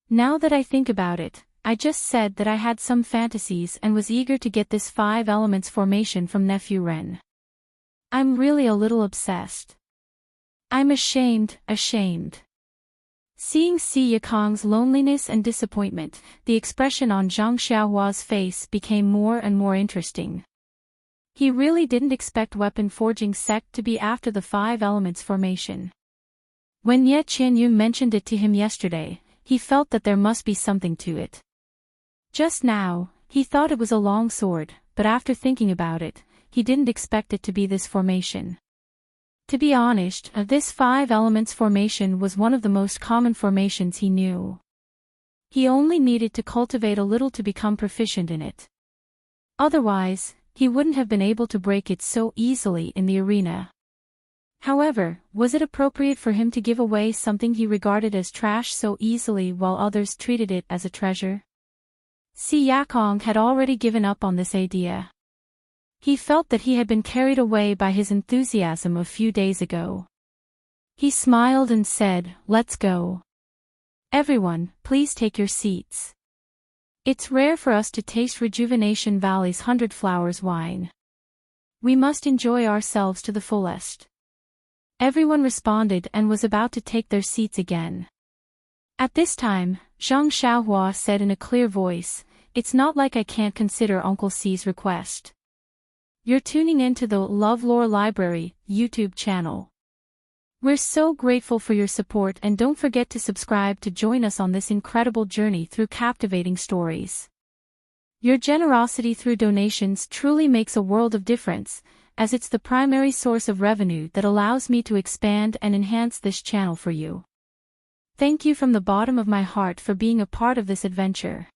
Now that I think about it, I just said that I had some fantasies and was eager to get this 5 elements formation from nephew Ren. I'm really a little obsessed. I'm ashamed. Seeing Si Yakong's loneliness and disappointment, the expression on Zhang Xiaohua's face became more and more interesting. He really didn't expect weapon forging sect to be after the 5 elements formation. When Ye Qianyu mentioned it to him yesterday, he felt that there must be something to it. Just now, he thought it was a long sword, but after thinking about it, he didn't expect it to be this formation. To be honest, this 5 elements formation was one of the most common formations he knew. He only needed to cultivate a little to become proficient in it. Otherwise, he wouldn't have been able to break it so easily in the arena. However, was it appropriate for him to give away something he regarded as trash so easily while others treated it as a treasure? Si Yakong had already given up on this idea. He felt that he had been carried away by his enthusiasm a few days ago. He smiled and said, "Let's go. Everyone, please take your seats. It's rare for us to taste Rejuvenation Valley's 100 Flowers wine. We must enjoy ourselves to the fullest." Everyone responded and was about to take their seats again. At this time, Zhang Xiaohua said in a clear voice, "It's not like I can't consider Uncle C's request." You're tuning in to the LoveLore Library YouTube channel. We're so grateful for your support, and don't forget to subscribe to join us on this incredible journey through captivating stories. Your generosity through donations truly makes a world of difference, as it's the primary source of revenue that allows me to expand and enhance this channel for you. Thank you from the bottom of my heart for being a part of this adventure.